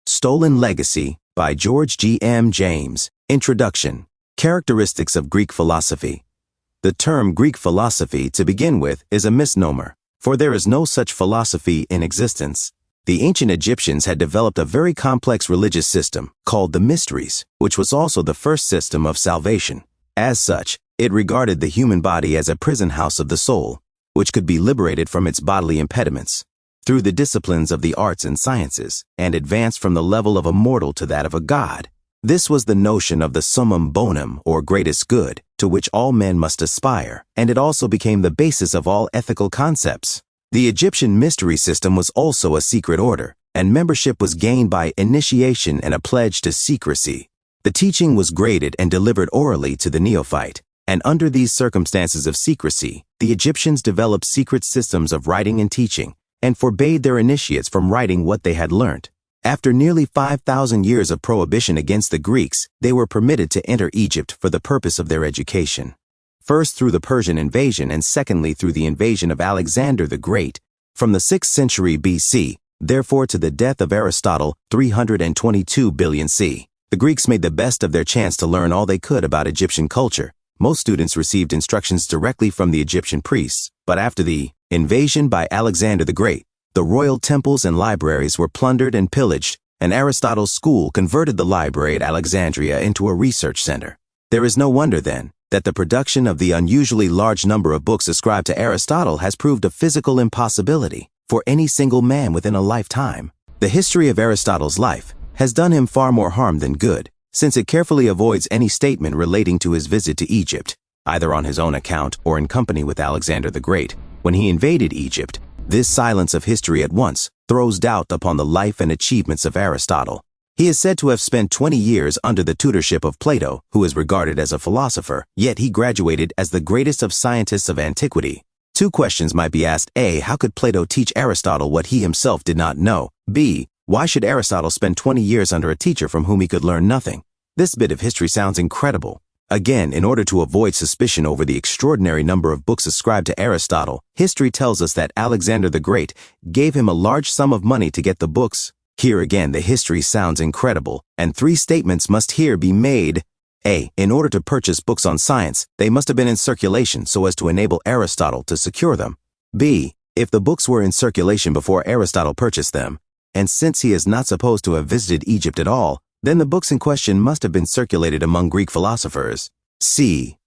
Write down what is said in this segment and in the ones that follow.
Stolen Legacy by George G. M. James. Introduction. Characteristics of Greek philosophy. The term Greek philosophy, to begin with, is a misnomer, for there is no such philosophy in existence. The ancient Egyptians had developed a very complex religious system called the Mysteries, which was also the first system of salvation. As such, it regarded the human body as a prison house of the soul, which could be liberated from its bodily impediments through the disciplines of the arts and sciences, and advanced from the level of a mortal to that of a god. This was the notion of the summum bonum, or greatest good, to which all men must aspire, and it also became the basis of all ethical concepts. The Egyptian mystery system was also a secret order, and membership was gained by initiation and a pledge to secrecy. The teaching was graded and delivered orally to the neophyte, and under these circumstances of secrecy, the Egyptians developed secret systems of writing and teaching, and forbade their initiates from writing what they had learnt. After nearly 5,000 years of prohibition against the Greeks, they were permitted to enter Egypt for the purpose of their education. First through the Persian invasion, and secondly through the invasion of Alexander the Great, from the 6th century BC, therefore to the death of Aristotle, 322 billion C. The Greeks made the best of their chance to learn all they could about Egyptian culture. Most students received instructions directly from the Egyptian priests, but after the invasion by Alexander the Great, the royal temples and libraries were plundered and pillaged, and Aristotle's school converted the library at Alexandria into a research center. There is no wonder, then, that the production of the unusually large number of books ascribed to Aristotle has proved a physical impossibility for any single man within a lifetime. The history of Aristotle's life has done him far more harm than good, since it carefully avoids any statement relating to his visit to Egypt, either on his own account or in company with Alexander the Great. When he invaded Egypt, this silence of history at once throws doubt upon the life and achievements of Aristotle. He is said to have spent 20 years under the tutorship of Plato, who is regarded as a philosopher, yet he graduated as the greatest of scientists of antiquity. Two questions might be asked. A. How could Plato teach Aristotle what he himself did not know? B. Why should Aristotle spend 20 years under a teacher from whom he could learn nothing? This bit of history sounds incredible. Again, in order to avoid suspicion over the extraordinary number of books ascribed to Aristotle, history tells us that Alexander the Great gave him a large sum of money to get the books. Here again, the history sounds incredible, and three statements must here be made. A. In order to purchase books on science, they must have been in circulation so as to enable Aristotle to secure them. B. If the books were in circulation before Aristotle purchased them, and since he is not supposed to have visited Egypt at all, then the books in question must have been circulated among Greek philosophers. C.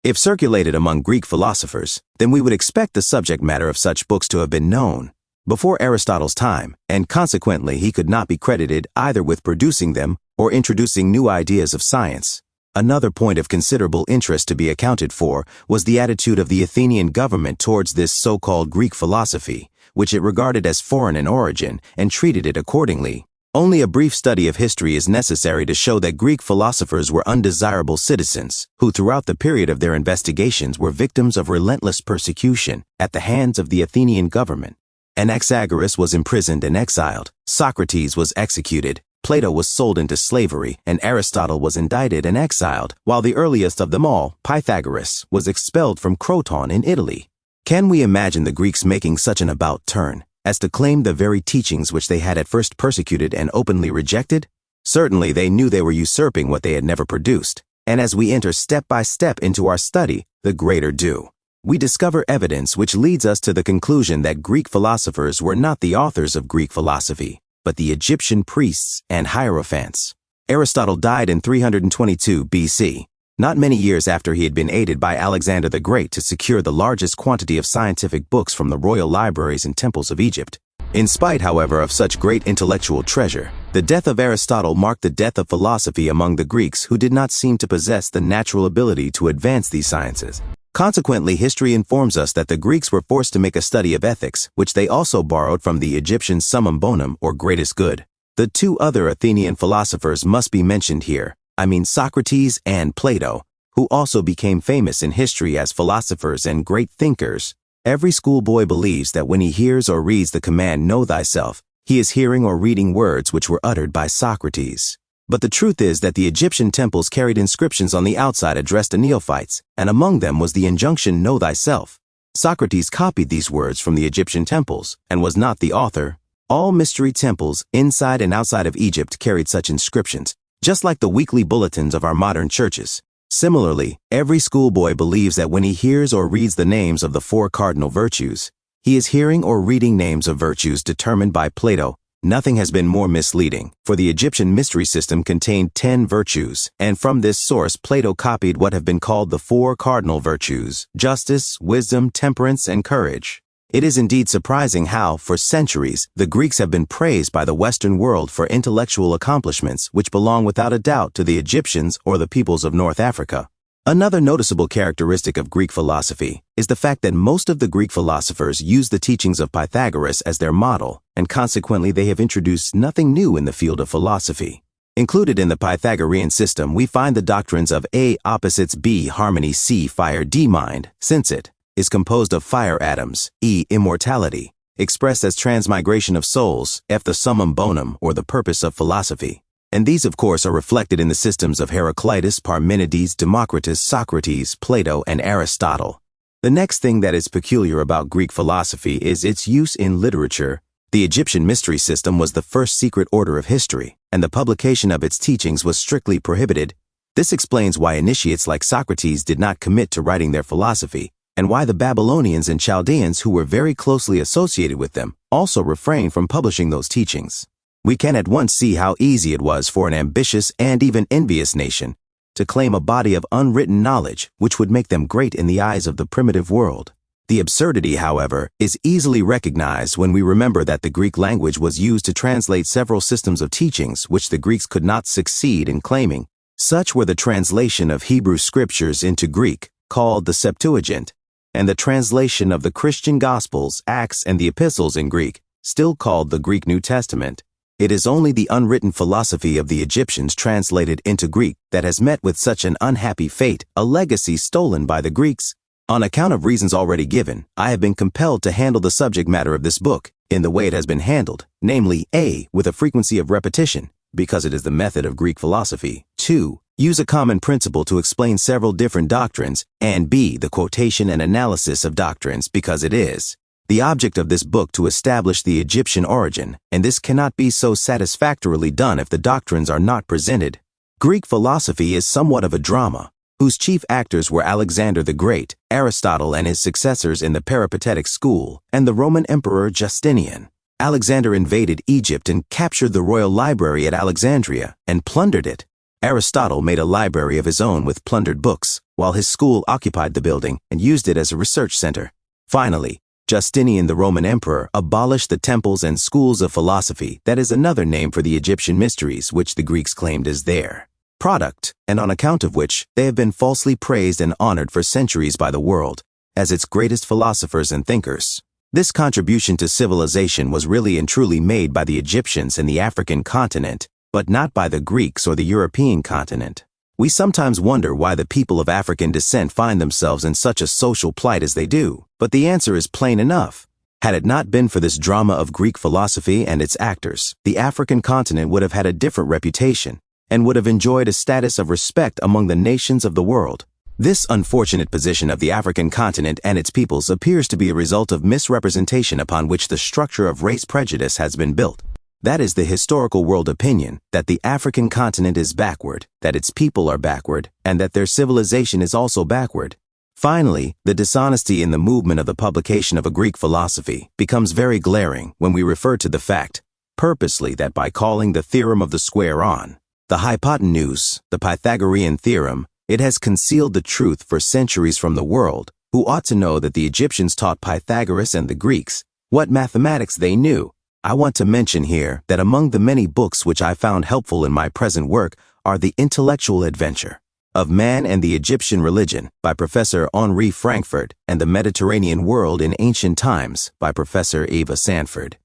If circulated among Greek philosophers, then we would expect the subject matter of such books to have been known before Aristotle's time, and consequently he could not be credited either with producing them or introducing new ideas of science. Another point of considerable interest to be accounted for was the attitude of the Athenian government towards this so-called Greek philosophy, which it regarded as foreign in origin and treated it accordingly. Only a brief study of history is necessary to show that Greek philosophers were undesirable citizens, who throughout the period of their investigations were victims of relentless persecution at the hands of the Athenian government. Anaxagoras was imprisoned and exiled, Socrates was executed, Plato was sold into slavery, and Aristotle was indicted and exiled, while the earliest of them all, Pythagoras, was expelled from Croton in Italy. Can we imagine the Greeks making such an about turn as to claim the very teachings which they had at first persecuted and openly rejected? Certainly they knew they were usurping what they had never produced, and as we enter step by step into our study, the greater do, we discover evidence which leads us to the conclusion that Greek philosophers were not the authors of Greek philosophy, but the Egyptian priests and hierophants. Aristotle died in 322 BC, not many years after he had been aided by Alexander the Great to secure the largest quantity of scientific books from the royal libraries and temples of Egypt. In spite, however, of such great intellectual treasure, the death of Aristotle marked the death of philosophy among the Greeks, who did not seem to possess the natural ability to advance these sciences. Consequently, history informs us that the Greeks were forced to make a study of ethics, which they also borrowed from the Egyptian summum bonum, or greatest good. The two other Athenian philosophers must be mentioned here. I mean Socrates and Plato, who also became famous in history as philosophers and great thinkers. Every schoolboy believes that when he hears or reads the command, "Know thyself," he is hearing or reading words which were uttered by Socrates. But the truth is that the Egyptian temples carried inscriptions on the outside addressed to neophytes, and among them was the injunction, "Know thyself." Socrates copied these words from the Egyptian temples and was not the author. All mystery temples inside and outside of Egypt carried such inscriptions, just like the weekly bulletins of our modern churches. Similarly, every schoolboy believes that when he hears or reads the names of the 4 cardinal virtues, he is hearing or reading names of virtues determined by Plato. Nothing has been more misleading, for the Egyptian mystery system contained 10 virtues, and from this source Plato copied what have been called the 4 cardinal virtues: justice, wisdom, temperance, and courage. It is indeed surprising how, for centuries, the Greeks have been praised by the Western world for intellectual accomplishments which belong without a doubt to the Egyptians or the peoples of North Africa. Another noticeable characteristic of Greek philosophy is the fact that most of the Greek philosophers use the teachings of Pythagoras as their model, and consequently they have introduced nothing new in the field of philosophy. Included in the Pythagorean system, we find the doctrines of A opposites B harmony C fire D mind, since it is composed of fire atoms, E immortality, expressed as transmigration of souls, F the summum bonum or the purpose of philosophy. And these of course are reflected in the systems of Heraclitus, Parmenides, Democritus, Socrates, Plato, and Aristotle. The next thing that is peculiar about Greek philosophy is its use in literature. The Egyptian mystery system was the first secret order of history, and the publication of its teachings was strictly prohibited. This explains why initiates like Socrates did not commit to writing their philosophy, and why the Babylonians and Chaldeans, who were very closely associated with them, also refrained from publishing those teachings. We can at once see how easy it was for an ambitious and even envious nation to claim a body of unwritten knowledge which would make them great in the eyes of the primitive world. The absurdity, however, is easily recognized when we remember that the Greek language was used to translate several systems of teachings which the Greeks could not succeed in claiming. Such were the translation of Hebrew scriptures into Greek, called the Septuagint, and the translation of the Christian Gospels, Acts, and the Epistles in Greek, still called the Greek New Testament. It is only the unwritten philosophy of the Egyptians translated into Greek that has met with such an unhappy fate, a legacy stolen by the Greeks. On account of reasons already given, I have been compelled to handle the subject matter of this book in the way it has been handled, namely A, with a frequency of repetition, because it is the method of Greek philosophy, 2, use a common principle to explain several different doctrines, and B, the quotation and analysis of doctrines, because it is the object of this book to establish the Egyptian origin, and this cannot be so satisfactorily done if the doctrines are not presented. Greek philosophy is somewhat of a drama, whose chief actors were Alexander the Great, Aristotle and his successors in the Peripatetic school, and the Roman Emperor Justinian. Alexander invaded Egypt and captured the royal library at Alexandria and plundered it. Aristotle made a library of his own with plundered books, while his school occupied the building and used it as a research center. Finally, Justinian the Roman Emperor abolished the temples and schools of philosophy, that is another name for the Egyptian mysteries which the Greeks claimed as their product, and on account of which they have been falsely praised and honored for centuries by the world as its greatest philosophers and thinkers. This contribution to civilization was really and truly made by the Egyptians in the African continent, but not by the Greeks or the European continent. We sometimes wonder why the people of African descent find themselves in such a social plight as they do, but the answer is plain enough. Had it not been for this drama of Greek philosophy and its actors, the African continent would have had a different reputation and would have enjoyed a status of respect among the nations of the world. This unfortunate position of the African continent and its peoples appears to be a result of misrepresentation upon which the structure of race prejudice has been built. That is the historical world opinion, that the African continent is backward, that its people are backward, and that their civilization is also backward. Finally, the dishonesty in the movement of the publication of a Greek philosophy becomes very glaring when we refer to the fact, purposely, that by calling the theorem of the square on the hypotenuse, the Pythagorean theorem, it has concealed the truth for centuries from the world, who ought to know that the Egyptians taught Pythagoras and the Greeks what mathematics they knew. I want to mention here that among the many books which I found helpful in my present work are The Intellectual Adventure of Man and the Egyptian Religion by Professor Henri Frankfurt and The Mediterranean World in Ancient Times by Professor Eva Sanford.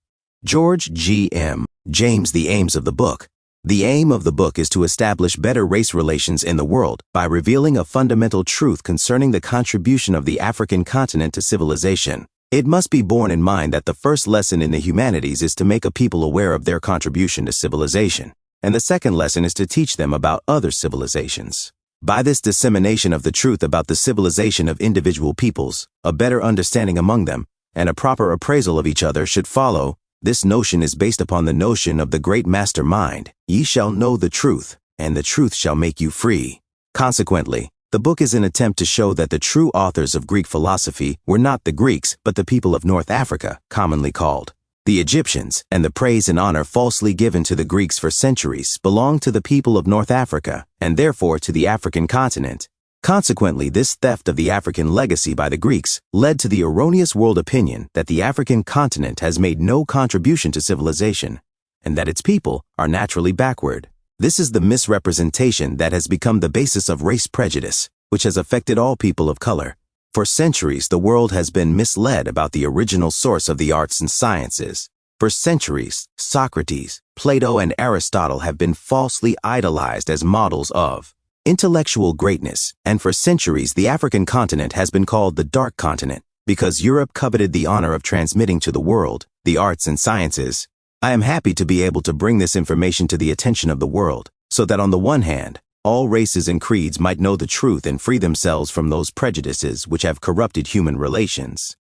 George G.M. James. The aims of the book. The aim of the book is to establish better race relations in the world by revealing a fundamental truth concerning the contribution of the African continent to civilization. It must be borne in mind that the first lesson in the humanities is to make a people aware of their contribution to civilization, and the second lesson is to teach them about other civilizations. By this dissemination of the truth about the civilization of individual peoples, a better understanding among them, and a proper appraisal of each other should follow. This notion is based upon the notion of the great master mind, ye shall know the truth, and the truth shall make you free. Consequently, the book is an attempt to show that the true authors of Greek philosophy were not the Greeks but the people of North Africa, commonly called the Egyptians, and the praise and honor falsely given to the Greeks for centuries belonged to the people of North Africa, and therefore to the African continent. Consequently, this theft of the African legacy by the Greeks led to the erroneous world opinion that the African continent has made no contribution to civilization, and that its people are naturally backward. This is the misrepresentation that has become the basis of race prejudice, which has affected all people of color. For centuries, the world has been misled about the original source of the arts and sciences. For centuries, Socrates, Plato, and Aristotle have been falsely idolized as models of intellectual greatness, and for centuries, the African continent has been called the Dark Continent because Europe coveted the honor of transmitting to the world the arts and sciences. I am happy to be able to bring this information to the attention of the world, so that on the one hand, all races and creeds might know the truth and free themselves from those prejudices which have corrupted human relations.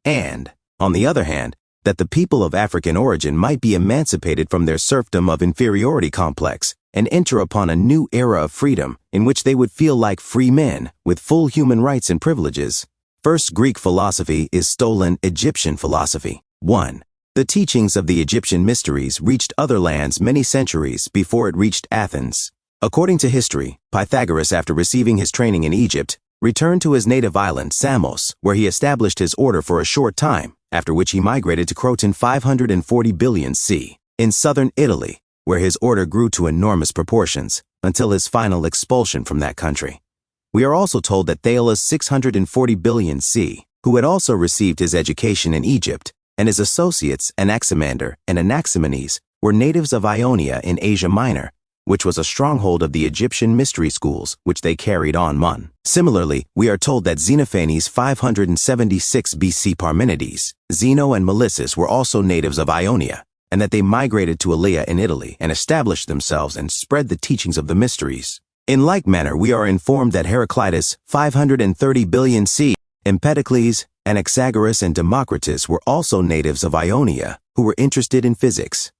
And, on the other hand, that the people of African origin might be emancipated from their serfdom of inferiority complex and enter upon a new era of freedom in which they would feel like free men with full human rights and privileges. First Greek philosophy is stolen Egyptian philosophy. 1. The teachings of the Egyptian mysteries reached other lands many centuries before it reached Athens. According to history, Pythagoras, after receiving his training in Egypt, returned to his native island, Samos, where he established his order for a short time, after which he migrated to Croton 540 billion c. in southern Italy, where his order grew to enormous proportions, until his final expulsion from that country. We are also told that Thales 640 billion c., who had also received his education in Egypt, and his associates Anaximander and Anaximenes were natives of Ionia in Asia Minor, which was a stronghold of the Egyptian mystery schools, which they carried on. Similarly, we are told that Xenophanes 576 BC Parmenides, Zeno, and Melissus were also natives of Ionia, and that they migrated to Elea in Italy and established themselves and spread the teachings of the mysteries. In like manner, we are informed that Heraclitus 530 billion c., Empedocles, Anaxagoras, and Democritus were also natives of Ionia who were interested in physics.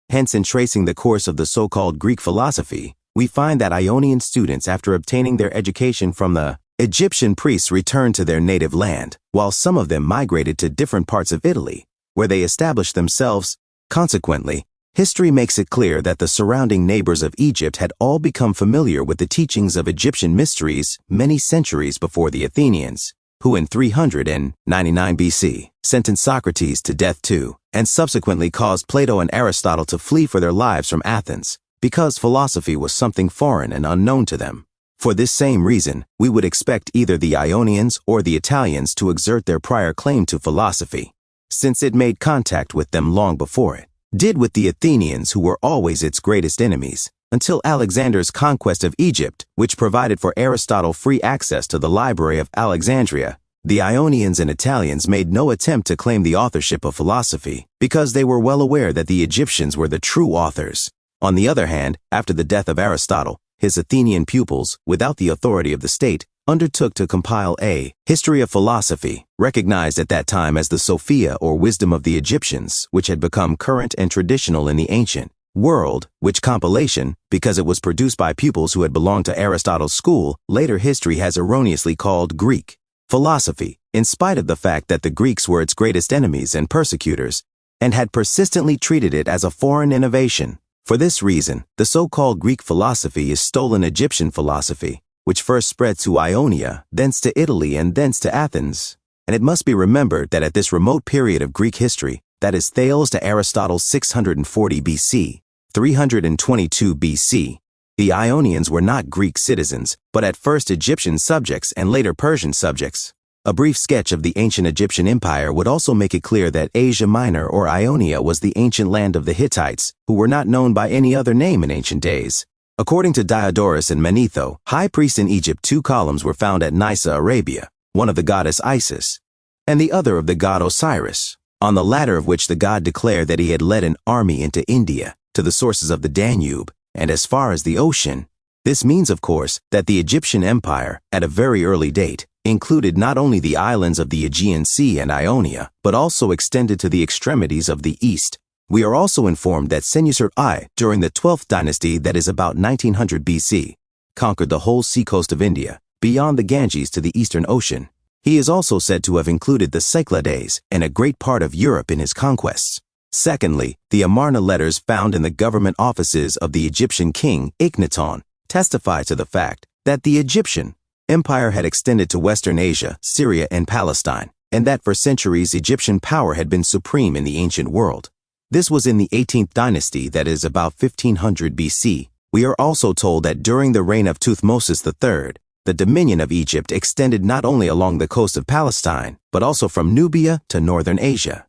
Hence, in tracing the course of the so-called Greek philosophy, we find that Ionian students, after obtaining their education from the Egyptian priests, returned to their native land, while some of them migrated to different parts of Italy, where they established themselves. Consequently, history makes it clear that the surrounding neighbors of Egypt had all become familiar with the teachings of Egyptian mysteries many centuries before the Athenians, who in 399 BC sentenced Socrates to death too, and subsequently caused Plato and Aristotle to flee for their lives from Athens, because philosophy was something foreign and unknown to them. For this same reason, we would expect either the Ionians or the Italians to exert their prior claim to philosophy, since it made contact with them long before it did with the Athenians, who were always its greatest enemies, until Alexander's conquest of Egypt, which provided for Aristotle free access to the library of Alexandria. The Ionians and Italians made no attempt to claim the authorship of philosophy, because they were well aware that the Egyptians were the true authors. On the other hand, after the death of Aristotle, his Athenian pupils, without the authority of the state, undertook to compile a history of philosophy, recognized at that time as the Sophia or wisdom of the Egyptians, which had become current and traditional in the ancient world, which compilation, because it was produced by pupils who had belonged to Aristotle's school, later history has erroneously called Greek philosophy, in spite of the fact that the Greeks were its greatest enemies and persecutors, and had persistently treated it as a foreign innovation. For this reason, the so-called Greek philosophy is stolen Egyptian philosophy, which first spread to Ionia, thence to Italy, and thence to Athens. And it must be remembered that at this remote period of Greek history, that is Thales to Aristotle 640 BC, 322 BC, the Ionians were not Greek citizens, but at first Egyptian subjects and later Persian subjects. A brief sketch of the ancient Egyptian empire would also make it clear that Asia Minor or Ionia was the ancient land of the Hittites, who were not known by any other name in ancient days. According to Diodorus and Manetho, high priests in Egypt, 2 columns were found at Nysa, Arabia, one of the goddess Isis, and the other of the god Osiris, on the latter of which the god declared that he had led an army into India, to the sources of the Danube, and as far as the ocean. This means, of course, that the Egyptian empire, at a very early date, included not only the islands of the Aegean Sea and Ionia, but also extended to the extremities of the east. We are also informed that Senusert I, during the 12th dynasty, that is about 1900 BC, conquered the whole seacoast of India, beyond the Ganges to the Eastern Ocean. He is also said to have included the Cyclades and a great part of Europe in his conquests. Secondly, the Amarna letters found in the government offices of the Egyptian king Akhenaton testify to the fact that the Egyptian empire had extended to Western Asia, Syria, and Palestine, and that for centuries Egyptian power had been supreme in the ancient world. This was in the 18th dynasty, that is about 1500 BC. We are also told that during the reign of Thutmosis III, the dominion of Egypt extended not only along the coast of Palestine, but also from Nubia to northern Asia.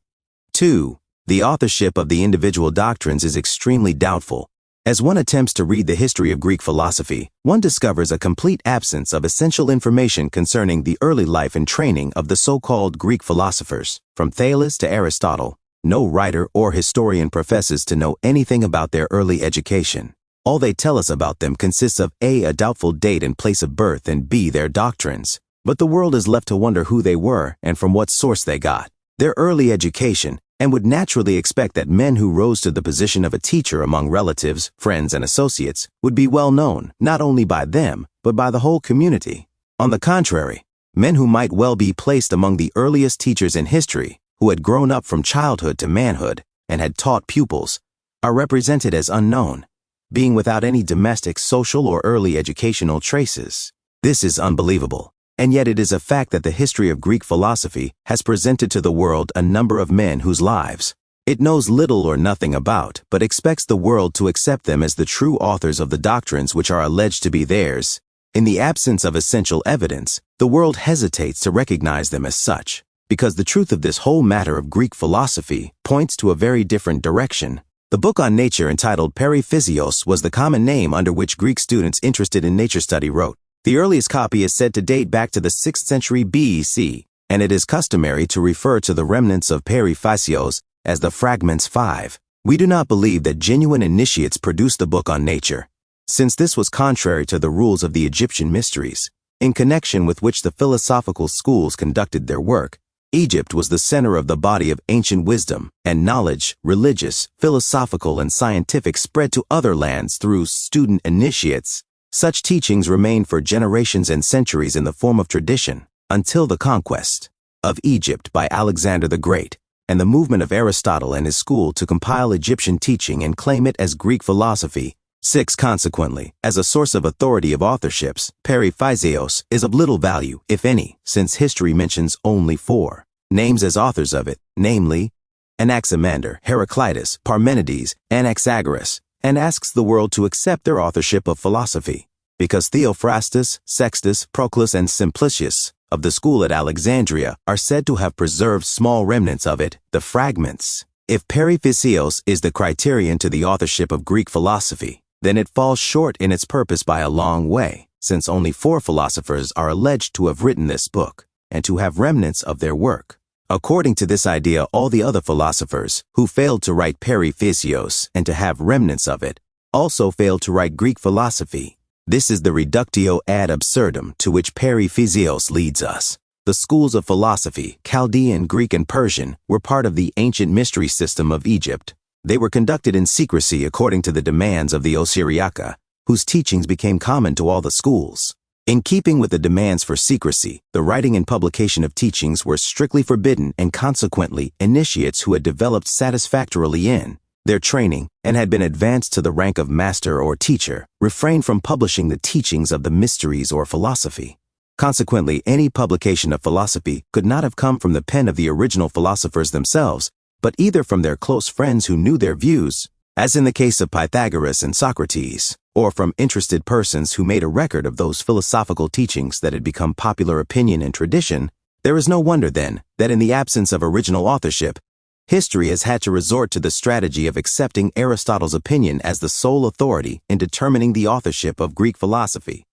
2. The authorship of the individual doctrines is extremely doubtful. As one attempts to read the history of Greek philosophy, one discovers a complete absence of essential information concerning the early life and training of the so-called Greek philosophers. From Thales to Aristotle, no writer or historian professes to know anything about their early education. All they tell us about them consists of A, doubtful date and place of birth, and B, their doctrines. But the world is left to wonder who they were and from what source they got their early education, and would naturally expect that men who rose to the position of a teacher among relatives, friends, and associates would be well known, not only by them, but by the whole community. On the contrary, men who might well be placed among the earliest teachers in history, who had grown up from childhood to manhood and had taught pupils, are represented as unknown, being without any domestic, social, or early educational traces. This is unbelievable, and yet it is a fact that the history of Greek philosophy has presented to the world a number of men whose lives it knows little or nothing about, but expects the world to accept them as the true authors of the doctrines which are alleged to be theirs. In the absence of essential evidence, the world hesitates to recognize them as such, because the truth of this whole matter of Greek philosophy points to a very different direction. The book on nature entitled Perifysios was the common name under which Greek students interested in nature study wrote. The earliest copy is said to date back to the 6th century BC, and it is customary to refer to the remnants of Perifysios as the fragments 5. We do not believe that genuine initiates produced the book on nature, since this was contrary to the rules of the Egyptian mysteries, in connection with which the philosophical schools conducted their work. Egypt was the center of the body of ancient wisdom and knowledge, religious, philosophical, and scientific, spread to other lands through student initiates. Such teachings remained for generations and centuries in the form of tradition until the conquest of Egypt by Alexander the Great and the movement of Aristotle and his school to compile Egyptian teaching and claim it as Greek philosophy. 6. Consequently, as a source of authority of authorships, Perifysios is of little value, if any, since history mentions only 4 names as authors of it, namely Anaximander, Heraclitus, Parmenides, Anaxagoras, and asks the world to accept their authorship of philosophy, because Theophrastus, Sextus, Proclus, and Simplicius of the school at Alexandria are said to have preserved small remnants of it, the fragments. If Perifysios is the criterion to the authorship of Greek philosophy, then it falls short in its purpose by a long way, since only 4 philosophers are alleged to have written this book, and to have remnants of their work. According to this idea, all the other philosophers, who failed to write Perifysios and to have remnants of it, also failed to write Greek philosophy. This is the reductio ad absurdum to which Perifysios leads us. The schools of philosophy, Chaldean, Greek, and Persian, were part of the ancient mystery system of Egypt. They were conducted in secrecy according to the demands of the Osiriaka, whose teachings became common to all the schools. In keeping with the demands for secrecy, the writing and publication of teachings were strictly forbidden, and consequently, initiates who had developed satisfactorily in their training and had been advanced to the rank of master or teacher refrained from publishing the teachings of the mysteries or philosophy. Consequently, any publication of philosophy could not have come from the pen of the original philosophers themselves, but either from their close friends who knew their views, as in the case of Pythagoras and Socrates, or from interested persons who made a record of those philosophical teachings that had become popular opinion and tradition. There is no wonder, then, that in the absence of original authorship, history has had to resort to the strategy of accepting Aristotle's opinion as the sole authority in determining the authorship of Greek philosophy.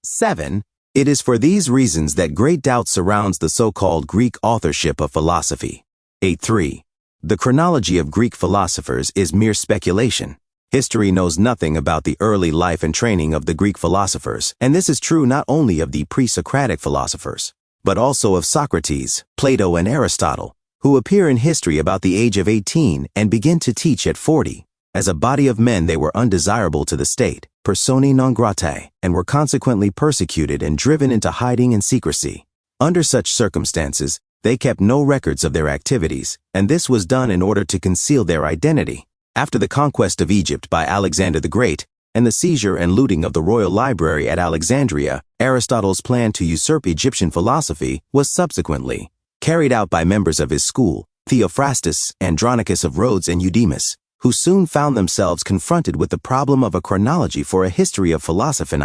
7. It is for these reasons that great doubt surrounds the so-called Greek authorship of philosophy. 8.3. The chronology of Greek philosophers is mere speculation. History knows nothing about the early life and training of the Greek philosophers, and this is true not only of the pre-Socratic philosophers, but also of Socrates, Plato, and Aristotle, who appear in history about the age of 18 and begin to teach at 40. As a body of men, they were undesirable to the state, personae non gratae, and were consequently persecuted and driven into hiding and secrecy. Under such circumstances, they kept no records of their activities, and this was done in order to conceal their identity. After the conquest of Egypt by Alexander the Great, and the seizure and looting of the royal library at Alexandria, Aristotle's plan to usurp Egyptian philosophy was subsequently carried out by members of his school, Theophrastus, Andronicus of Rhodes, and Eudemus, who soon found themselves confronted with the problem of a chronology for a history of philosophy.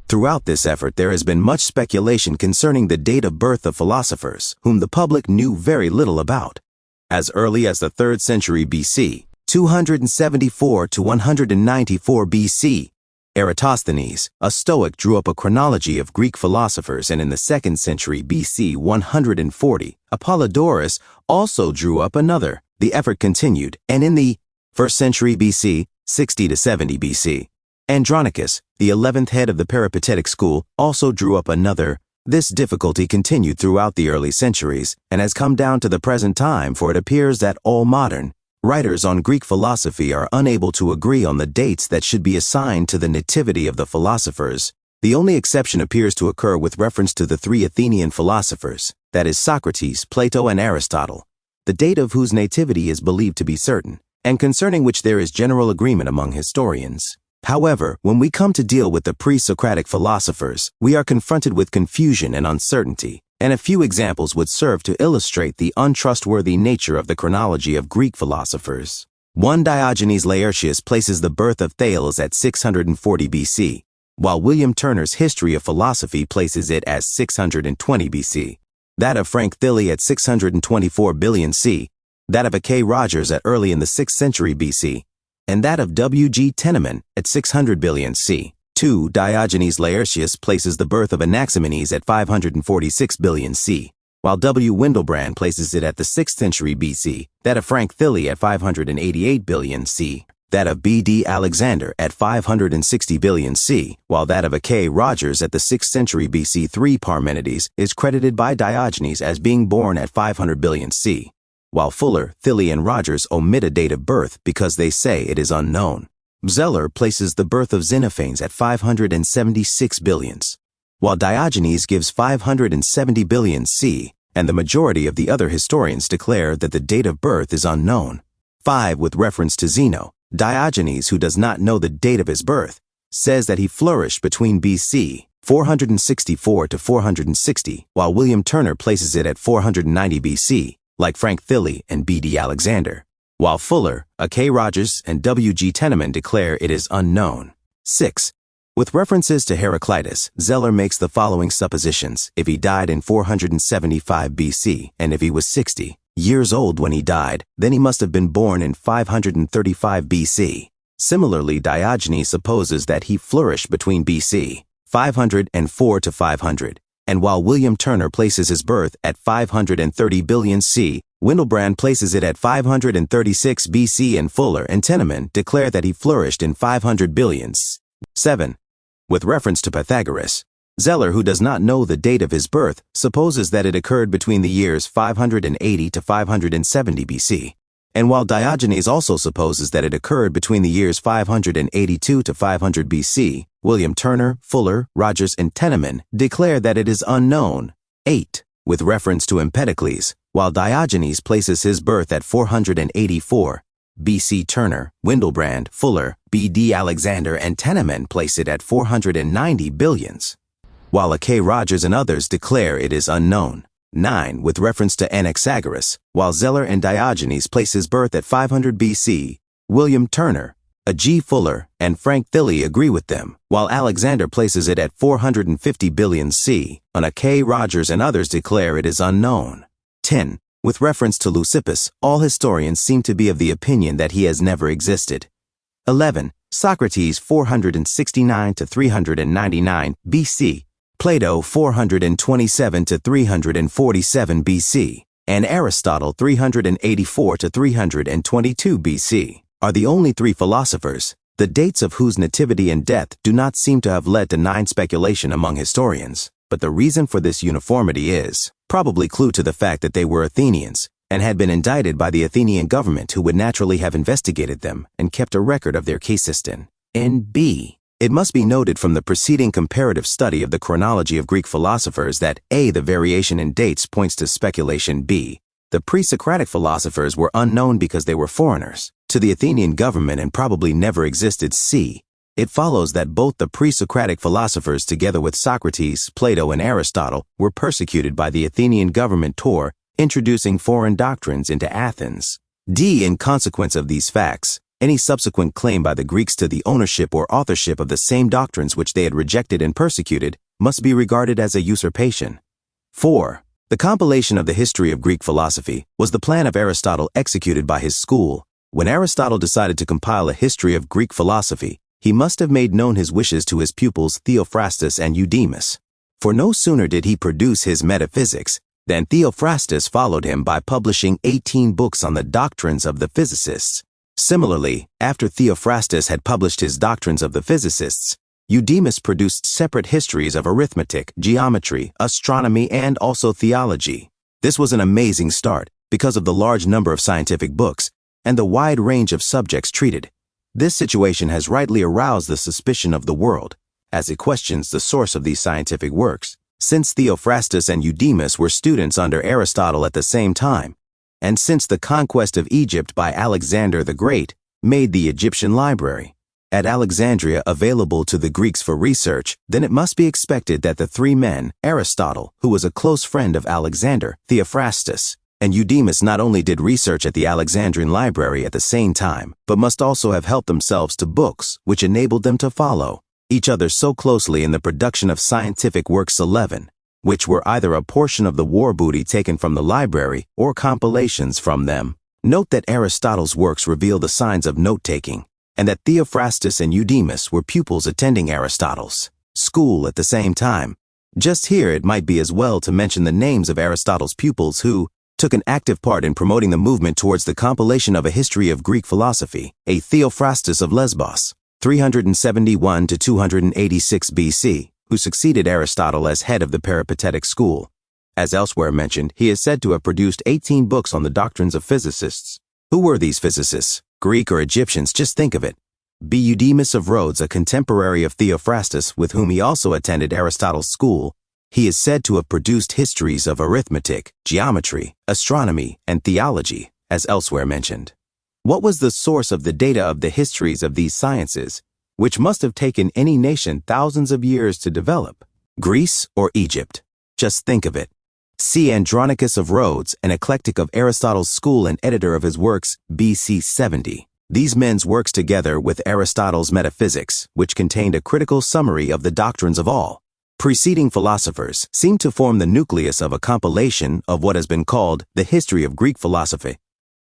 Throughout this effort, there has been much speculation concerning the date of birth of philosophers, whom the public knew very little about. As early as the 3rd century BC, 274 to 194 BC, Eratosthenes, a Stoic, drew up a chronology of Greek philosophers, and in the 2nd century BC 140, Apollodorus also drew up another. The effort continued, and in the 1st century BC, 60 to 70 BC, Andronicus, the 11th head of the Peripatetic school, also drew up another. This difficulty continued throughout the early centuries and has come down to the present time, for it appears that all modern writers on Greek philosophy are unable to agree on the dates that should be assigned to the nativity of the philosophers. The only exception appears to occur with reference to the 3 Athenian philosophers, that is Socrates, Plato, and Aristotle, the date of whose nativity is believed to be certain, and concerning which there is general agreement among historians. However, when we come to deal with the pre-Socratic philosophers, we are confronted with confusion and uncertainty, and a few examples would serve to illustrate the untrustworthy nature of the chronology of Greek philosophers. 1. Diogenes Laertius places the birth of Thales at 640 BC, while William Turner's History of Philosophy places it as 620 BC. That of Frank Thilly at 624 billion C, that of A.K. Rogers at early in the 6th century BC, and that of W.G. Teneman at 600 billion C. 2. Diogenes Laertius places the birth of Anaximenes at 546 billion C, while W. Windlebrand places it at the 6th century BC, that of Frank Thilly at 588 billion C, that of B.D. Alexander at 560 billion C, while that of A.K. Rogers at the 6th century BC. 3. Parmenides is credited by Diogenes as being born at 500 billion C, while Fuller, Thilly, and Rogers omit a date of birth because they say it is unknown. Zeller places the birth of Xenophanes at 576 billions, while Diogenes gives 570 billion C, and the majority of the other historians declare that the date of birth is unknown. 5. With reference to Zeno, Diogenes, who does not know the date of his birth, says that he flourished between BC 464 to 460, while William Turner places it at 490 BC, like Frank Thilly and B.D. Alexander, while Fuller, A.K. Rogers, and W.G. Teneman declare it is unknown. 6. With references to Heraclitus, Zeller makes the following suppositions: if he died in 475 BC, and if he was 60 years old when he died, then he must have been born in 535 BC. Similarly, Diogenes supposes that he flourished between BC 504 to 500, and while William Turner places his birth at 530 billion C, Windlebrand places it at 536 BC, and Fuller and Teneman declare that he flourished in 500 billions. 7. With reference to Pythagoras, Zeller, who does not know the date of his birth, supposes that it occurred between the years 580 to 570 BC, and while Diogenes also supposes that it occurred between the years 582 to 500 BC, William Turner, Fuller, Rogers, and Teneman declare that it is unknown. 8. With reference to Empedocles, while Diogenes places his birth at 484 BC, Turner, Windlebrand, Fuller, B.D. Alexander, and Teneman place it at 490 billions, while A.K. Rogers and others declare it is unknown. 9. With reference to Anaxagoras, while Zeller and Diogenes place his birth at 500 BC, William Turner, A.G. Fuller, and Frank Thilly agree with them, while Alexander places it at 450 billion C, and A.K. Rogers and others declare it is unknown. 10. With reference to Leucippus, all historians seem to be of the opinion that he has never existed. 11. Socrates 469 to 399 BC, Plato 427 to 347 BC, and Aristotle 384 to 322 BC are the only 3 philosophers, the dates of whose nativity and death do not seem to have led to 9 speculation among historians. but the reason for this uniformity is probably clue to the fact that they were Athenians and had been indicted by the Athenian government, who would naturally have investigated them and kept a record of their cases. N.B. It must be noted from the preceding comparative study of the chronology of Greek philosophers that A. the variation in dates points to speculation. B. the pre-Socratic philosophers were unknown because they were foreigners to the Athenian government and probably never existed. C. it follows that both the pre-Socratic philosophers, together with Socrates, Plato, and Aristotle, were persecuted by the Athenian government introducing foreign doctrines into Athens. D. in consequence of these facts, any subsequent claim by the Greeks to the ownership or authorship of the same doctrines which they had rejected and persecuted must be regarded as a usurpation. 4. The compilation of the history of Greek philosophy was the plan of Aristotle executed by his school. When Aristotle decided to compile a history of Greek philosophy, he must have made known his wishes to his pupils Theophrastus and Eudemus. For no sooner did he produce his metaphysics than Theophrastus followed him by publishing 18 books on the doctrines of the physicists. Similarly, after Theophrastus had published his doctrines of the physicists, Eudemus produced separate histories of arithmetic, geometry, astronomy, and also theology. This was an amazing start because of the large number of scientific books and the wide range of subjects treated. This situation has rightly aroused the suspicion of the world, as it questions the source of these scientific works, since Theophrastus and Eudemus were students under Aristotle at the same time, and since the conquest of Egypt by Alexander the Great made the Egyptian library at Alexandria available to the Greeks for research, then it must be expected that the three men, Aristotle, who was a close friend of Alexander, Theophrastus, and Eudemus, not only did research at the Alexandrian library at the same time, but must also have helped themselves to books which enabled them to follow each other so closely in the production of scientific works 11, which were either a portion of the war booty taken from the library or compilations from them. Note that Aristotle's works reveal the signs of note-taking, and that Theophrastus and Eudemus were pupils attending Aristotle's school at the same time. Just here it might be as well to mention the names of Aristotle's pupils who took an active part in promoting the movement towards the compilation of a history of Greek philosophy. A Theophrastus of Lesbos, 371 to 286 BC, who succeeded Aristotle as head of the Peripatetic school. As elsewhere mentioned, he is said to have produced 18 books on the doctrines of physicists. Who were these physicists? Greek or Egyptians? Just think of it. B. Eudemus of Rhodes, a contemporary of Theophrastus with whom he also attended Aristotle's school. He is said to have produced histories of arithmetic, geometry, astronomy, and theology, as elsewhere mentioned. What was the source of the data of the histories of these sciences, which must have taken any nation thousands of years to develop? Greece or Egypt? Just think of it. C. Andronicus of Rhodes, an eclectic of Aristotle's school and editor of his works, BC 70. These men's works, together with Aristotle's Metaphysics, which contained a critical summary of the doctrines of all preceding philosophers, seem to form the nucleus of a compilation of what has been called the history of Greek philosophy.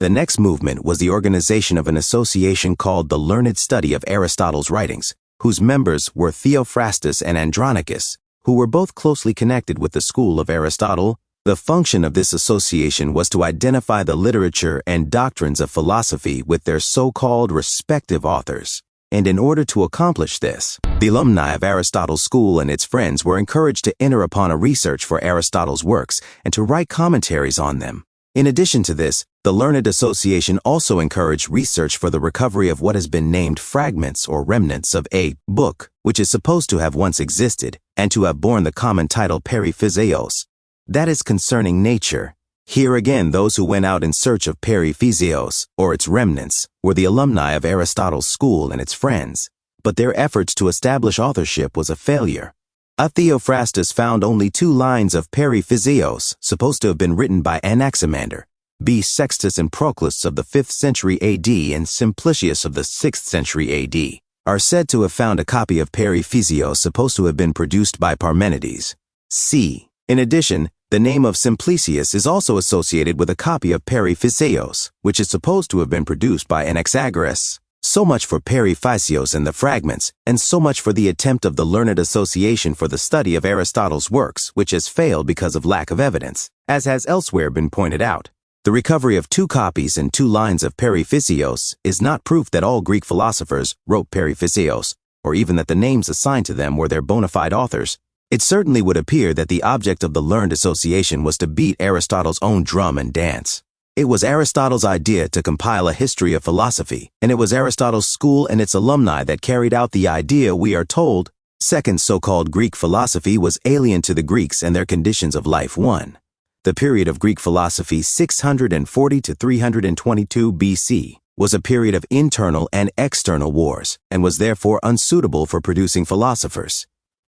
The next movement was the organization of an association called the Learned Study of Aristotle's Writings, whose members were Theophrastus and Andronicus, who were both closely connected with the school of Aristotle. The function of this association was to identify the literature and doctrines of philosophy with their so-called respective authors. And in order to accomplish this, the alumni of Aristotle's school and its friends were encouraged to enter upon a research for Aristotle's works and to write commentaries on them. In addition to this, the Learned Association also encouraged research for the recovery of what has been named fragments or remnants of a book, which is supposed to have once existed and to have borne the common title Perifysios, that is, concerning nature. Here again, those who went out in search of Perifysios, or its remnants, were the alumni of Aristotle's school and its friends, but their efforts to establish authorship was a failure. A Theophrastus found only 2 lines of Perifysios, supposed to have been written by Anaximander, B. Sextus and Proclus of the 5th century AD and Simplicius of the 6th century AD, are said to have found a copy of Perifysios supposed to have been produced by Parmenides. C. In addition, the name of Simplicius is also associated with a copy of Perifysios, which is supposed to have been produced by Anaxagoras. So much for Perifysios and the fragments, and so much for the attempt of the Learned Association for the study of Aristotle's works, which has failed because of lack of evidence, as has elsewhere been pointed out. The recovery of 2 copies and 2 lines of Perifysios is not proof that all Greek philosophers wrote Perifysios, or even that the names assigned to them were their bona fide authors. It certainly would appear that the object of the learned association was to beat Aristotle's own drum and dance. It was Aristotle's idea to compile a history of philosophy, and it was Aristotle's school and its alumni that carried out the idea, we are told. Second, so-called Greek philosophy was alien to the Greeks and their conditions of life. 1. The period of Greek philosophy 640 to 322 BC was a period of internal and external wars, and was therefore unsuitable for producing philosophers.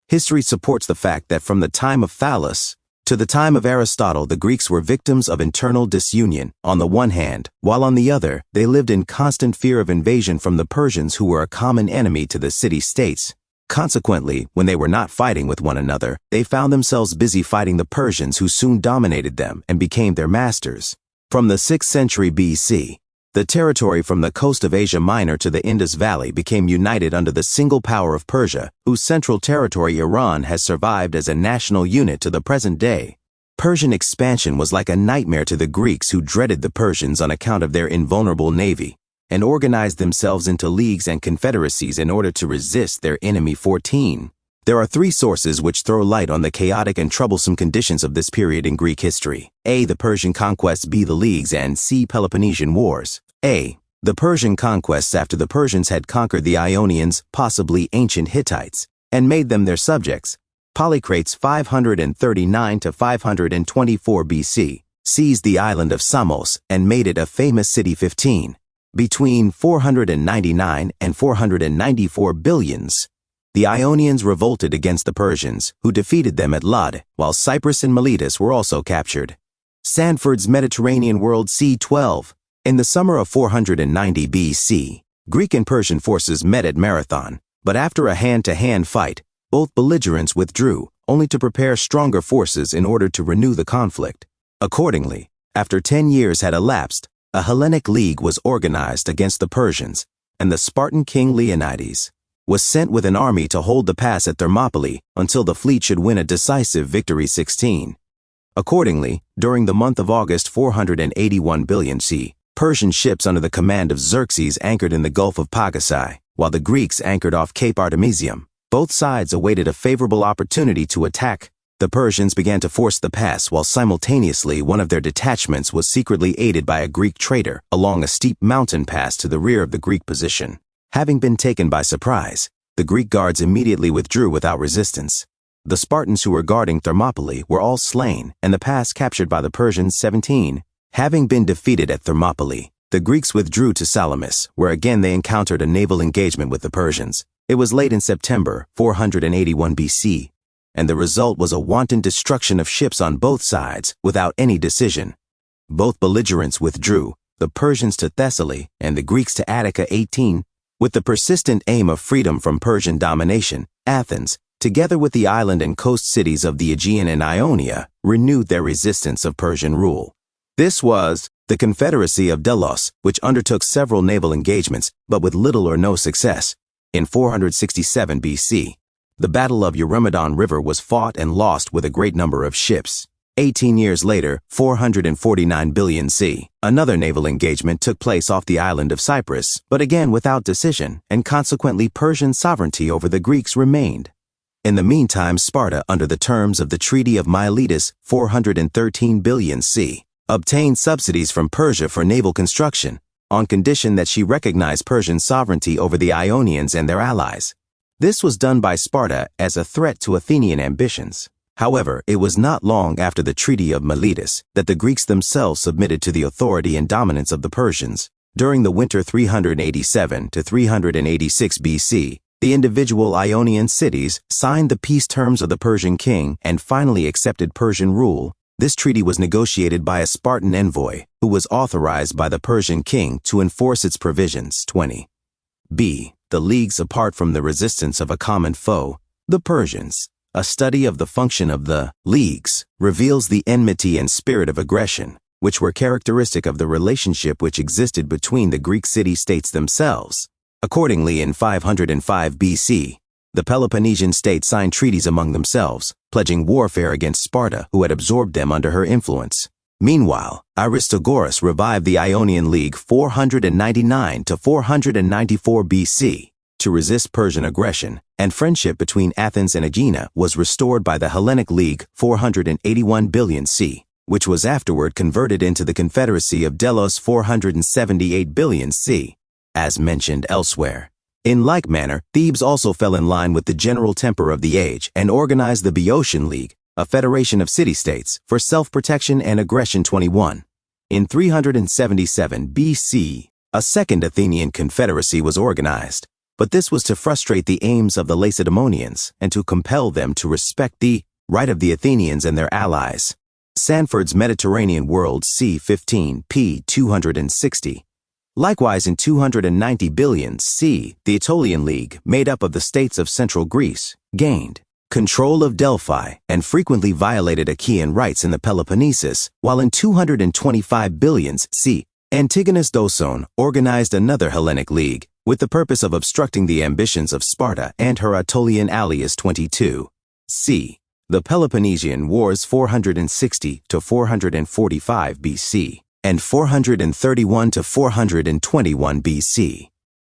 History supports the fact that from the time of Thales to the time of Aristotle, the Greeks were victims of internal disunion on the one hand, while on the other, they lived in constant fear of invasion from the Persians, who were a common enemy to the city-states. Consequently, when they were not fighting with one another, they found themselves busy fighting the Persians, who soon dominated them and became their masters. From the 6th century BC, the territory from the coast of Asia Minor to the Indus Valley became united under the single power of Persia, whose central territory, Iran, has survived as a national unit to the present day. Persian expansion was like a nightmare to the Greeks, who dreaded the Persians on account of their invulnerable navy, and organized themselves into leagues and confederacies in order to resist their enemy. 14. There are three sources which throw light on the chaotic and troublesome conditions of this period in Greek history. A. The Persian conquests. B. The leagues. And C. Peloponnesian wars. A. The Persian conquests. After the Persians had conquered the Ionians, possibly ancient Hittites, and made them their subjects, Polycrates 539 to 524 BC seized the island of Samos and made it a famous city. 15. Between 499 and 494 billions, the Ionians revolted against the Persians, who defeated them at Lod, while Cyprus and Miletus were also captured. Sanford's Mediterranean World. C12. In the summer of 490 BC, Greek and Persian forces met at Marathon, but after a hand-to-hand fight, both belligerents withdrew, only to prepare stronger forces in order to renew the conflict. Accordingly, after 10 years had elapsed, a Hellenic League was organized against the Persians, and the Spartan king Leonidas was sent with an army to hold the pass at Thermopylae until the fleet should win a decisive victory. 16. Accordingly, during the month of August 481 billion C, Persian ships under the command of Xerxes anchored in the Gulf of Pagasai, while the Greeks anchored off Cape Artemisium. Both sides awaited a favorable opportunity to attack. The Persians began to force the pass, while simultaneously one of their detachments was secretly aided by a Greek traitor along a steep mountain pass to the rear of the Greek position. Having been taken by surprise, the Greek guards immediately withdrew without resistance. The Spartans who were guarding Thermopylae were all slain, and the pass captured by the Persians. 17. Having been defeated at Thermopylae, the Greeks withdrew to Salamis, where again they encountered a naval engagement with the Persians. It was late in September 481 BC, and the result was a wanton destruction of ships on both sides without any decision. Both belligerents withdrew, the Persians to Thessaly and the Greeks to Attica. 18. With the persistent aim of freedom from Persian domination, Athens, together with the island and coast cities of the Aegean and Ionia, renewed their resistance of Persian rule. This was the Confederacy of Delos, which undertook several naval engagements, but with little or no success. In 467 BC, the Battle of Eurymedon River was fought and lost with a great number of ships. 18 years later, 449 billion C, another naval engagement took place off the island of Cyprus, but again without decision, and consequently Persian sovereignty over the Greeks remained. In the meantime, Sparta, under the terms of the Treaty of Miletus, 413 billion C, obtained subsidies from Persia for naval construction, on condition that she recognized Persian sovereignty over the Ionians and their allies. This was done by Sparta as a threat to Athenian ambitions. However, it was not long after the Treaty of Miletus that the Greeks themselves submitted to the authority and dominance of the Persians. During the winter 387 to 386 BC, the individual Ionian cities signed the peace terms of the Persian king and finally accepted Persian rule. This treaty was negotiated by a Spartan envoy who was authorized by the Persian king to enforce its provisions. 20. B. The leagues. Apart from the resistance of a common foe, the Persians, a study of the function of the leagues reveals the enmity and spirit of aggression, which were characteristic of the relationship which existed between the Greek city-states themselves. Accordingly, in 505 BC, the Peloponnesian states signed treaties among themselves, pledging warfare against Sparta, who had absorbed them under her influence. Meanwhile, Aristogoras revived the Ionian League 499 to 494 BC to resist Persian aggression, and friendship between Athens and Aegina was restored by the Hellenic League 481 billion c, which was afterward converted into the Confederacy of Delos 478 billion c, as mentioned elsewhere. In like manner, Thebes also fell in line with the general temper of the age and organized the Boeotian League, a federation of city-states, for self-protection and aggression. 21. In 377 BC, a second Athenian confederacy was organized, but this was to frustrate the aims of the Lacedaemonians and to compel them to respect the right of the Athenians and their allies. Sanford's Mediterranean World c. 15 p. 260. Likewise, in 290 billion c, the Aetolian League, made up of the states of central Greece, gained control of Delphi and frequently violated Achaean rights in the Peloponnesus, while in 225 billion c, Antigonus Doson organized another Hellenic League with the purpose of obstructing the ambitions of Sparta and her Aetolian allies. 22 c. The Peloponnesian Wars 460 to 445 BC and 431 to 421 BC.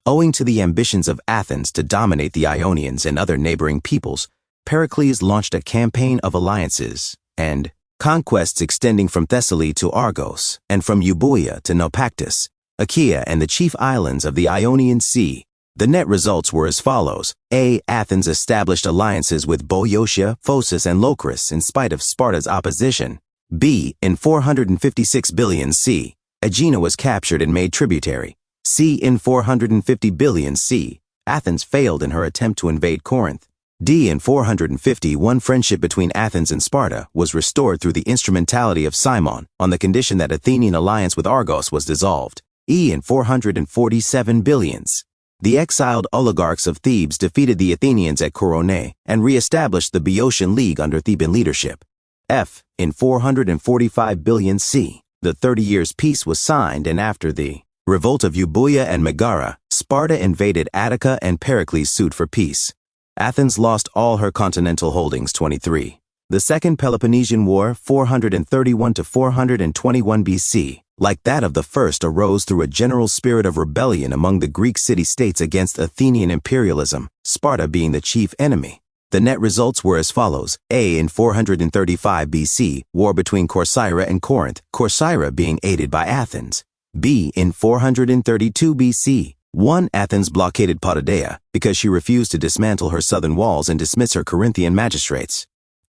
Owing to the ambitions of Athens to dominate the Ionians and other neighboring peoples, Pericles launched a campaign of alliances and conquests extending from Thessaly to Argos and from Euboea to Naupactus, Achaea, and the chief islands of the Ionian Sea. The net results were as follows. A. Athens established alliances with Boeotia, Phocis, and Locris in spite of Sparta's opposition. B. In 456 billion c, Aegina was captured and made tributary. C. In 450 billion c, Athens failed in her attempt to invade Corinth. D. In 451, friendship between Athens and Sparta was restored through the instrumentality of Cimon on the condition that Athenian alliance with Argos was dissolved. E. In 447 billions. The exiled oligarchs of Thebes defeated the Athenians at Koronae and re-established the Boeotian League under Theban leadership. F. In 445 billion c, the 30 Years' Peace was signed, and after the revolt of Euboea and Megara, Sparta invaded Attica and Pericles sued for peace. Athens lost all her continental holdings. 23. The Second Peloponnesian War 431 to 421 BC, like that of the first, arose through a general spirit of rebellion among the Greek city-states against Athenian imperialism, Sparta being the chief enemy. The net results were as follows. A. In 435 BC, war between Corcyra and Corinth, Corcyra being aided by Athens. B. In 432 BC, 1. Athens blockaded Potidæa because she refused to dismantle her southern walls and dismiss her Corinthian magistrates.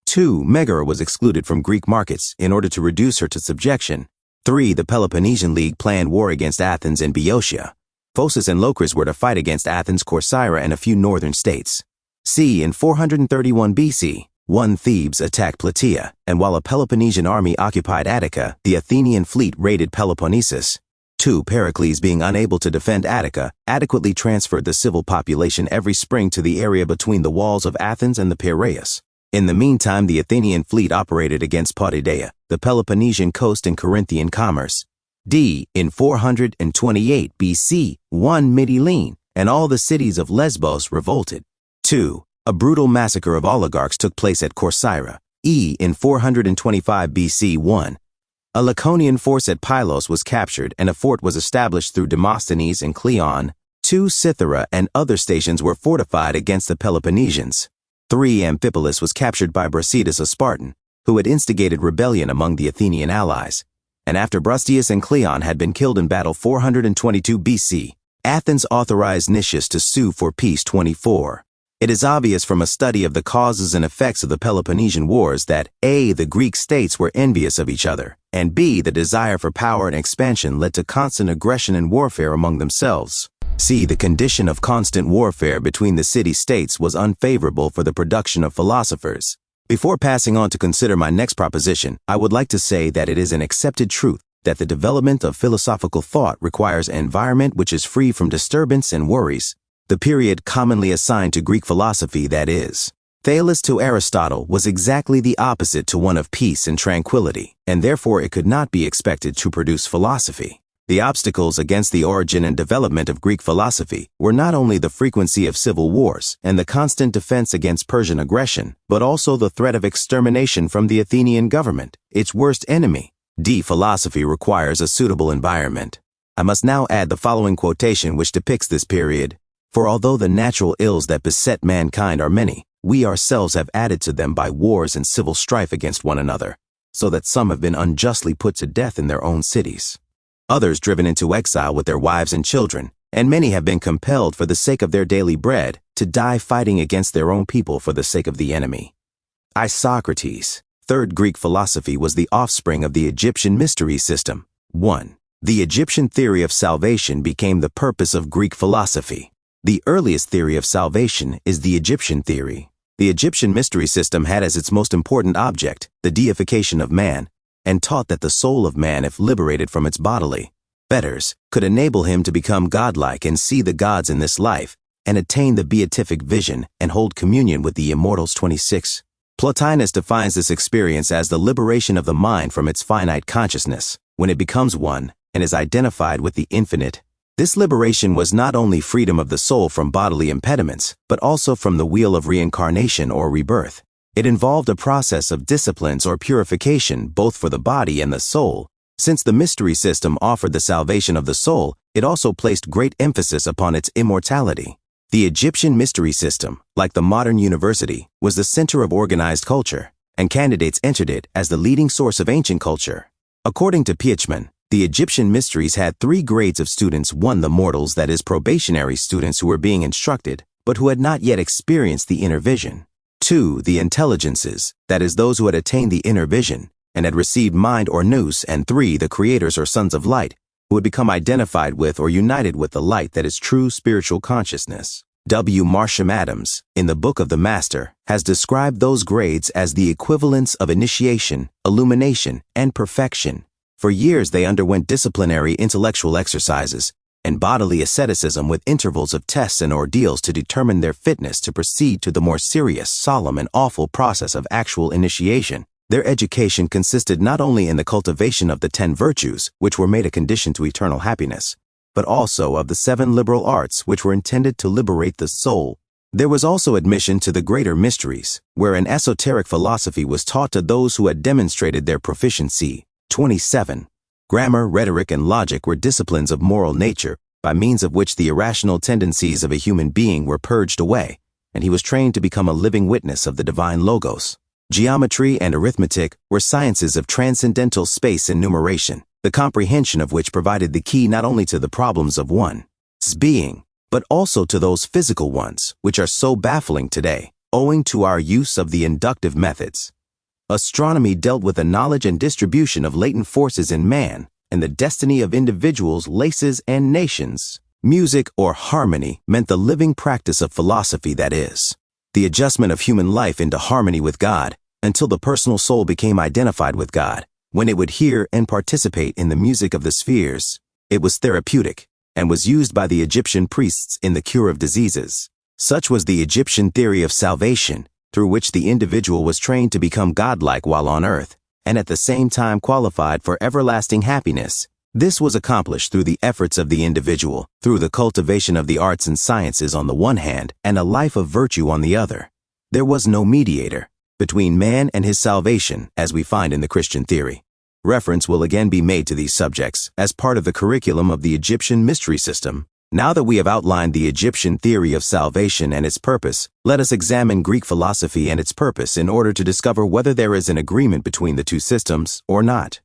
2. Megara was excluded from Greek markets in order to reduce her to subjection. 3. The Peloponnesian League planned war against Athens and Boeotia. Phocis and Locris were to fight against Athens, Corcyra, and a few northern states. C. In 431 BC, 1. Thebes attacked Plataea, and while a Peloponnesian army occupied Attica, the Athenian fleet raided Peloponnesus. 2. Pericles, being unable to defend Attica, adequately transferred the civil population every spring to the area between the walls of Athens and the Piraeus. In the meantime, the Athenian fleet operated against Potidæa, the Peloponnesian coast, and Corinthian commerce. D. In 428 BC, 1. Mytilene and all the cities of Lesbos revolted. 2. A brutal massacre of oligarchs took place at Corcyra. E. In 425 BC, 1. A Laconian force at Pylos was captured and a fort was established through Demosthenes and Cleon. 2. Cythera and other stations were fortified against the Peloponnesians. 3. Amphipolis was captured by Brasidas, a Spartan, who had instigated rebellion among the Athenian allies. And after Brastias and Cleon had been killed in battle 422 BC, Athens authorized Nicias to sue for peace. 24. It is obvious from a study of the causes and effects of the Peloponnesian Wars that A. The Greek states were envious of each other, and B. The desire for power and expansion led to constant aggression and warfare among themselves. C. The condition of constant warfare between the city-states was unfavorable for the production of philosophers. Before passing on to consider my next proposition, I would like to say that it is an accepted truth that the development of philosophical thought requires an environment which is free from disturbance and worries. The period commonly assigned to Greek philosophy, that is, Thales to Aristotle, was exactly the opposite to one of peace and tranquility, and therefore it could not be expected to produce philosophy. The obstacles against the origin and development of Greek philosophy were not only the frequency of civil wars and the constant defense against Persian aggression, but also the threat of extermination from the Athenian government, its worst enemy. D. Philosophy requires a suitable environment. I must now add the following quotation which depicts this period. For although the natural ills that beset mankind are many, we ourselves have added to them by wars and civil strife against one another, so that some have been unjustly put to death in their own cities, others driven into exile with their wives and children, and many have been compelled for the sake of their daily bread to die fighting against their own people for the sake of the enemy. Socrates, third Greek philosophy, was the offspring of the Egyptian mystery system. 1. The Egyptian theory of salvation became the purpose of Greek philosophy. The earliest theory of salvation is the Egyptian theory. The Egyptian mystery system had as its most important object the deification of man, and taught that the soul of man, if liberated from its bodily fetters, could enable him to become godlike and see the gods in this life, and attain the beatific vision and hold communion with the immortals. 26. Plotinus defines this experience as the liberation of the mind from its finite consciousness, when it becomes one and is identified with the infinite. This liberation was not only freedom of the soul from bodily impediments, but also from the wheel of reincarnation or rebirth. It involved a process of disciplines or purification both for the body and the soul. Since the mystery system offered the salvation of the soul, it also placed great emphasis upon its immortality. The Egyptian mystery system, like the modern university, was the center of organized culture, and candidates entered it as the leading source of ancient culture. According to Pietschmann, the Egyptian mysteries had 3 grades of students: 1. The mortals, that is, probationary students who were being instructed, but who had not yet experienced the inner vision. 2. The intelligences, that is, those who had attained the inner vision and had received mind or nous. And 3. The creators or sons of light, who had become identified with or united with the light that is true spiritual consciousness. W. Marsham Adams, in the Book of the Master, has described those grades as the equivalents of initiation, illumination, and perfection. For years they underwent disciplinary intellectual exercises and bodily asceticism with intervals of tests and ordeals to determine their fitness to proceed to the more serious, solemn, and awful process of actual initiation. Their education consisted not only in the cultivation of the 10 virtues, which were made a condition to eternal happiness, but also of the 7 liberal arts, which were intended to liberate the soul. There was also admission to the greater mysteries, where an esoteric philosophy was taught to those who had demonstrated their proficiency. 27. Grammar, rhetoric, and logic were disciplines of moral nature, by means of which the irrational tendencies of a human being were purged away, and he was trained to become a living witness of the divine logos. Geometry and arithmetic were sciences of transcendental space and numeration, the comprehension of which provided the key not only to the problems of one's being, but also to those physical ones, which are so baffling today, owing to our use of the inductive methods. Astronomy dealt with the knowledge and distribution of latent forces in man and the destiny of individuals, races, and nations. Music or harmony meant the living practice of philosophy, that is, the adjustment of human life into harmony with God until the personal soul became identified with God. When it would hear and participate in the music of the spheres, it was therapeutic and was used by the Egyptian priests in the cure of diseases. Such was the Egyptian theory of salvation, through which the individual was trained to become godlike while on earth, and at the same time qualified for everlasting happiness. This was accomplished through the efforts of the individual, through the cultivation of the arts and sciences on the one hand, and a life of virtue on the other. There was no mediator between man and his salvation, as we find in the Christian theory. Reference will again be made to these subjects as part of the curriculum of the Egyptian mystery system. Now that we have outlined the Egyptian theory of salvation and its purpose, let us examine Greek philosophy and its purpose in order to discover whether there is an agreement between the two systems or not.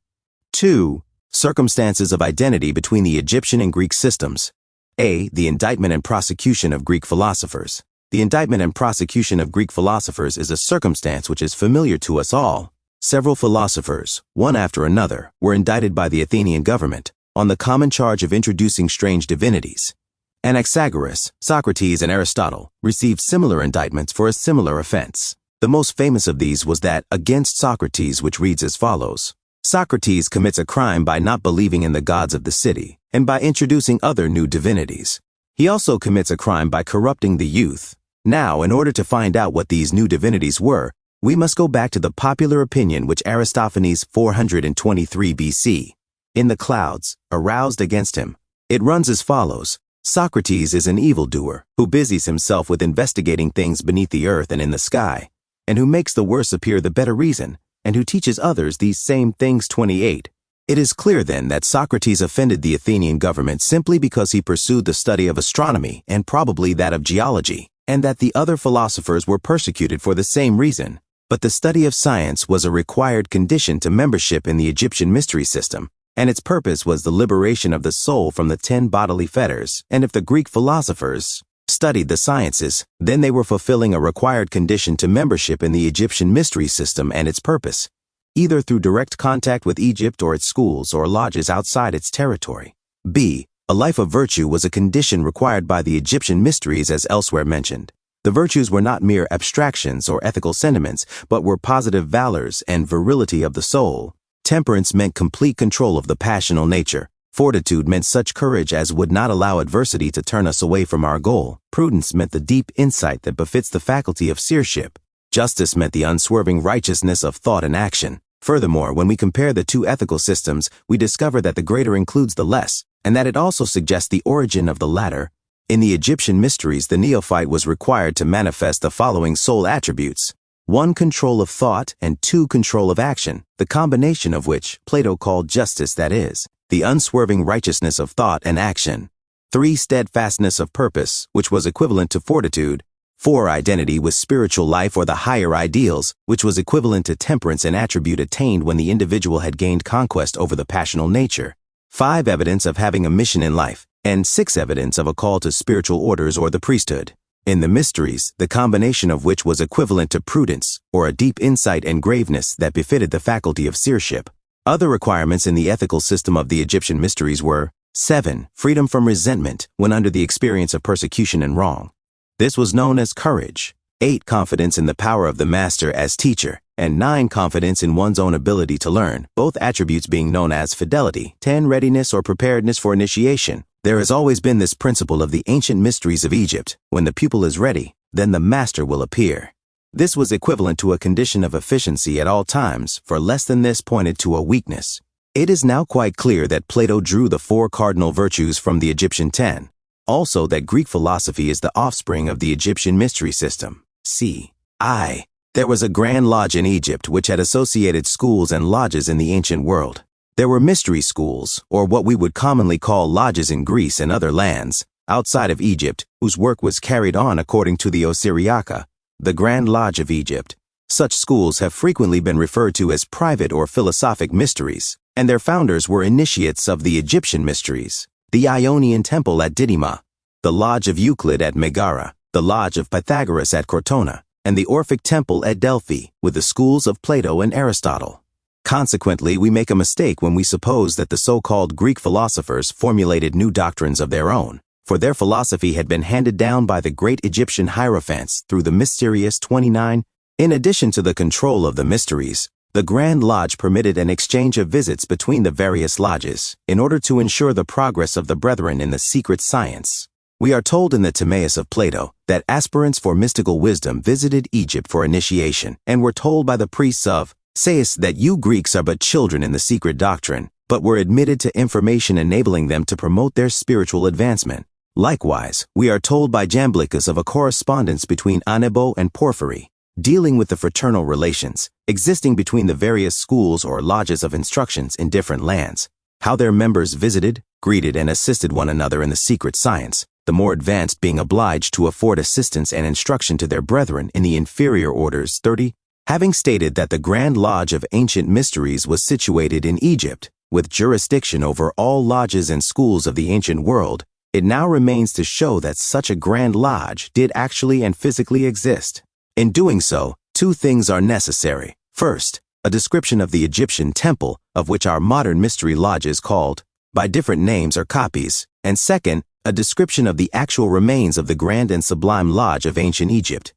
2. Circumstances of identity between the Egyptian and Greek systems. A. The indictment and prosecution of Greek philosophers. The indictment and prosecution of Greek philosophers is a circumstance which is familiar to us all. Several philosophers, one after another, were indicted by the Athenian government on the common charge of introducing strange divinities. Anaxagoras, Socrates, and Aristotle received similar indictments for a similar offense. The most famous of these was that against Socrates, which reads as follows: Socrates commits a crime by not believing in the gods of the city and by introducing other new divinities. He also commits a crime by corrupting the youth. Now, in order to find out what these new divinities were, we must go back to the popular opinion which Aristophanes 423 BC, in the clouds, aroused against him. It runs as follows: Socrates is an evildoer who busies himself with investigating things beneath the earth and in the sky, and who makes the worse appear the better reason, and who teaches others these same things. 28. It is clear then that Socrates offended the Athenian government simply because he pursued the study of astronomy and probably that of geology, and that the other philosophers were persecuted for the same reason. But the study of science was a required condition to membership in the Egyptian mystery system, and its purpose was the liberation of the soul from the 10 bodily fetters. And if the Greek philosophers studied the sciences, then they were fulfilling a required condition to membership in the Egyptian mystery system and its purpose, either through direct contact with Egypt or its schools or lodges outside its territory. B. A life of virtue was a condition required by the Egyptian mysteries as elsewhere mentioned. The virtues were not mere abstractions or ethical sentiments, but were positive valors and virility of the soul. Temperance meant complete control of the passional nature. Fortitude meant such courage as would not allow adversity to turn us away from our goal. Prudence meant the deep insight that befits the faculty of seership. Justice meant the unswerving righteousness of thought and action. Furthermore, when we compare the two ethical systems, we discover that the greater includes the less, and that it also suggests the origin of the latter. In the Egyptian mysteries, the neophyte was required to manifest the following soul attributes: 1. Control of thought, and 2. Control of action, the combination of which Plato called justice, that is, the unswerving righteousness of thought and action. 3. Steadfastness of purpose, which was equivalent to fortitude. 4. Identity with spiritual life or the higher ideals, which was equivalent to temperance, an attribute attained when the individual had gained conquest over the passional nature. 5. Evidence of having a mission in life, and 6. Evidence of a call to spiritual orders or the priesthood. In the mysteries, the combination of which was equivalent to prudence, or a deep insight and graveness that befitted the faculty of seership. Other requirements in the ethical system of the Egyptian mysteries were: 7. Freedom from resentment when under the experience of persecution and wrong. This was known as courage. 8. Confidence in the power of the master as teacher. And 9. Confidence in one's own ability to learn, both attributes being known as fidelity. 10. Readiness or preparedness for initiation. There has always been this principle of the ancient mysteries of Egypt: when the pupil is ready, then the master will appear. This was equivalent to a condition of efficiency at all times, for less than this pointed to a weakness. It is now quite clear that Plato drew the 4 cardinal virtues from the Egyptian 10. Also that Greek philosophy is the offspring of the Egyptian mystery system. C.I. There was a grand lodge in Egypt which had associated schools and lodges in the ancient world. There were mystery schools, or what we would commonly call lodges in Greece and other lands, outside of Egypt, whose work was carried on according to the Osiriaka, the Grand Lodge of Egypt. Such schools have frequently been referred to as private or philosophic mysteries, and their founders were initiates of the Egyptian mysteries. The Ionian Temple at Didyma, the Lodge of Euclid at Megara, the Lodge of Pythagoras at Cortona, and the Orphic Temple at Delphi, with the schools of Plato and Aristotle. Consequently, we make a mistake when we suppose that the so-called Greek philosophers formulated new doctrines of their own, for their philosophy had been handed down by the great Egyptian hierophants through the mysterious 29. In addition to the control of the mysteries, the Grand Lodge permitted an exchange of visits between the various lodges, in order to ensure the progress of the brethren in the secret science. We are told in the Timaeus of Plato that aspirants for mystical wisdom visited Egypt for initiation, and were told by the priests of, "Sayest that you Greeks are but children in the secret doctrine," but were admitted to information enabling them to promote their spiritual advancement. Likewise, we are told by Jamblichus of a correspondence between Anebo and Porphyry, dealing with the fraternal relations existing between the various schools or lodges of instructions in different lands, how their members visited, greeted, and assisted one another in the secret science, the more advanced being obliged to afford assistance and instruction to their brethren in the inferior orders. 30. Having stated that the Grand Lodge of Ancient Mysteries was situated in Egypt, with jurisdiction over all lodges and schools of the ancient world, it now remains to show that such a Grand Lodge did actually and physically exist. In doing so, 2 things are necessary. First, a description of the Egyptian temple, of which our modern mystery lodges called by different names or copies, and second, a description of the actual remains of the Grand and Sublime Lodge of ancient Egypt.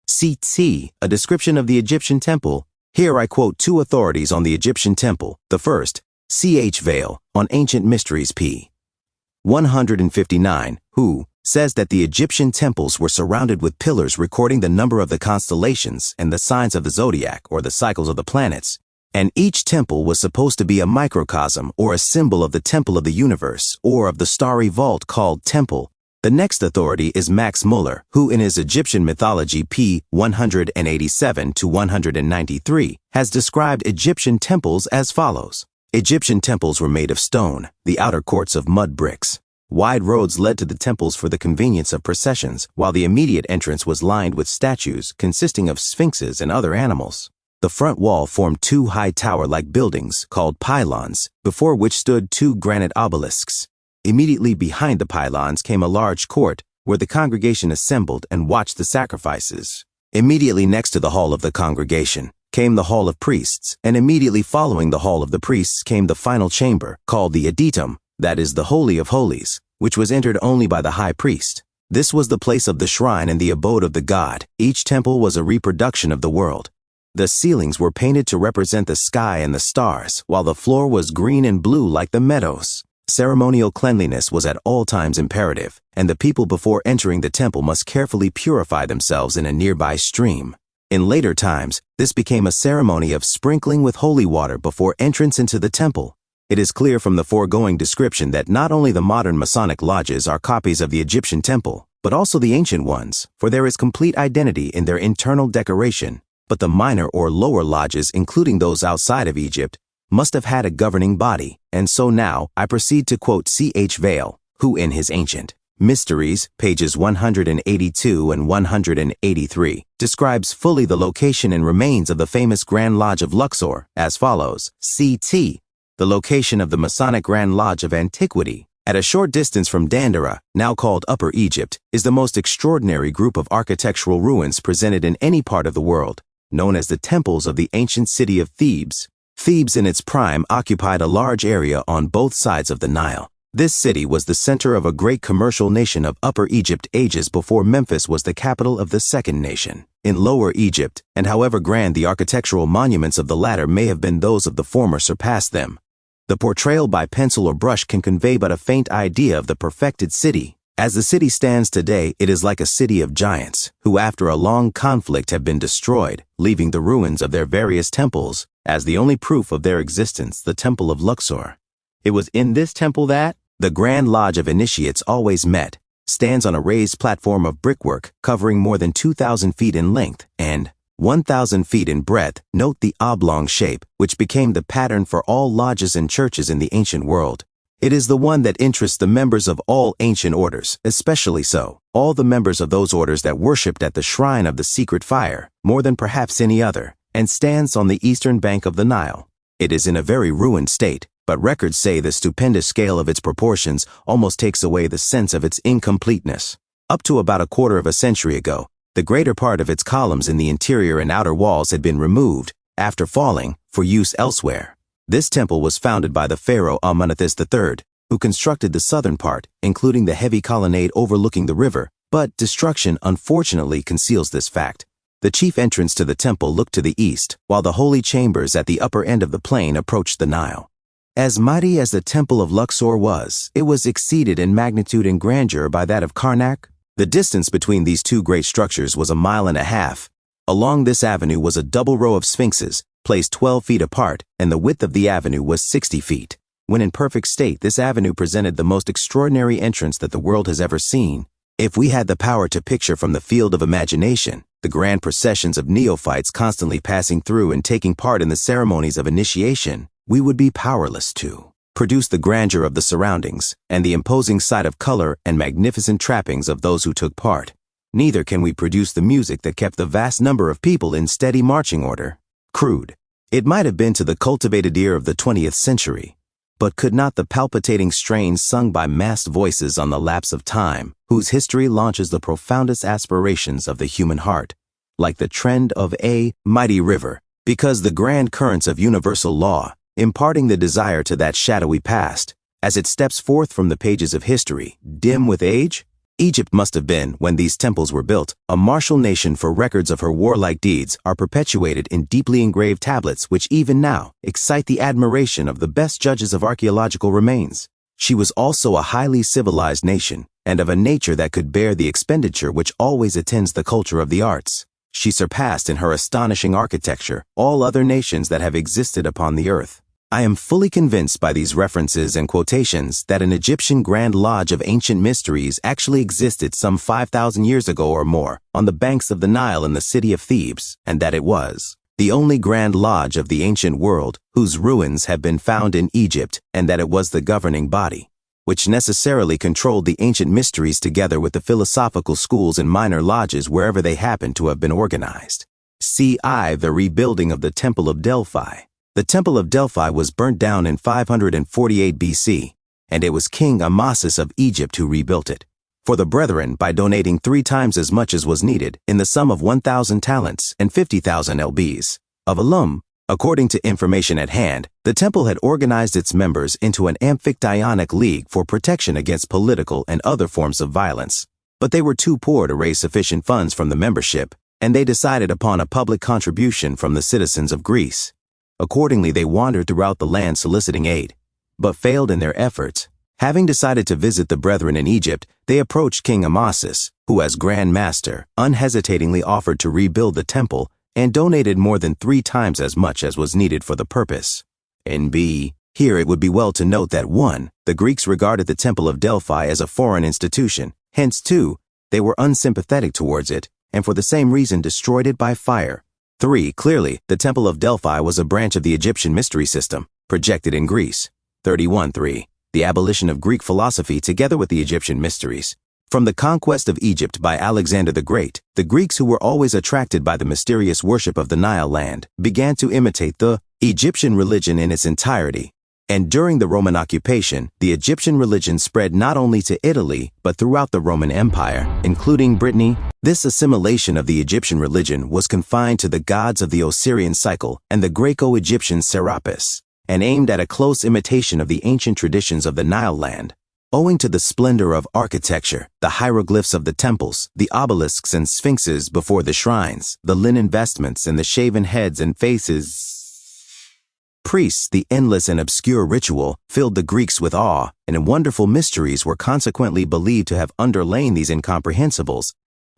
C.T. A description of the Egyptian temple. Here I quote 2 authorities on the Egyptian temple. The first, C.H. Vale, on Ancient Mysteries p. 159, who says that the Egyptian temples were surrounded with pillars recording the number of the constellations and the signs of the zodiac or the cycles of the planets, and each temple was supposed to be a microcosm or a symbol of the temple of the universe or of the starry vault called temple. The next authority is Max Muller, who in his Egyptian Mythology p. 187 to 193 has described Egyptian temples as follows. Egyptian temples were made of stone, the outer courts of mud bricks. Wide roads led to the temples for the convenience of processions, while the immediate entrance was lined with statues consisting of sphinxes and other animals. The front wall formed two high tower-like buildings called pylons, before which stood two granite obelisks. Immediately behind the pylons came a large court where the congregation assembled and watched the sacrifices. Immediately next to the hall of the congregation came the hall of priests, and immediately following the hall of the priests came the final chamber, called the adytum, that is the Holy of Holies, which was entered only by the high priest. This was the place of the shrine and the abode of the god. Each temple was a reproduction of the world. The ceilings were painted to represent the sky and the stars, while the floor was green and blue like the meadows. Ceremonial cleanliness was at all times imperative, and the people before entering the temple must carefully purify themselves in a nearby stream. In later times, this became a ceremony of sprinkling with holy water before entrance into the temple. It is clear from the foregoing description that not only the modern Masonic lodges are copies of the Egyptian temple, but also the ancient ones, for there is complete identity in their internal decoration. But the minor or lower lodges, including those outside of Egypt, must have had a governing body, and so now I proceed to quote C.H. Vail, who in his Ancient Mysteries, pages 182 and 183, describes fully the location and remains of the famous Grand Lodge of Luxor as follows: C.T. The location of the Masonic Grand Lodge of Antiquity, at a short distance from Dandara, now called Upper Egypt, is the most extraordinary group of architectural ruins presented in any part of the world, known as the temples of the ancient city of Thebes. Thebes in its prime occupied a large area on both sides of the Nile. This city was the center of a great commercial nation of Upper Egypt ages before Memphis was the capital of the second nation, in Lower Egypt, and however grand the architectural monuments of the latter may have been, those of the former surpassed them. The portrayal by pencil or brush can convey but a faint idea of the perfected city. As the city stands today, it is like a city of giants, who after a long conflict have been destroyed, leaving the ruins of their various temples, as the only proof of their existence, the Temple of Luxor. It was in this temple that the Grand Lodge of Initiates always met, stands on a raised platform of brickwork covering more than 2,000 feet in length and 1,000 feet in breadth. Note the oblong shape, which became the pattern for all lodges and churches in the ancient world. It is the one that interests the members of all ancient orders, especially so, all the members of those orders that worshipped at the shrine of the secret fire, more than perhaps any other, and stands on the eastern bank of the Nile. It is in a very ruined state, but records say the stupendous scale of its proportions almost takes away the sense of its incompleteness. Up to about a quarter of a century ago, the greater part of its columns in the interior and outer walls had been removed, after falling, for use elsewhere. This temple was founded by the pharaoh Amenhotep III, who constructed the southern part, including the heavy colonnade overlooking the river, but destruction unfortunately conceals this fact. The chief entrance to the temple looked to the east, while the holy chambers at the upper end of the plain approached the Nile. As mighty as the Temple of Luxor was, it was exceeded in magnitude and grandeur by that of Karnak. The distance between these two great structures was 1.5 miles. Along this avenue was a double row of sphinxes, placed 12 feet apart, and the width of the avenue was 60 feet. When in perfect state, this avenue presented the most extraordinary entrance that the world has ever seen. If we had the power to picture from the field of imagination the grand processions of neophytes constantly passing through and taking part in the ceremonies of initiation, we would be powerless to produce the grandeur of the surroundings and the imposing sight of color and magnificent trappings of those who took part. Neither can we produce the music that kept the vast number of people in steady marching order. Crude it might have been to the cultivated ear of the 20th century, but could not the palpitating strains sung by massed voices on the lapse of time, whose history launches the profoundest aspirations of the human heart, like the trend of a mighty river, because the grand currents of universal law, imparting the desire to that shadowy past, as it steps forth from the pages of history, dim with age? Egypt must have been, when these temples were built, a martial nation, for records of her warlike deeds are perpetuated in deeply engraved tablets which even now excite the admiration of the best judges of archaeological remains. She was also a highly civilized nation, and of a nature that could bear the expenditure which always attends the culture of the arts. She surpassed in her astonishing architecture all other nations that have existed upon the earth. I am fully convinced by these references and quotations that an Egyptian Grand Lodge of Ancient Mysteries actually existed some 5,000 years ago or more on the banks of the Nile in the city of Thebes, and that it was the only grand lodge of the ancient world, whose ruins have been found in Egypt, and that it was the governing body, which necessarily controlled the ancient mysteries together with the philosophical schools and minor lodges wherever they happened to have been organized. C.I. The rebuilding of the Temple of Delphi. The Temple of Delphi was burnt down in 548 BC, and it was King Amasis of Egypt who rebuilt it, for the brethren by donating 3 times as much as was needed in the sum of 1,000 talents and 50,000 lbs of alum. According to information at hand, the temple had organized its members into an amphictyonic league for protection against political and other forms of violence, but they were too poor to raise sufficient funds from the membership, and they decided upon a public contribution from the citizens of Greece. Accordingly, they wandered throughout the land soliciting aid, but failed in their efforts. Having decided to visit the brethren in Egypt, they approached King Amasis, who as Grand Master unhesitatingly offered to rebuild the temple and donated more than 3 times as much as was needed for the purpose. N.B. Here it would be well to note that 1. The Greeks regarded the Temple of Delphi as a foreign institution, hence 2. They were unsympathetic towards it, and for the same reason destroyed it by fire. 3. Clearly, the Temple of Delphi was a branch of the Egyptian mystery system, projected in Greece. 31.3. The abolition of Greek philosophy together with the Egyptian mysteries. From the conquest of Egypt by Alexander the Great, the Greeks, who were always attracted by the mysterious worship of the Nile land, began to imitate the Egyptian religion in its entirety. And during the Roman occupation, the Egyptian religion spread not only to Italy, but throughout the Roman Empire, including Brittany. This assimilation of the Egyptian religion was confined to the gods of the Osirian cycle and the Greco-Egyptian Serapis, and aimed at a close imitation of the ancient traditions of the Nile land. Owing to the splendor of architecture, the hieroglyphs of the temples, the obelisks and sphinxes before the shrines, the linen vestments and the shaven heads and faces, priests, the endless and obscure ritual filled the Greeks with awe, and wonderful mysteries were consequently believed to have underlain these incomprehensibles,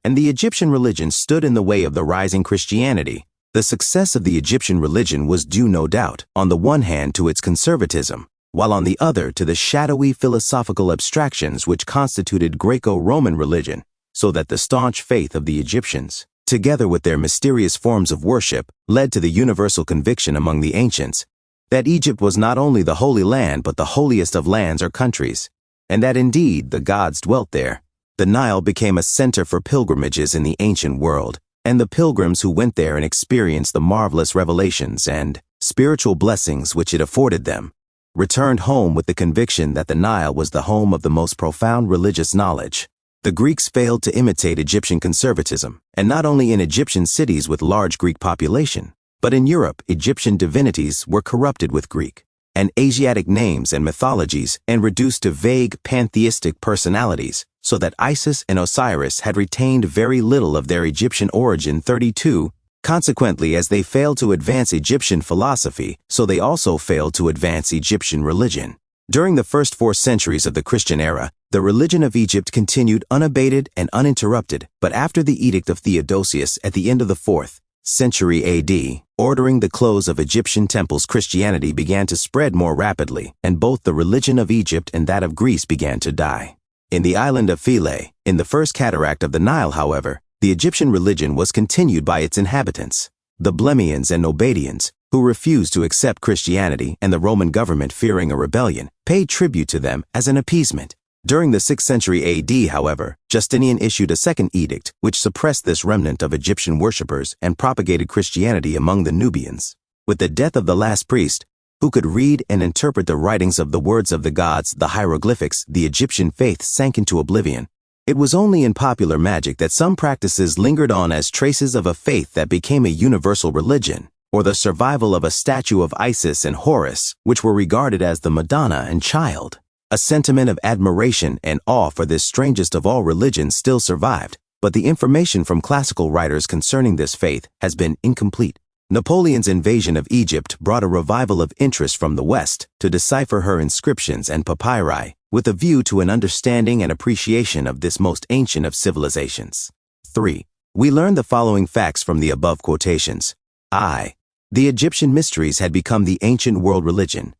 and the Egyptian religion stood in the way of the rising Christianity. The success of the Egyptian religion was due, no doubt, on the one hand to its conservatism, while on the other to the shadowy philosophical abstractions which constituted Greco-Roman religion, so that the staunch faith of the Egyptians, together with their mysterious forms of worship, led to the universal conviction among the ancients that Egypt was not only the Holy Land but the holiest of lands or countries, and that indeed the gods dwelt there. The Nile became a center for pilgrimages in the ancient world, and the pilgrims who went there and experienced the marvelous revelations and spiritual blessings which it afforded them returned home with the conviction that the Nile was the home of the most profound religious knowledge. The Greeks failed to imitate Egyptian conservatism, and not only in Egyptian cities with large Greek population, but in Europe, Egyptian divinities were corrupted with Greek and Asiatic names and mythologies and reduced to vague pantheistic personalities, so that Isis and Osiris had retained very little of their Egyptian origin. 32. Consequently, as they failed to advance Egyptian philosophy, so they also failed to advance Egyptian religion. During the first 4 centuries of the Christian era, the religion of Egypt continued unabated and uninterrupted, but after the edict of Theodosius at the end of the 4th century AD, ordering the close of Egyptian temples, Christianity began to spread more rapidly, and both the religion of Egypt and that of Greece began to die. In the island of Philae, in the first cataract of the Nile, however, the Egyptian religion was continued by its inhabitants, the Blemians and Nobadians, who refused to accept Christianity, and the Roman government, fearing a rebellion, paid tribute to them as an appeasement. During the 6th century AD, however, Justinian issued a second edict which suppressed this remnant of Egyptian worshippers and propagated Christianity among the Nubians. With the death of the last priest, who could read and interpret the writings of the words of the gods, the hieroglyphics, the Egyptian faith sank into oblivion. It was only in popular magic that some practices lingered on as traces of a faith that became a universal religion, or the survival of a statue of Isis and Horus, which were regarded as the Madonna and Child. A sentiment of admiration and awe for this strangest of all religions still survived, but the information from classical writers concerning this faith has been incomplete. Napoleon's invasion of Egypt brought a revival of interest from the West to decipher her inscriptions and papyri, with a view to an understanding and appreciation of this most ancient of civilizations. 3. We learn the following facts from the above quotations. I. The Egyptian mysteries had become the ancient world religion,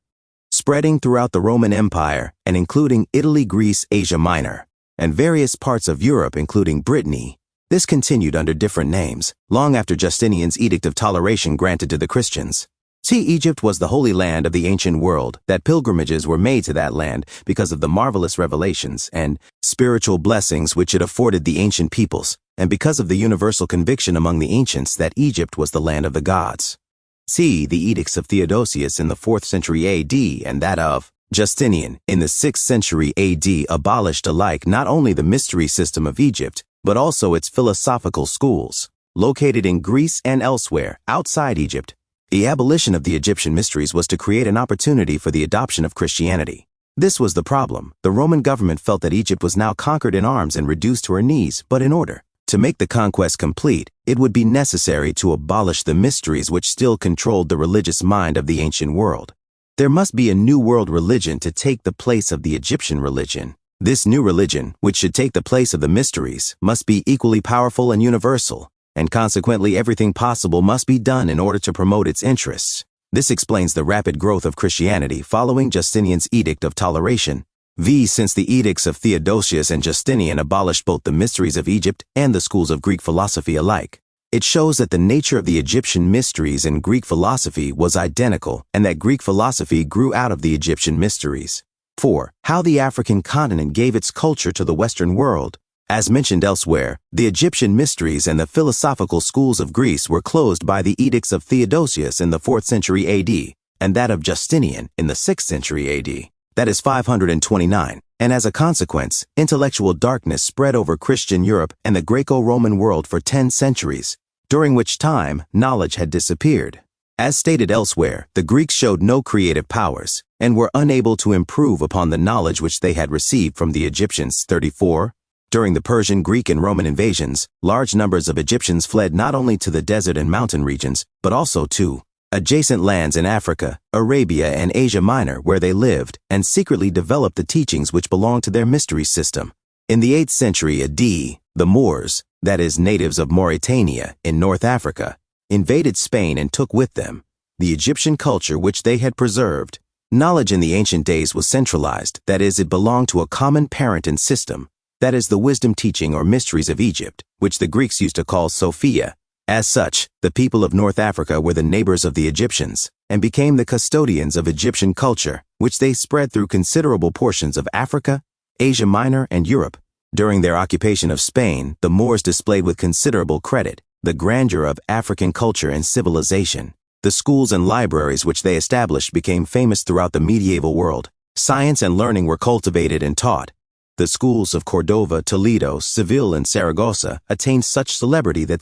spreading throughout the Roman Empire and including Italy, Greece, Asia Minor, and various parts of Europe including Brittany, This continued under different names, long after Justinian's Edict of Toleration granted to the Christians. See, Egypt was the holy land of the ancient world, that pilgrimages were made to that land because of the marvelous revelations and spiritual blessings which it afforded the ancient peoples, and because of the universal conviction among the ancients that Egypt was the land of the gods. See the edicts of Theodosius in the 4th century AD and that of Justinian in the 6th century AD abolished alike not only the mystery system of Egypt, but also its philosophical schools, located in Greece and elsewhere outside Egypt. The abolition of the Egyptian mysteries was to create an opportunity for the adoption of Christianity. This was the problem. The Roman government felt that Egypt was now conquered in arms and reduced to her knees, but in order to make the conquest complete, it would be necessary to abolish the mysteries which still controlled the religious mind of the ancient world. There must be a new world religion to take the place of the Egyptian religion. This new religion, which should take the place of the mysteries, must be equally powerful and universal, and consequently everything possible must be done in order to promote its interests. This explains the rapid growth of Christianity following Justinian's Edict of Toleration. Since the edicts of Theodosius and Justinian abolished both the mysteries of Egypt and the schools of Greek philosophy alike. It shows that the nature of the Egyptian mysteries and Greek philosophy was identical, and that Greek philosophy grew out of the Egyptian mysteries. 4. How the African continent gave its culture to the Western world. As mentioned elsewhere, the Egyptian mysteries and the philosophical schools of Greece were closed by the edicts of Theodosius in the 4th century AD, and that of Justinian in the 6th century AD. That is 529, and as a consequence, intellectual darkness spread over Christian Europe and the Greco-Roman world for 10 centuries, during which time knowledge had disappeared. As stated elsewhere, the Greeks showed no creative powers, and were unable to improve upon the knowledge which they had received from the Egyptians. 34. During the Persian, Greek, and Roman invasions, large numbers of Egyptians fled not only to the desert and mountain regions, but also to adjacent lands in Africa, Arabia, and Asia Minor where they lived, and secretly developed the teachings which belonged to their mystery system. In the 8th century AD, the Moors, that is, natives of Mauritania in North Africa, invaded Spain and took with them the Egyptian culture which they had preserved. Knowledge in the ancient days was centralized, that is, it belonged to a common parent and system, that is, the wisdom teaching or mysteries of Egypt, which the Greeks used to call Sophia. As such, the people of North Africa were the neighbors of the Egyptians, and became the custodians of Egyptian culture, which they spread through considerable portions of Africa, Asia Minor, and Europe. During their occupation of Spain, the Moors displayed with considerable credit the grandeur of African culture and civilization. The schools and libraries which they established became famous throughout the medieval world. Science and learning were cultivated and taught. The schools of Cordova, Toledo, Seville, and Saragossa attained such celebrity that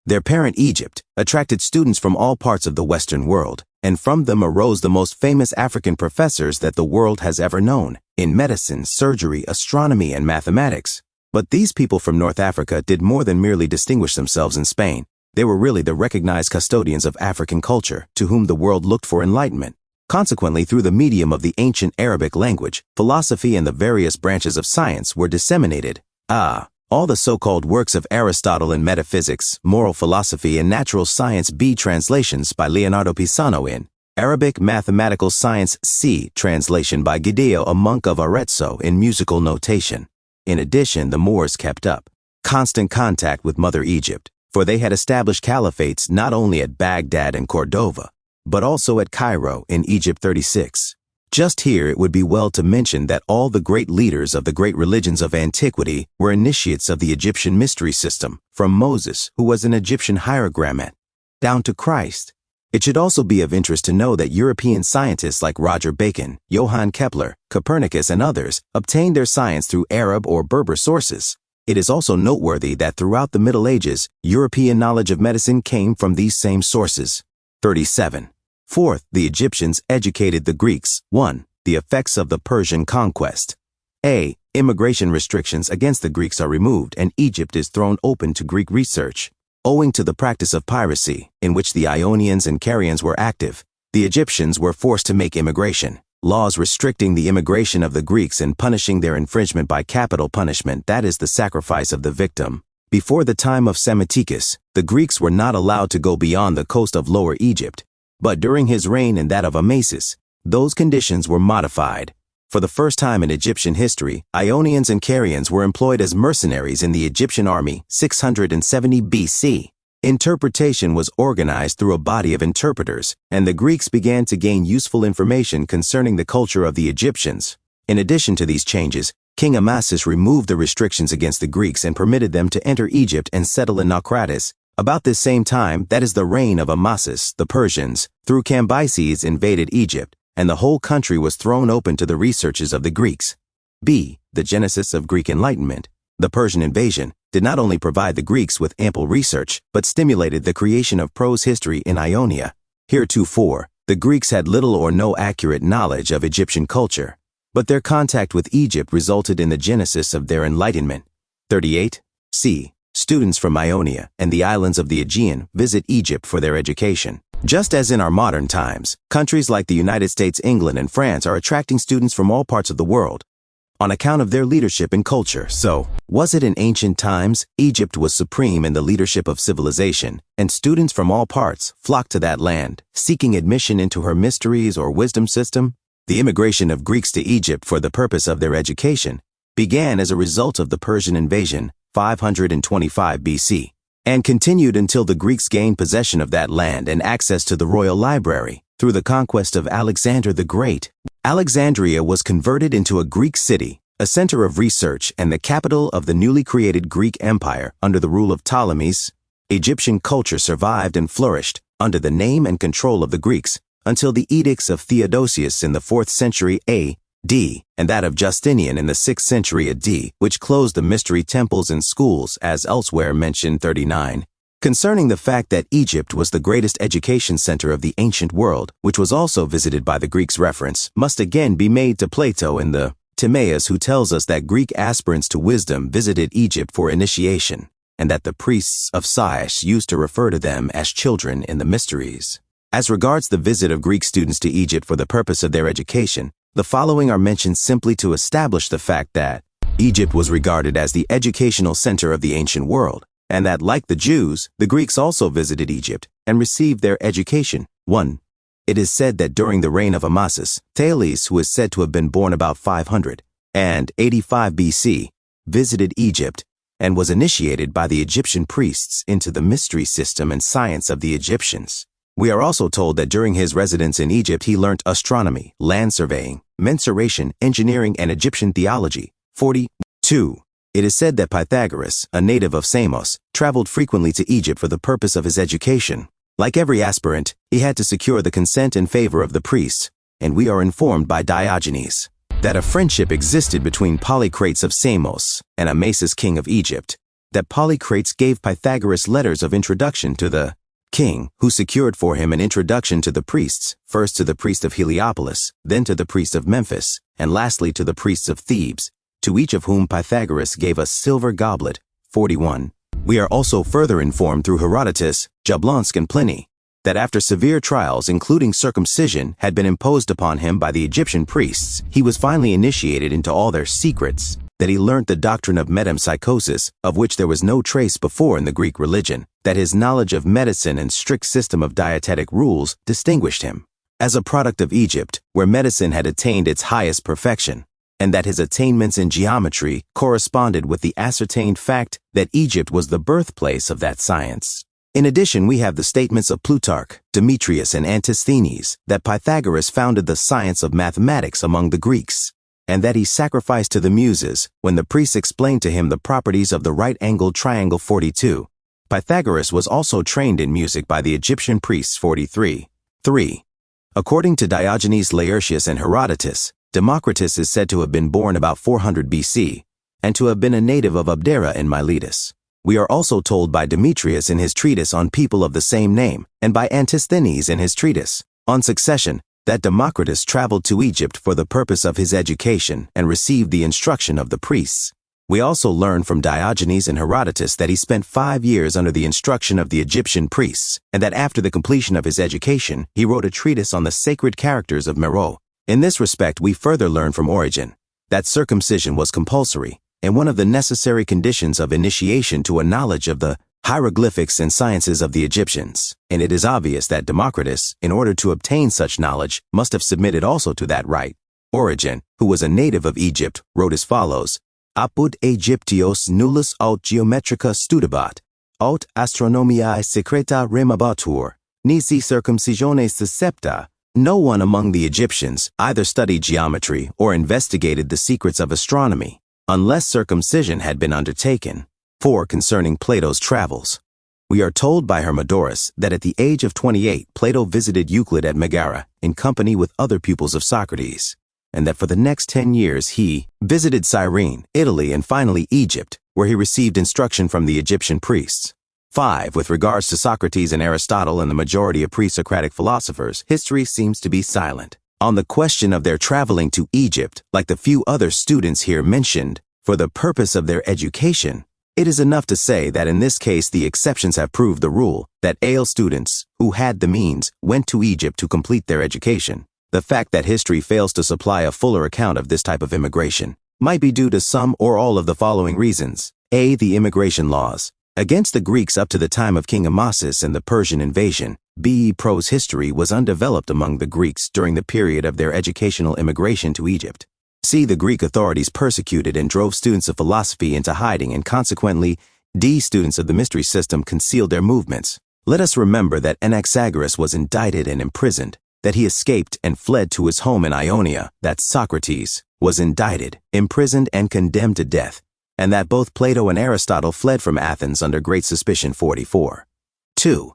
their parent Egypt attracted students from all parts of the Western world, and from them arose the most famous African professors that the world has ever known, in medicine, surgery, astronomy, and mathematics. But these people from North Africa did more than merely distinguish themselves in Spain. They were really the recognized custodians of African culture, to whom the world looked for enlightenment. Consequently, through the medium of the ancient Arabic language, philosophy and the various branches of science were disseminated. All the so-called works of Aristotle in metaphysics, moral philosophy, and natural science. B. Translations by Leonardo Pisano in Arabic Mathematical Science. C. Translation by Gideon, a monk of Arezzo, in musical notation. In addition, the Moors kept up constant contact with Mother Egypt, for they had established caliphates not only at Baghdad and Cordova, but also at Cairo in Egypt. 36. Just here it would be well to mention that all the great leaders of the great religions of antiquity were initiates of the Egyptian mystery system, from Moses, who was an Egyptian hierogrammat, down to Christ. It should also be of interest to know that European scientists like Roger Bacon, Johann Kepler, Copernicus, and others obtained their science through Arab or Berber sources. It is also noteworthy that throughout the Middle Ages, European knowledge of medicine came from these same sources. 37. Fourth, the Egyptians educated the Greeks. 1. The effects of the Persian conquest. A. Immigration restrictions against the Greeks are removed and Egypt is thrown open to Greek research. Owing to the practice of piracy, in which the Ionians and Carians were active, the Egyptians were forced to make immigration. Laws restricting the immigration of the Greeks and punishing their infringement by capital punishment, that is the sacrifice of the victim. Before the time of Psammetichus, the Greeks were not allowed to go beyond the coast of Lower Egypt. But during his reign and that of Amasis, those conditions were modified. For the first time in Egyptian history, Ionians and Carians were employed as mercenaries in the Egyptian army 670 BC. Interpretation was organized through a body of interpreters, and the Greeks began to gain useful information concerning the culture of the Egyptians. In addition to these changes, King Amasis removed the restrictions against the Greeks and permitted them to enter Egypt and settle in Naucratis. About this same time, that is the reign of Amasis, the Persians, through Cambyses invaded Egypt, and the whole country was thrown open to the researches of the Greeks. B. The genesis of Greek Enlightenment. The Persian invasion did not only provide the Greeks with ample research, but stimulated the creation of prose history in Ionia. Heretofore, the Greeks had little or no accurate knowledge of Egyptian culture, but their contact with Egypt resulted in the genesis of their Enlightenment. 38. C. Students from Ionia and the islands of the Aegean visit Egypt for their education. Just as in our modern times, countries like the United States, England, and France are attracting students from all parts of the world on account of their leadership and culture. So, was it in ancient times? Egypt was supreme in the leadership of civilization, and students from all parts flocked to that land, seeking admission into her mysteries or wisdom system. The immigration of Greeks to Egypt for the purpose of their education began as a result of the Persian invasion, 525 BC, and continued until the Greeks gained possession of that land and access to the royal library through the conquest of Alexander the Great. Alexandria was converted into a Greek city, a center of research and the capital of the newly created Greek Empire under the rule of Ptolemies. Egyptian culture survived and flourished under the name and control of the Greeks until the edicts of Theodosius in the 4th century A.D. and that of Justinian in the 6th century A.D., which closed the mystery temples and schools as elsewhere mentioned. 39. Concerning the fact that Egypt was the greatest education center of the ancient world, which was also visited by the Greeks, reference must again be made to Plato in the Timaeus, who tells us that Greek aspirants to wisdom visited Egypt for initiation, and that the priests of Sais used to refer to them as children in the mysteries. As regards the visit of Greek students to Egypt for the purpose of their education, the following are mentioned simply to establish the fact that Egypt was regarded as the educational center of the ancient world, and that, like the Jews, the Greeks also visited Egypt and received their education. 1. It is said that during the reign of Amasis, Thales, who is said to have been born about 585 BC, visited Egypt and was initiated by the Egyptian priests into the mystery system and science of the Egyptians. We are also told that during his residence in Egypt he learnt astronomy, land surveying, mensuration, engineering, and Egyptian theology. 42. It is said that Pythagoras, a native of Samos, traveled frequently to Egypt for the purpose of his education. Like every aspirant, he had to secure the consent and favor of the priests, and we are informed by Diogenes that a friendship existed between Polycrates of Samos and Amasis, king of Egypt, that Polycrates gave Pythagoras letters of introduction to the king, who secured for him an introduction to the priests, first to the priest of Heliopolis, then to the priest of Memphis, and lastly to the priests of Thebes, to each of whom Pythagoras gave a silver goblet. 41. We are also further informed through Herodotus, Jablonsk, and Pliny that after severe trials, including circumcision, had been imposed upon him by the Egyptian priests, he was finally initiated into all their secrets, that he learnt the doctrine of metempsychosis, of which there was no trace before in the Greek religion, that his knowledge of medicine and strict system of dietetic rules distinguished him as a product of Egypt, where medicine had attained its highest perfection, and that his attainments in geometry corresponded with the ascertained fact that Egypt was the birthplace of that science. In addition, we have the statements of Plutarch, Demetrius, and Antisthenes that Pythagoras founded the science of mathematics among the Greeks, and that he sacrificed to the Muses when the priests explained to him the properties of the right-angled triangle. 42. Pythagoras was also trained in music by the Egyptian priests. 43. 3. According to Diogenes Laertius and Herodotus, Democrus is said to have been born about 400 BC, and to have been a native of Abdera in Miletus. We are also told by Demetrius in his treatise on people of the same name, and by Antisthenes in his treatise on succession, that Democrus traveled to Egypt for the purpose of his education and received the instruction of the priests. We also learn from Diogenes and Herodotus that he spent 5 years under the instruction of the Egyptian priests, and that after the completion of his education, he wrote a treatise on the sacred characters of Meroe. In this respect, we further learn from Origen that circumcision was compulsory and one of the necessary conditions of initiation to a knowledge of the hieroglyphics and sciences of the Egyptians, and it is obvious that Democrus, in order to obtain such knowledge, must have submitted also to that rite. Origen, who was a native of Egypt, wrote as follows: Apud Aegyptios nullus aut geometrica studibat, aut astronomiae secreta remabatur, nisi circumcisiones suscepta. No one among the Egyptians either studied geometry or investigated the secrets of astronomy, unless circumcision had been undertaken. 4. Concerning Plato's travels. We are told by Hermodorus that at the age of 28, Plato visited Euclid at Megara in company with other pupils of Socrates, and that for the next 10 years he visited Cyrene, Italy, and finally Egypt, where he received instruction from the Egyptian priests. 5. With regards to Socrates and Aristotle and the majority of pre-Socratic philosophers, history seems to be silent. On the question of their traveling to Egypt, like the few other students here mentioned, for the purpose of their education, it is enough to say that in this case the exceptions have proved the rule, that all students, who had the means, went to Egypt to complete their education. The fact that history fails to supply a fuller account of this type of immigration might be due to some or all of the following reasons. A. The immigration laws. Against the Greeks up to the time of King Amasis and the Persian invasion, B. Prose history was undeveloped among the Greeks during the period of their educational immigration to Egypt. C. The Greek authorities persecuted and drove students of philosophy into hiding, and consequently, D. Students of the mystery system concealed their movements. Let us remember that Anaxagoras was indicted and imprisoned, that he escaped and fled to his home in Ionia, that Socrates was indicted, imprisoned, and condemned to death, and that both Plato and Aristotle fled from Athens under great suspicion. 44. 2.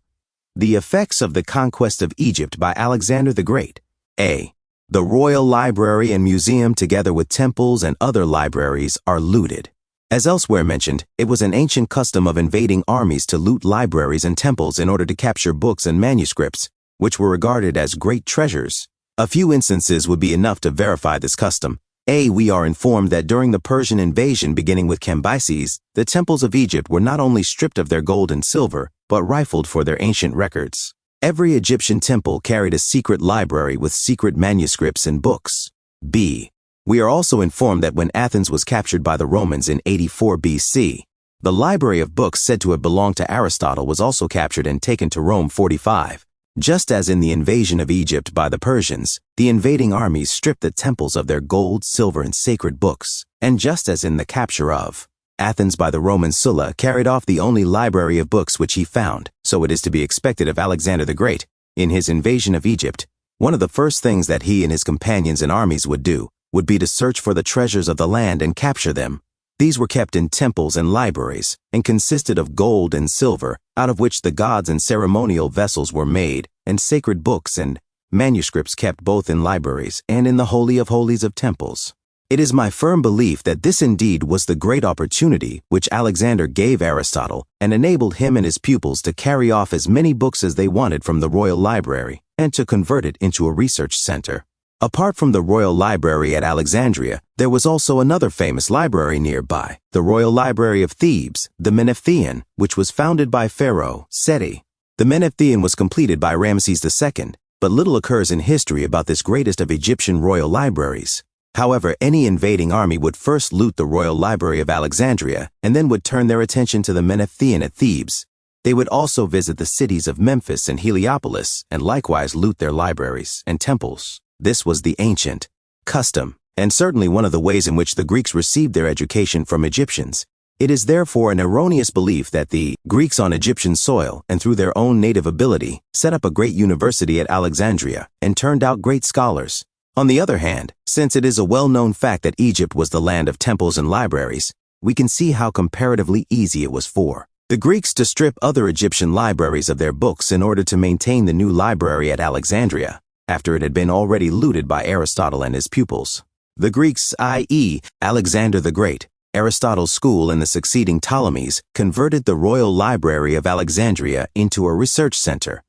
The effects of the conquest of Egypt by Alexander the Great. A. The royal library and museum, together with temples and other libraries, are looted. As elsewhere mentioned, it was an ancient custom of invading armies to loot libraries and temples in order to capture books and manuscripts, which were regarded as great treasures. A few instances would be enough to verify this custom. A. We are informed that during the Persian invasion beginning with Cambyses, the temples of Egypt were not only stripped of their gold and silver, but rifled for their ancient records. Every Egyptian temple carried a secret library with secret manuscripts and books. B. We are also informed that when Athens was captured by the Romans in 84 BC, the library of books said to have belonged to Aristotle was also captured and taken to Rome. 45. Just as in the invasion of Egypt by the Persians, the invading armies stripped the temples of their gold, silver, and sacred books, and just as in the capture of Athens by the Roman Sulla carried off the only library of books which he found, so it is to be expected of Alexander the Great, in his invasion of Egypt, one of the first things that he and his companions and armies would do would be to search for the treasures of the land and capture them. These were kept in temples and libraries, and consisted of gold and silver, out of which the gods and ceremonial vessels were made, and sacred books and manuscripts kept both in libraries and in the Holy of Holies of temples. It is my firm belief that this indeed was the great opportunity which Alexander gave Aristotle and enabled him and his pupils to carry off as many books as they wanted from the royal library and to convert it into a research center. Apart from the royal library at Alexandria, there was also another famous library nearby, the royal library of Thebes, the Menepteion, which was founded by Pharaoh Seti. The Menepteion was completed by Ramesses II, but little occurs in history about this greatest of Egyptian royal libraries. However, any invading army would first loot the royal library of Alexandria and then would turn their attention to the Menepteion at Thebes. They would also visit the cities of Memphis and Heliopolis and likewise loot their libraries and temples. This was the ancient custom, and certainly one of the ways in which the Greeks received their education from Egyptians. It is therefore an erroneous belief that the Greeks on Egyptian soil and through their own native ability set up a great university at Alexandria and turned out great scholars. On the other hand, since it is a well-known fact that Egypt was the land of temples and libraries, we can see how comparatively easy it was for the Greeks to strip other Egyptian libraries of their books in order to maintain the new library at Alexandria, after it had been already looted by Aristotle and his pupils. The Greeks, i.e., Alexander the Great, Aristotle's school and the succeeding Ptolemies, converted the royal library of Alexandria into a research center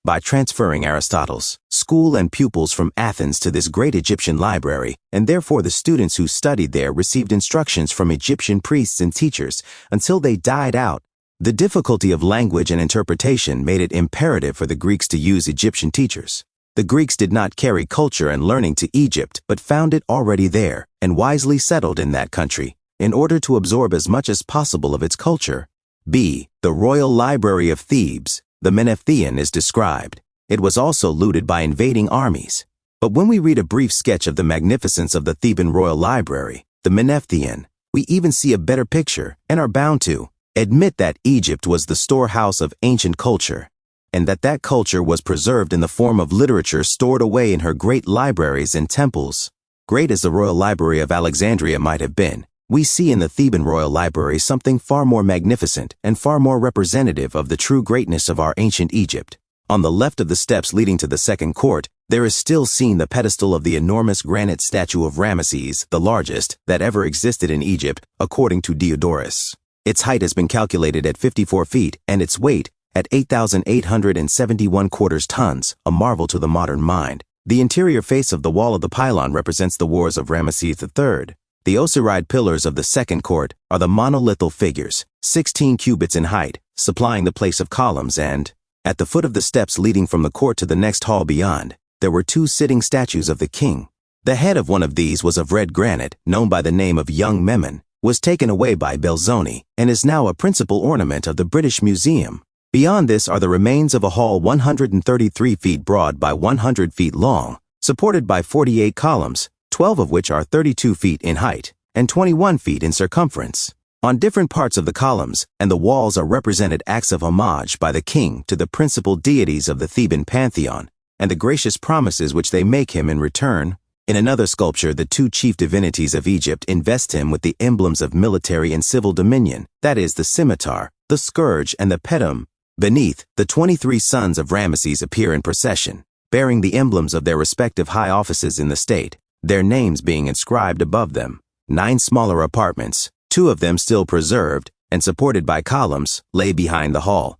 by transferring Aristotle's school and pupils from Athens to this great Egyptian library, and therefore the students who studied there received instructions from Egyptian priests and teachers until they died out. The difficulty of language and interpretation made it imperative for the Greeks to use Egyptian teachers. The Greeks did not carry culture and learning to Egypt, but found it already there and wisely settled in that country in order to absorb as much as possible of its culture. B. The royal library of Thebes, the Menepteion, is described. It was also looted by invading armies. But when we read a brief sketch of the magnificence of the Theban royal library, the Menetheion, we even see a better picture and are bound to admit that Egypt was the storehouse of ancient culture, and that culture was preserved in the form of literature stored away in her great libraries and temples. Great as the royal library of Alexandria might have been, we see in the Theban royal library something far more magnificent and far more representative of the true greatness of our ancient Egypt. On the left of the steps leading to the second court, there is still seen the pedestal of the enormous granite statue of Ramesses, the largest that ever existed in Egypt, according to Diodorus. Its height has been calculated at 54 feet and its weight at 8,871 quarters tons, a marvel to the modern mind. The interior face of the wall of the pylon represents the wars of Ramesses III. The Osiride pillars of the second court are the monolithal figures, 16 cubits in height, supplying the place of columns, and at the foot of the steps leading from the court to the next hall beyond, there were two sitting statues of the king. The head of one of these was of red granite, known by the name of Young Memnon, was taken away by Belzoni, and is now a principal ornament of the British Museum. Beyond this are the remains of a hall 133 feet broad by 100 feet long, supported by 48 columns, 12 of which are 32 feet in height and 21 feet in circumference. On different parts of the columns and the walls are represented acts of homage by the king to the principal deities of the Theban pantheon, and the gracious promises which they make him in return. In another sculpture, the two chief divinities of Egypt invest him with the emblems of military and civil dominion, that is, the scimitar, the scourge, and the pedum. Beneath, the 23 sons of Ramesses appear in procession, bearing the emblems of their respective high offices in the state, their names being inscribed above them. 9 smaller apartments, 2 of them still preserved and supported by columns, lay behind the hall.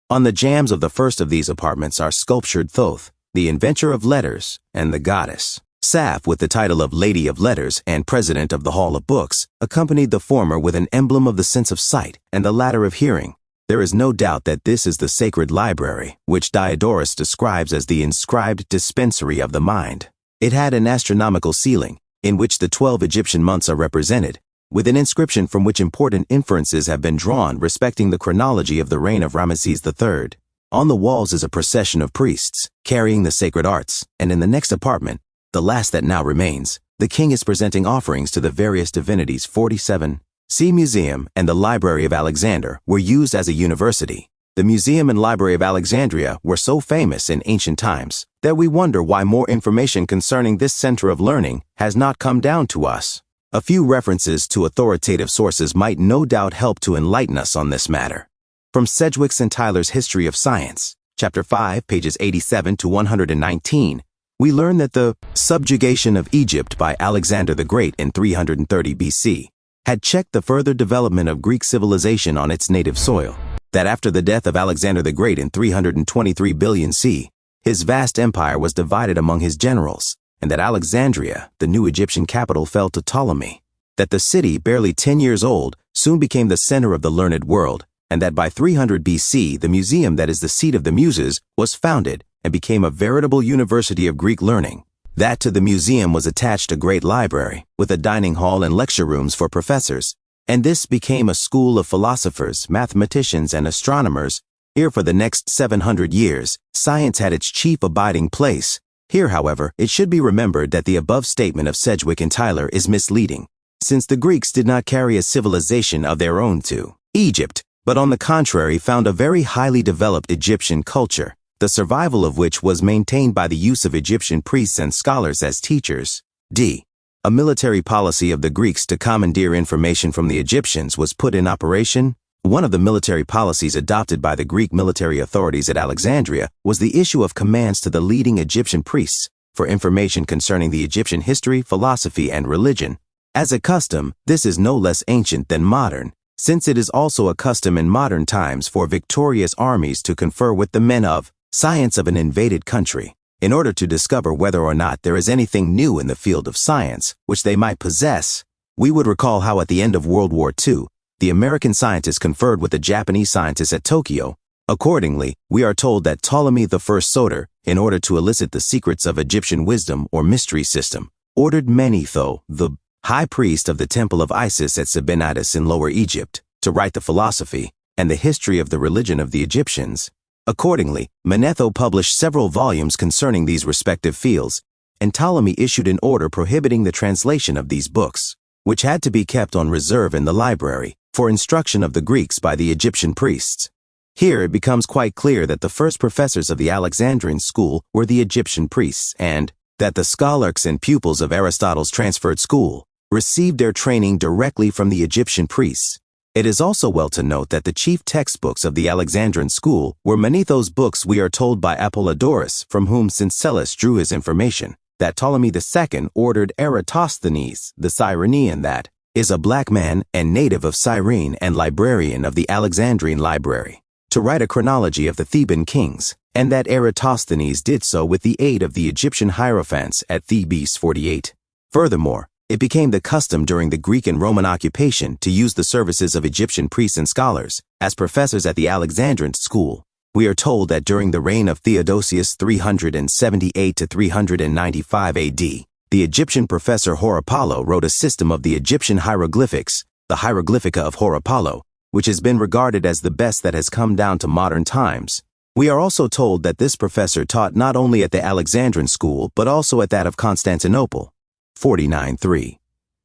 On the jambs of the first of these apartments are sculptured Thoth, the inventor of letters, and the goddess. Saf, with the title of Lady of Letters and President of the Hall of Books, accompanied the former with an emblem of the sense of sight and the latter of hearing. There is no doubt that this is the sacred library, which Diodorus describes as the inscribed dispensary of the mind. It had an astronomical ceiling, in which the 12 Egyptian months are represented, with an inscription from which important inferences have been drawn respecting the chronology of the reign of Ramesses III. On the walls is a procession of priests, carrying the sacred arts, and in the next apartment, the last that now remains, the king is presenting offerings to the various divinities. 47. See Museum and the Library of Alexander were used as a university. The Museum and Library of Alexandria were so famous in ancient times that we wonder why more information concerning this center of learning has not come down to us. A few references to authoritative sources might no doubt help to enlighten us on this matter. From Sedgwick's and Tyler's History of Science, Chapter 5, pages 87 to 119, we learn that the subjugation of Egypt by Alexander the Great in 330 BC had checked the further development of Greek civilization on its native soil, that after the death of Alexander the Great in 323 billion C, his vast empire was divided among his generals, and that Alexandria, the new Egyptian capital, fell to Ptolemy, that the city, barely 10 years old, soon became the center of the learned world, and that by 300 BC, the museum that is the seat of the Muses was founded and became a veritable university of Greek learning. That to the museum was attached a great library, with a dining hall and lecture rooms for professors, and this became a school of philosophers, mathematicians, and astronomers. Here for the next 700 years, science had its chief abiding place. Here, however, it should be remembered that the above statement of Sedgwick and Tyler is misleading, since the Greeks did not carry a civilization of their own to Egypt, but on the contrary found a very highly developed Egyptian culture, the survival of which was maintained by the use of Egyptian priests and scholars as teachers. D. A military policy of the Greeks to commandeer information from the Egyptians was put in operation. One of the military policies adopted by the Greek military authorities at Alexandria was the issue of commands to the leading Egyptian priests for information concerning the Egyptian history, philosophy, and religion. As a custom, this is no less ancient than modern, since it is also a custom in modern times for victorious armies to confer with the men of science of an invaded country, in order to discover whether or not there is anything new in the field of science which they might possess. We would recall how at the end of World War II, the American scientists conferred with the Japanese scientists at Tokyo. Accordingly, we are told that Ptolemy I Soter, in order to elicit the secrets of Egyptian wisdom or mystery system, ordered Manetho, the high priest of the temple of Isis at Sebennytus in Lower Egypt, to write the philosophy and the history of the religion of the Egyptians. Accordingly, Manetho published several volumes concerning these respective fields, and Ptolemy issued an order prohibiting the translation of these books, which had to be kept on reserve in the library for instruction of the Greeks by the Egyptian priests. Here it becomes quite clear that the first professors of the Alexandrian school were the Egyptian priests, and that the scholars and pupils of Aristotle's transferred school received their training directly from the Egyptian priests. It is also well to note that the chief textbooks of the Alexandrian school were Manetho's books. We are told by Apollodorus, from whom Syncellus drew his information, that Ptolemy II ordered Eratosthenes, the Cyrenian, that is a black man and native of Cyrene and librarian of the Alexandrian library, to write a chronology of the Theban kings, and that Eratosthenes did so with the aid of the Egyptian hierophants at Thebes 48. Furthermore, it became the custom during the Greek and Roman occupation to use the services of Egyptian priests and scholars as professors at the Alexandrian school. We are told that during the reign of Theodosius 378 to 395 AD, the Egyptian professor Horapollo wrote a system of the Egyptian hieroglyphics, the Hieroglyphica of Horapollo, which has been regarded as the best that has come down to modern times. We are also told that this professor taught not only at the Alexandrian school but also at that of Constantinople. 49.3.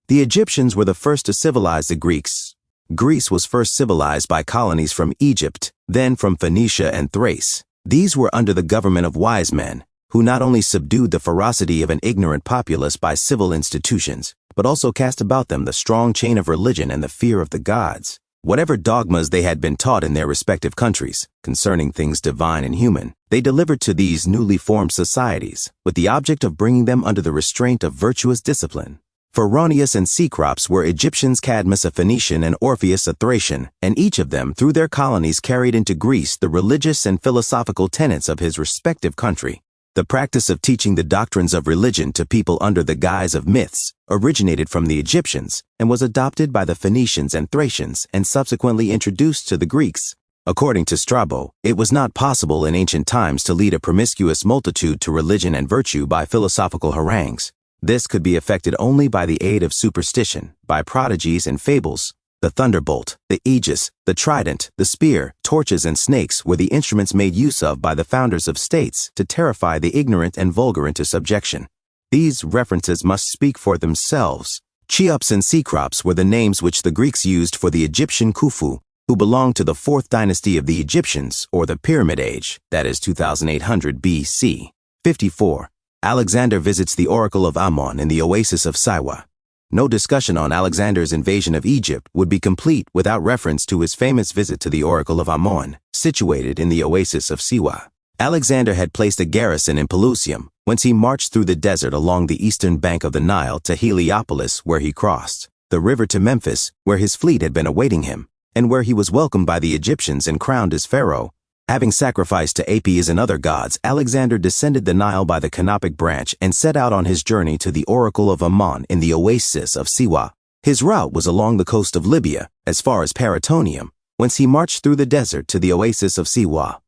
The Egyptians were the first to civilize the Greeks. Greece was first civilized by colonies from Egypt, then from Phoenicia and Thrace. These were under the government of wise men, who not only subdued the ferocity of an ignorant populace by civil institutions, but also cast about them the strong chain of religion and the fear of the gods. Whatever dogmas they had been taught in their respective countries, concerning things divine and human, they delivered to these newly formed societies, with the object of bringing them under the restraint of virtuous discipline. Pharaonius and Cecrops were Egyptians, Cadmus a Phoenician and Orpheus a Thracian, and each of them through their colonies carried into Greece the religious and philosophical tenets of his respective country. The practice of teaching the doctrines of religion to people under the guise of myths originated from the Egyptians and was adopted by the Phoenicians and Thracians and subsequently introduced to the Greeks. According to Strabo, it was not possible in ancient times to lead a promiscuous multitude to religion and virtue by philosophical harangues. This could be effected only by the aid of superstition, by prodigies and fables. The thunderbolt, the aegis, the trident, the spear, torches, and snakes were the instruments made use of by the founders of states to terrify the ignorant and vulgar into subjection. These references must speak for themselves. Cheops and Cecrops were the names which the Greeks used for the Egyptian Khufu, who belonged to the 4th dynasty of the Egyptians, or the Pyramid Age, that is 2800 BC. 54. Alexander visits the Oracle of Ammon in the oasis of Siwa. No discussion on Alexander's invasion of Egypt would be complete without reference to his famous visit to the Oracle of Ammon, situated in the oasis of Siwa. Alexander had placed a garrison in Pelusium, whence he marched through the desert along the eastern bank of the Nile to Heliopolis, where he crossed the river to Memphis, where his fleet had been awaiting him, and where he was welcomed by the Egyptians and crowned as pharaoh. Having sacrificed to Apis and other gods, Alexander descended the Nile by the Canopic branch and set out on his journey to the Oracle of Ammon in the oasis of Siwa. His route was along the coast of Libya, as far as Paratonium, whence he marched through the desert to the oasis of Siwa.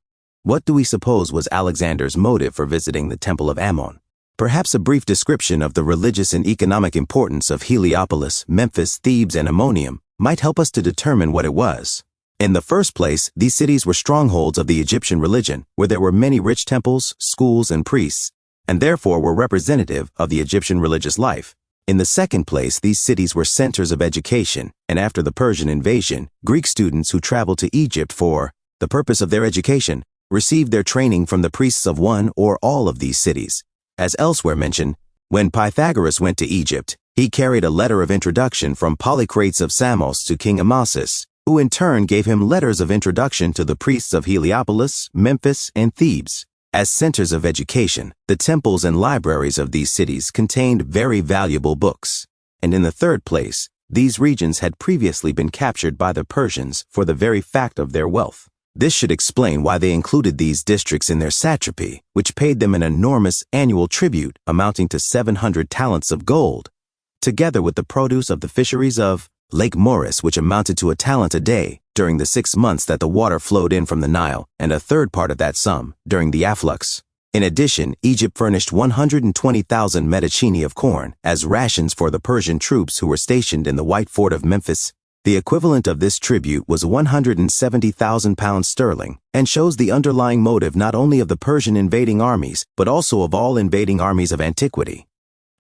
What do we suppose was Alexander's motive for visiting the Temple of Ammon? Perhaps a brief description of the religious and economic importance of Heliopolis, Memphis, Thebes, and Ammonium might help us to determine what it was. In the first place, these cities were strongholds of the Egyptian religion, where there were many rich temples, schools, and priests, and therefore were representative of the Egyptian religious life. In the second place, these cities were centers of education, and after the Persian invasion, Greek students who traveled to Egypt for the purpose of their education received their training from the priests of one or all of these cities. As elsewhere mentioned, when Pythagoras went to Egypt, he carried a letter of introduction from Polycrates of Samos to King Amasis, who in turn gave him letters of introduction to the priests of Heliopolis, Memphis, and Thebes. As centers of education, the temples and libraries of these cities contained very valuable books. And in the third place, these regions had previously been captured by the Persians for the very fact of their wealth. This should explain why they included these districts in their satrapy, which paid them an enormous annual tribute amounting to 700 talents of gold, together with the produce of the fisheries of Lake Moeris, which amounted to a talent a day during the 6 months that the water flowed in from the Nile, and a third part of that sum during the afflux. In addition, Egypt furnished 120,000 medicini of corn as rations for the Persian troops who were stationed in the White Fort of Memphis. The equivalent of this tribute was 170,000 pounds sterling, and shows the underlying motive not only of the Persian invading armies, but also of all invading armies of antiquity.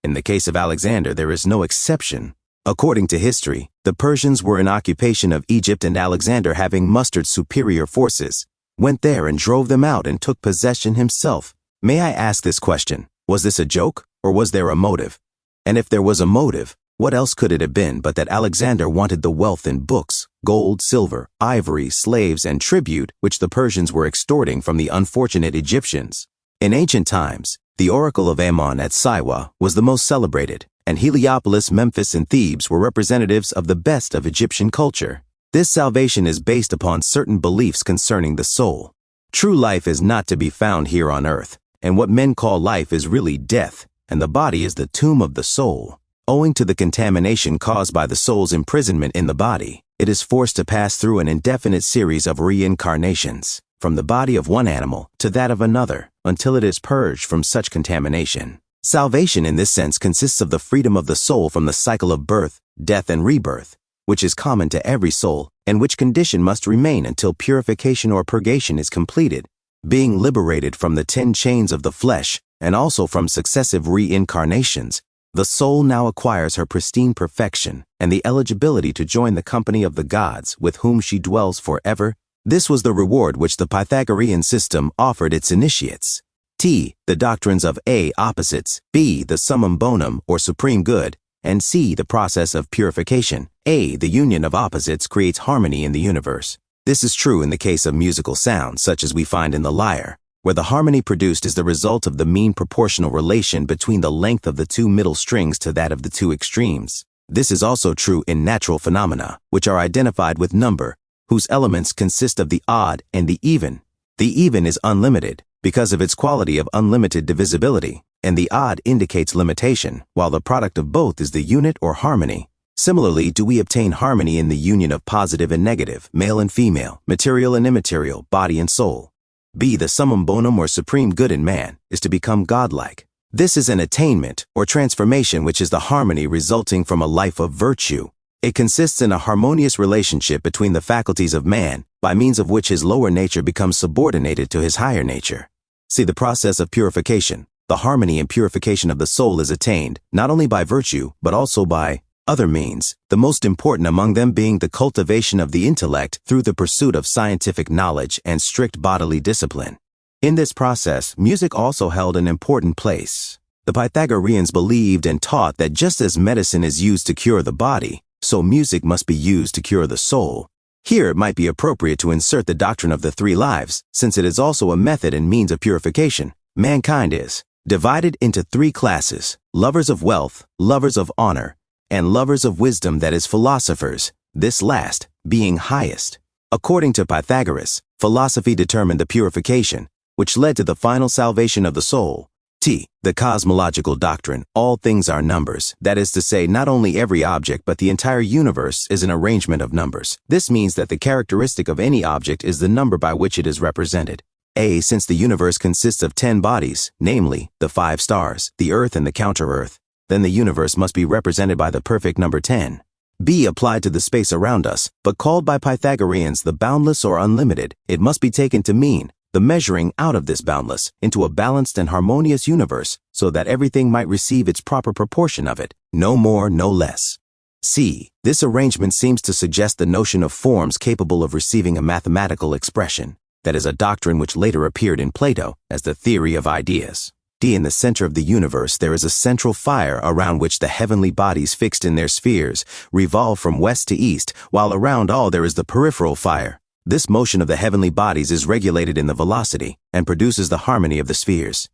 In the case of Alexander, there is no exception. According to history, the Persians were in occupation of Egypt, and Alexander, having mustered superior forces, went there and drove them out and took possession himself. May I ask this question? Was this a joke, or was there a motive? And if there was a motive, what else could it have been but that Alexander wanted the wealth in books, gold, silver, ivory, slaves, and tribute which the Persians were extorting from the unfortunate Egyptians? In ancient times, the oracle of Ammon at Siwa was the most celebrated, and Heliopolis, Memphis, and Thebes were representatives of the best of Egyptian culture. This salvation is based upon certain beliefs concerning the soul. True life is not to be found here on earth, and what men call life is really death, and the body is the tomb of the soul. Owing to the contamination caused by the soul's imprisonment in the body, it is forced to pass through an indefinite series of reincarnations, from the body of one animal to that of another, until it is purged from such contamination. Salvation in this sense consists of the freedom of the soul from the cycle of birth, death, and rebirth, which is common to every soul, and which condition must remain until purification or purgation is completed, being liberated from the 10 chains of the flesh, and also from successive reincarnations. The soul now acquires her pristine perfection and the eligibility to join the company of the gods with whom she dwells forever. This was the reward which the Pythagorean system offered its initiates. T. The doctrines of A. Opposites, B. The summum bonum or supreme good, and C. The process of purification. A. The union of opposites creates harmony in the universe. This is true in the case of musical sounds such as we find in the lyre, where the harmony produced is the result of the mean proportional relation between the length of the 2 middle strings to that of the 2 extremes. This is also true in natural phenomena, which are identified with number, whose elements consist of the odd and the even. The even is unlimited because of its quality of unlimited divisibility, and the odd indicates limitation, while the product of both is the unit or harmony. Similarly, do we obtain harmony in the union of positive and negative, male and female, material and immaterial, body and soul. B. The summum bonum or supreme good in man is to become godlike. This is an attainment or transformation which is the harmony resulting from a life of virtue. It consists in a harmonious relationship between the faculties of man, by means of which his lower nature becomes subordinated to his higher nature. See the process of purification. The harmony and purification of the soul is attained not only by virtue, but also by other means, the most important among them being the cultivation of the intellect through the pursuit of scientific knowledge and strict bodily discipline. In this process, music also held an important place. The Pythagoreans believed and taught that just as medicine is used to cure the body, so music must be used to cure the soul. Here it might be appropriate to insert the doctrine of the 3 lives, since it is also a method and means of purification. Mankind is divided into 3 classes: lovers of wealth, lovers of honor, and lovers of wisdom, that is, philosophers, this last being highest. According to Pythagoras, philosophy determined the purification, which led to the final salvation of the soul. T. The cosmological doctrine, all things are numbers, that is to say, not only every object but the entire universe is an arrangement of numbers. This means that the characteristic of any object is the number by which it is represented. A. Since the universe consists of 10 bodies, namely, the 5 stars, the earth and the counter-earth, then the universe must be represented by the perfect number 10. B. Applied to the space around us, but called by Pythagoreans the boundless or unlimited, it must be taken to mean the measuring out of this boundless into a balanced and harmonious universe, so that everything might receive its proper proportion of it, no more, no less. C. This arrangement seems to suggest the notion of forms capable of receiving a mathematical expression. That is a doctrine which later appeared in Plato as the theory of ideas. D. In the center of the universe there is a central fire around which the heavenly bodies fixed in their spheres revolve from west to east, while around all there is the peripheral fire. This motion of the heavenly bodies is regulated in the velocity and produces the harmony of the spheres.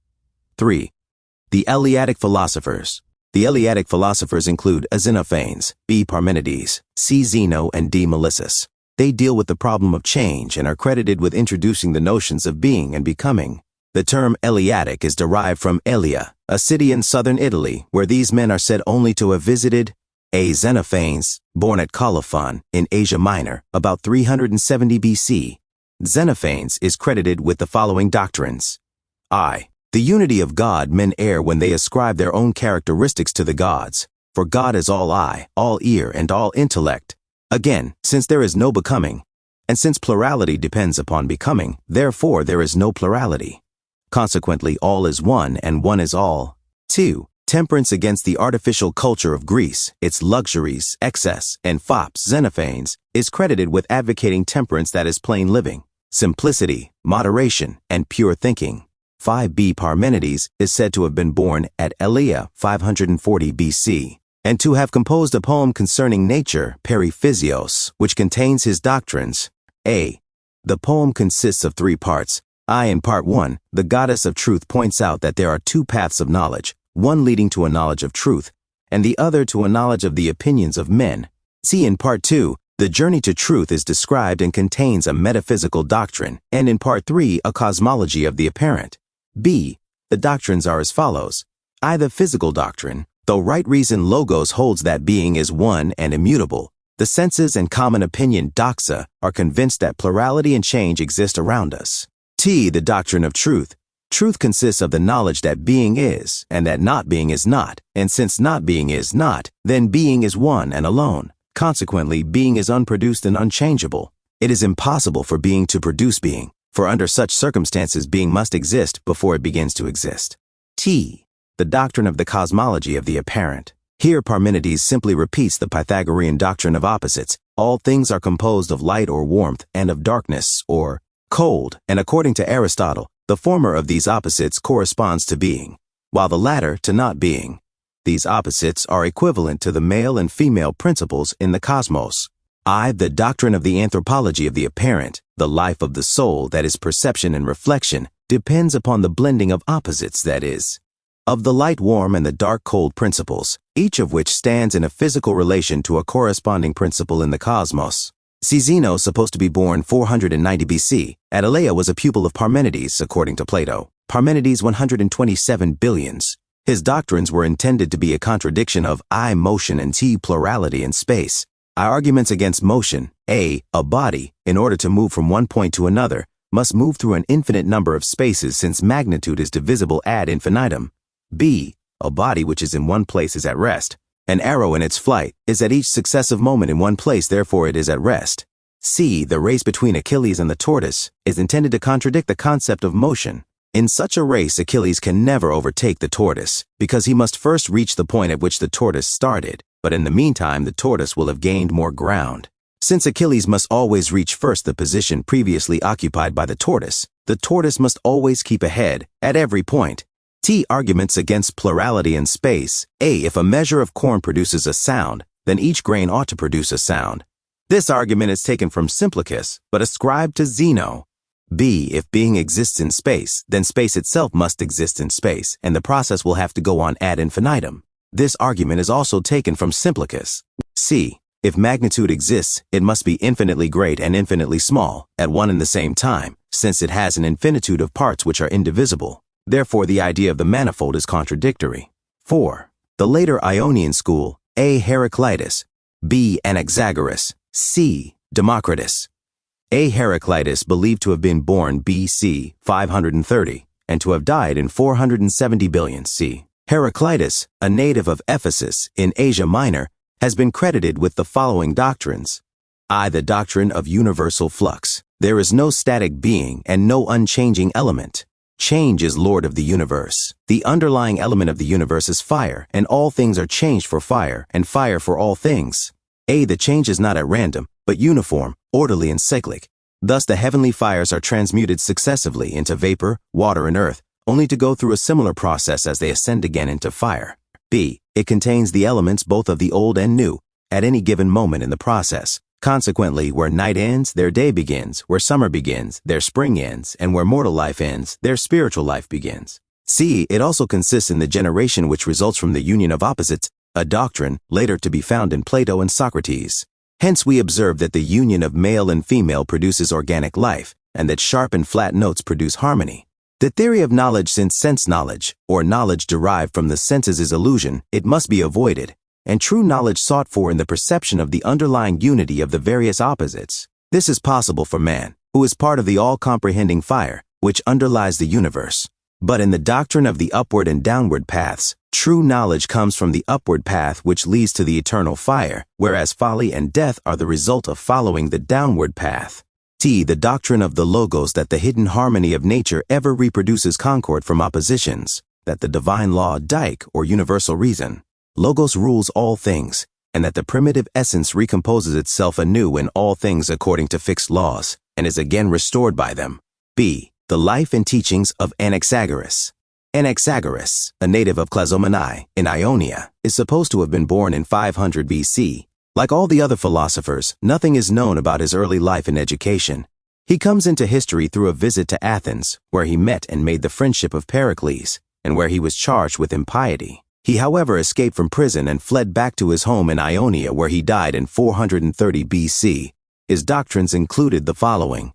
3. The Eleatic philosophers. The Eleatic philosophers include A. Xenophanes, B. Parmenides, C. Zeno, and D. Melissus. They deal with the problem of change and are credited with introducing the notions of being and becoming. The term Eleatic is derived from Elia, a city in southern Italy, where these men are said only to have visited. A. Xenophanes, born at Colophon in Asia Minor, about 370 BC. Xenophanes is credited with the following doctrines. I. The unity of God men err when they ascribe their own characteristics to the gods, for God is all eye, all ear, and all intellect. Again, since there is no becoming, and since plurality depends upon becoming, therefore there is no plurality. Consequently, all is one and one is all. 2. Temperance against the artificial culture of Greece, its luxuries, excess, and fops, Xenophanes, is credited with advocating temperance that is plain living, simplicity, moderation, and pure thinking. 5b. Parmenides is said to have been born at Elea 540 BC, and to have composed a poem concerning nature, Perifysios, which contains his doctrines. A. The poem consists of 3 parts. In part 1, the goddess of truth points out that there are 2 paths of knowledge, one leading to a knowledge of truth, and the other to a knowledge of the opinions of men. In part 2, the journey to truth is described and contains a metaphysical doctrine, and in part 3, a cosmology of the apparent. B. The doctrines are as follows. The physical doctrine. Though right reason logos holds that being is one and immutable, the senses and common opinion doxa are convinced that plurality and change exist around us. T. The doctrine of truth. Truth consists of the knowledge that being is, and that not being is not, and since not being is not, then being is one and alone. Consequently, being is unproduced and unchangeable. It is impossible for being to produce being, for under such circumstances being must exist before it begins to exist. T. The doctrine of the cosmology of the apparent. Here Parmenides simply repeats the Pythagorean doctrine of opposites. All things are composed of light or warmth and of darkness or cold, and according to Aristotle, the former of these opposites corresponds to being, while the latter to not being. These opposites are equivalent to the male and female principles in the cosmos. The doctrine of the anthropology of the apparent, the life of the soul that is perception and reflection, depends upon the blending of opposites, that is, of the light-warm and the dark-cold principles, each of which stands in a physical relation to a corresponding principle in the cosmos. Zeno, supposed to be born 490 BC, at Elea was a pupil of Parmenides, according to Plato. Parmenides 127 billions. His doctrines were intended to be a contradiction of I motion and T plurality in space. Arguments against motion. A body, in order to move from one point to another, must move through an infinite number of spaces since magnitude is divisible ad infinitum. B. A body which is in one place is at rest. An arrow in its flight is at each successive moment in one place, therefore it is at rest. C. The race between Achilles and the tortoise is intended to contradict the concept of motion. In such a race, Achilles can never overtake the tortoise, because he must first reach the point at which the tortoise started, but in the meantime the tortoise will have gained more ground. Since Achilles must always reach first the position previously occupied by the tortoise must always keep ahead at every point. T. Arguments against plurality in space. A. If a measure of corn produces a sound, then each grain ought to produce a sound. This argument is taken from Simplicus, but ascribed to Zeno. B. If being exists in space, then space itself must exist in space, and the process will have to go on ad infinitum. This argument is also taken from Simplicus. C. If magnitude exists, it must be infinitely great and infinitely small, at one and the same time, since it has an infinitude of parts which are indivisible. Therefore, the idea of the manifold is contradictory. 4. The later Ionian school. A. Heraclitus. B. Anaxagoras. C. Democritus. A. Heraclitus, believed to have been born BC 530 and to have died in 470 billion C. Heraclitus, a native of Ephesus in Asia Minor, has been credited with the following doctrines. The doctrine of universal flux. There is no static being and no unchanging element. Change is Lord of the universe. The underlying element of the universe is fire, and all things are changed for fire, and fire for all things. The change is not at random, but uniform, orderly, and cyclic. Thus the heavenly fires are transmuted successively into vapor, water, and earth, only to go through a similar process as they ascend again into fire. B. It contains the elements both of the old and new, at any given moment in the process. Consequently, where night ends, their day begins. Where summer begins, their spring ends. And where mortal life ends, their spiritual life begins. C. It also consists in the generation which results from the union of opposites, a doctrine later to be found in Plato and Socrates. Hence we observe that the union of male and female produces organic life, and that sharp and flat notes produce harmony. The theory of knowledge, since sense knowledge, or knowledge derived from the senses, is illusion, it must be avoided, and true knowledge sought for in the perception of the underlying unity of the various opposites. This is possible for man, who is part of the all-comprehending fire, which underlies the universe. But in the doctrine of the upward and downward paths, true knowledge comes from the upward path which leads to the eternal fire, whereas folly and death are the result of following the downward path. The doctrine of the logos, that the hidden harmony of nature ever reproduces concord from oppositions, that the divine law, Dike, or universal reason, logos rules all things, and that the primitive essence recomposes itself anew in all things according to fixed laws, and is again restored by them. B. The life and teachings of Anaxagoras. Anaxagoras, a native of Clazomenae in Ionia, is supposed to have been born in 500 BC. Like all the other philosophers, nothing is known about his early life and education. He comes into history through a visit to Athens, where he met and made the friendship of Pericles, and where he was charged with impiety. He, however, escaped from prison and fled back to his home in Ionia, where he died in 430 BC. His doctrines included the following.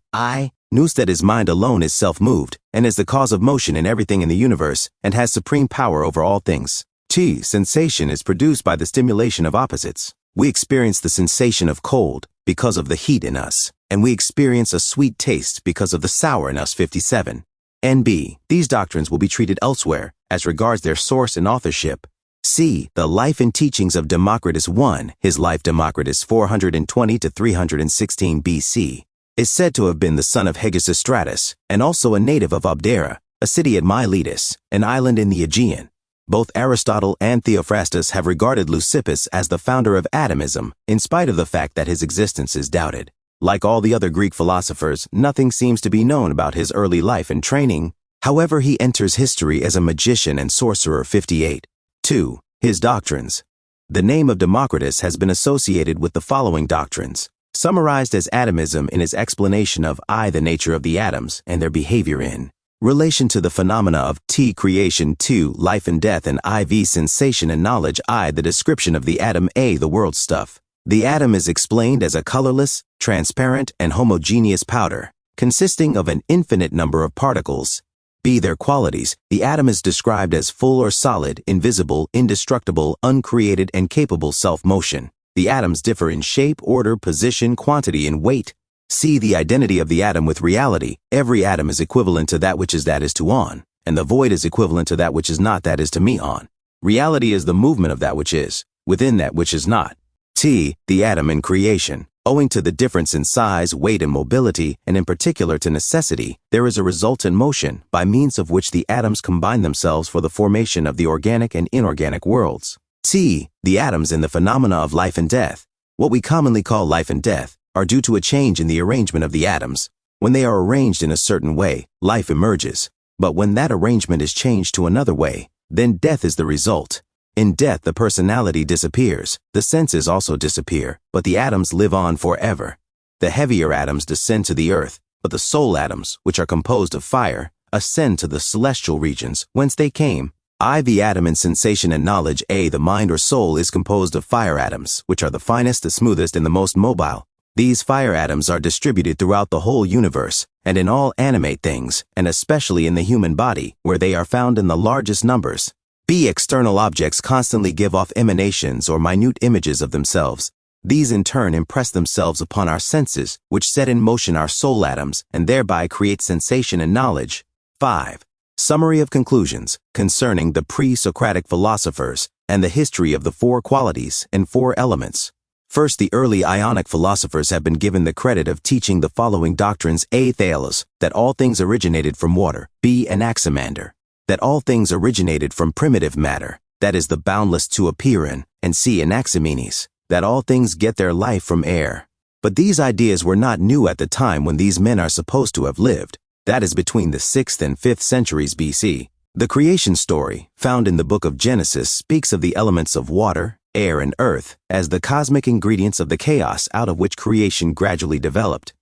Nous, that his mind alone is self-moved, and is the cause of motion in everything in the universe, and has supreme power over all things. Sensation is produced by the stimulation of opposites. We experience the sensation of cold because of the heat in us, and we experience a sweet taste because of the sour in us. 57. NB. These doctrines will be treated elsewhere, as regards their source and authorship. C. The life and teachings of Democrus I. His life, Democrus 420 to 316 BC. is said to have been the son of Hegesistratus, and also a native of Abdera, a city at Miletus, an island in the Aegean. Both Aristotle and Theophrastus have regarded Leucippus as the founder of atomism, in spite of the fact that his existence is doubted. Like all the other Greek philosophers, nothing seems to be known about his early life and training. However, he enters history as a magician and sorcerer. 58. 2. His doctrines. The name of Democritus has been associated with the following doctrines, summarized as atomism in his explanation of the nature of the atoms and their behavior in relation to the phenomena of creation, 2. Life and death, and IV sensation and knowledge, the description of the atom, the world stuff. The atom is explained as a colorless, transparent, and homogeneous powder, consisting of an infinite number of particles. B. Their qualities. The atom is described as full or solid, invisible, indestructible, uncreated, and capable self-motion. The atoms differ in shape, order, position, quantity, and weight. C. The identity of the atom with reality. Every atom is equivalent to that which is to on, and the void is equivalent to that which is not that is to me on. Reality is the movement of that which is, within that which is not. T. The atom in creation. Owing to the difference in size, weight, and mobility, and in particular to necessity, there is a resultant motion, by means of which the atoms combine themselves for the formation of the organic and inorganic worlds. T. The atoms in the phenomena of life and death. What we commonly call life and death are due to a change in the arrangement of the atoms. When they are arranged in a certain way, life emerges. But when that arrangement is changed to another way, then death is the result. In death, the personality disappears, the senses also disappear, but the atoms live on forever. The heavier atoms descend to the earth, but the soul atoms, which are composed of fire, ascend to the celestial regions, whence they came. The atom in sensation and knowledge, the mind or soul, is composed of fire atoms, which are the finest, the smoothest, and the most mobile. These fire atoms are distributed throughout the whole universe, and in all animate things, and especially in the human body, where they are found in the largest numbers. B. External objects constantly give off emanations or minute images of themselves. These in turn impress themselves upon our senses, which set in motion our soul atoms, and thereby create sensation and knowledge. 5. Summary of conclusions concerning the pre-Socratic philosophers and the history of the 4 qualities and 4 elements. First, the early Ionic philosophers have been given the credit of teaching the following doctrines: A. Thales, that all things originated from water; B. Anaximander, that all things originated from primitive matter, that is the boundless to appear in; and C. Anaximenes, that all things get their life from air. But these ideas were not new at the time when these men are supposed to have lived, that is between the 6th and 5th centuries BC. The creation story, found in the book of Genesis, speaks of the elements of water, air, and earth as the cosmic ingredients of the chaos out of which creation gradually developed.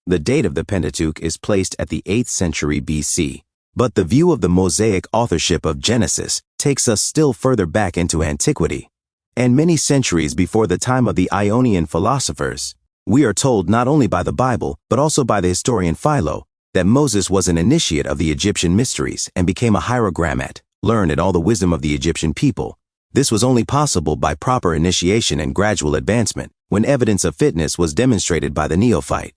The date of the Pentateuch is placed at the 8th century BC, but the view of the Mosaic authorship of Genesis takes us still further back into antiquity, and many centuries before the time of the Ionian philosophers. We are told not only by the Bible, but also by the historian Philo, that Moses was an initiate of the Egyptian mysteries and became a hierogrammat, learned all the wisdom of the Egyptian people. This was only possible by proper initiation and gradual advancement, when evidence of fitness was demonstrated by the neophyte.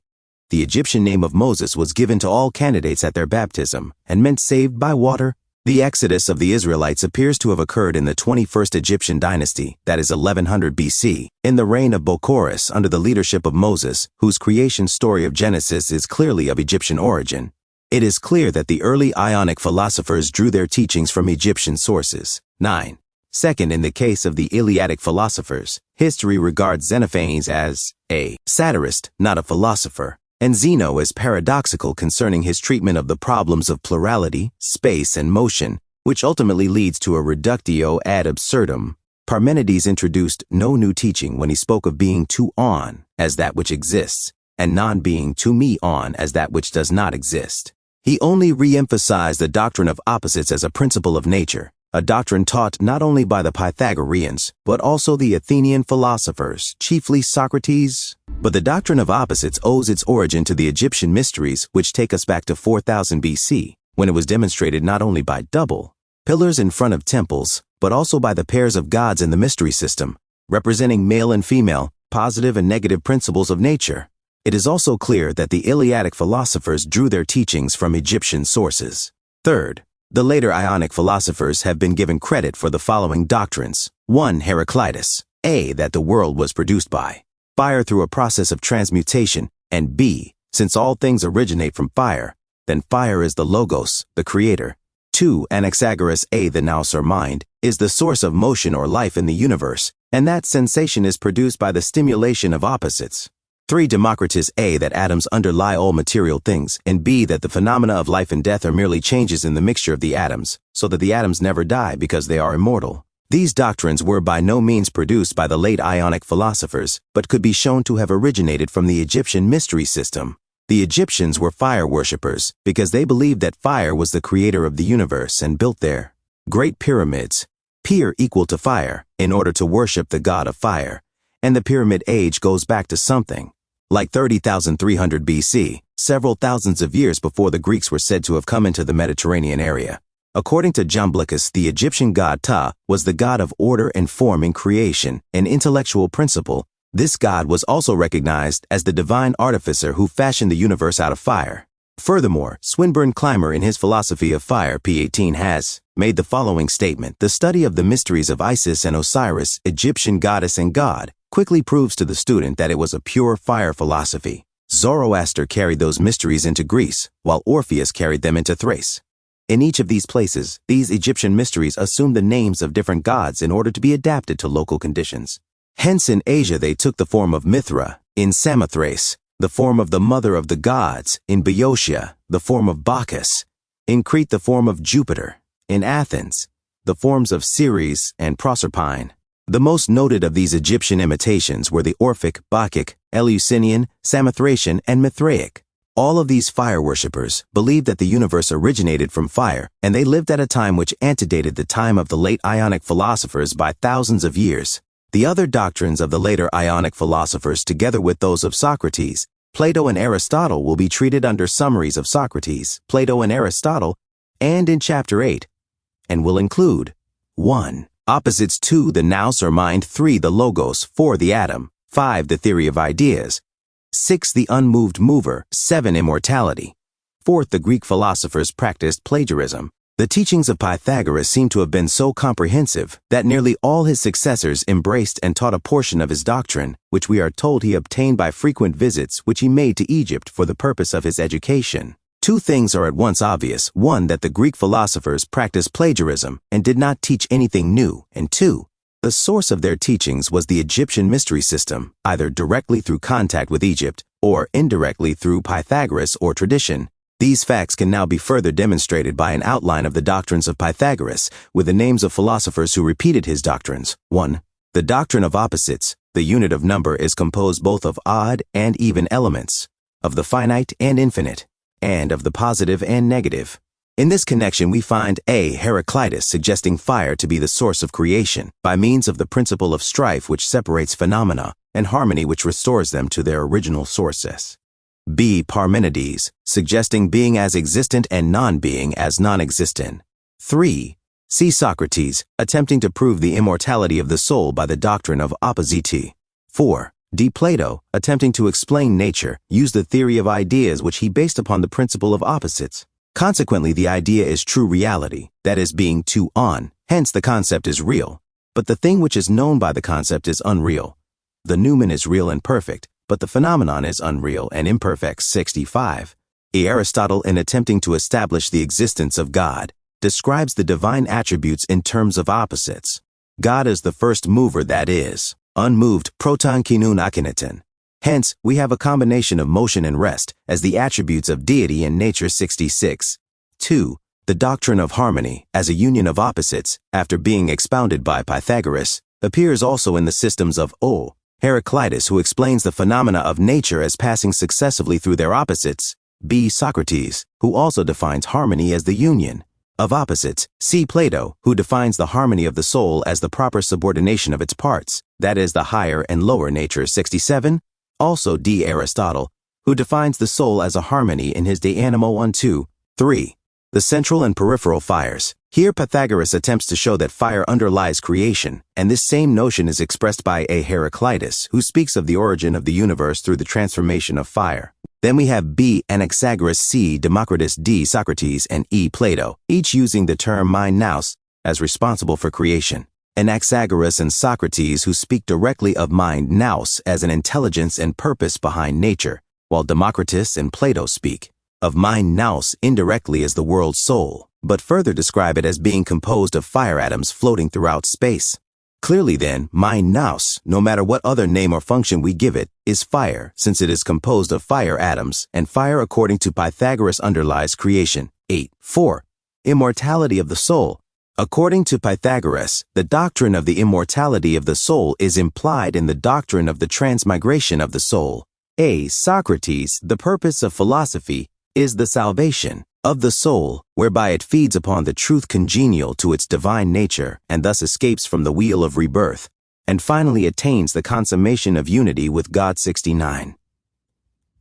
the Egyptian name of Moses was given to all candidates at their baptism and meant saved by water. The exodus of the Israelites appears to have occurred in the 21st Egyptian dynasty, that is 1100 BC, in the reign of Bocorus under the leadership of Moses, whose creation story of Genesis is clearly of Egyptian origin. It is clear that the early Ionic philosophers drew their teachings from Egyptian sources. 9. Second, in the case of the Eleatic philosophers, history regards Xenophanes as a satirist, not a philosopher, and Zeno is paradoxical concerning his treatment of the problems of plurality, space, and motion, which ultimately leads to a reductio ad absurdum. Parmenides introduced no new teaching when he spoke of being to on as that which exists, and non-being to me on as that which does not exist. He only re-emphasized the doctrine of opposites as a principle of nature, a doctrine taught not only by the Pythagoreans, but also the Athenian philosophers, chiefly Socrates. But the doctrine of opposites owes its origin to the Egyptian mysteries, which take us back to 4000 BC, when it was demonstrated not only by double pillars in front of temples, but also by the pairs of gods in the mystery system, representing male and female, positive and negative principles of nature. It is also clear that the Eleatic philosophers drew their teachings from Egyptian sources. Third, the later Ionic philosophers have been given credit for the following doctrines. 1. Heraclitus. A. That the world was produced by fire through a process of transmutation, and B. Since all things originate from fire, then fire is the logos, the creator. 2. Anaxagoras. A. The nous or mind is the source of motion or life in the universe, and that sensation is produced by the stimulation of opposites. 3. Democrus. A. That atoms underlie all material things, and B. That the phenomena of life and death are merely changes in the mixture of the atoms, so that the atoms never die because they are immortal. These doctrines were by no means produced by the late Ionic philosophers, but could be shown to have originated from the Egyptian mystery system. The Egyptians were fire worshippers because they believed that fire was the creator of the universe and built their great pyramids, pyr equal to fire, in order to worship the god of fire. And the pyramid age goes back to something like 30,300 BC, several thousands of years before the Greeks were said to have come into the Mediterranean area. According to Jamblichus, the Egyptian god Ta was the god of order and form in creation, an intellectual principle. This god was also recognized as the divine artificer who fashioned the universe out of fire. Furthermore, Swinburne Clymer in his Philosophy of Fire, p. 18, has made the following statement: the study of the mysteries of Isis and Osiris, Egyptian goddess and god, quickly proves to the student that it was a pure fire philosophy. Zoroaster carried those mysteries into Greece, while Orpheus carried them into Thrace. In each of these places, these Egyptian mysteries assumed the names of different gods in order to be adapted to local conditions. Hence in Asia they took the form of Mithra, in Samothrace, the form of the mother of the gods, in Boeotia, the form of Bacchus, in Crete the form of Jupiter, in Athens, the forms of Ceres and Proserpine. The most noted of these Egyptian imitations were the Orphic, Bacchic, Eleusinian, Samothracian, and Mithraic. All of these fire worshippers believed that the universe originated from fire, and they lived at a time which antedated the time of the late Ionic philosophers by thousands of years. The other doctrines of the later Ionic philosophers, together with those of Socrates, Plato, and Aristotle, will be treated under Summaries of Socrates, Plato, and Aristotle, and in Chapter 8, and will include 1. Opposites. 2. The nous or mind. 3. The logos. 4. The atom. 5. The theory of ideas. 6. The unmoved mover. 7. Immortality. 4. The Greek philosophers practiced plagiarism. The teachings of Pythagoras seem to have been so comprehensive that nearly all his successors embraced and taught a portion of his doctrine, which we are told he obtained by frequent visits which he made to Egypt for the purpose of his education. Two things are at once obvious: 1, that the Greek philosophers practiced plagiarism and did not teach anything new, and 2, the source of their teachings was the Egyptian mystery system, either directly through contact with Egypt or indirectly through Pythagoras or tradition. These facts can now be further demonstrated by an outline of the doctrines of Pythagoras, with the names of philosophers who repeated his doctrines. 1. The doctrine of opposites. The unit of number is composed both of odd and even elements, of the finite and infinite, and of the positive and negative. In this connection we find A. Heraclitus suggesting fire to be the source of creation, by means of the principle of strife which separates phenomena, and harmony which restores them to their original sources. B. Parmenides, suggesting being as existent and non-being as non-existent. 3. C. Socrates, attempting to prove the immortality of the soul by the doctrine of oppositi. 4. D. Plato, attempting to explain nature, used the theory of ideas which he based upon the principle of opposites. Consequently, the idea is true reality, that is, being to on, hence the concept is real. But the thing which is known by the concept is unreal. The noumen is real and perfect, but the phenomenon is unreal and imperfect. 65. Aristotle, in attempting to establish the existence of God, describes the divine attributes in terms of opposites. God is the first mover, that is, unmoved, proton kinun akinatin. Hence, we have a combination of motion and rest as the attributes of deity and nature. 66. 2. The doctrine of harmony, as a union of opposites, after being expounded by Pythagoras, appears also in the systems of O. Heraclitus, who explains the phenomena of nature as passing successively through their opposites. B. Socrates, who also defines harmony as the union of opposites. C. Plato, who defines the harmony of the soul as the proper subordination of its parts, that is, the higher and lower nature. 67. Also D. Aristotle, who defines the soul as a harmony in his De Animo 1, 2, 3. The central and peripheral fires. Here Pythagoras attempts to show that fire underlies creation, and this same notion is expressed by A. Heraclitus, who speaks of the origin of the universe through the transformation of fire. Then we have B. Anaxagoras, C. Democritus, D. Socrates, and E. Plato, each using the term mein nous as responsible for creation. Anaxagoras and Socrates, who speak directly of mein nous as an intelligence and purpose behind nature, while Democritus and Plato speak of mein nous indirectly as the world's soul, but further describe it as being composed of fire atoms floating throughout space. Clearly then, mein nous, no matter what other name or function we give it, is fire, since it is composed of fire atoms, and fire according to Pythagoras underlies creation. 8. 4. Immortality of the soul. According to Pythagoras, the doctrine of the immortality of the soul is implied in the doctrine of the transmigration of the soul. A. Socrates, the purpose of philosophy is the salvation of the soul, whereby it feeds upon the truth congenial to its divine nature and thus escapes from the wheel of rebirth, and finally attains the consummation of unity with God. 69.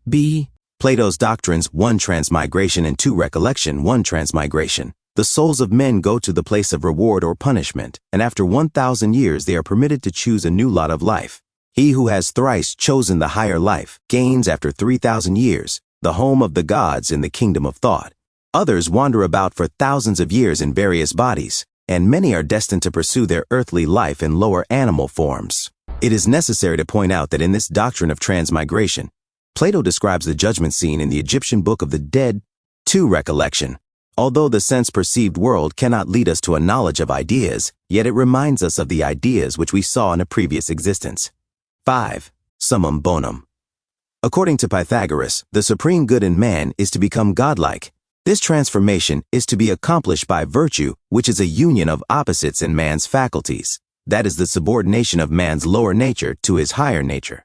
B. Plato's doctrines 1. Transmigration and 2. Recollection. 1. Transmigration. The souls of men go to the place of reward or punishment, and after 1,000 years they are permitted to choose a new lot of life. He who has thrice chosen the higher life gains after 3,000 years the home of the gods in the kingdom of thought. Others wander about for thousands of years in various bodies, and many are destined to pursue their earthly life in lower animal forms. It is necessary to point out that in this doctrine of transmigration, Plato describes the judgment scene in the Egyptian Book of the Dead. 2. Recollection. Although the sense-perceived world cannot lead us to a knowledge of ideas, yet it reminds us of the ideas which we saw in a previous existence. 5. Summum bonum. According to Pythagoras, the supreme good in man is to become godlike. This transformation is to be accomplished by virtue, which is a union of opposites in man's faculties. That is the subordination of man's lower nature to his higher nature.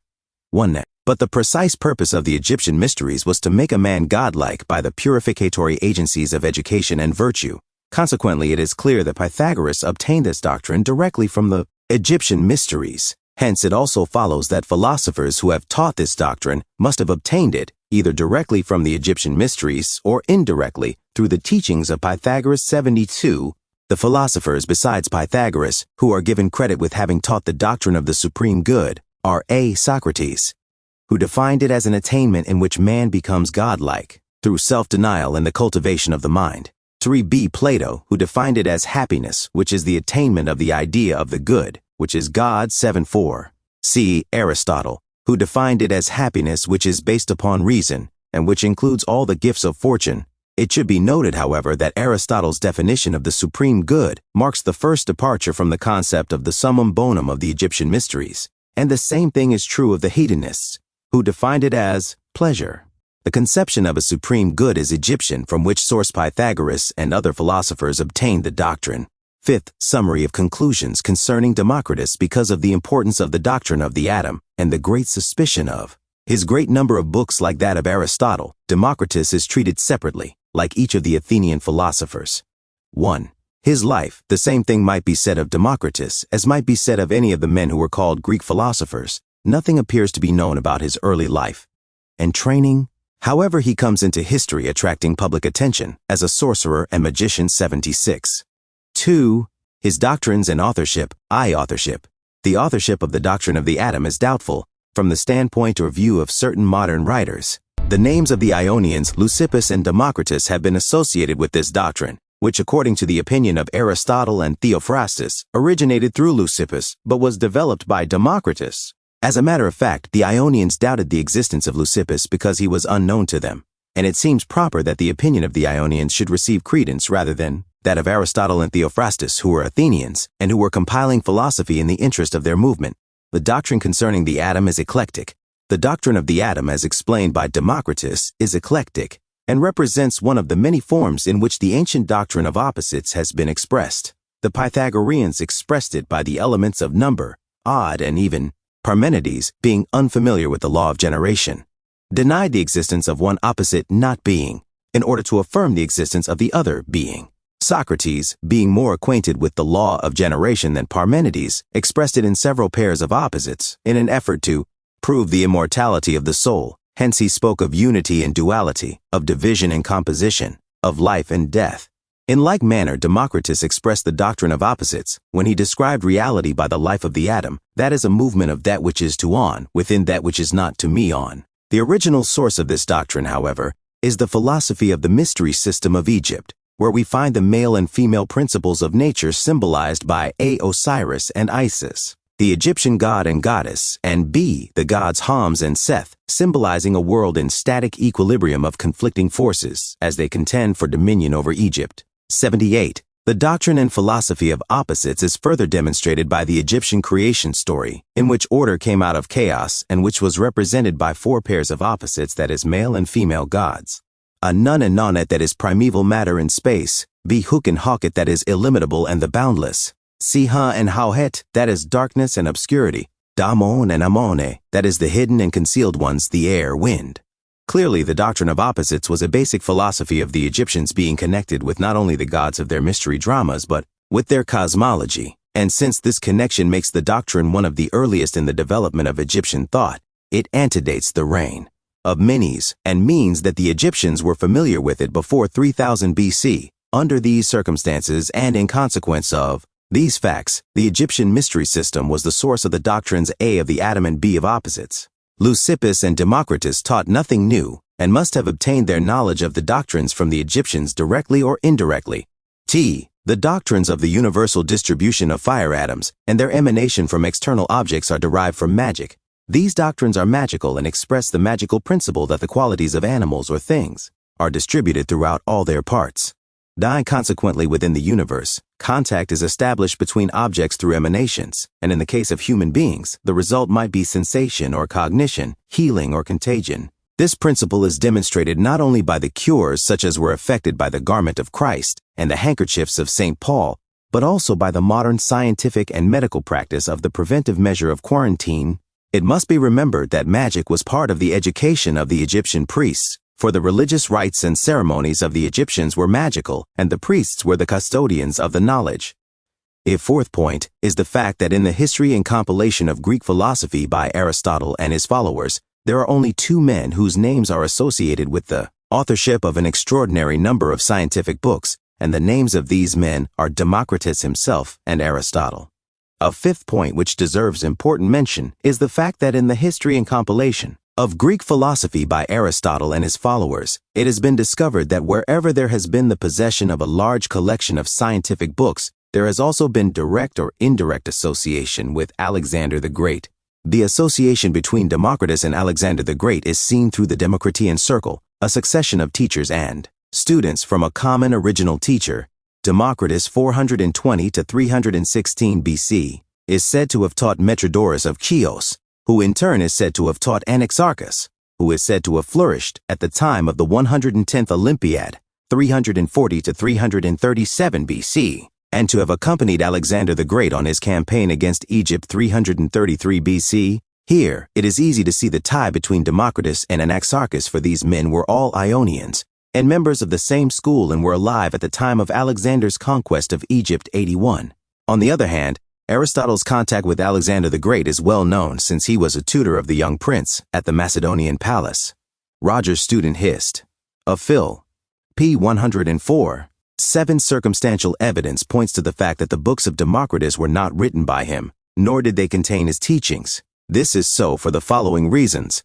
1. But the precise purpose of the Egyptian mysteries was to make a man godlike by the purificatory agencies of education and virtue. Consequently, it is clear that Pythagoras obtained this doctrine directly from the Egyptian mysteries. Hence, it also follows that philosophers who have taught this doctrine must have obtained it either directly from the Egyptian mysteries or indirectly through the teachings of Pythagoras. 72. The philosophers besides Pythagoras who are given credit with having taught the doctrine of the supreme good are A. Socrates, who defined it as an attainment in which man becomes godlike through self-denial and the cultivation of the mind. 3. B. Plato, who defined it as happiness, which is the attainment of the idea of the good, which is God. 7. 4. C. Aristotle, who defined it as happiness which is based upon reason, and which includes all the gifts of fortune. It should be noted, however, that Aristotle's definition of the supreme good marks the first departure from the concept of the summum bonum of the Egyptian mysteries, and the same thing is true of the hedonists, who defined it as pleasure. The conception of a supreme good is Egyptian, from which source Pythagoras and other philosophers obtained the doctrine. 5th, summary of conclusions concerning Democritus because of the importance of the doctrine of the atom and the great suspicion of his great number of books. Like that of Aristotle, Democritus is treated separately, like each of the Athenian philosophers. 1. His life. The same thing might be said of Democritus as might be said of any of the men who were called Greek philosophers. Nothing appears to be known about his early life and training. However, he comes into history attracting public attention as a sorcerer and magician. 76. 2. His doctrines and authorship. Authorship. The authorship of the doctrine of the atom is doubtful. from the standpoint or view of certain modern writers. The names of the Ionians, Leucippus and Democritus, have been associated with this doctrine, which, according to the opinion of Aristotle and Theophrastus, originated through Leucippus, but was developed by Democritus. As a matter of fact, the Ionians doubted the existence of Leucippus because he was unknown to them, and it seems proper that the opinion of the Ionians should receive credence rather than that of Aristotle and Theophrastus, who were Athenians, and who were compiling philosophy in the interest of their movement. The doctrine concerning the atom is eclectic. The doctrine of the atom, as explained by Democritus, is eclectic, and represents one of the many forms in which the ancient doctrine of opposites has been expressed. The Pythagoreans expressed it by the elements of number, odd and even. Parmenides, being unfamiliar with the law of generation, denied the existence of one opposite not being, in order to affirm the existence of the other being. Socrates, being more acquainted with the law of generation than Parmenides, expressed it in several pairs of opposites, in an effort to prove the immortality of the soul. Hence he spoke of unity and duality, of division and composition, of life and death. In like manner, Democritus expressed the doctrine of opposites when he described reality by the life of the atom, that is a movement of that which is to on within that which is not to me on. The original source of this doctrine, however, is the philosophy of the mystery system of Egypt, where we find the male and female principles of nature symbolized by A. Osiris and Isis, the Egyptian god and goddess, and B. the gods Hams and Seth, symbolizing a world in static equilibrium of conflicting forces as they contend for dominion over Egypt. 78. The doctrine and philosophy of opposites is further demonstrated by the Egyptian creation story, in which order came out of chaos and which was represented by four pairs of opposites, that is male and female gods. A Nun and Nonet, that is primeval matter and space, B. Huk and Hawket, that is illimitable and the boundless, Siha and Hauhet, that is darkness and obscurity, Damon and Amone, that is the hidden and concealed ones, the air, wind. Clearly, the doctrine of opposites was a basic philosophy of the Egyptians, being connected with not only the gods of their mystery dramas, but with their cosmology. And since this connection makes the doctrine one of the earliest in the development of Egyptian thought, it antedates the reign of Menes and means that the Egyptians were familiar with it before 3000 BC. Under these circumstances and in consequence of these facts, the Egyptian mystery system was the source of the doctrines A of the atom and B of opposites. Leucippus and Democritus taught nothing new and must have obtained their knowledge of the doctrines from the Egyptians directly or indirectly. The doctrines of the universal distribution of fire atoms and their emanation from external objects are derived from magic. These doctrines are magical and express the magical principle that the qualities of animals or things are distributed throughout all their parts. Consequently, within the universe, contact is established between objects through emanations, and in the case of human beings, the result might be sensation or cognition, healing or contagion. This principle is demonstrated not only by the cures such as were effected by the garment of Christ and the handkerchiefs of St. Paul, but also by the modern scientific and medical practice of the preventive measure of quarantine. It must be remembered that magic was part of the education of the Egyptian priests, for the religious rites and ceremonies of the Egyptians were magical, and the priests were the custodians of the knowledge. A fourth point is the fact that in the history and compilation of Greek philosophy by Aristotle and his followers, there are only two men whose names are associated with the authorship of an extraordinary number of scientific books, and the names of these men are Democritus himself and Aristotle. A fifth point which deserves important mention is the fact that in the history and compilation of Greek philosophy by Aristotle and his followers, it has been discovered that wherever there has been the possession of a large collection of scientific books, there has also been direct or indirect association with Alexander the Great. The association between Democritus and Alexander the Great is seen through the Democritean circle, a succession of teachers and students from a common original teacher. Democritus 420 to 316 BC is said to have taught Metrodorus of Chios, who in turn is said to have taught Anaxarchus, who is said to have flourished at the time of the 110th Olympiad, 340 to 337 BC, and to have accompanied Alexander the Great on his campaign against Egypt 333 BC. Here, it is easy to see the tie between Democritus and Anaxarchus, for these men were all Ionians and members of the same school and were alive at the time of Alexander's conquest of Egypt 81. On the other hand, Aristotle's contact with Alexander the Great is well known, since he was a tutor of the young prince at the Macedonian palace. Roger's student Hist. Of Phil. p. 104. 7. Circumstantial evidence points to the fact that the books of Democritus were not written by him, nor did they contain his teachings. This is so for the following reasons.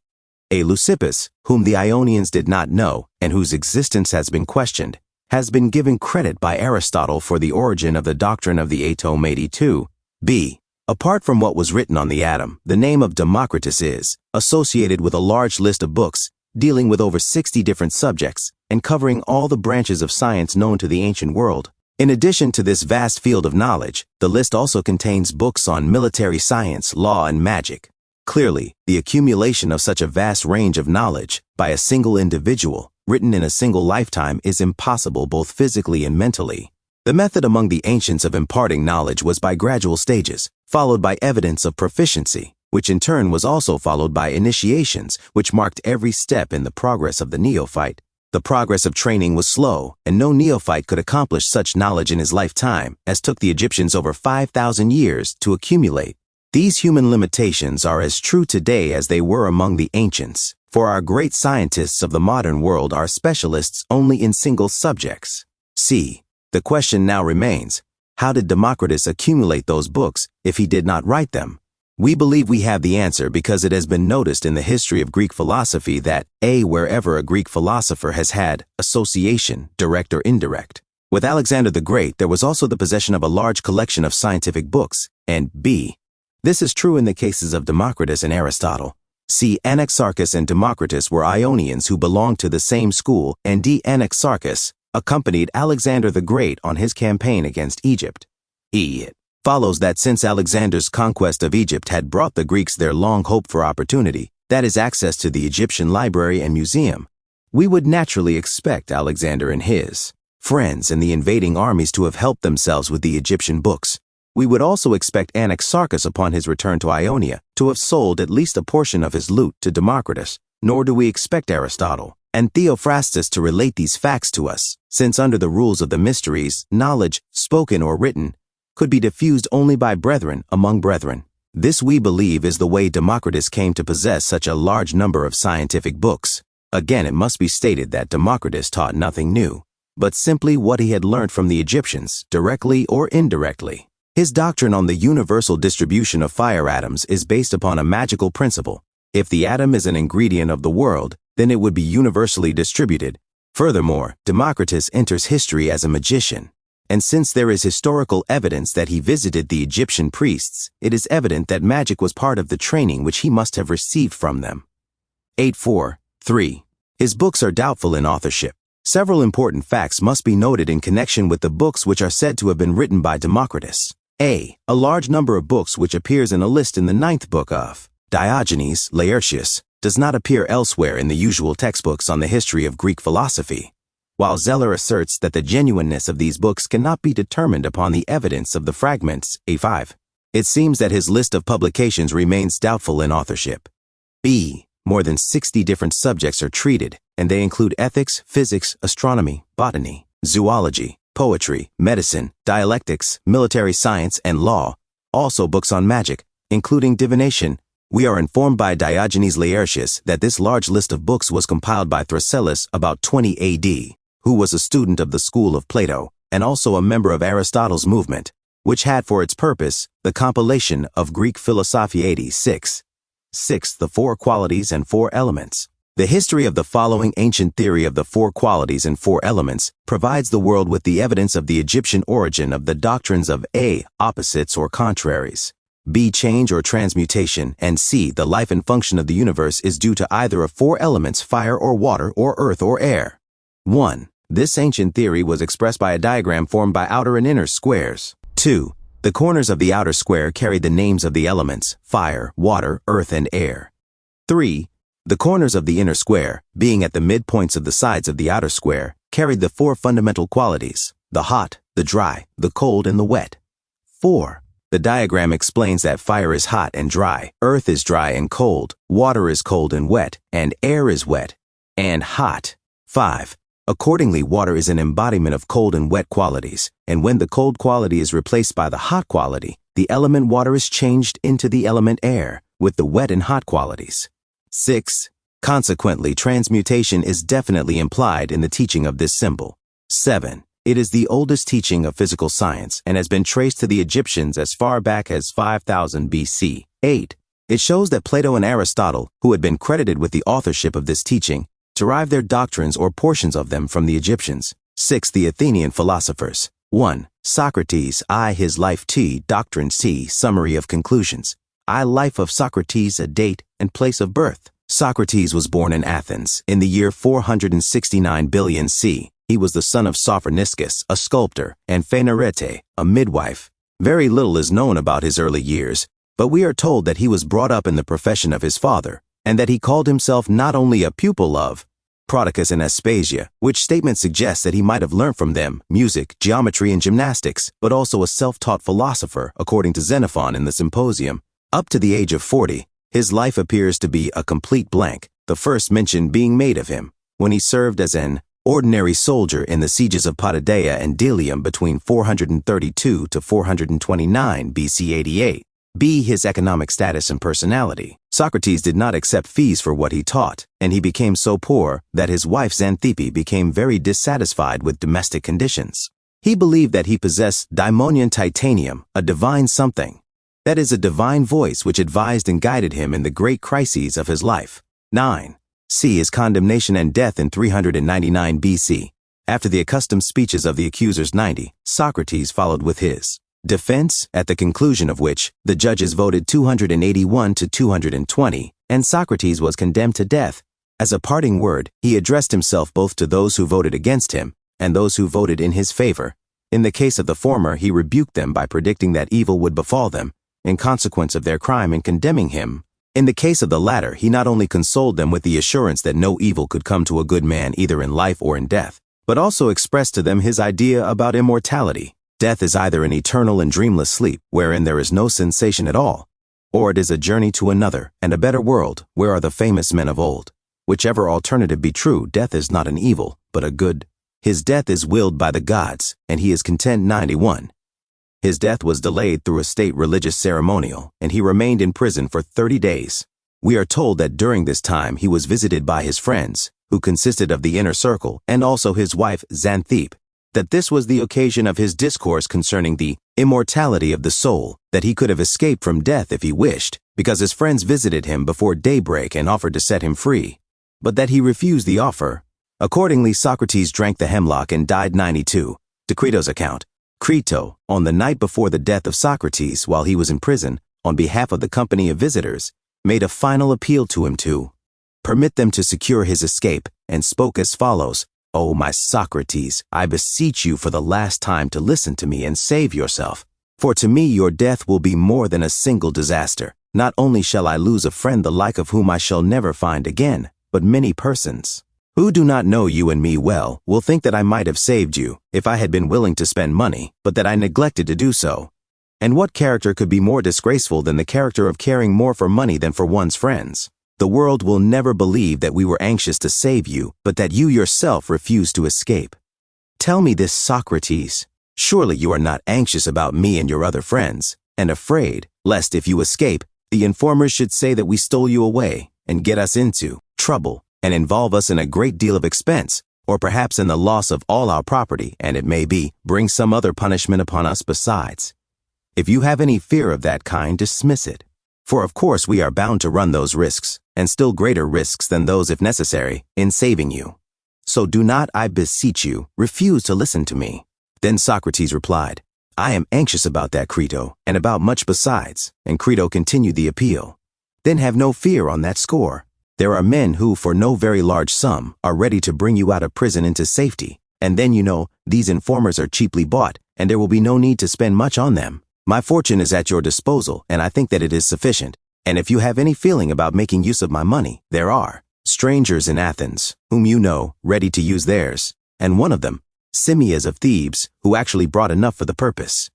A Leucippus, whom the Ionians did not know and whose existence has been questioned, has been given credit by Aristotle for the origin of the doctrine of the Meite too. B. Apart from what was written on the atom, the name of Democrus is associated with a large list of books dealing with over 60 different subjects and covering all the branches of science known to the ancient world. In addition to this vast field of knowledge, the list also contains books on military science, law, and magic. Clearly, the accumulation of such a vast range of knowledge by a single individual, written in a single lifetime, is impossible both physically and mentally. The method among the ancients of imparting knowledge was by gradual stages, followed by evidence of proficiency, which in turn was also followed by initiations, which marked every step in the progress of the neophyte. The progress of training was slow, and no neophyte could accomplish such knowledge in his lifetime, as took the Egyptians over 5,000 years to accumulate. These human limitations are as true today as they were among the ancients, for our great scientists of the modern world are specialists only in single subjects. C. The question now remains, how did Democrus accumulate those books if he did not write them? We believe we have the answer because it has been noticed in the history of Greek philosophy that A. Wherever a Greek philosopher has had association, direct or indirect, with Alexander the Great, there was also the possession of a large collection of scientific books, and B. This is true in the cases of Democrus and Aristotle. C. Anaxarchus and Democritus were Ionians who belonged to the same school, and D. Anaxarchus accompanied Alexander the Great on his campaign against Egypt. E. It follows that since Alexander's conquest of Egypt had brought the Greeks their long-hoped-for opportunity, that is access to the Egyptian library and museum, we would naturally expect Alexander and his friends in the invading armies to have helped themselves with the Egyptian books. We would also expect Anaxarchus upon his return to Ionia to have sold at least a portion of his loot to Democrus, nor do we expect Aristotle and Theophrastus to relate these facts to us, since under the rules of the mysteries, knowledge, spoken or written, could be diffused only by brethren among brethren. This, we believe, is the way Democrus came to possess such a large number of scientific books. Again, it must be stated that Democrus taught nothing new, but simply what he had learned from the Egyptians, directly or indirectly. His doctrine on the universal distribution of fire atoms is based upon a magical principle. If the atom is an ingredient of the world, then it would be universally distributed. Furthermore, Democrus enters history as a magician. And since there is historical evidence that he visited the Egyptian priests, it is evident that magic was part of the training which he must have received from them. 8.4.3. His books are doubtful in authorship. Several important facts must be noted in connection with the books which are said to have been written by Democrus. A. A large number of books which appears in a list in the 9th book of Diogenes Laertius does not appear elsewhere in the usual textbooks on the history of Greek philosophy, while Zeller asserts that the genuineness of these books cannot be determined upon the evidence of the fragments. A5. It seems that his list of publications remains doubtful in authorship. B. More than 60 different subjects are treated, and they include ethics, physics, astronomy, botany, zoology, poetry, medicine, dialectics, military science, and law, also books on magic, including divination. We are informed by Diogenes Laertius that this large list of books was compiled by Thrasyllus about 20 AD, who was a student of the school of Plato, and also a member of Aristotle's movement, which had for its purpose the compilation of Greek Philosophiae 6. The Four Qualities and Four Elements. The history of the following ancient theory of the four qualities and four elements provides the world with the evidence of the Egyptian origin of the doctrines of A. Opposites or contraries, B. Change or transmutation, and C. The life and function of the universe is due to either of four elements, fire or water or earth or air. 1. This ancient theory was expressed by a diagram formed by outer and inner squares. 2. The corners of the outer square carried the names of the elements, fire, water, earth, and air. 3. The corners of the inner square, being at the midpoints of the sides of the outer square, carried the four fundamental qualities, the hot, the dry, the cold, and the wet. 4. The diagram explains that fire is hot and dry, earth is dry and cold, water is cold and wet, and air is wet and hot. 5. Accordingly, water is an embodiment of cold and wet qualities, and when the cold quality is replaced by the hot quality, the element water is changed into the element air, with the wet and hot qualities. 6. Consequently, transmutation is definitely implied in the teaching of this symbol. 7. It is the oldest teaching of physical science and has been traced to the Egyptians as far back as 5000 BC. 8. It shows that Plato and Aristotle, who had been credited with the authorship of this teaching, derived their doctrines or portions of them from the Egyptians. 6. The Athenian philosophers. 1. Socrates, I. His life. T. Doctrine. C. Summary of conclusions. I. Life of Socrates, a date and place of birth. Socrates was born in Athens in the year 469 billion C. He was the son of Sophroniscus, a sculptor, and Phanerete, a midwife. Very little is known about his early years, but we are told that he was brought up in the profession of his father, and that he called himself not only a pupil of Prodicus and Aspasia, which statement suggests that he might have learned from them music, geometry, and gymnastics, but also a self-taught philosopher, according to Xenophon in the Symposium. Up to the age of 40, his life appears to be a complete blank, the first mention being made of him when he served as an ordinary soldier in the sieges of Potidaea and Delium between 432 to 429 BC 88. B. His economic status and personality. Socrates did not accept fees for what he taught, and he became so poor that his wife Xanthippe became very dissatisfied with domestic conditions. He believed that he possessed daimonian titanium, a divine something. That is, a divine voice which advised and guided him in the great crises of his life. 9. C. His condemnation and death in 399 BC. After the accustomed speeches of the accusers 90, Socrates followed with his defense, at the conclusion of which the judges voted 281 to 220, and Socrates was condemned to death. As a parting word, he addressed himself both to those who voted against him and those who voted in his favor. In the case of the former, he rebuked them by predicting that evil would befall them in consequence of their crime and condemning him. In the case of the latter, he not only consoled them with the assurance that no evil could come to a good man either in life or in death, but also expressed to them his idea about immortality. Death is either an eternal and dreamless sleep, wherein there is no sensation at all, or it is a journey to another and a better world, where are the famous men of old. Whichever alternative be true, death is not an evil, but a good. His death is willed by the gods, and he is content. 91. His death was delayed through a state religious ceremonial, and he remained in prison for 30 days. We are told that during this time he was visited by his friends, who consisted of the inner circle, and also his wife Xanthippe, that this was the occasion of his discourse concerning the immortality of the soul, that he could have escaped from death if he wished, because his friends visited him before daybreak and offered to set him free, but that he refused the offer. Accordingly, Socrates drank the hemlock and died. 92. To Crito's account. Crito, on the night before the death of Socrates while he was in prison, on behalf of the company of visitors, made a final appeal to him to permit them to secure his escape, and spoke as follows: "O my Socrates, I beseech you for the last time to listen to me and save yourself. For to me your death will be more than a single disaster. Not only shall I lose a friend the like of whom I shall never find again, but many persons who do not know you and me well will think that I might have saved you if I had been willing to spend money, but that I neglected to do so. And what character could be more disgraceful than the character of caring more for money than for one's friends? The world will never believe that we were anxious to save you, but that you yourself refused to escape. Tell me this, Socrates. Surely you are not anxious about me and your other friends, and afraid, lest if you escape, the informers should say that we stole you away, and get us into trouble, and involve us in a great deal of expense, or perhaps in the loss of all our property, and it may be, bring some other punishment upon us besides. If you have any fear of that kind, dismiss it. For of course we are bound to run those risks, and still greater risks than those if necessary, in saving you. So do not, I beseech you, refuse to listen to me." Then Socrates replied, "I am anxious about that, Crito, and about much besides." And Crito continued the appeal. "Then have no fear on that score. There are men who, for no very large sum, are ready to bring you out of prison into safety. And then, you know, these informers are cheaply bought, and there will be no need to spend much on them. My fortune is at your disposal, and I think that it is sufficient. And if you have any feeling about making use of my money, there are strangers in Athens, whom you know, ready to use theirs, and one of them, Simmias of Thebes, who actually brought enough for the purpose.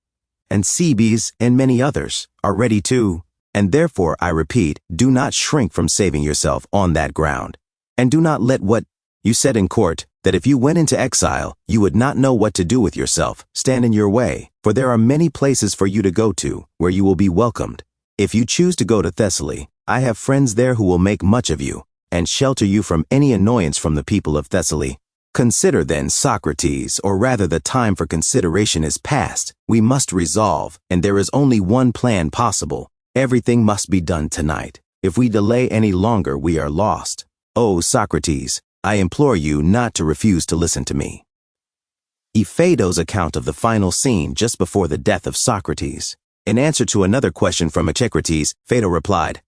And Cebes and many others are ready too. And therefore, I repeat, do not shrink from saving yourself on that ground. And do not let what you said in court, that if you went into exile, you would not know what to do with yourself, stand in your way, for there are many places for you to go to, where you will be welcomed. If you choose to go to Thessaly, I have friends there who will make much of you, and shelter you from any annoyance from the people of Thessaly. Consider then, Socrates, or rather the time for consideration is past. We must resolve, and there is only one plan possible. Everything must be done tonight. If we delay any longer, we are lost. Oh, Socrates, I implore you not to refuse to listen to me. Phaedo's account of the final scene just before the death of Socrates. In answer to another question from Echecrates, Phaedo replied,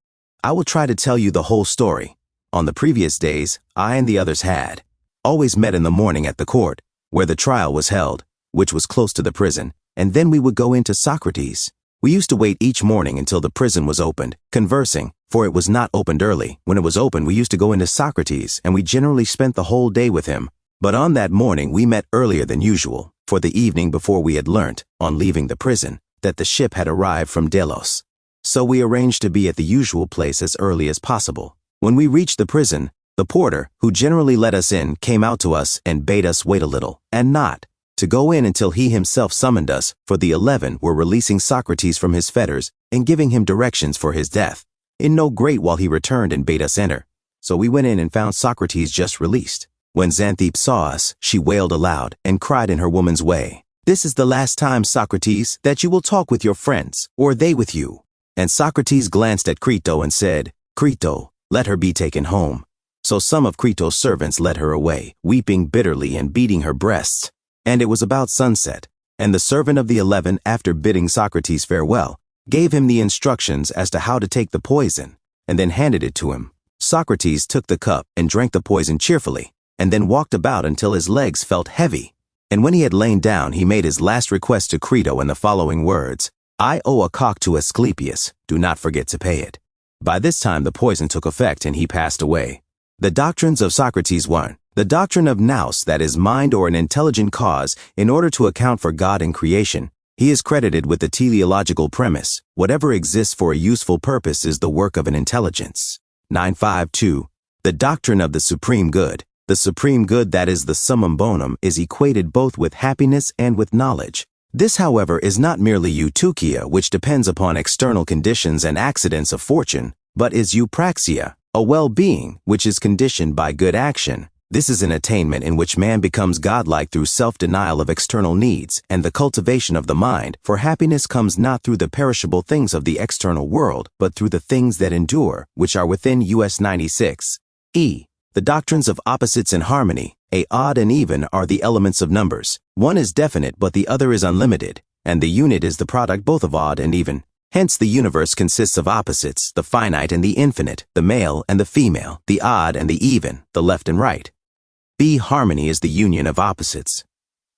I will try to tell you the whole story. On the previous days, I and the others had always met in the morning at the court, where the trial was held, which was close to the prison, and then we would go into Socrates. We used to wait each morning until the prison was opened, conversing, for it was not opened early. When it was open, we used to go into Socrates, and we generally spent the whole day with him. But on that morning we met earlier than usual, for the evening before we had learnt, on leaving the prison, that the ship had arrived from Delos. So we arranged to be at the usual place as early as possible. When we reached the prison, the porter, who generally let us in, came out to us and bade us wait a little, and not to go in until he himself summoned us, for the 11 were releasing Socrates from his fetters and giving him directions for his death. In no great while he returned and bade us enter. So we went in and found Socrates just released. When Xanthippe saw us, she wailed aloud and cried in her woman's way, This is the last time, Socrates, that you will talk with your friends, or they with you. And Socrates glanced at Crito and said, Crito, let her be taken home. So some of Crito's servants led her away, weeping bitterly and beating her breasts. And it was about sunset, and the servant of the 11, after bidding Socrates farewell, gave him the instructions as to how to take the poison, and then handed it to him. Socrates took the cup and drank the poison cheerfully, and then walked about until his legs felt heavy. And when he had lain down, he made his last request to Crito in the following words, I owe a cock to Asclepius, do not forget to pay it. By this time the poison took effect and he passed away. The Doctrines of Socrates 1. The doctrine of nous, that is mind or an intelligent cause, in order to account for God in creation, he is credited with the teleological premise, whatever exists for a useful purpose is the work of an intelligence. 952. The doctrine of the supreme good. The supreme good, that is the summum bonum, is equated both with happiness and with knowledge. This, however, is not merely eutuchia, which depends upon external conditions and accidents of fortune, but is eupraxia, a well-being, which is conditioned by good action. This is an attainment in which man becomes godlike through self-denial of external needs and the cultivation of the mind, for happiness comes not through the perishable things of the external world, but through the things that endure, which are within us 96. The doctrines of opposites and harmony, a odd and even are the elements of numbers. One is definite, but the other is unlimited, and the unit is the product both of odd and even. Hence the universe consists of opposites, the finite and the infinite, the male and the female, the odd and the even, the left and right. Harmony is the union of opposites.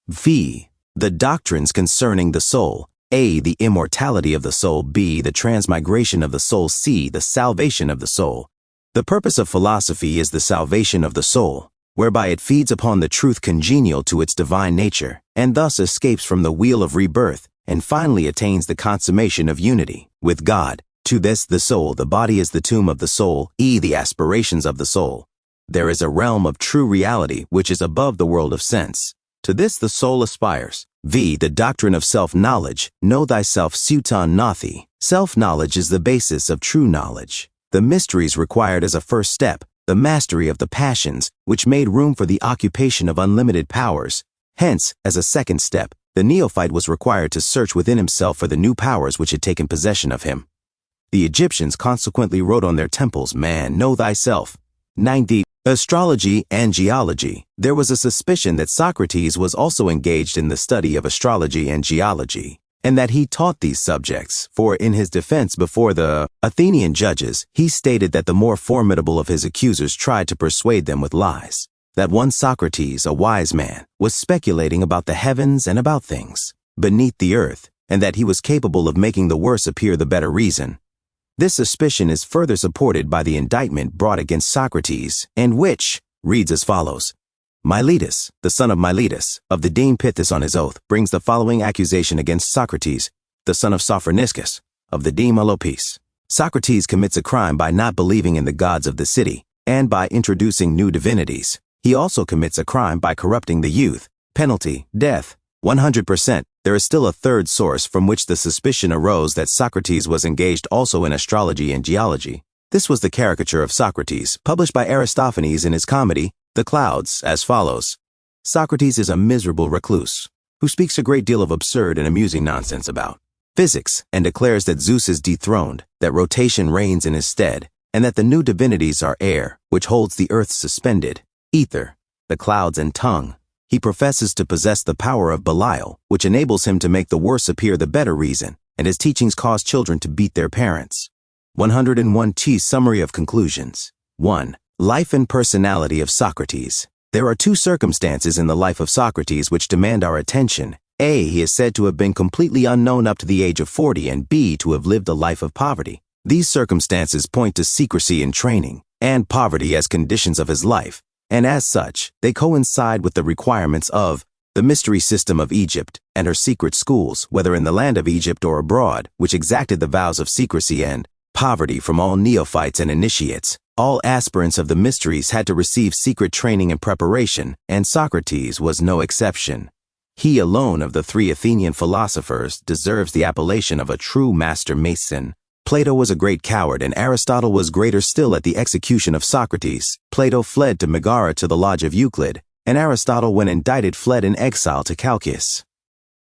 The doctrines concerning the soul. A, the immortality of the soul. B, the transmigration of the soul. C, the salvation of the soul. The purpose of philosophy is the salvation of the soul, whereby it feeds upon the truth congenial to its divine nature, and thus escapes from the wheel of rebirth, and finally attains the consummation of unity with God. To this, the soul, the body is the tomb of the soul. The aspirations of the soul. There is a realm of true reality which is above the world of sense. To this the soul aspires. The doctrine of self-knowledge. Know thyself suton nathi. Self-knowledge is the basis of true knowledge. The mysteries required as a first step, the mastery of the passions, which made room for the occupation of unlimited powers. Hence, as a second step, the neophyte was required to search within himself for the new powers which had taken possession of him. The Egyptians consequently wrote on their temples, Man, know thyself. 90. Astrology and geology. There was a suspicion that Socrates was also engaged in the study of astrology and geology, and that he taught these subjects, for in his defense before the Athenian judges, he stated that the more formidable of his accusers tried to persuade them with lies. That one Socrates, a wise man, was speculating about the heavens and about things beneath the earth, and that he was capable of making the worse appear the better reason. This suspicion is further supported by the indictment brought against Socrates, and which reads as follows. Miletus, the son of Miletus, of the deme Pythis on his oath, brings the following accusation against Socrates, the son of Sophroniscus, of the deme Alopis. Socrates commits a crime by not believing in the gods of the city, and by introducing new divinities. He also commits a crime by corrupting the youth. Penalty, death. 100%. There is still a third source from which the suspicion arose that Socrates was engaged also in astrology and geology. This was the caricature of Socrates, published by Aristophanes in his comedy, The Clouds, as follows. Socrates is a miserable recluse, who speaks a great deal of absurd and amusing nonsense about physics, and declares that Zeus is dethroned, that rotation reigns in his stead, and that the new divinities are air, which holds the earth suspended, ether, the clouds, and tongue. He professes to possess the power of Belial, which enables him to make the worse appear the better reason, and his teachings cause children to beat their parents. 101 Summary of Conclusions. 1. Life and personality of Socrates. There are two circumstances in the life of Socrates which demand our attention. A. He is said to have been completely unknown up to the age of 40, and B. to have lived a life of poverty. These circumstances point to secrecy in training, and poverty as conditions of his life, and as such, they coincide with the requirements of the mystery system of Egypt and her secret schools, whether in the land of Egypt or abroad, which exacted the vows of secrecy and poverty from all neophytes and initiates. All aspirants of the mysteries had to receive secret training and preparation, and Socrates was no exception. He alone of the three Athenian philosophers deserves the appellation of a true master mason. Plato was a great coward, and Aristotle was greater still at the execution of Socrates. Plato fled to Megara to the lodge of Euclid, and Aristotle, when indicted, fled in exile to Chalcis.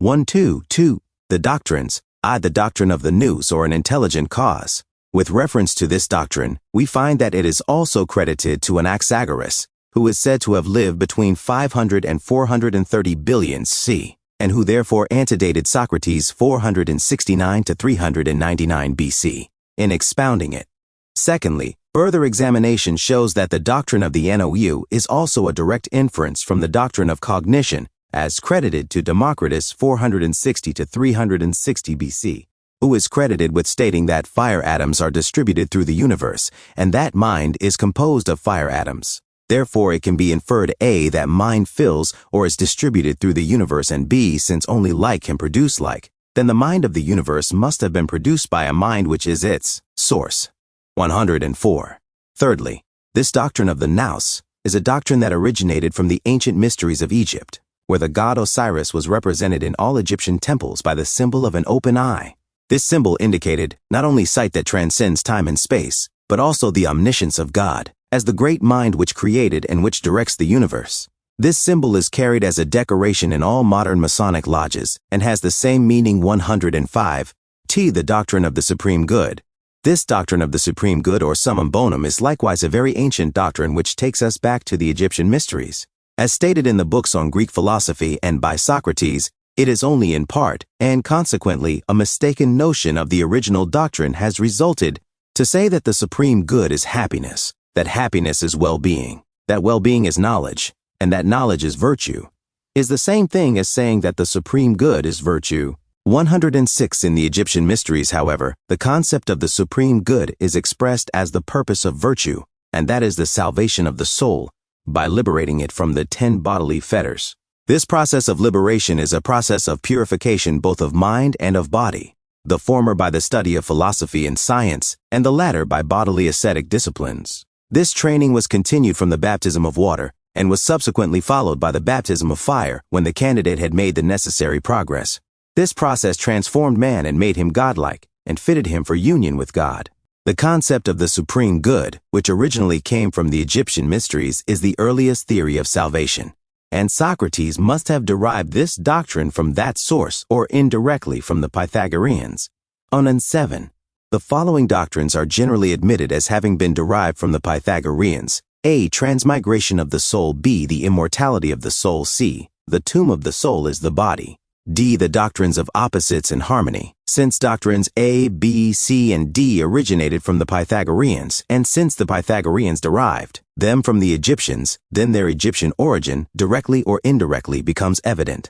2. The doctrines, the doctrine of the nous, or an intelligent cause. With reference to this doctrine, we find that it is also credited to Anaxagoras, who is said to have lived between 500 and 430 billion c, and who therefore antedated Socrates 469 to 399 BC, in expounding it. Secondly, further examination shows that the doctrine of the nous is also a direct inference from the doctrine of cognition, as credited to Democrus 460 to 360 BC, who is credited with stating that fire atoms are distributed through the universe, and that mind is composed of fire atoms. Therefore, it can be inferred A. that mind fills or is distributed through the universe, and B. since only like can produce like, then the mind of the universe must have been produced by a mind which is its source. 104. Thirdly, this doctrine of the nous is a doctrine that originated from the ancient mysteries of Egypt, where the god Osiris was represented in all Egyptian temples by the symbol of an open eye. This symbol indicated not only sight that transcends time and space, but also the omniscience of God, as the great mind which created and which directs the universe. This symbol is carried as a decoration in all modern Masonic lodges and has the same meaning. 105. The doctrine of the supreme good. This doctrine of the supreme good, or summum bonum, is likewise a very ancient doctrine which takes us back to the Egyptian mysteries. As stated in the books on Greek philosophy and by Socrates, it is only in part, and consequently a mistaken notion of the original doctrine has resulted, to say that the supreme good is happiness, that happiness is well-being, that well-being is knowledge, and that knowledge is virtue, is the same thing as saying that the supreme good is virtue. 106. In the Egyptian mysteries, however, the concept of the supreme good is expressed as the purpose of virtue, and that is the salvation of the soul, by liberating it from the 10 bodily fetters. This process of liberation is a process of purification both of mind and of body, the former by the study of philosophy and science, and the latter by bodily ascetic disciplines. This training was continued from the baptism of water, and was subsequently followed by the baptism of fire when the candidate had made the necessary progress. This process transformed man and made him godlike, and fitted him for union with God. The concept of the supreme good, which originally came from the Egyptian mysteries, is the earliest theory of salvation, and Socrates must have derived this doctrine from that source, or indirectly from the Pythagoreans. 7. The following doctrines are generally admitted as having been derived from the Pythagoreans. A. Transmigration of the soul. B. The immortality of the soul. C. The tomb of the soul is the body. D. The doctrines of opposites and harmony. Since doctrines A, B, C, and D originated from the Pythagoreans, and since the Pythagoreans derived them from the Egyptians, then their Egyptian origin, directly or indirectly, becomes evident.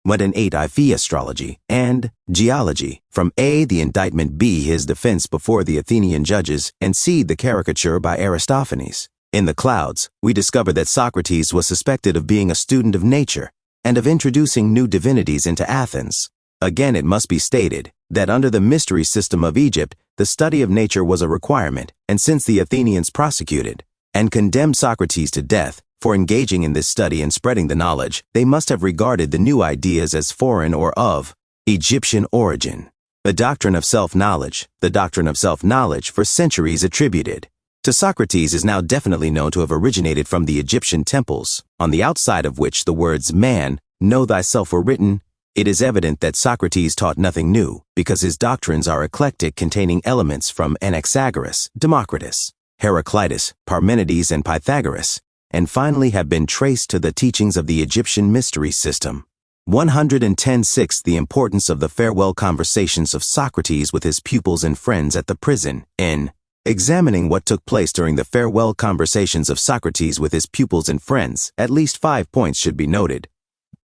8. IV astrology and geology. From A, the indictment, B, his defense before the Athenian judges, and C, the caricature by Aristophanes. In the clouds, we discover that Socrates was suspected of being a student of nature and of introducing new divinities into Athens. Again, it must be stated that under the mystery system of Egypt, the study of nature was a requirement, and since the Athenians prosecuted and condemned Socrates to death for engaging in this study and spreading the knowledge, they must have regarded the new ideas as foreign or of Egyptian origin. The doctrine of self-knowledge, for centuries attributed to Socrates, is now definitely known to have originated from the Egyptian temples, on the outside of which the words "man, know thyself" were written It is evident that Socrates taught nothing new, because his doctrines are eclectic, containing elements from Anaxagoras, Democritus, Heraclitus, Parmenides, and Pythagoras, and finally have been traced to the teachings of the Egyptian mystery system. 110.6 The importance of the farewell conversations of Socrates with his pupils and friends at the prison. In examining what took place during the farewell conversations of Socrates with his pupils and friends, at least 5 points should be noted.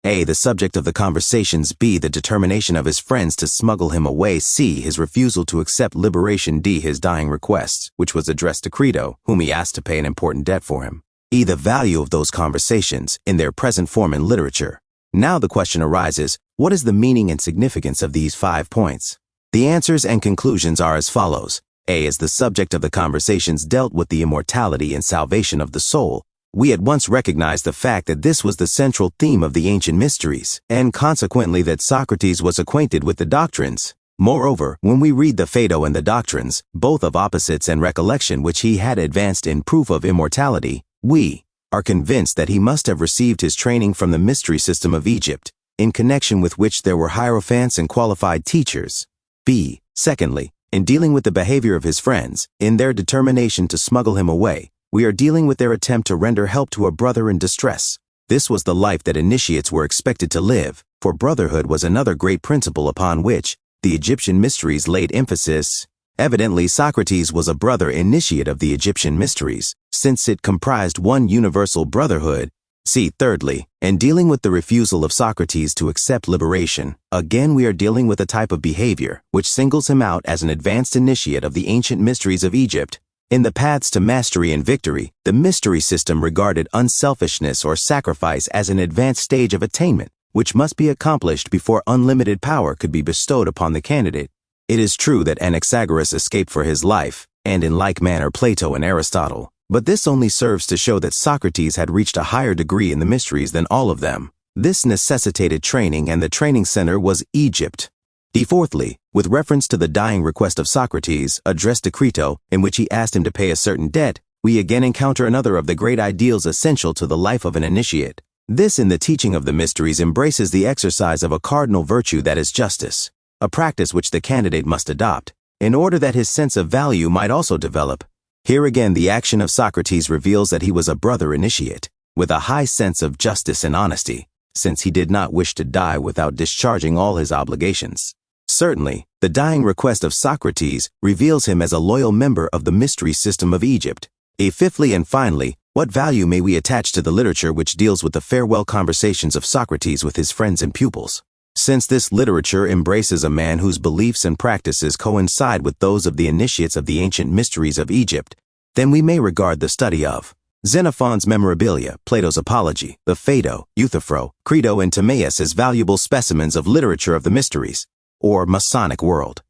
A. The subject of the conversations. B. The determination of his friends to smuggle him away. C. His refusal to accept liberation. D. His dying request, which was addressed to Crito, whom he asked to pay an important debt for him. E. The value of those conversations in their present form in literature. Now the question arises, what is the meaning and significance of these 5 points? The answers and conclusions are as follows. A. As the subject of the conversations dealt with the immortality and salvation of the soul, we at once recognize the fact that this was the central theme of the ancient mysteries, and consequently that Socrates was acquainted with the doctrines. Moreover, when we read the Phaedo and the doctrines, both of opposites and recollection which he had advanced in proof of immortality, we are convinced that he must have received his training from the mystery system of Egypt, in connection with which there were hierophants and qualified teachers. B. Secondly, in dealing with the behavior of his friends, in their determination to smuggle him away, we are dealing with their attempt to render help to a brother in distress. This was the life that initiates were expected to live, for brotherhood was another great principle upon which the Egyptian mysteries laid emphasis. Evidently, Socrates was a brother initiate of the Egyptian mysteries, since it comprised one universal brotherhood. C. Thirdly, in dealing with the refusal of Socrates to accept liberation, again we are dealing with a type of behavior which singles him out as an advanced initiate of the ancient mysteries of Egypt. In the paths to mastery and victory, the mystery system regarded unselfishness or sacrifice as an advanced stage of attainment, which must be accomplished before unlimited power could be bestowed upon the candidate. It is true that Anaxagoras escaped for his life, and in like manner Plato and Aristotle, but this only serves to show that Socrates had reached a higher degree in the mysteries than all of them. This necessitated training, and the training center was Egypt. D. Fourthly, with reference to the dying request of Socrates, addressed to Crito, in which he asked him to pay a certain debt, we again encounter another of the great ideals essential to the life of an initiate. This in the teaching of the mysteries embraces the exercise of a cardinal virtue, that is justice, a practice which the candidate must adopt, in order that his sense of value might also develop. Here again the action of Socrates reveals that he was a brother initiate, with a high sense of justice and honesty, since he did not wish to die without discharging all his obligations. Certainly, the dying request of Socrates reveals him as a loyal member of the mystery system of Egypt. Fifthly and finally, what value may we attach to the literature which deals with the farewell conversations of Socrates with his friends and pupils? Since this literature embraces a man whose beliefs and practices coincide with those of the initiates of the ancient mysteries of Egypt, then we may regard the study of Xenophon's Memorabilia, Plato's Apology, the Phaedo, Euthyphro, Crito, and Timaeus as valuable specimens of literature of the mysteries, or Masonic world.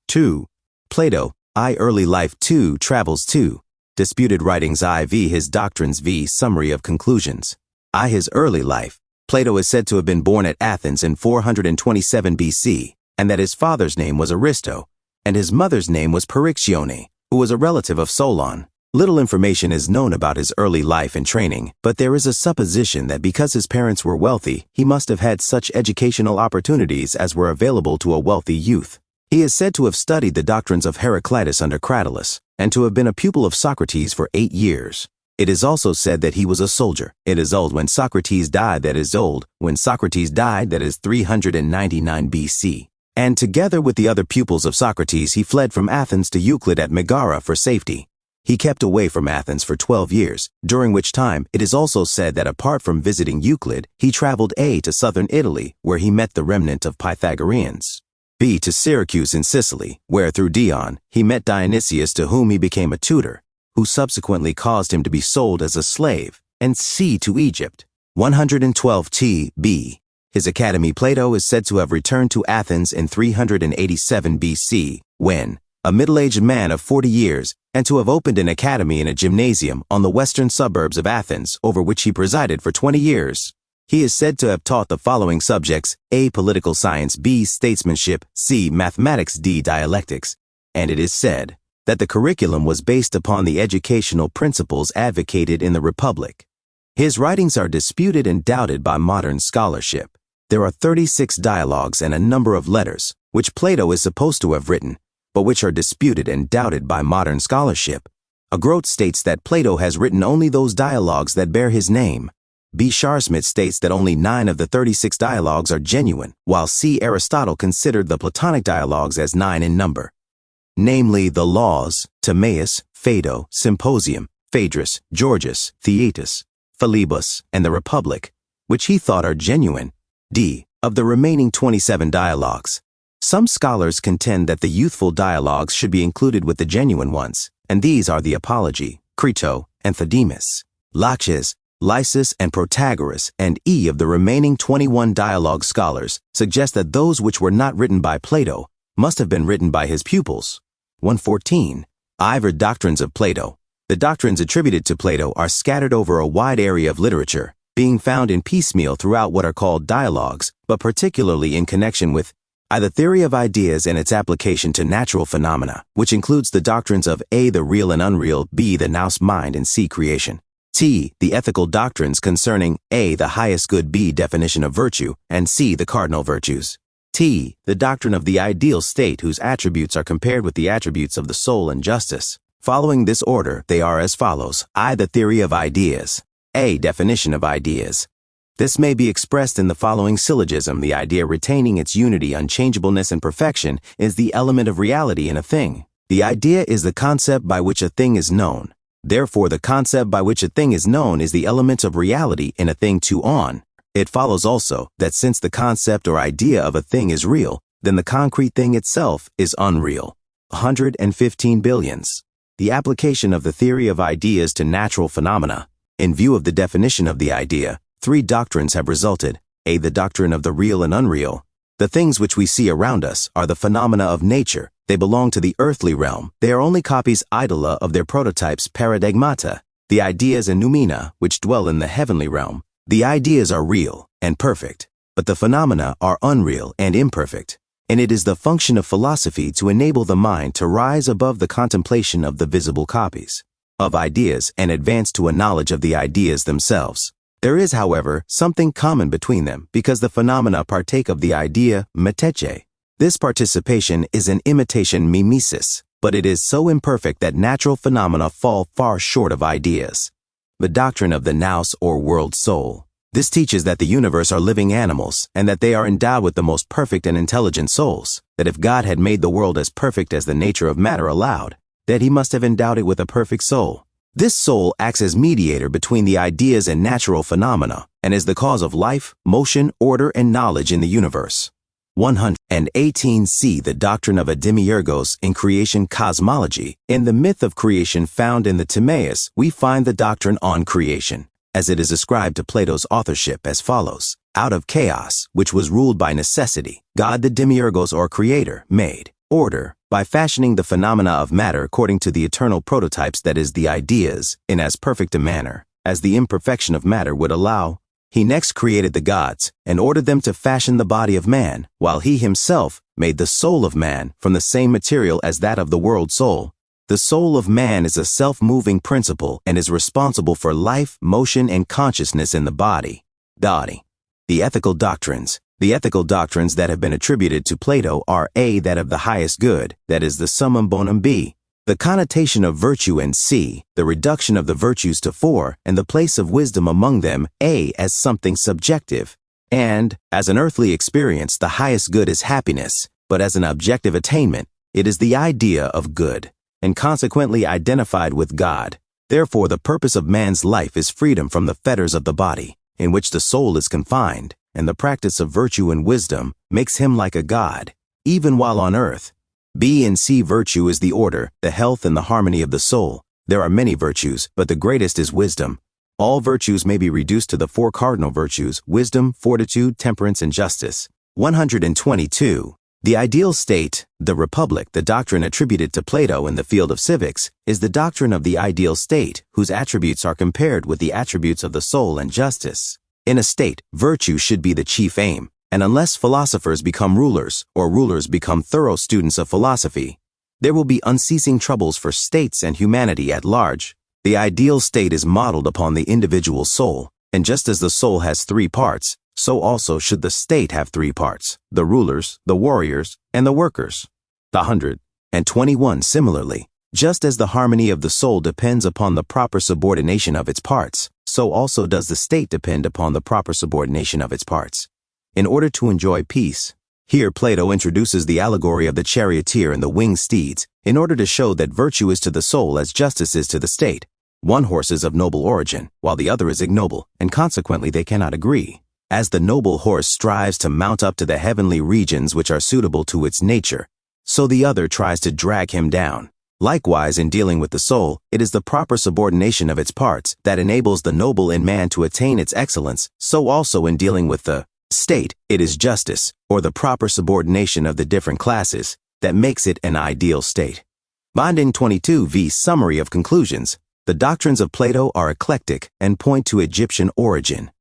2. Plato, I. Early life. 2. Travels. 2. Disputed writings. IV. His doctrines. V. Summary of conclusions. I. His early life. Plato is said to have been born at Athens in 427 BC, and that his father's name was Aristo, and his mother's name was Perictione, who was a relative of Solon. Little information is known about his early life and training, but there is a supposition that because his parents were wealthy, he must have had such educational opportunities as were available to a wealthy youth. He is said to have studied the doctrines of Heraclitus under Cratylus, and to have been a pupil of Socrates for 8 years. It is also said that he was a soldier. It is old when Socrates died, that is old when Socrates died, that is 399 BC. And together with the other pupils of Socrates, he fled from Athens to Euclid at Megara for safety. He kept away from Athens for 12 years, during which time it is also said that apart from visiting Euclid, he traveled A. to southern Italy, where he met the remnant of Pythagoreans, B. to Syracuse in Sicily, where through Dion, he met Dionysius, to whom he became a tutor, who subsequently caused him to be sold as a slave, and C. to Egypt. 112 B. His academy. Plato is said to have returned to Athens in 387 BC, when a middle-aged man of 40 years, and to have opened an academy in a gymnasium on the western suburbs of Athens, over which he presided for 20 years. He is said to have taught the following subjects: A. Political science, B. Statesmanship, C. Mathematics, D. Dialectics, and it is said that the curriculum was based upon the educational principles advocated in the Republic. His writings are disputed and doubted by modern scholarship. There are 36 dialogues and a number of letters, which Plato is supposed to have written, but which are disputed and doubted by modern scholarship. A Grote states that Plato has written only those dialogues that bear his name. B. Sharsmith states that only 9 of the 36 dialogues are genuine, while C. Aristotle considered the Platonic dialogues as 9 in number, namely the Laws, Timaeus, Phaedo, Symposium, Phaedrus, Georgius, Theaetus, Philebus, and the Republic, which he thought are genuine. D. Of the remaining 27 dialogues, some scholars contend that the youthful dialogues should be included with the genuine ones, and these are the Apology, Crito, and Thedemus, Laches, Lysis, and Protagoras, and E. of the remaining 21 dialogue scholars suggest that those which were not written by Plato must have been written by his pupils. 114. Ivor Doctrines of Plato. The doctrines attributed to Plato are scattered over a wide area of literature, being found in piecemeal throughout what are called dialogues, but particularly in connection with I. The theory of ideas and its application to natural phenomena, which includes the doctrines of A. the real and unreal, B. the nous mind, and C. creation. T. The ethical doctrines concerning A. the highest good, B. definition of virtue, and C. the cardinal virtues. T. The doctrine of the ideal state whose attributes are compared with the attributes of the soul and justice. Following this order, they are as follows. I. The theory of ideas. A. Definition of ideas. This may be expressed in the following syllogism. The idea retaining its unity, unchangeableness, and perfection is the element of reality in a thing. The idea is the concept by which a thing is known. Therefore, the concept by which a thing is known is the element of reality in a thing to on. It follows also that since the concept or idea of a thing is real, then the concrete thing itself is unreal. 115 billions. The application of the theory of ideas to natural phenomena. In view of the definition of the idea, 3 doctrines have resulted. A. The doctrine of the real and unreal. The things which we see around us are the phenomena of nature. They belong to the earthly realm. They are only copies idola of their prototypes paradigmata, the ideas and noumena, which dwell in the heavenly realm. The ideas are real and perfect, but the phenomena are unreal and imperfect. And it is the function of philosophy to enable the mind to rise above the contemplation of the visible copies of ideas and advance to a knowledge of the ideas themselves. There is, however, something common between them because the phenomena partake of the idea meteche. This participation is an imitation mimesis, but it is so imperfect that natural phenomena fall far short of ideas. The doctrine of the nous or world soul. This teaches that the universe are living animals and that they are endowed with the most perfect and intelligent souls, that if God had made the world as perfect as the nature of matter allowed, that he must have endowed it with a perfect soul. This soul acts as mediator between the ideas and natural phenomena and is the cause of life, motion, order, and knowledge in the universe. 118c. The doctrine of a demiurgos in creation cosmology. In the myth of creation found in the Timaeus, we find the doctrine on creation, as it is ascribed to Plato's authorship as follows. Out of chaos, which was ruled by necessity, God the demiurgos or creator made order by fashioning the phenomena of matter according to the eternal prototypes, that is, the ideas, in as perfect a manner as the imperfection of matter would allow. He next created the gods and ordered them to fashion the body of man, while he himself made the soul of man from the same material as that of the world soul. The soul of man is a self-moving principle and is responsible for life, motion, and consciousness in the body. Deli. The ethical doctrines. The ethical doctrines that have been attributed to Plato are A. That of the highest good, that is the summum bonum, B. The connotation of virtue, and C. The reduction of the virtues to 4 and the place of wisdom among them, A. As something subjective. And, as an earthly experience, the highest good is happiness, but as an objective attainment, it is the idea of good, and consequently identified with God. Therefore, the purpose of man's life is freedom from the fetters of the body, in which the soul is confined, and the practice of virtue and wisdom makes him like a god, even while on earth. B and C. Virtue is the order, the health, and the harmony of the soul. There are many virtues, but the greatest is wisdom. All virtues may be reduced to the 4 cardinal virtues: wisdom, fortitude, temperance, and justice. 122. The ideal state, the Republic, the doctrine attributed to Plato in the field of civics, is the doctrine of the ideal state, whose attributes are compared with the attributes of the soul and justice. In a state, virtue should be the chief aim, and unless philosophers become rulers, or rulers become thorough students of philosophy, there will be unceasing troubles for states and humanity at large. The ideal state is modeled upon the individual soul, and just as the soul has 3 parts, so also should the state have three parts: the rulers, the warriors, and the workers. The 121 similarly, just as the harmony of the soul depends upon the proper subordination of its parts, so also does the state depend upon the proper subordination of its parts. In order to enjoy peace, here Plato introduces the allegory of the charioteer and the winged steeds, in order to show that virtue is to the soul as justice is to the state. One horse is of noble origin, while the other is ignoble, and consequently they cannot agree. As the noble horse strives to mount up to the heavenly regions which are suitable to its nature, so the other tries to drag him down. Likewise, in dealing with the soul, it is the proper subordination of its parts that enables the noble in man to attain its excellence, so also in dealing with the state, it is justice, or the proper subordination of the different classes, that makes it an ideal state. Binding 22v Summary of Conclusions. The doctrines of Plato are eclectic and point to Egyptian origin.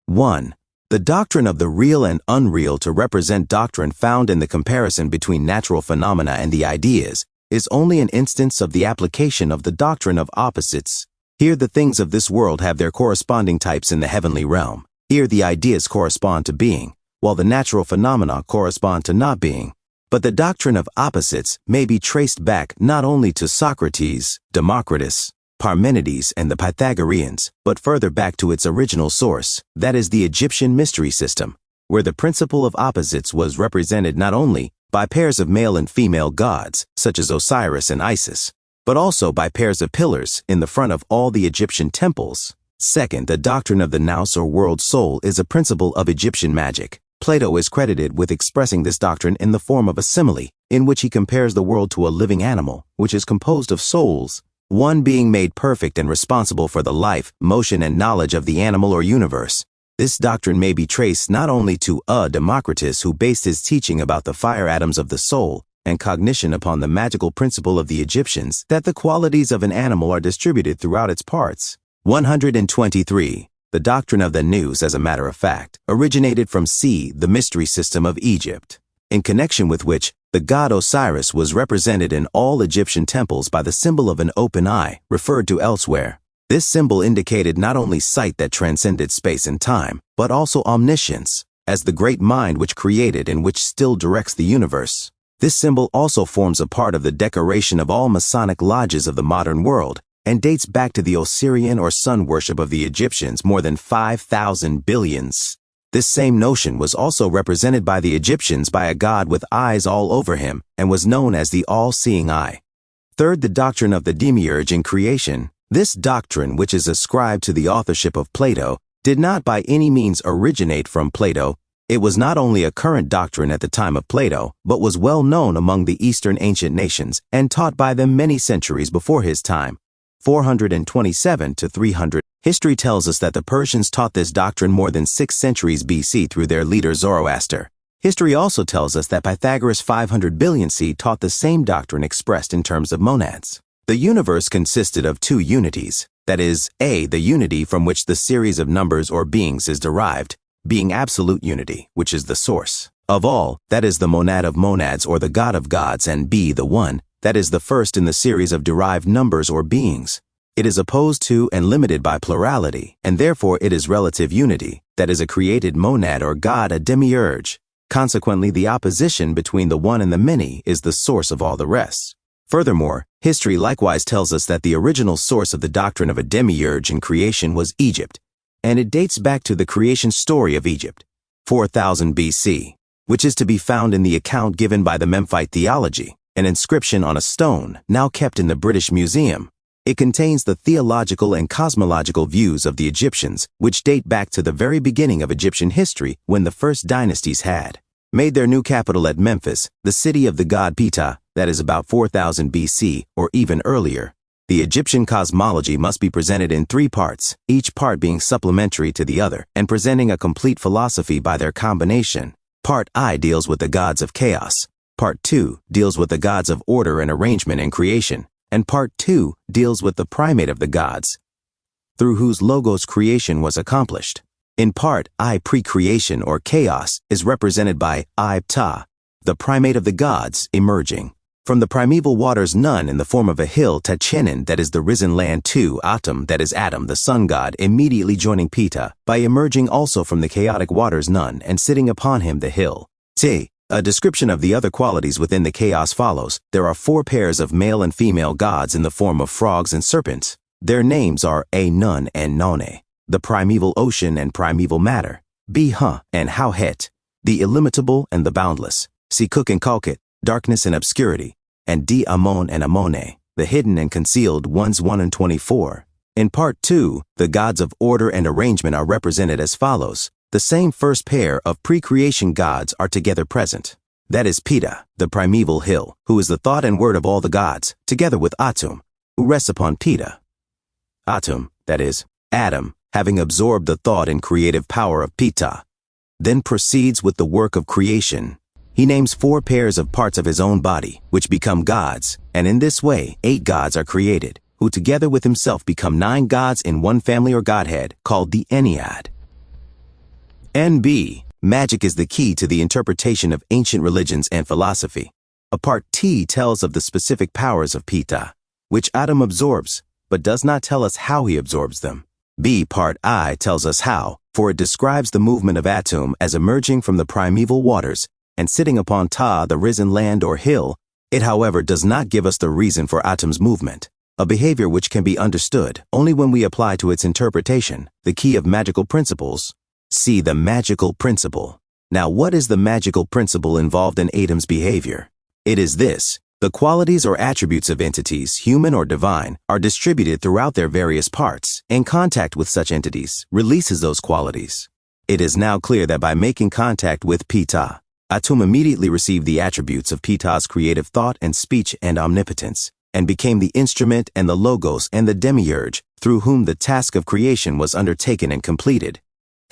1. The doctrine of the real and unreal to represent doctrine found in the comparison between natural phenomena and the ideas is only an instance of the application of the doctrine of opposites. Here the things of this world have their corresponding types in the heavenly realm. Here the ideas correspond to being, while the natural phenomena correspond to not being. But the doctrine of opposites may be traced back not only to Socrates, Democrus, Parmenides, and the Pythagoreans, but further back to its original source, that is the Egyptian mystery system, where the principle of opposites was represented not only by pairs of male and female gods, such as Osiris and Isis, but also by pairs of pillars in the front of all the Egyptian temples. Second, the doctrine of the nous or world soul is a principle of Egyptian magic. Plato is credited with expressing this doctrine in the form of a simile, in which he compares the world to a living animal, which is composed of souls, one being made perfect and responsible for the life, motion, and knowledge of the animal or universe. This doctrine may be traced not only to Democritus, who based his teaching about the fire atoms of the soul and cognition upon the magical principle of the Egyptians that the qualities of an animal are distributed throughout its parts. 123. The doctrine of the nous, as a matter of fact, originated from the mystery system of Egypt, in connection with which the god Osiris was represented in all Egyptian temples by the symbol of an open eye, referred to elsewhere. This symbol indicated not only sight that transcended space and time, but also omniscience, as the great mind which created and which still directs the universe. This symbol also forms a part of the decoration of all Masonic lodges of the modern world, and dates back to the Osirian or sun worship of the Egyptians more than 5,000 billions. This same notion was also represented by the Egyptians by a god with eyes all over him, and was known as the all-seeing eye. Third, the doctrine of the demiurge in creation. This doctrine, which is ascribed to the authorship of Plato, did not by any means originate from Plato. It was not only a current doctrine at the time of Plato, but was well known among the Eastern ancient nations and taught by them many centuries before his time. 427 to 300. History tells us that the Persians taught this doctrine more than 6 centuries BC through their leader Zoroaster. History also tells us that Pythagoras 500 billion C taught the same doctrine expressed in terms of monads. The universe consisted of two unities, that is, A, the unity from which the series of numbers or beings is derived, being absolute unity, which is the source of all, that is the monad of monads or the god of gods, and B, the one, that is the first in the series of derived numbers or beings. It is opposed to and limited by plurality, and therefore it is relative unity, that is a created monad or god, a demiurge. Consequently, the opposition between the one and the many is the source of all the rest. Furthermore, history likewise tells us that the original source of the doctrine of a demiurge in creation was Egypt, and it dates back to the creation story of Egypt, 4000 BC, which is to be found in the account given by the Meite Theology, an inscription on a stone now kept in the British Museum. It contains the theological and cosmological views of the Egyptians, which date back to the very beginning of Egyptian history when the first dynasties had made their new capital at Memphis, the city of the god Ptah, that is about 4000 BC or even earlier. The Egyptian cosmology must be presented in 3 parts, each part being supplementary to the other and presenting a complete philosophy by their combination. Part I deals with the gods of chaos. Part 2 deals with the gods of order and arrangement in creation. And Part 2 deals with the primate of the gods, through whose logos creation was accomplished. In Part I, pre-creation or chaos is represented by Ptah, the primate of the gods, emerging. From the primeval waters Nun in the form of a hill Tachenin that is the risen land to Atum that is Adam the sun god immediately joining Pita by emerging also from the chaotic waters Nun and sitting upon him the hill. T. A description of the other qualities within the chaos follows. There are 4 pairs of male and female gods in the form of frogs and serpents. Their names are A Nun and None, the primeval ocean and primeval matter, B Huh and How Het, the illimitable and the boundless, C Cook and Kalkit, darkness and obscurity, and D Amon and Amone, the hidden and concealed ones 1 and 24. In part 2, the gods of order and arrangement are represented as follows. The same first pair of pre-creation gods are together present. That is Pita, the primeval hill, who is the thought and word of all the gods, together with Atum, who rests upon Pita. Atum, that is, Adam, having absorbed the thought and creative power of Pita, then proceeds with the work of creation. He names 4 pairs of parts of his own body, which become gods, and in this way 8 gods are created, who together with himself become 9 gods in one family or godhead, called the Ennead. NB. Magic is the key to the interpretation of ancient religions and philosophy. A part T tells of the specific powers of Pita, which Adam absorbs, but does not tell us how he absorbs them. B. Part I tells us how, for it describes the movement of Atum as emerging from the primeval waters and sitting upon Ta, the risen land or hill. It, however, does not give us the reason for Atum's movement, a behavior which can be understood only when we apply to its interpretation the key of magical principles. See the magical principle. Now, what is the magical principle involved in Adam's behavior? It is this. The qualities or attributes of entities, human or divine, are distributed throughout their various parts, and contact with such entities releases those qualities. It is now clear that by making contact with Pita, Atum immediately received the attributes of Pita's creative thought and speech and omnipotence, and became the instrument and the logos and the demiurge through whom the task of creation was undertaken and completed.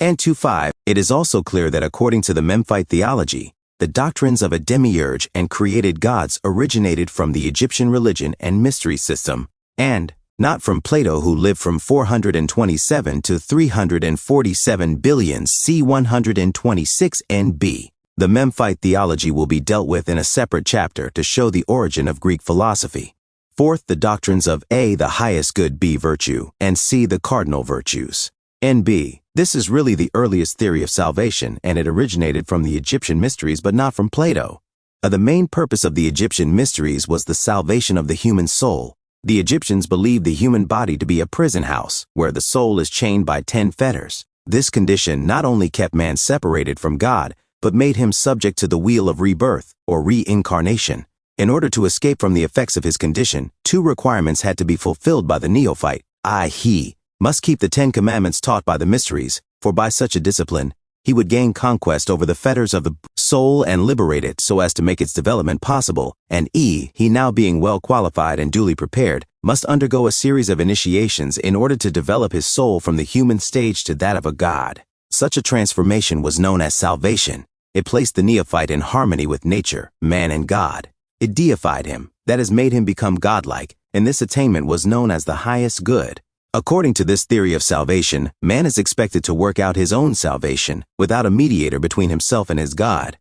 And 2.5, it is also clear that according to the Meite Theology, the doctrines of a demiurge and created gods originated from the Egyptian religion and mystery system, and not from Plato, who lived from 427 to 347 billion c. 126 NB. The Meite Theology will be dealt with in a separate chapter to show the origin of Greek philosophy. 4th, the doctrines of A, the highest good, B, virtue, and C, the cardinal virtues. NB. This is really the earliest theory of salvation, and it originated from the Egyptian mysteries but not from Plato. The main purpose of the Egyptian mysteries was the salvation of the human soul. The Egyptians believed the human body to be a prison house, where the soul is chained by 10 fetters. This condition not only kept man separated from God, but made him subject to the wheel of rebirth, or reincarnation. In order to escape from the effects of his condition, 2 requirements had to be fulfilled by the neophyte. He must keep the 10 commandments taught by the mysteries, for by such a discipline, he would gain conquest over the fetters of the soul and liberate it so as to make its development possible, and he now being well qualified and duly prepared, must undergo a series of initiations in order to develop his soul from the human stage to that of a god. Such a transformation was known as salvation. It placed the neophyte in harmony with nature, man and God. It deified him, that is, made him become godlike, and this attainment was known as the highest good. According to this theory of salvation, man is expected to work out his own salvation without a mediator between himself and his God.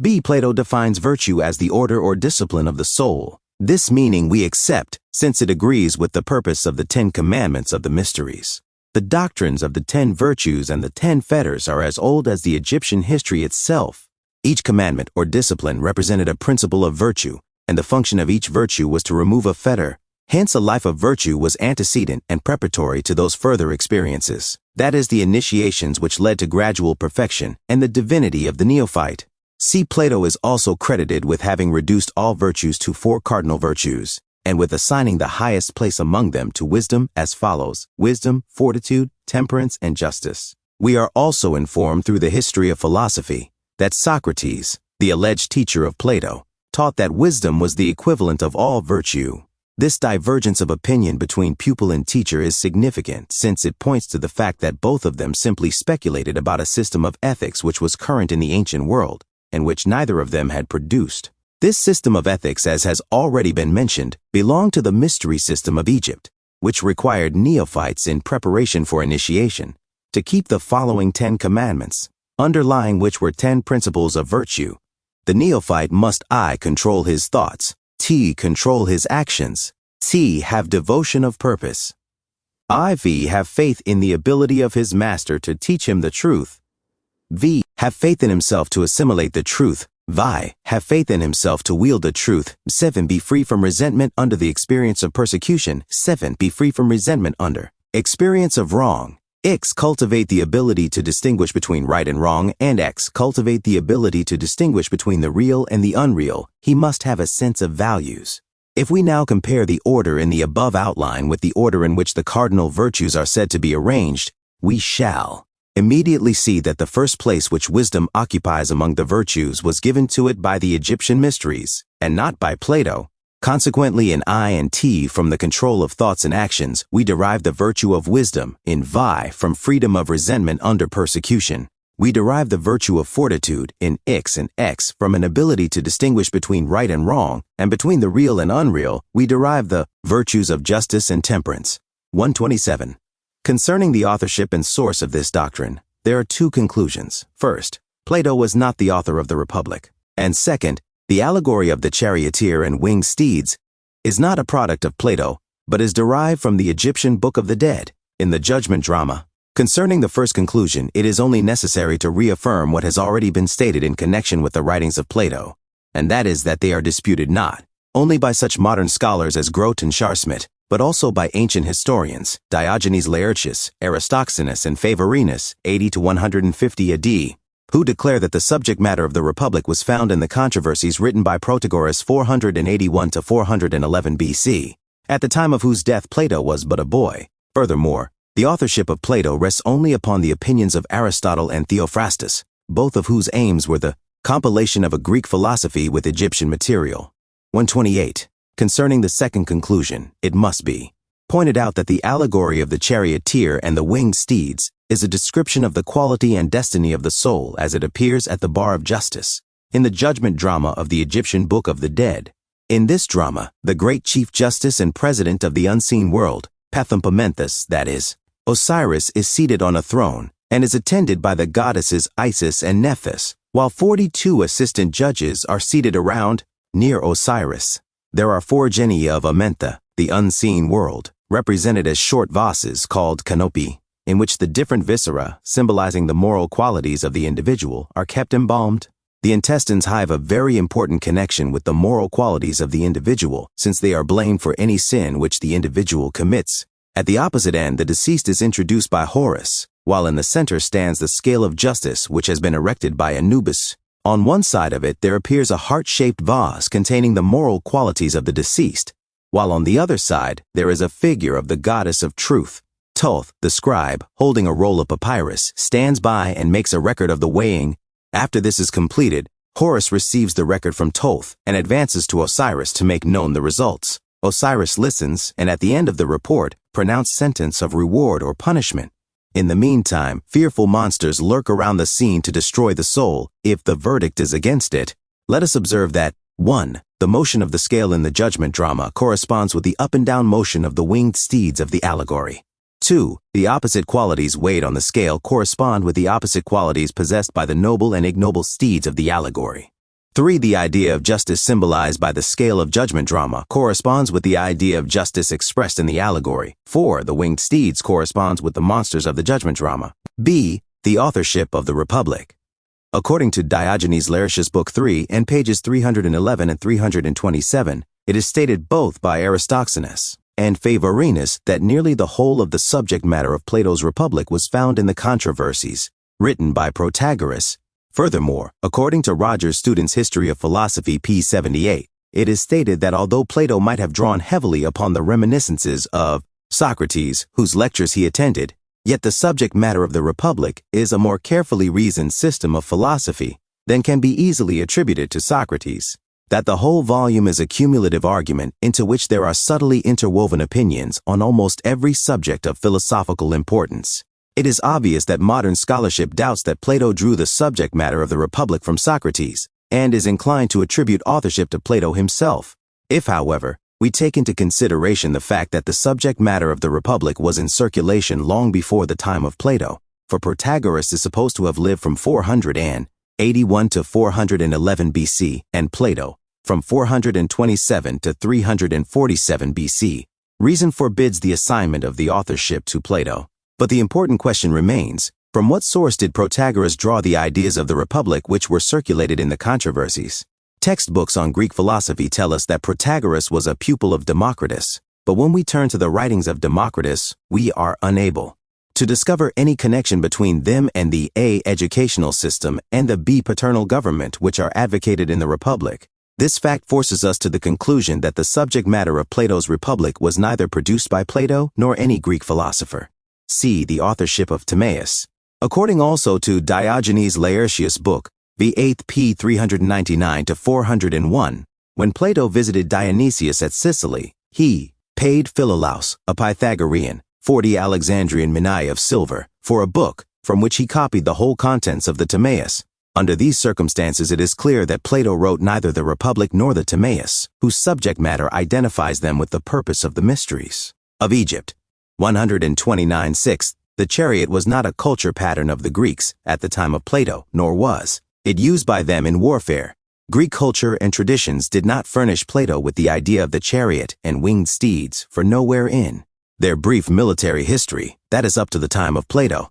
B. Plato defines virtue as the order or discipline of the soul. This meaning we accept, since it agrees with the purpose of the 10 commandments of the mysteries. The doctrines of the 10 virtues and the 10 fetters are as old as the Egyptian history itself. Each commandment or discipline represented a principle of virtue, and the function of each virtue was to remove a fetter. Hence, a life of virtue was antecedent and preparatory to those further experiences. That is, the initiations which led to gradual perfection and the divinity of the neophyte. See, Plato is also credited with having reduced all virtues to 4 cardinal virtues, and with assigning the highest place among them to wisdom as follows: wisdom, fortitude, temperance, and justice. We are also informed through the history of philosophy that Socrates, the alleged teacher of Plato, taught that wisdom was the equivalent of all virtue. This divergence of opinion between pupil and teacher is significant, since it points to the fact that both of them simply speculated about a system of ethics which was current in the ancient world, and which neither of them had produced. This system of ethics, as has already been mentioned, belonged to the mystery system of Egypt, which required neophytes in preparation for initiation to keep the following 10 commandments, underlying which were 10 principles of virtue. The neophyte must control his thoughts, T. Control his actions. T. Have devotion of purpose. IV. Have faith in the ability of his master to teach him the truth. V. Have faith in himself to assimilate the truth. Vi. Have faith in himself to wield the truth. 7. Be free from resentment under the experience of persecution. 7. Be free from resentment under experience of wrong. X. Cultivate the ability to distinguish between right and wrong. And X. Cultivate the ability to distinguish between the real and the unreal. He must have a sense of values. If we now compare the order in the above outline with the order in which the cardinal virtues are said to be arranged, we shall immediately see that the first place which wisdom occupies among the virtues was given to it by the Egyptian mysteries, and not by Plato. Consequently, in I and T, from the control of thoughts and actions, we derive the virtue of wisdom. In Vi, from freedom of resentment under persecution, we derive the virtue of fortitude. In X and X, from an ability to distinguish between right and wrong, and between the real and unreal, we derive the virtues of justice and temperance. 127. Concerning the authorship and source of this doctrine, there are two conclusions. First, Plato was not the author of the Republic. And second, the allegory of the charioteer and winged steeds is not a product of Plato, but is derived from the Egyptian Book of the Dead, in the Judgment Drama. Concerning the first conclusion, it is only necessary to reaffirm what has already been stated in connection with the writings of Plato, and that is that they are disputed not only by such modern scholars as Grote and Schmidt, but also by ancient historians, Diogenes Laertius, Aristoxenus, and Favorinus, 80 to 150 AD, who declare that the subject matter of the Republic was found in the controversies written by Protagoras 481 to 411 BC, at the time of whose death Plato was but a boy. Furthermore, the authorship of Plato rests only upon the opinions of Aristotle and Theophrastus, both of whose aims were the compilation of a Greek philosophy with Egyptian material. 128. Concerning the second conclusion, it must be pointed out that the allegory of the charioteer and the winged steeds is a description of the quality and destiny of the soul as it appears at the bar of justice, in the judgment drama of the Egyptian Book of the Dead. In this drama, the great Chief Justice and President of the unseen world, Pathompomenthus, that is, Osiris, is seated on a throne and is attended by the goddesses Isis and Nephthys, while 42 assistant judges are seated around, near Osiris. There are 4 genii of Amenta, the unseen world, represented as short vases called canopi, in which the different viscera, symbolizing the moral qualities of the individual, are kept embalmed. The intestines have a very important connection with the moral qualities of the individual, since they are blamed for any sin which the individual commits. At the opposite end, the deceased is introduced by Horus, while in the center stands the scale of justice, which has been erected by Anubis. On one side of it, there appears a heart-shaped vase containing the moral qualities of the deceased, while on the other side, there is a figure of the goddess of truth. Thoth, the scribe, holding a roll of papyrus, stands by and makes a record of the weighing. After this is completed, Horus receives the record from Thoth and advances to Osiris to make known the results. Osiris listens and at the end of the report, pronounce sentence of reward or punishment. In the meantime, fearful monsters lurk around the scene to destroy the soul, if the verdict is against it. Let us observe that 1. The motion of the scale in the judgment drama corresponds with the up and down motion of the winged steeds of the allegory. 2. The opposite qualities weighed on the scale correspond with the opposite qualities possessed by the noble and ignoble steeds of the allegory. 3. The idea of justice symbolized by the scale of judgment drama corresponds with the idea of justice expressed in the allegory. 4. The winged steeds corresponds with the monsters of the judgment drama. B. The authorship of the Republic. According to Diogenes Laertius Book 3 and pages 311 and 327, it is stated both by Aristoxenus and Favorinus that nearly the whole of the subject matter of Plato's Republic was found in the controversies written by Protagoras. Furthermore, according to Rogers' Student's History of Philosophy p. 78, it is stated that although Plato might have drawn heavily upon the reminiscences of Socrates, whose lectures he attended, yet the subject matter of the Republic is a more carefully reasoned system of philosophy than can be easily attributed to Socrates. That the whole volume is a cumulative argument into which there are subtly interwoven opinions on almost every subject of philosophical importance. It is obvious that modern scholarship doubts that Plato drew the subject matter of the Republic from Socrates, and is inclined to attribute authorship to Plato himself. If, however, we take into consideration the fact that the subject matter of the Republic was in circulation long before the time of Plato, for Protagoras is supposed to have lived from 481 to 411 BC, and Plato, from 427 to 347 BC. Reason forbids the assignment of the authorship to Plato. But the important question remains, from what source did Protagoras draw the ideas of the Republic which were circulated in the controversies? Textbooks on Greek philosophy tell us that Protagoras was a pupil of Democrus, but when we turn to the writings of Democrus, we are unable to discover any connection between them and the A. educational system and the B. paternal government which are advocated in the Republic. This fact forces us to the conclusion that the subject matter of Plato's Republic was neither produced by Plato nor any Greek philosopher. See the authorship of Timaeus. According also to Diogenes Laertius' book, the 8th p. 399 to 401, when Plato visited Dionysius at Sicily, he paid Philolaus, a Pythagorean, 40 Alexandrian minae of silver, for a book, from which he copied the whole contents of the Timaeus. Under these circumstances, it is clear that Plato wrote neither the Republic nor the Timaeus, whose subject matter identifies them with the purpose of the mysteries of Egypt. 129-6. The chariot was not a culture pattern of the Greeks at the time of Plato, nor was it used by them in warfare. Greek culture and traditions did not furnish Plato with the idea of the chariot and winged steeds, for nowhere in their brief military history, that is up to the time of Plato,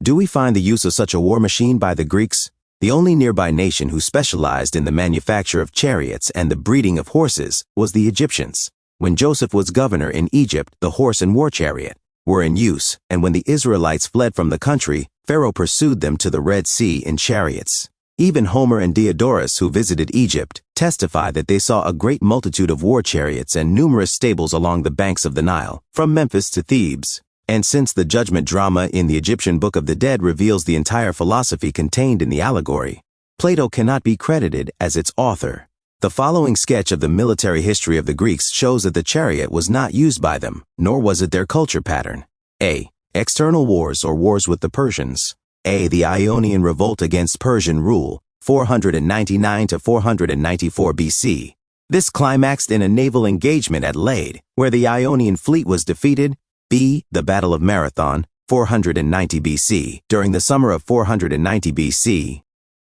do we find the use of such a war machine by the Greeks. The only nearby nation who specialized in the manufacture of chariots and the breeding of horses was the Egyptians. When Joseph was governor in Egypt, the horse and war chariot were in use, and when the Israelites fled from the country, Pharaoh pursued them to the Red Sea in chariots. Even Homer and Diodorus, who visited Egypt, testify that they saw a great multitude of war chariots and numerous stables along the banks of the Nile, from Memphis to Thebes. And since the judgment drama in the Egyptian Book of the Dead reveals the entire philosophy contained in the allegory, Plato cannot be credited as its author. The following sketch of the military history of the Greeks shows that the chariot was not used by them, nor was it their culture pattern. A. External wars or wars with the Persians. A. The Ionian revolt against Persian rule, 499 to 494 BC. This climaxed in a naval engagement at Lade, where the Ionian fleet was defeated. B. The Battle of Marathon, 490 BC. During the summer of 490 BC,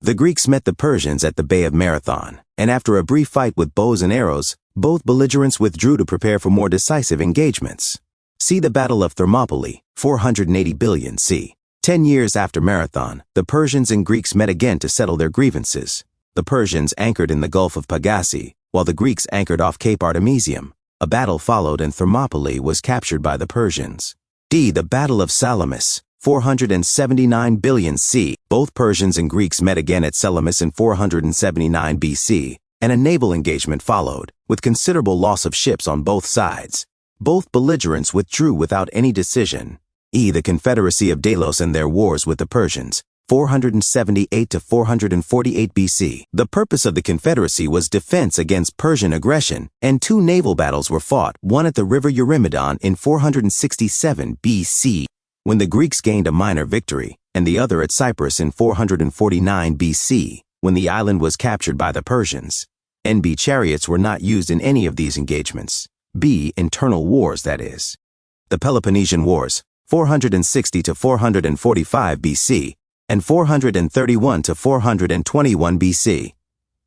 the Greeks met the Persians at the Bay of Marathon, and after a brief fight with bows and arrows, both belligerents withdrew to prepare for more decisive engagements. See the Battle of Thermopylae, 480 billion c. 10 years after Marathon, the Persians and Greeks met again to settle their grievances. The Persians anchored in the Gulf of Pagasae, while the Greeks anchored off Cape Artemisium. A battle followed and Thermopylae was captured by the Persians. D. The Battle of Salamis, 479 billion c. Both Persians and Greeks met again at Salamis in 479 BC, and a naval engagement followed, with considerable loss of ships on both sides. Both belligerents withdrew without any decision. E. The Confederacy of Delos and their wars with the Persians, 478 to 448 BC. The purpose of the Confederacy was defense against Persian aggression, and two naval battles were fought, one at the river Eurymedon in 467 BC, when the Greeks gained a minor victory, and the other at Cyprus in 449 BC, when the island was captured by the Persians. NB chariots were not used in any of these engagements. B. Internal wars, that is. The Peloponnesian Wars, 460 to 445 BC, and 431 to 421 BC,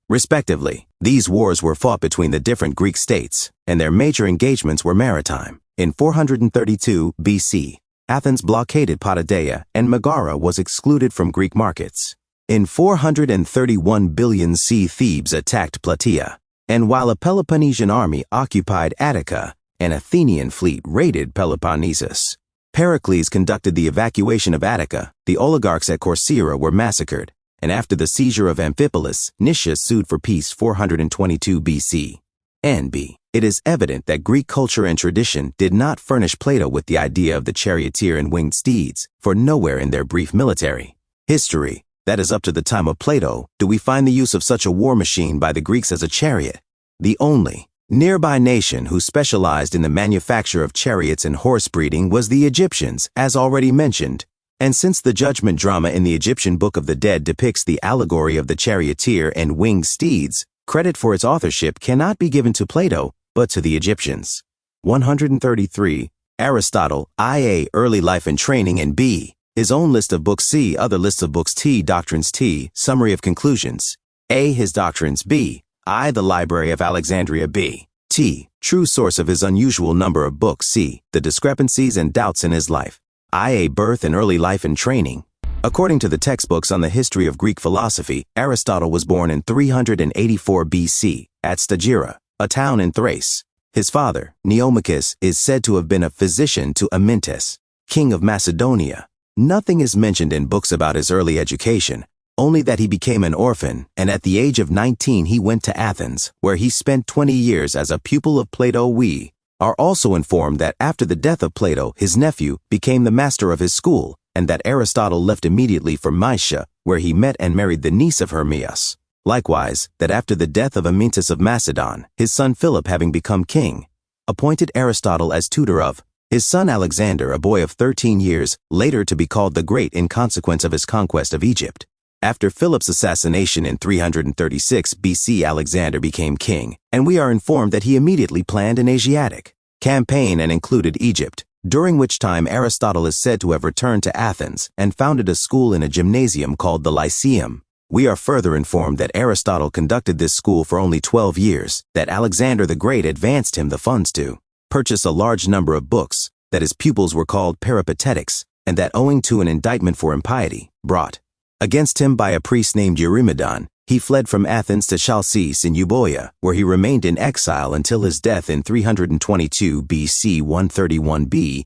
respectively. These wars were fought between the different Greek states, and their major engagements were maritime. In 432 BC, Athens blockaded Potidaea, and Megara was excluded from Greek markets. In 431 billion c. Thebes attacked Plataea, and while a Peloponnesian army occupied Attica, an Athenian fleet raided Peloponnesus. Pericles conducted the evacuation of Attica. The oligarchs at Corcyra were massacred, and after the seizure of Amphipolis, Nicias sued for peace 422 BC. N.B. It is evident that Greek culture and tradition did not furnish Plato with the idea of the charioteer and winged steeds, for nowhere in their brief military history, that is up to the time of Plato, do we find the use of such a war machine by the Greeks as a chariot. The only nearby nation who specialized in the manufacture of chariots and horse breeding was the Egyptians, as already mentioned. And since the judgment drama in the Egyptian Book of the Dead depicts the allegory of the charioteer and winged steeds, credit for its authorship cannot be given to Plato, but to the Egyptians. 133. Aristotle, IA, Early Life and Training, and B. His own list of books. C. Other lists of books. T. Doctrines. T. Summary of conclusions. A. His doctrines. B. I. The Library of Alexandria. B. T. True source of his unusual number of books. C. The discrepancies and doubts in his life. I. A birth and early life and training. According to the textbooks on the history of Greek philosophy, Aristotle was born in 384 BC at Stagira, a town in Thrace. His father, Neomachus, is said to have been a physician to Amyntas, king of Macedonia. Nothing is mentioned in books about his early education, only that he became an orphan, and at the age of 19 he went to Athens, where he spent 20 years as a pupil of Plato. We are also informed that after the death of Plato, his nephew became the master of his school, and that Aristotle left immediately for Mysia, where he met and married the niece of Hermias. Likewise, that after the death of Amyntas of Macedon, his son Philip, having become king, appointed Aristotle as tutor of his son Alexander, a boy of 13 years, later to be called the Great in consequence of his conquest of Egypt. After Philip's assassination in 336 BC, Alexander became king, and we are informed that he immediately planned an Asiatic campaign and included Egypt, during which time Aristotle is said to have returned to Athens and founded a school in a gymnasium called the Lyceum. We are further informed that Aristotle conducted this school for only 12 years, that Alexander the Great advanced him the funds to purchase a large number of books, that his pupils were called peripatetics, and that owing to an indictment for impiety, brought against him by a priest named Eurymedon, he fled from Athens to Chalcis in Euboea, where he remained in exile until his death in 322 BC 131b.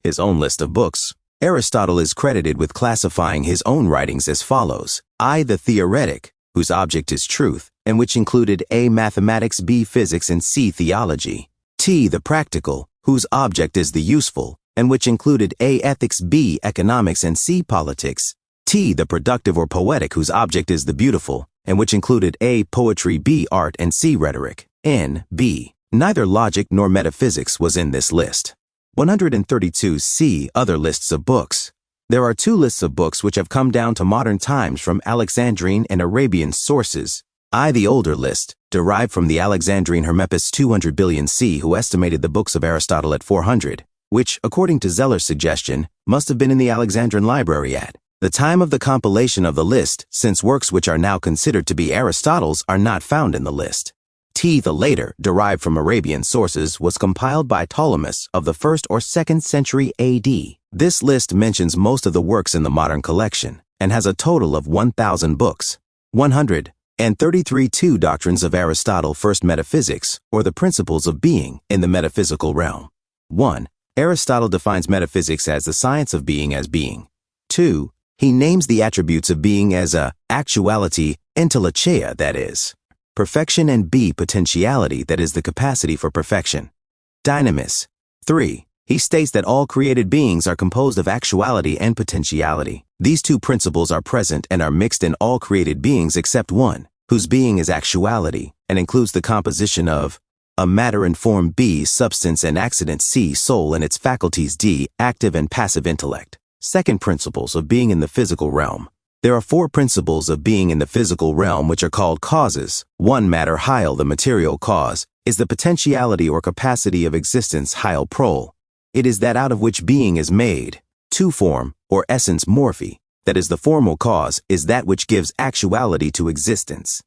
His own list of books. Aristotle is credited with classifying his own writings as follows: I. The Theoretic, whose object is truth, and which included A. Mathematics, B. Physics, and C. Theology. T. The Practical, whose object is the useful, and which included A. Ethics, B. Economics, and C. Politics. T. The Productive or Poetic, whose object is the beautiful, and which included A. Poetry, B. Art, and C. Rhetoric. N. B. Neither logic nor metaphysics was in this list. 132 C. Other lists of books. There are two lists of books which have come down to modern times from Alexandrine and Arabian sources. I. The older list, derived from the Alexandrine Hermepis 200 billion C, who estimated the books of Aristotle at 400, which, according to Zeller's suggestion, must have been in the Alexandrian library at the time of the compilation of the list, since works which are now considered to be Aristotle's are not found in the list. T. The later, derived from Arabian sources, was compiled by Ptolemus of the 1st or 2nd century AD. This list mentions most of the works in the modern collection, and has a total of 1,000 books. 133 2 Doctrines of Aristotle. First, metaphysics, or the principles of being in the metaphysical realm. 1. Aristotle defines metaphysics as the science of being as being. 2. He names the attributes of being as a actuality, entelechia, that is, perfection, and B. potentiality, that is the capacity for perfection. Dynamis. 3. He states that all created beings are composed of actuality and potentiality. These two principles are present and are mixed in all created beings except one, whose being is actuality, and includes the composition of a matter and form, B. substance and accident, C. soul and its faculties, D. active and passive intellect. Second, principles of being in the physical realm. There are 4 principles of being in the physical realm which are called causes. 1. Matter, Hyle, the material cause, is the potentiality or capacity of existence, Hyle prol. It is that out of which being is made. 2. Form, or essence, morphe, that is the formal cause, is that which gives actuality to existence.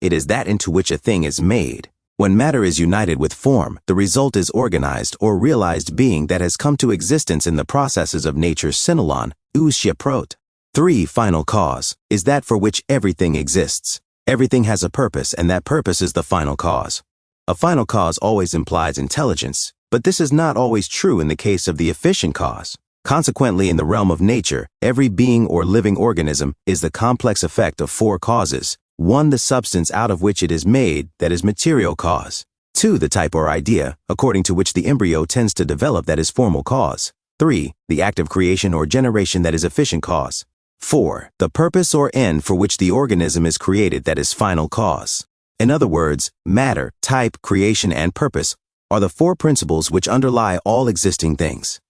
It is that into which a thing is made. When matter is united with form, the result is organized or realized being that has come to existence in the processes of nature's synelon, ousia prot. 3. Final cause, is that for which everything exists. Everything has a purpose, and that purpose is the final cause. A final cause always implies intelligence, but this is not always true in the case of the efficient cause. Consequently, in the realm of nature, every being or living organism is the complex effect of 4 causes. 1. The substance out of which it is made, that is material cause. 2. The type or idea, according to which the embryo tends to develop, that is formal cause. 3. The act of creation or generation, that is efficient cause. 4. The purpose or end for which the organism is created, that is final cause. In other words, matter, type, creation, and purpose are the 4 principles which underlie all existing things.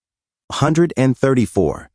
134.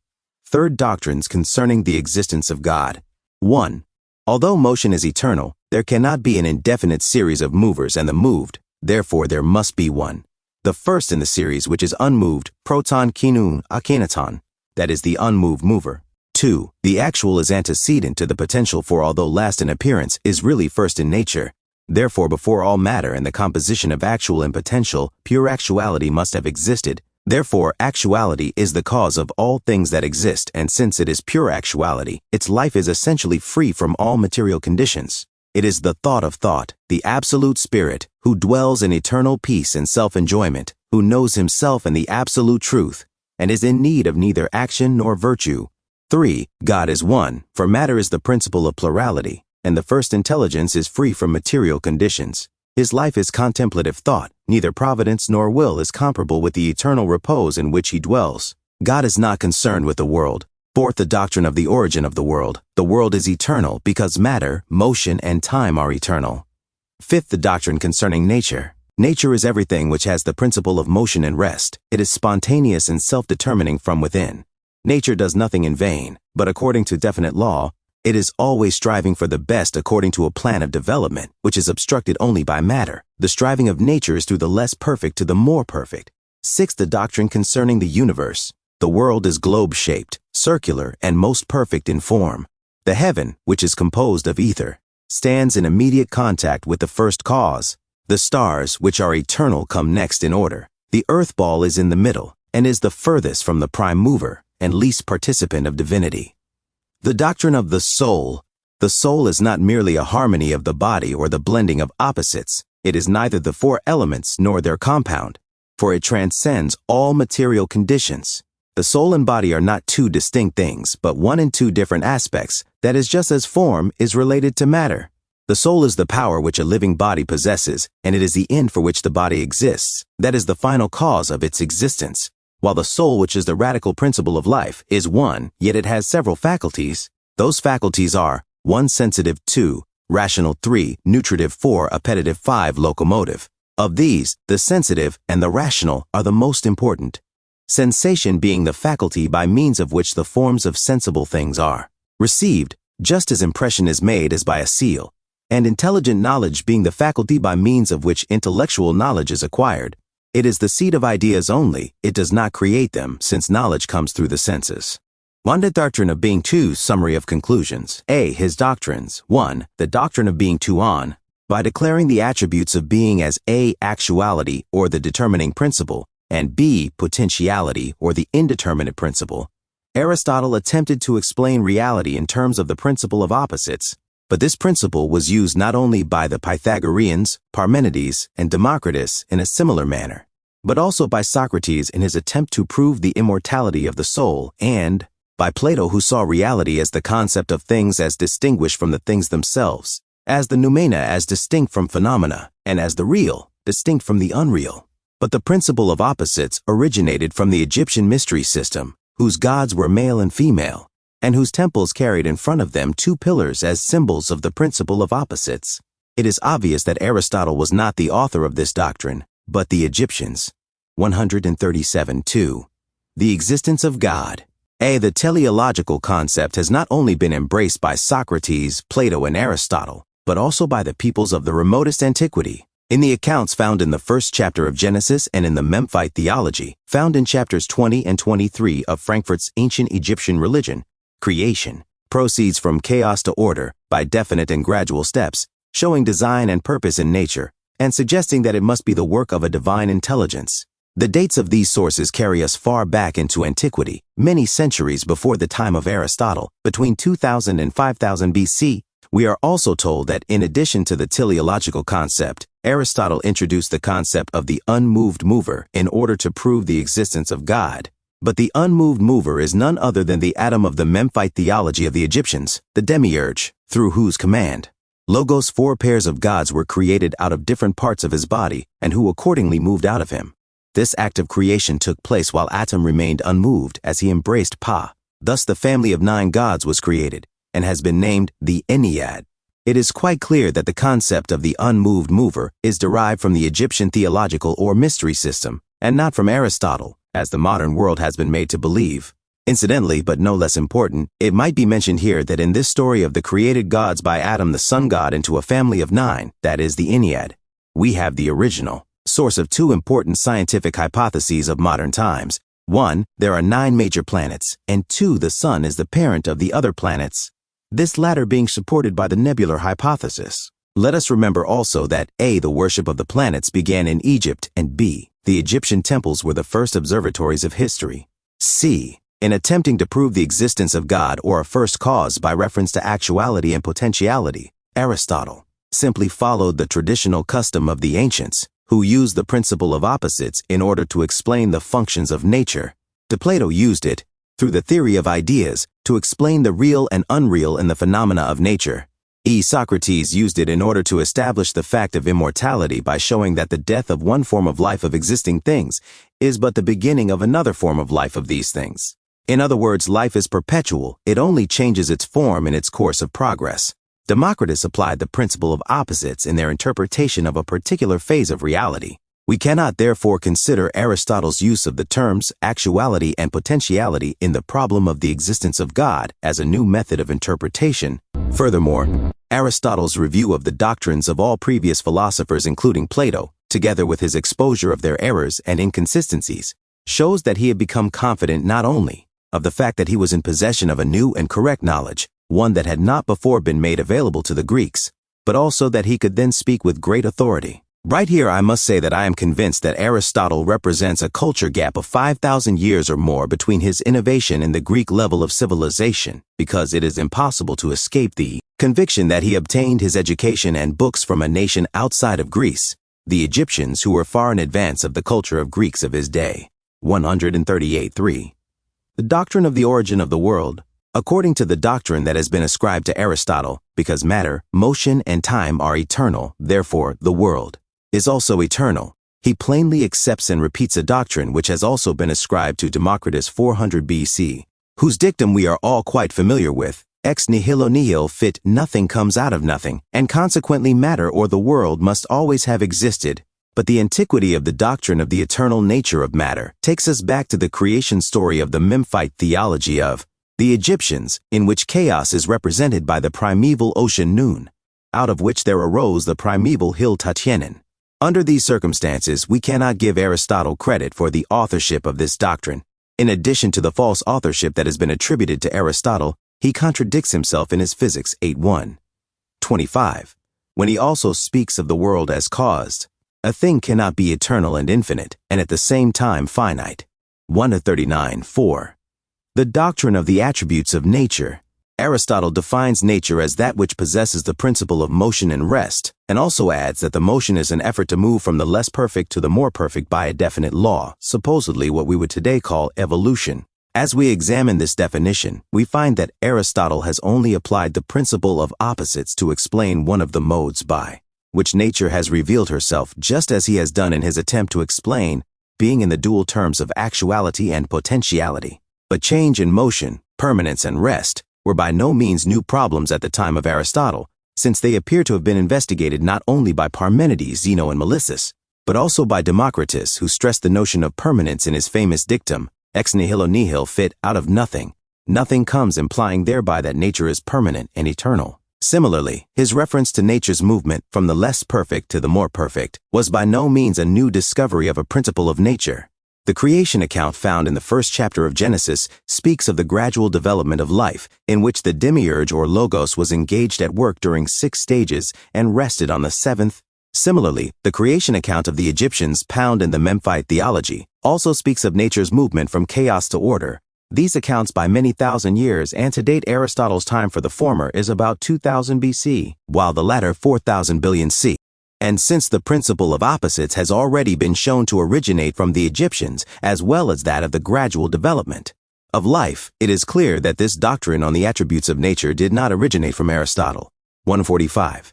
Third, doctrines concerning the existence of God. 1. Although motion is eternal, there cannot be an indefinite series of movers and the moved, therefore there must be one. The first in the series which is unmoved, proton kinun akinaton, that is the unmoved mover. 2. The actual is antecedent to the potential, for although last in appearance, is really first in nature. Therefore, before all matter and the composition of actual and potential, pure actuality must have existed. Therefore, actuality is the cause of all things that exist, and since it is pure actuality, its life is essentially free from all material conditions. It is the thought of thought, the absolute spirit, who dwells in eternal peace and self-enjoyment, who knows himself in the absolute truth, and is in need of neither action nor virtue. 3. God is one, for matter is the principle of plurality, and the first intelligence is free from material conditions. His life is contemplative thought, neither providence nor will is comparable with the eternal repose in which he dwells. God is not concerned with the world. 4th, the doctrine of the origin of the world. The world is eternal because matter, motion, and time are eternal. 5th, the doctrine concerning nature. Nature is everything which has the principle of motion and rest. It is spontaneous and self-determining from within. Nature does nothing in vain, but according to definite law, it is always striving for the best according to a plan of development, which is obstructed only by matter. The striving of nature is through the less perfect to the more perfect. 6th, the doctrine concerning the universe. The world is globe-shaped, circular, and most perfect in form. The heaven, which is composed of ether, stands in immediate contact with the first cause. The stars, which are eternal, come next in order. The earth ball is in the middle, and is the furthest from the prime mover and least participant of divinity. The doctrine of the soul. The soul is not merely a harmony of the body or the blending of opposites. It is neither the four elements nor their compound, for it transcends all material conditions. The soul and body are not two distinct things, but one in two different aspects, that is just as form is related to matter. The soul is the power which a living body possesses, and it is the end for which the body exists. That is the final cause of its existence. While the soul, which is the radical principle of life, is one, yet it has several faculties. Those faculties are 1. Sensitive, 2. Rational, 3. Nutritive, 4. Appetitive, 5. Locomotive. Of these, the sensitive and the rational are the most important. Sensation being the faculty by means of which the forms of sensible things are received, just as impression is made as by a seal, and intelligent knowledge being the faculty by means of which intellectual knowledge is acquired. It is the seed of ideas only, it does not create them, since knowledge comes through the senses. 1. The doctrine of being 2. Summary of conclusions. A. His doctrines. 1. The doctrine of being 2 on. By declaring the attributes of being as A. Actuality, or the determining principle, and B. Potentiality, or the indeterminate principle, Aristotle attempted to explain reality in terms of the principle of opposites, but this principle was used not only by the Pythagoreans, Parmenides, and Democrus in a similar manner, but also by Socrates in his attempt to prove the immortality of the soul, and by Plato, who saw reality as the concept of things as distinguished from the things themselves, as the noumena as distinct from phenomena, and as the real distinct from the unreal. But the principle of opposites originated from the Egyptian mystery system, whose gods were male and female, and whose temples carried in front of them 2 pillars as symbols of the principle of opposites. It is obvious that Aristotle was not the author of this doctrine, but the Egyptians. 137.2. The existence of God. A. The teleological concept has not only been embraced by Socrates, Plato, and Aristotle, but also by the peoples of the remotest antiquity. In the accounts found in the first chapter of Genesis and in the Meite Theology, found in chapters 20 and 23 of Frankfurt's ancient Egyptian religion, creation proceeds from chaos to order by definite and gradual steps, showing design and purpose in nature, and suggesting that it must be the work of a divine intelligence. The dates of these sources carry us far back into antiquity, many centuries before the time of Aristotle, between 2000 and 5000 BC. We are also told that in addition to the teleological concept, Aristotle introduced the concept of the unmoved mover in order to prove the existence of God. But the unmoved mover is none other than the atom of the Meite Theology of the Egyptians, the demiurge, through whose command Logos 4 pairs of gods were created out of different parts of his body, and who accordingly moved out of him. This act of creation took place while Atum remained unmoved as he embraced Pa. Thus the family of 9 gods was created, and has been named the Ennead. It is quite clear that the concept of the unmoved mover is derived from the Egyptian theological or mystery system, and not from Aristotle, as the modern world has been made to believe. Incidentally, but no less important, it might be mentioned here that in this story of the created gods by Adam the sun god into a family of 9, that is the Ennead, we have the original source of 2 important scientific hypotheses of modern times. 1, there are 9 major planets, and 2, the sun is the parent of the other planets, this latter being supported by the nebular hypothesis. Let us remember also that A. The worship of the planets began in Egypt, and B. The Egyptian temples were the first observatories of history. C. In attempting to prove the existence of God or a first cause by reference to actuality and potentiality, Aristotle simply followed the traditional custom of the ancients, who used the principle of opposites in order to explain the functions of nature. Plato used it, through the theory of ideas, to explain the real and unreal in the phenomena of nature. Socrates used it in order to establish the fact of immortality by showing that the death of one form of life of existing things is but the beginning of another form of life of these things. In other words, life is perpetual, it only changes its form in its course of progress. Democrus applied the principle of opposites in their interpretation of a particular phase of reality. We cannot therefore consider Aristotle's use of the terms actuality and potentiality in the problem of the existence of God as a new method of interpretation. Furthermore, Aristotle's review of the doctrines of all previous philosophers, including Plato, together with his exposure of their errors and inconsistencies, shows that he had become confident not only of the fact that he was in possession of a new and correct knowledge, one that had not before been made available to the Greeks, but also that he could then speak with great authority. Right here I must say that I am convinced that Aristotle represents a culture gap of 5,000 years or more between his innovation and the Greek level of civilization, because it is impossible to escape the conviction that he obtained his education and books from a nation outside of Greece, the Egyptians, who were far in advance of the culture of Greeks of his day. 138.3. The doctrine of the origin of the world. According to the doctrine that has been ascribed to Aristotle, because matter, motion, and time are eternal, therefore the world is also eternal, he plainly accepts and repeats a doctrine which has also been ascribed to Democritus 400 BC, whose dictum we are all quite familiar with: ex nihilo nihil fit, nothing comes out of nothing, and consequently matter or the world must always have existed. But the antiquity of the doctrine of the eternal nature of matter takes us back to the creation story of the Meite Theology of the Egyptians, in which chaos is represented by the primeval ocean Nun, out of which there arose the primeval hill Tatyenin. Under these circumstances, we cannot give Aristotle credit for the authorship of this doctrine. In addition to the false authorship that has been attributed to Aristotle, he contradicts himself in his Physics 8.1. 25, when he also speaks of the world as caused. A thing cannot be eternal and infinite, and at the same time finite. 139.4. The doctrine of the attributes of nature. Aristotle defines nature as that which possesses the principle of motion and rest, and also adds that the motion is an effort to move from the less perfect to the more perfect by a definite law, supposedly what we would today call evolution. As we examine this definition, we find that Aristotle has only applied the principle of opposites to explain one of the modes by which nature has revealed herself, just as he has done in his attempt to explain being in the dual terms of actuality and potentiality. But change and motion, permanence and rest, were by no means new problems at the time of Aristotle, since they appear to have been investigated not only by Parmenides, Zeno, and Melissus, but also by Democritus, who stressed the notion of permanence in his famous dictum, ex nihilo nihil fit, out of nothing. Nothing comes, implying thereby that nature is permanent and eternal. Similarly, his reference to nature's movement from the less perfect to the more perfect was by no means a new discovery of a principle of nature. The creation account found in the first chapter of Genesis speaks of the gradual development of life, in which the demiurge or logos was engaged at work during 6 stages and rested on the 7th. Similarly, the creation account of the Egyptians found in the Meite Theology also speaks of nature's movement from chaos to order. These accounts by many thousand years antedate Aristotle's time, for the former is about 2000 BC, while the latter 4000 billion C. And since the principle of opposites has already been shown to originate from the Egyptians, as well as that of the gradual development of life, it is clear that this doctrine on the attributes of nature did not originate from Aristotle. 145.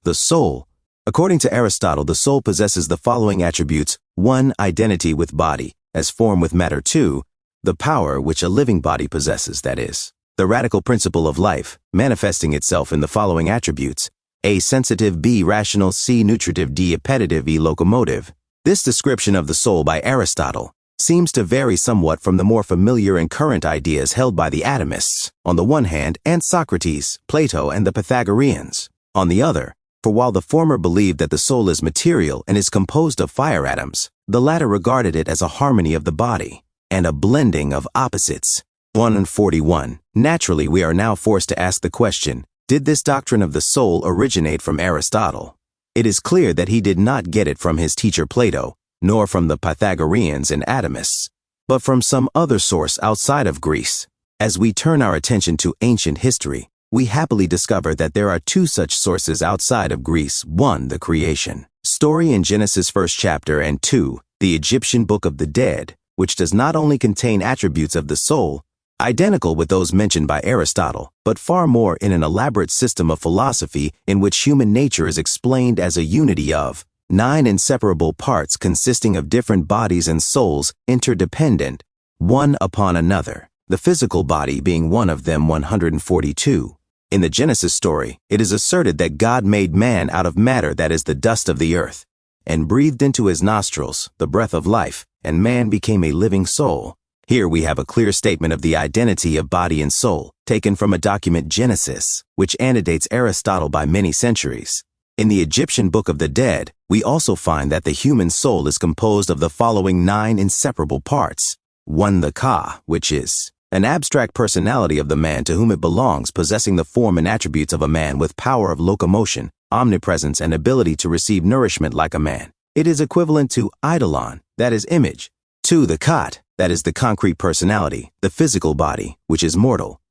The soul. According to Aristotle, the soul possesses the following attributes: 1. Identity with body, as form with matter. 2. The power which a living body possesses, that is, the radical principle of life, manifesting itself in the following attributes: A. Sensitive, B. Rational, C. Nutritive, D. Appetitive, E. Locomotive. This description of the soul by Aristotle seems to vary somewhat from the more familiar and current ideas held by the atomists, on the one hand, and Socrates, Plato, and the Pythagoreans, on the other. For while the former believed that the soul is material and is composed of fire atoms, the latter regarded it as a harmony of the body and a blending of opposites. 141. Naturally, we are now forced to ask the question: Did this doctrine of the soul originate from Aristotle? It is clear that he did not get it from his teacher Plato, nor from the Pythagoreans and atomists, but from some other source outside of Greece. As we turn our attention to ancient history, we happily discover that there are two such sources outside of Greece. 1. The creation story in Genesis 1st chapter, and 2. The Egyptian Book of the Dead, which does not only contain attributes of the soul, identical with those mentioned by Aristotle, but far more in an elaborate system of philosophy in which human nature is explained as a unity of 9 inseparable parts consisting of different bodies and souls interdependent, one upon another, the physical body being one of them 142. In the Genesis story, it is asserted that God made man out of matter that is the dust of the earth, and breathed into his nostrils the breath of life, and man became a living soul. Here we have a clear statement of the identity of body and soul, taken from a document Genesis, which antedates Aristotle by many centuries. In the Egyptian Book of the Dead, we also find that the human soul is composed of the following 9 inseparable parts. 1. The Ka, which is an abstract personality of the man to whom it belongs, possessing the form and attributes of a man with power of locomotion, omnipresence, and ability to receive nourishment like a man. It is equivalent to eidolon, that is image. 2. The Khat, that is the concrete personality, the physical body, which is mortal.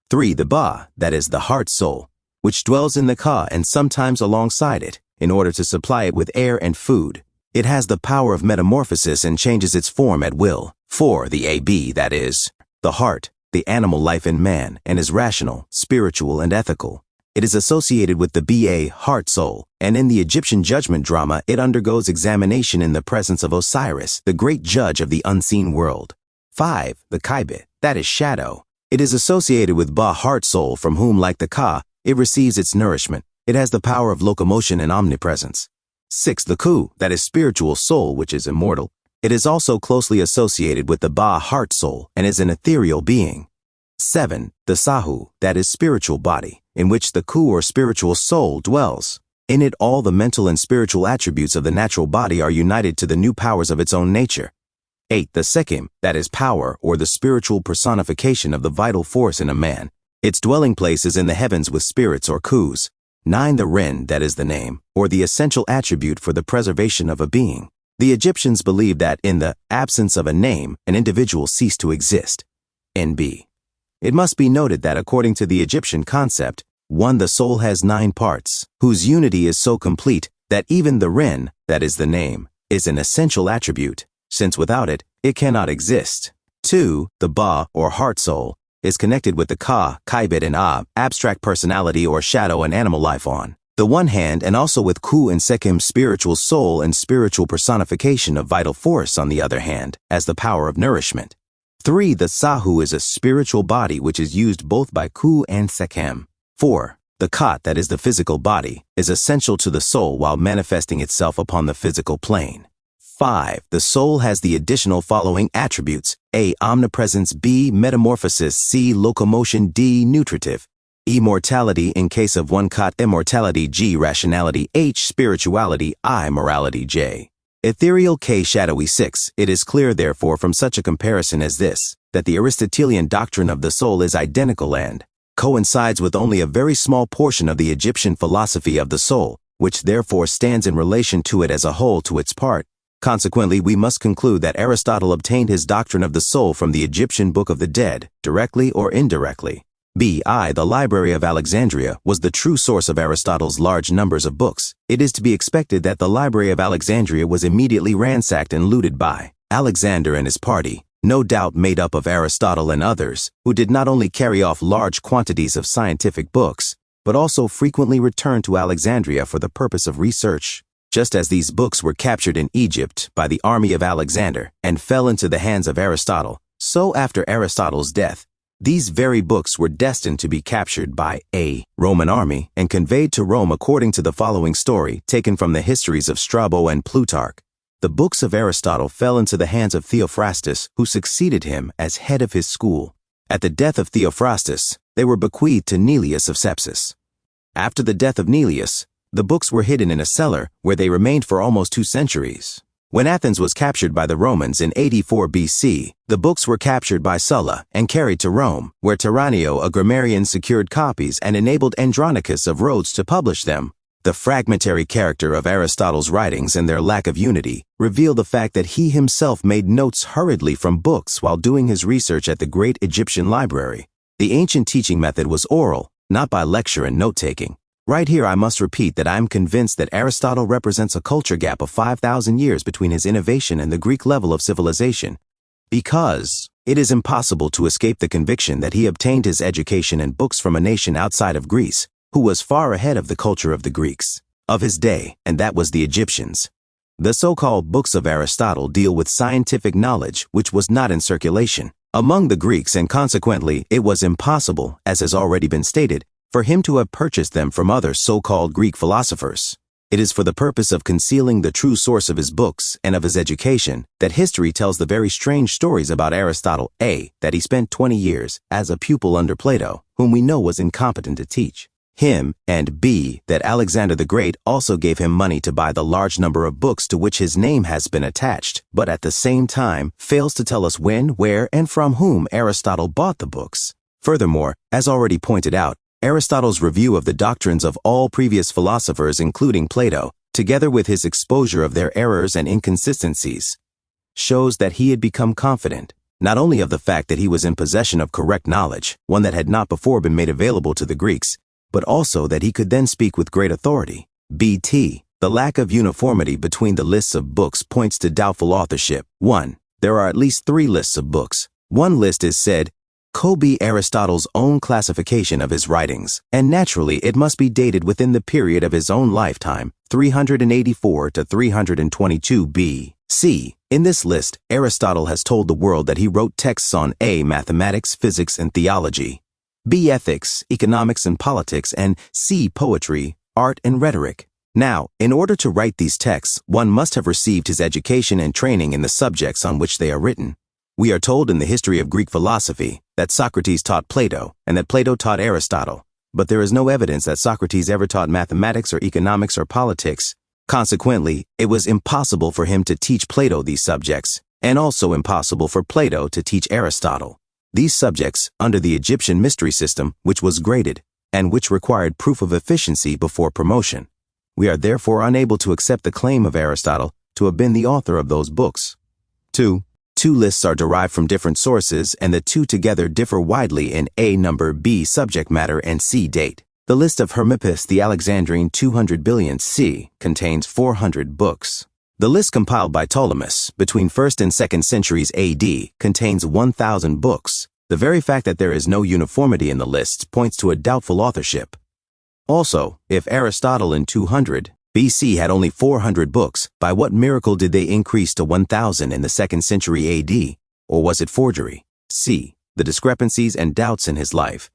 3. The Ba, that is the heart soul, which dwells in the Ka and sometimes alongside it, in order to supply it with air and food. It has the power of metamorphosis and changes its form at will. 4. The Ab, that is the heart, the animal life in man, and is rational, spiritual, and ethical. It is associated with the Ba, heart soul, and in the Egyptian judgment drama it undergoes examination in the presence of Osiris, the great judge of the unseen world. 5. The Kaibit, that is shadow. It is associated with Ba, heart soul, from whom, like the Ka, it receives its nourishment. It has the power of locomotion and omnipresence. 6. The Ku, that is spiritual soul, which is immortal. It is also closely associated with the Ba, heart soul, and is an ethereal being. 7. The Sahu, that is spiritual body, in which the Ku or spiritual soul dwells. In it all the mental and spiritual attributes of the natural body are united to the new powers of its own nature. 8. The Sekim, that is power or the spiritual personification of the vital force in a man. Its dwelling place is in the heavens with spirits or Kus. 9. The Ren, that is the name, or the essential attribute for the preservation of a being. The Egyptians believed that in the absence of a name, an individual ceased to exist. NB. It must be noted that according to the Egyptian concept, 1. The soul has 9 parts, whose unity is so complete that even the Ren, that is the name, is an essential attribute, since without it, it cannot exist. 2. The Ba, or heart soul, is connected with the Ka, Kaibit, and Ab, abstract personality or shadow and animal life on the one hand, and also with Ku and Sekim, spiritual soul and spiritual personification of vital force on the other hand, as the power of nourishment. 3. The Sahu is a spiritual body which is used both by Ku and Sekem. 4. The Khat, that is the physical body, is essential to the soul while manifesting itself upon the physical plane. 5. The soul has the additional following attributes: A. Omnipresence, B. Metamorphosis, C. Locomotion, D. Nutritive. Immortality in case of 1 Khat, immortality, G. Rationality, H. Spirituality, I. Morality, J. Ethereal, K. Shadowy. 6. It is clear therefore from such a comparison as this, that the Aristotelian doctrine of the soul is identical and coincides with only a very small portion of the Egyptian philosophy of the soul, which therefore stands in relation to it as a whole to its part. Consequently, we must conclude that Aristotle obtained his doctrine of the soul from the Egyptian Book of the Dead, directly or indirectly. B.I. The Library of Alexandria was the true source of Aristotle's large numbers of books. It is to be expected that the Library of Alexandria was immediately ransacked and looted by Alexander and his party, no doubt made up of Aristotle and others, who did not only carry off large quantities of scientific books, but also frequently returned to Alexandria for the purpose of research. Just as these books were captured in Egypt by the army of Alexander and fell into the hands of Aristotle, so after Aristotle's death, these very books were destined to be captured by a Roman army and conveyed to Rome according to the following story taken from the histories of Strabo and Plutarch. The books of Aristotle fell into the hands of Theophrastus, who succeeded him as head of his school. At the death of Theophrastus, they were bequeathed to Neleus of Sepsis. After the death of Neleus, the books were hidden in a cellar where they remained for almost 2 centuries. When Athens was captured by the Romans in 84 BC, the books were captured by Sulla and carried to Rome, where Terranio, a grammarian, secured copies and enabled Andronicus of Rhodes to publish them. The fragmentary character of Aristotle's writings and their lack of unity reveal the fact that he himself made notes hurriedly from books while doing his research at the great Egyptian library. The ancient teaching method was oral, not by lecture and note-taking. Right here I must repeat that I am convinced that Aristotle represents a culture gap of 5,000 years between his innovation and the Greek level of civilization, because it is impossible to escape the conviction that he obtained his education and books from a nation outside of Greece, who was far ahead of the culture of the Greeks of his day, and that was the Egyptians. The so-called books of Aristotle deal with scientific knowledge which was not in circulation among the Greeks, and consequently it was impossible, as has already been stated, for him to have purchased them from other so-called Greek philosophers. It is for the purpose of concealing the true source of his books and of his education that history tells the very strange stories about Aristotle: A, that he spent 20 years as a pupil under Plato, whom we know was incompetent to teach him, and B, that Alexander the Great also gave him money to buy the large number of books to which his name has been attached, but at the same time fails to tell us when, where, and from whom Aristotle bought the books. Furthermore, as already pointed out, Aristotle's review of the doctrines of all previous philosophers, including Plato, together with his exposure of their errors and inconsistencies, shows that he had become confident, not only of the fact that he was in possession of correct knowledge, one that had not before been made available to the Greeks, but also that he could then speak with great authority. BT. The lack of uniformity between the lists of books points to doubtful authorship. 1. There are at least 3 lists of books. One list is said be Aristotle's own classification of his writings, and naturally it must be dated within the period of his own lifetime, 384 to 322 B.C. In this list, Aristotle has told the world that he wrote texts on A. mathematics, physics, and theology, B. ethics, economics, and politics, and C. poetry, art, and rhetoric. Now, in order to write these texts, one must have received his education and training in the subjects on which they are written. We are told in the history of Greek philosophy that Socrates taught Plato and that Plato taught Aristotle, but there is no evidence that Socrates ever taught mathematics or economics or politics. Consequently, it was impossible for him to teach Plato these subjects, and also impossible for Plato to teach Aristotle these subjects under the Egyptian mystery system, which was graded, and which required proof of efficiency before promotion. We are therefore unable to accept the claim of Aristotle to have been the author of those books. 2. 2 lists are derived from different sources, and the 2 together differ widely in A. number, B. subject matter, and C. date. The list of Hermippus the Alexandrian 200 billion C contains 400 books. The list compiled by Ptolemus between 1st and 2nd centuries AD contains 1,000 books. The very fact that there is no uniformity in the lists points to a doubtful authorship. Also, if Aristotle in 200 BC had only 400 books, by what miracle did they increase to 1,000 in the 2nd century AD? Or was it forgery? C. The discrepancies and doubts in his life.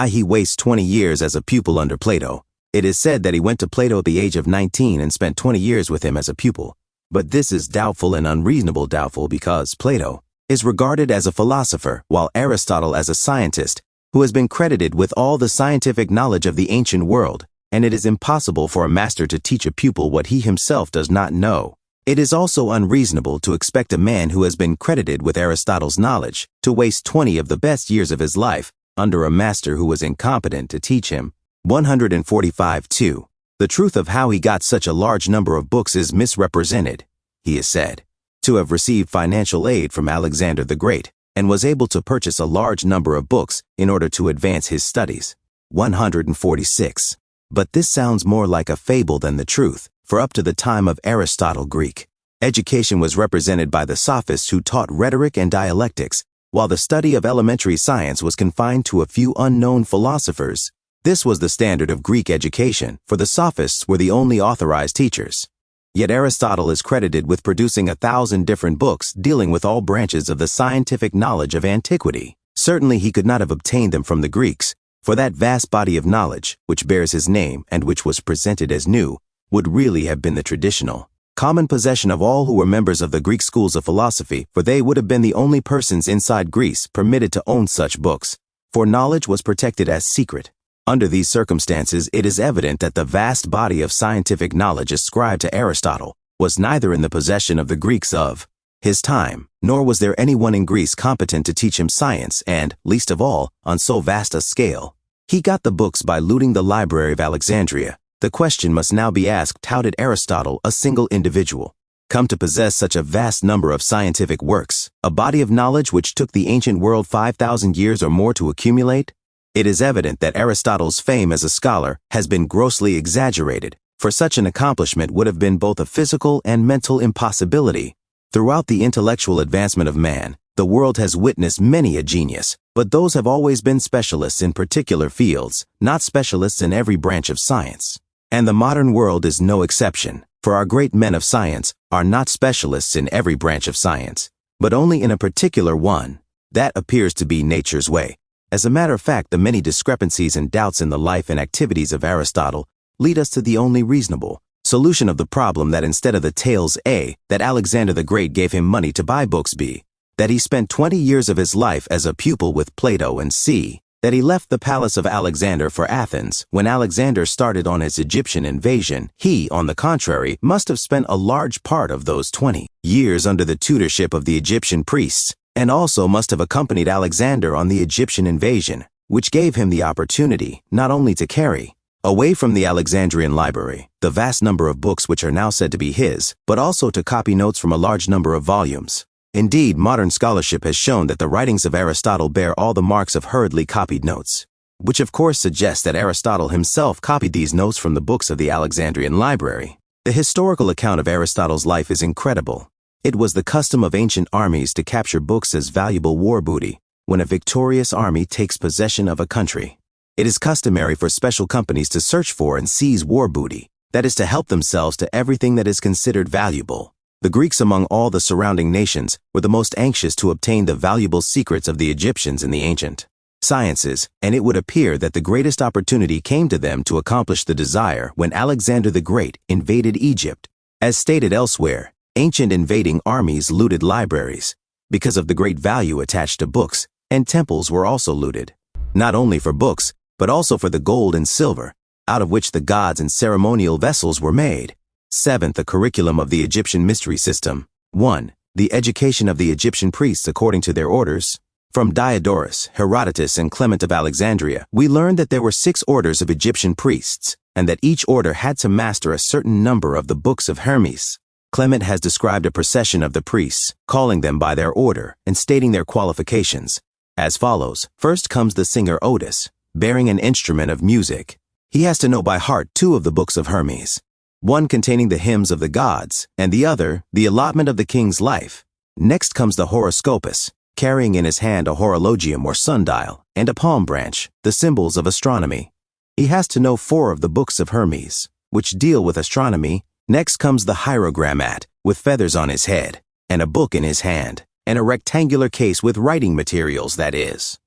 He wastes 20 years as a pupil under Plato. It is said that he went to Plato at the age of 19 and spent 20 years with him as a pupil. But this is doubtful and unreasonable doubtful because Plato is regarded as a philosopher while Aristotle as a scientist who has been credited with all the scientific knowledge of the ancient world, and it is impossible for a master to teach a pupil what he himself does not know. It is also unreasonable to expect a man who has been credited with Aristotle's knowledge to waste 20 of the best years of his life under a master who was incompetent to teach him. 145-2. The truth of how he got such a large number of books is misrepresented. He is said to have received financial aid from Alexander the Great and was able to purchase a large number of books in order to advance his studies. 146. But this sounds more like a fable than the truth, for up to the time of Aristotle, Greek education was represented by the sophists who taught rhetoric and dialectics, while the study of elementary science was confined to a few unknown philosophers. This was the standard of Greek education, for the sophists were the only authorized teachers. Yet Aristotle is credited with producing 1,000 different books dealing with all branches of the scientific knowledge of antiquity. Certainly he could not have obtained them from the Greeks, for that vast body of knowledge, which bears his name and which was presented as new, would really have been the traditional common possession of all who were members of the Greek schools of philosophy, for they would have been the only persons inside Greece permitted to own such books, for knowledge was protected as secret. Under these circumstances, it is evident that the vast body of scientific knowledge ascribed to Aristotle was neither in the possession of the Greeks of his time, nor was there anyone in Greece competent to teach him science and, least of all, on so vast a scale. He got the books by looting the library of Alexandria. The question must now be asked, how did Aristotle, a single individual, come to possess such a vast number of scientific works, a body of knowledge which took the ancient world 5,000 years or more to accumulate? It is evident that Aristotle's fame as a scholar has been grossly exaggerated, for such an accomplishment would have been both a physical and mental impossibility. Throughout the intellectual advancement of man, the world has witnessed many a genius, but those have always been specialists in particular fields, not specialists in every branch of science. And the modern world is no exception, for our great men of science are not specialists in every branch of science, but only in a particular one. That appears to be nature's way. As a matter of fact, the many discrepancies and doubts in the life and activities of Aristotle lead us to the only reasonable solution of the problem, that instead of the tales A, that Alexander the Great gave him money to buy books, B, that he spent 20 years of his life as a pupil with Plato, and C, that he left the palace of Alexander for Athens when Alexander started on his Egyptian invasion. He, on the contrary, must have spent a large part of those 20 years under the tutorship of the Egyptian priests, and also must have accompanied Alexander on the Egyptian invasion, which gave him the opportunity not only to carry away from the Alexandrian library the vast number of books which are now said to be his, but also to copy notes from a large number of volumes. Indeed, modern scholarship has shown that the writings of Aristotle bear all the marks of hurriedly copied notes, which of course suggests that Aristotle himself copied these notes from the books of the Alexandrian library. The historical account of Aristotle's life is incredible. It was the custom of ancient armies to capture books as valuable war booty when a victorious army takes possession of a country. It is customary for special companies to search for and seize war booty, that is, to help themselves to everything that is considered valuable. The Greeks among all the surrounding nations were the most anxious to obtain the valuable secrets of the Egyptians in the ancient sciences, and it would appear that the greatest opportunity came to them to accomplish the desire when Alexander the Great invaded Egypt. As stated elsewhere, ancient invading armies looted libraries because of the great value attached to books, and temples were also looted, not only for books, but also for the gold and silver, out of which the gods and ceremonial vessels were made. 7th, the curriculum of the Egyptian mystery system. 1. The education of the Egyptian priests according to their orders. From Diodorus, Herodotus, and Clement of Alexandria, we learn that there were 6 orders of Egyptian priests, and that each order had to master a certain number of the books of Hermes. Clement has described a procession of the priests, calling them by their order and stating their qualifications as follows. First comes the singer Otis, bearing an instrument of music. He has to know by heart 2 of the books of Hermes, one containing the hymns of the gods, and the other, the allotment of the king's life. Next comes the horoscopus, carrying in his hand a horologium or sundial, and a palm branch, the symbols of astronomy. He has to know 4 of the books of Hermes, which deal with astronomy. Next comes the hierogrammat, with feathers on his head, and a book in his hand, and a rectangular case with writing materials, that is,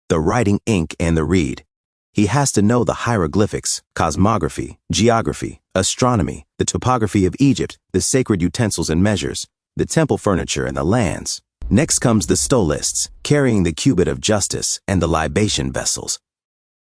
the writing ink and the reed. He has to know the hieroglyphics, cosmography, geography, astronomy, the topography of Egypt, the sacred utensils and measures, the temple furniture and the lands. Next comes the stolists, carrying the cubit of justice and the libation vessels.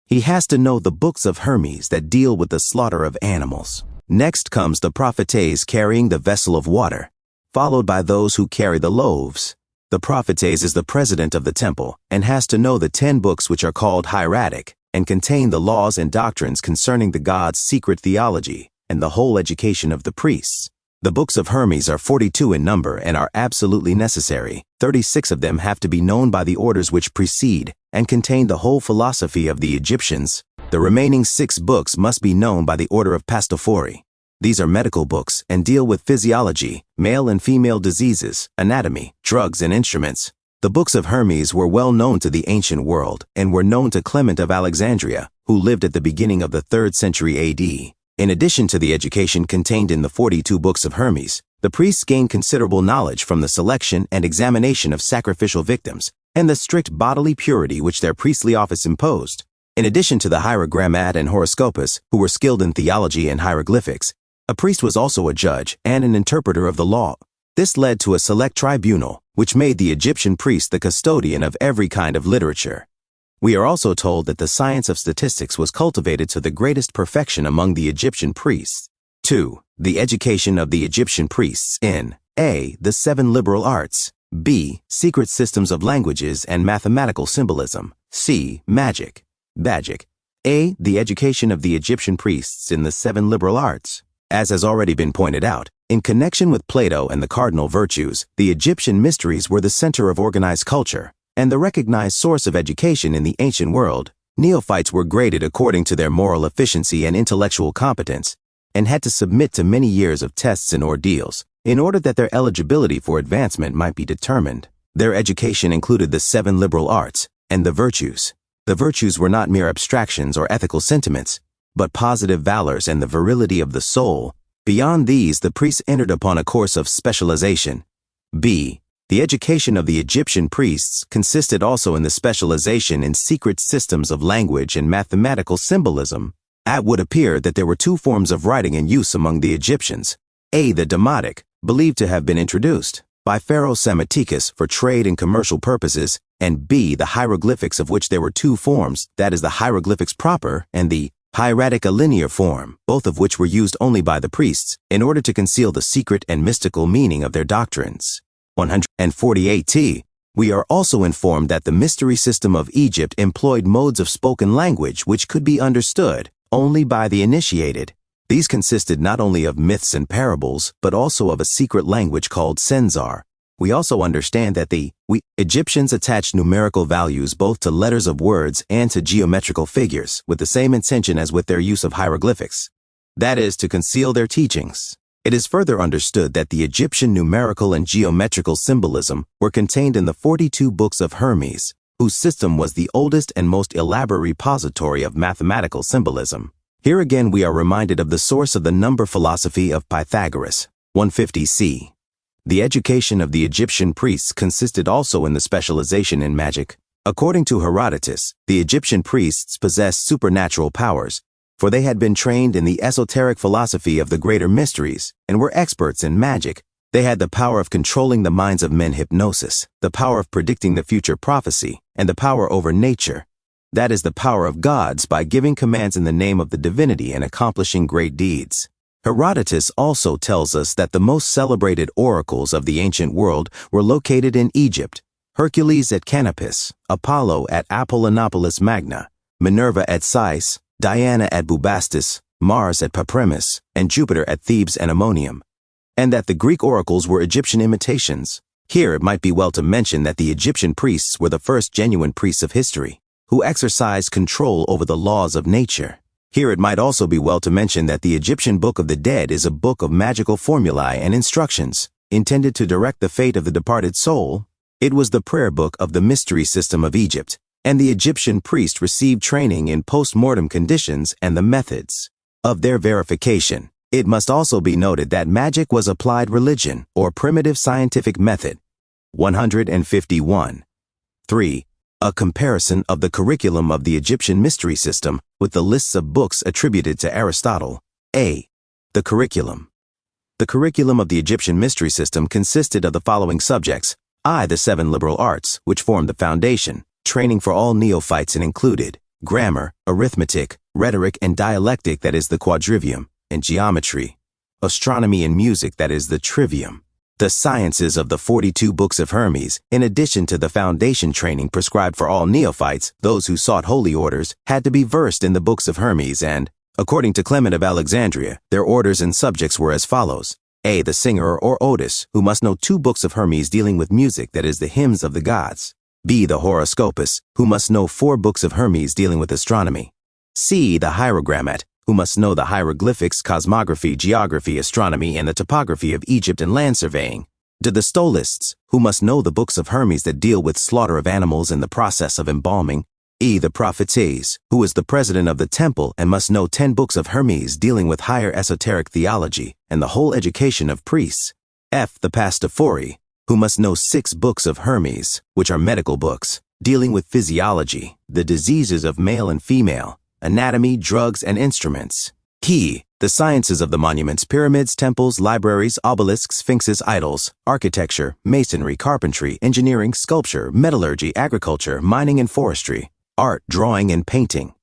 He has to know the books of Hermes that deal with the slaughter of animals. Next comes the prophetes, carrying the vessel of water, followed by those who carry the loaves. The prophetes is the president of the temple and has to know the 10 books which are called hieratic and contain the laws and doctrines concerning the gods' secret theology and the whole education of the priests. The books of Hermes are 42 in number and are absolutely necessary. 36 of them have to be known by the orders which precede and contain the whole philosophy of the Egyptians. The remaining 6 books must be known by the order of pastophori. These are medical books and deal with physiology, male and female diseases, anatomy, drugs, and instruments. The books of Hermes were well known to the ancient world and were known to Clement of Alexandria, who lived at the beginning of the 3rd century AD. In addition to the education contained in the 42 books of Hermes, the priests gained considerable knowledge from the selection and examination of sacrificial victims and the strict bodily purity which their priestly office imposed. In addition to the hierogrammat and horoscopus, who were skilled in theology and hieroglyphics, a priest was also a judge and an interpreter of the law. This led to a select tribunal, which made the Egyptian priest the custodian of every kind of literature. We are also told that the science of statistics was cultivated to the greatest perfection among the Egyptian priests. 2. The education of the Egyptian priests in A. The 7 liberal arts, B. Secret systems of languages and mathematical symbolism, C. Magic. A. The education of the Egyptian priests in the 7 liberal arts. As has already been pointed out, in connection with Plato and the cardinal virtues, the Egyptian mysteries were the center of organized culture and the recognized source of education in the ancient world. Neophytes were graded according to their moral efficiency and intellectual competence and had to submit to many years of tests and ordeals in order that their eligibility for advancement might be determined. Their education included the 7 liberal arts and the virtues. The virtues were not mere abstractions or ethical sentiments, but positive valors and the virility of the soul. Beyond these, the priests entered upon a course of specialization. B. The education of the Egyptian priests consisted also in the specialization in secret systems of language and mathematical symbolism. It would appear that there were 2 forms of writing in use among the Egyptians. A. The Demotic, believed to have been introduced by Pharaoh Psammetichus for trade and commercial purposes, and B. The hieroglyphics, of which there were 2 forms, that is the hieroglyphics proper and the hieratic, a linear form, both of which were used only by the priests in order to conceal the secret and mystical meaning of their doctrines. 148t. We are also informed that the mystery system of Egypt employed modes of spoken language which could be understood only by the initiated. These consisted not only of myths and parables, but also of a secret language called Senzar. We also understand that the Egyptians attached numerical values both to letters of words and to geometrical figures, with the same intention as with their use of hieroglyphics. That is, to conceal their teachings. It is further understood that the Egyptian numerical and geometrical symbolism were contained in the 42 books of Hermes, whose system was the oldest and most elaborate repository of mathematical symbolism. Here again we are reminded of the source of the number philosophy of Pythagoras, 150c. The education of the Egyptian priests consisted also in the specialization in magic. According to Herodotus, the Egyptian priests possessed supernatural powers, for they had been trained in the esoteric philosophy of the greater mysteries and were experts in magic. They had the power of controlling the minds of men, hypnosis, the power of predicting the future, prophecy, and the power over nature. That is the power of gods by giving commands in the name of the divinity and accomplishing great deeds. Herodotus also tells us that the most celebrated oracles of the ancient world were located in Egypt: Hercules at Canopus, Apollo at Apollonopolis Magna, Minerva at Sais, Diana at Bubastis, Mars at Papremis, and Jupiter at Thebes and Ammonium, and that the Greek oracles were Egyptian imitations. Here it might be well to mention that the Egyptian priests were the first genuine priests of history, who exercised control over the laws of nature. Here it might also be well to mention that the Egyptian Book of the Dead is a book of magical formulae and instructions, intended to direct the fate of the departed soul. It was the prayer book of the mystery system of Egypt, and the Egyptian priest received training in post-mortem conditions and the methods of their verification. It must also be noted that magic was applied religion, or primitive scientific method. 151. 3. A comparison of the curriculum of the Egyptian mystery system with the lists of books attributed to Aristotle. A. The curriculum. The curriculum of the Egyptian mystery system consisted of the following subjects: I. The 7 liberal arts, which formed the foundation, training for all neophytes, and included grammar, arithmetic, rhetoric and dialectic, that is the quadrivium, and geometry, astronomy and music, that is the trivium. The sciences of the 42 books of Hermes, in addition to the foundation training prescribed for all neophytes, those who sought holy orders, had to be versed in the books of Hermes and, according to Clement of Alexandria, their orders and subjects were as follows: A. The singer or otis, who must know 2 books of Hermes dealing with music, that is the hymns of the gods. B. The horoscopus, who must know 4 books of Hermes dealing with astronomy. C. The hierogrammat, who must know the hieroglyphics, cosmography, geography, astronomy, and the topography of Egypt and land surveying. D. The stolists, who must know the books of Hermes that deal with slaughter of animals and the process of embalming. E. The prophetes, who is the president of the temple and must know 10 books of Hermes dealing with higher esoteric theology and the whole education of priests. F. The pastophori, who must know 6 books of Hermes, which are medical books, dealing with physiology, the diseases of male and female, anatomy, drugs, and instruments. Key. The sciences of the monuments, pyramids, temples, libraries, obelisks, sphinxes, idols, architecture, masonry, carpentry, engineering, sculpture, metallurgy, agriculture, mining and forestry, art, drawing, and painting.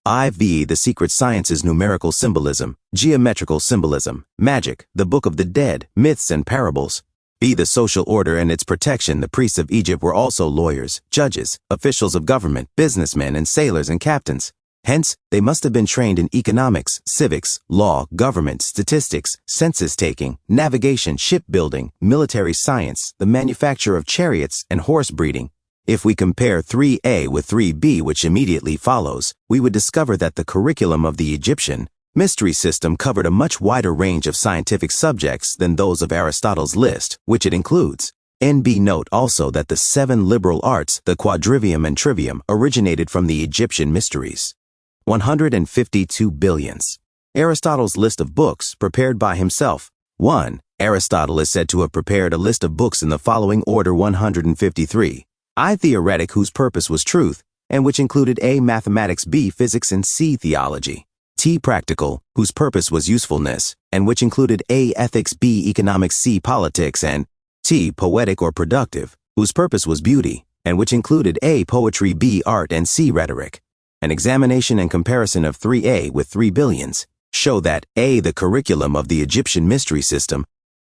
IV. The secret sciences: numerical symbolism, geometrical symbolism, magic, the book of the dead, myths and parables. B. The social order and its protection. The priests of Egypt were also lawyers, judges, officials of government, businessmen, and sailors and captains. Hence, they must have been trained in economics, civics, law, government, statistics, census-taking, navigation, shipbuilding, military science, the manufacture of chariots, and horse breeding. If we compare 3a with 3b, which immediately follows, we would discover that the curriculum of the Egyptian mystery system covered a much wider range of scientific subjects than those of Aristotle's list, which it includes. NB. Note also that the 7 liberal arts, the quadrivium and trivium, originated from the Egyptian mysteries. 152 billions. Aristotle's list of books prepared by himself. 1. Aristotle is said to have prepared a list of books in the following order: 153. I. Theoretic, whose purpose was truth, and which included A. Mathematics, B. Physics, and C. Theology. T. Practical, whose purpose was usefulness, and which included A. Ethics, B. Economics, C. Politics, and T. Poetic or productive, whose purpose was beauty, and which included A. Poetry, B. Art, and C. Rhetoric. An examination and comparison of 3a with 3 billions show that A. The curriculum of the Egyptian mystery system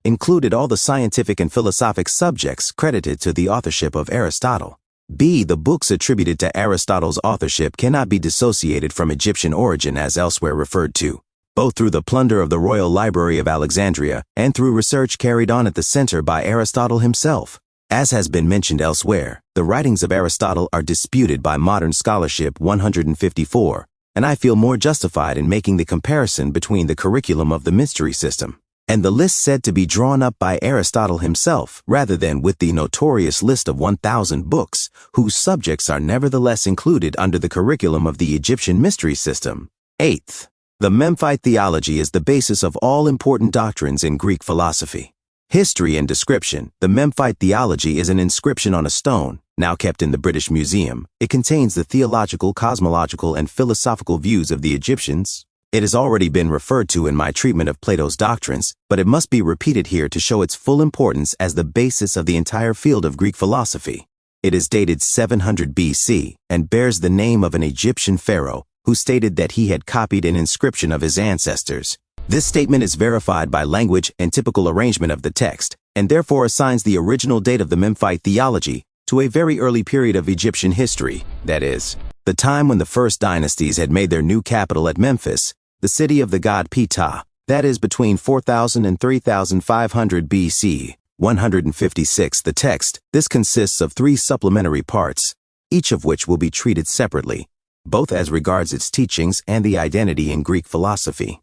included all the scientific and philosophic subjects credited to the authorship of Aristotle. B. The books attributed to Aristotle's authorship cannot be dissociated from Egyptian origin as elsewhere referred to, both through the plunder of the Royal Library of Alexandria and through research carried on at the center by Aristotle himself. As has been mentioned elsewhere, the writings of Aristotle are disputed by modern scholarship. 154, and I feel more justified in making the comparison between the curriculum of the mystery system and the list said to be drawn up by Aristotle himself, rather than with the notorious list of 1,000 books, whose subjects are nevertheless included under the curriculum of the Egyptian mystery system. 8th, the Meite Theology is the basis of all important doctrines in Greek philosophy. History and description. The Meite Theology is an inscription on a stone, now kept in the British Museum. It contains the theological, cosmological, and philosophical views of the Egyptians. It has already been referred to in my treatment of Plato's doctrines, but it must be repeated here to show its full importance as the basis of the entire field of Greek philosophy. It is dated 700 BC and bears the name of an Egyptian pharaoh who stated that he had copied an inscription of his ancestors. This statement is verified by language and typical arrangement of the text, and therefore assigns the original date of the Meite Theology to a very early period of Egyptian history, that is, the time when the first dynasties had made their new capital at Memphis, the city of the god Ptah, that is between 4000 and 3500 BC. 156. The text. This consists of 3 supplementary parts, each of which will be treated separately, both as regards its teachings and the identity in Greek philosophy.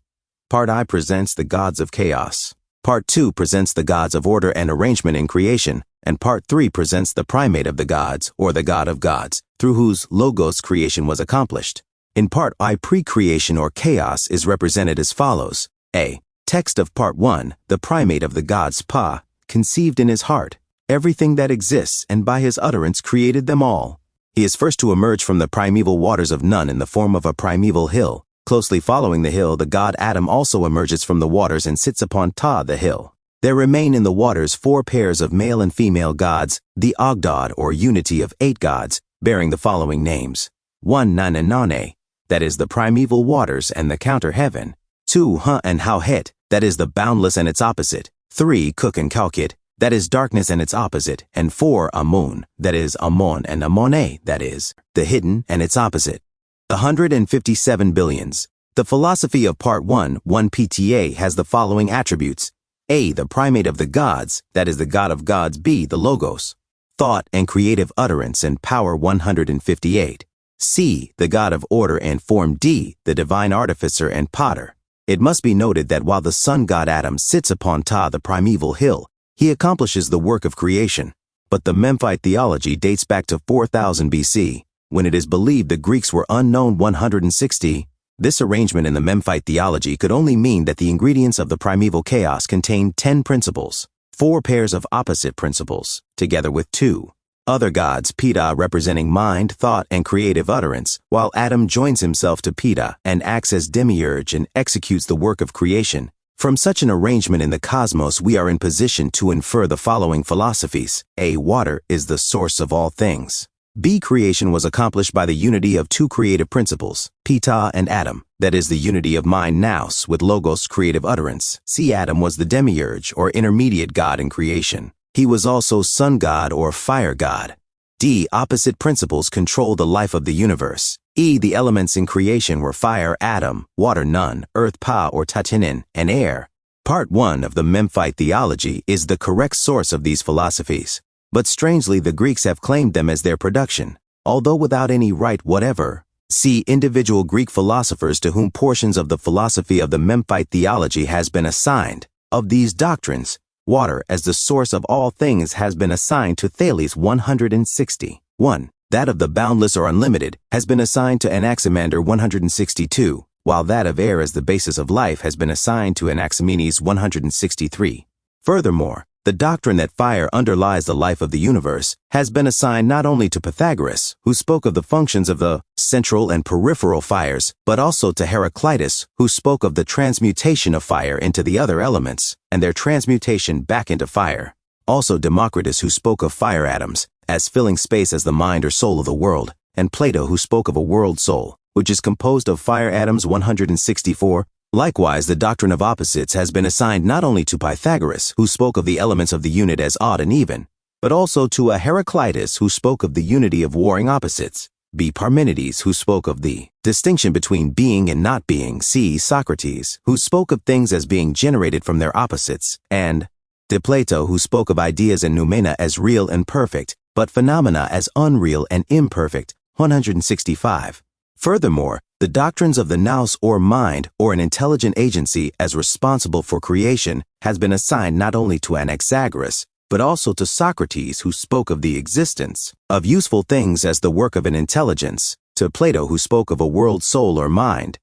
Part I presents the gods of chaos. Part 2 presents the gods of order and arrangement in creation, and Part 3 presents the primate of the gods, or the god of gods, through whose logos creation was accomplished. In Part I, pre-creation or chaos is represented as follows. A. Text of Part 1, the primate of the gods Pa, conceived in his heart everything that exists and by his utterance created them all. He is first to emerge from the primeval waters of Nun in the form of a primeval hill. Closely following the hill, the god Adam also emerges from the waters and sits upon Ta, the hill. There remain in the waters 4 pairs of male and female gods, the Ogdod or unity of 8 gods, bearing the following names. 1. Nun and Nane, that is the primeval waters and the counter heaven. 2. Ha and Hauhet, that is the boundless and its opposite. 3. Kuk and Kaukit, that is darkness and its opposite. And 4. Amun, that is Amon and Amone, that is the hidden and its opposite. 157 billions. The philosophy of Part 1, 1 PTA has the following attributes. A. The primate of the gods, that is the god of gods. B. The logos, thought and creative utterance and power. 158. C. The god of order and form. D. The divine artificer and potter. It must be noted that while the sun god Adam sits upon Ta, the primeval hill, he accomplishes the work of creation. But the Meite theology dates back to 4000 BC. When it is believed the Greeks were unknown. 160. This arrangement in the Meite theology could only mean that the ingredients of the primeval chaos contained 10 principles, 4 pairs of opposite principles, together with 2 other gods, Ptah representing mind, thought, and creative utterance, while Adam joins himself to Ptah and acts as demiurge and executes the work of creation. From such an arrangement in the cosmos, we are in position to infer the following philosophies. A. Water is the source of all things. B. Creation was accomplished by the unity of two creative principles, Pita and Adam, that is the unity of mind nous with logos creative utterance. C. Adam was the demiurge or intermediate god in creation. He was also sun god or fire god. D. Opposite principles control the life of the universe. E. The elements in creation were fire, Adam, water, Nun, earth, Pa or Tatinin, and air. Part 1 of the Meite Theology is the correct source of these philosophies. But strangely, the Greeks have claimed them as their production, although without any right whatever. See individual Greek philosophers to whom portions of the philosophy of the Meite Theology has been assigned. Of these doctrines, water as the source of all things has been assigned to Thales 160. 1. That of the boundless or unlimited has been assigned to Anaximander 162, while that of air as the basis of life has been assigned to Anaximenes 163. Furthermore, the doctrine that fire underlies the life of the universe has been assigned not only to Pythagoras, who spoke of the functions of the central and peripheral fires, but also to Heraclitus, who spoke of the transmutation of fire into the other elements, and their transmutation back into fire. Also Democrus, who spoke of fire atoms, as filling space as the mind or soul of the world, and Plato, who spoke of a world soul, which is composed of fire atoms 164. Likewise, the doctrine of opposites has been assigned not only to Pythagoras, who spoke of the elements of the unit as odd and even, but also to a Heraclitus, who spoke of the unity of warring opposites. B. Parmenides, who spoke of the distinction between being and not being. C. Socrates, who spoke of things as being generated from their opposites. And De Plato, who spoke of ideas and noumena as real and perfect, but phenomena as unreal and imperfect. 165. Furthermore, the doctrines of the nous or mind or an intelligent agency as responsible for creation has been assigned not only to Anaxagoras, but also to Socrates, who spoke of the existence of useful things as the work of an intelligence, to Plato, who spoke of a world soul or mind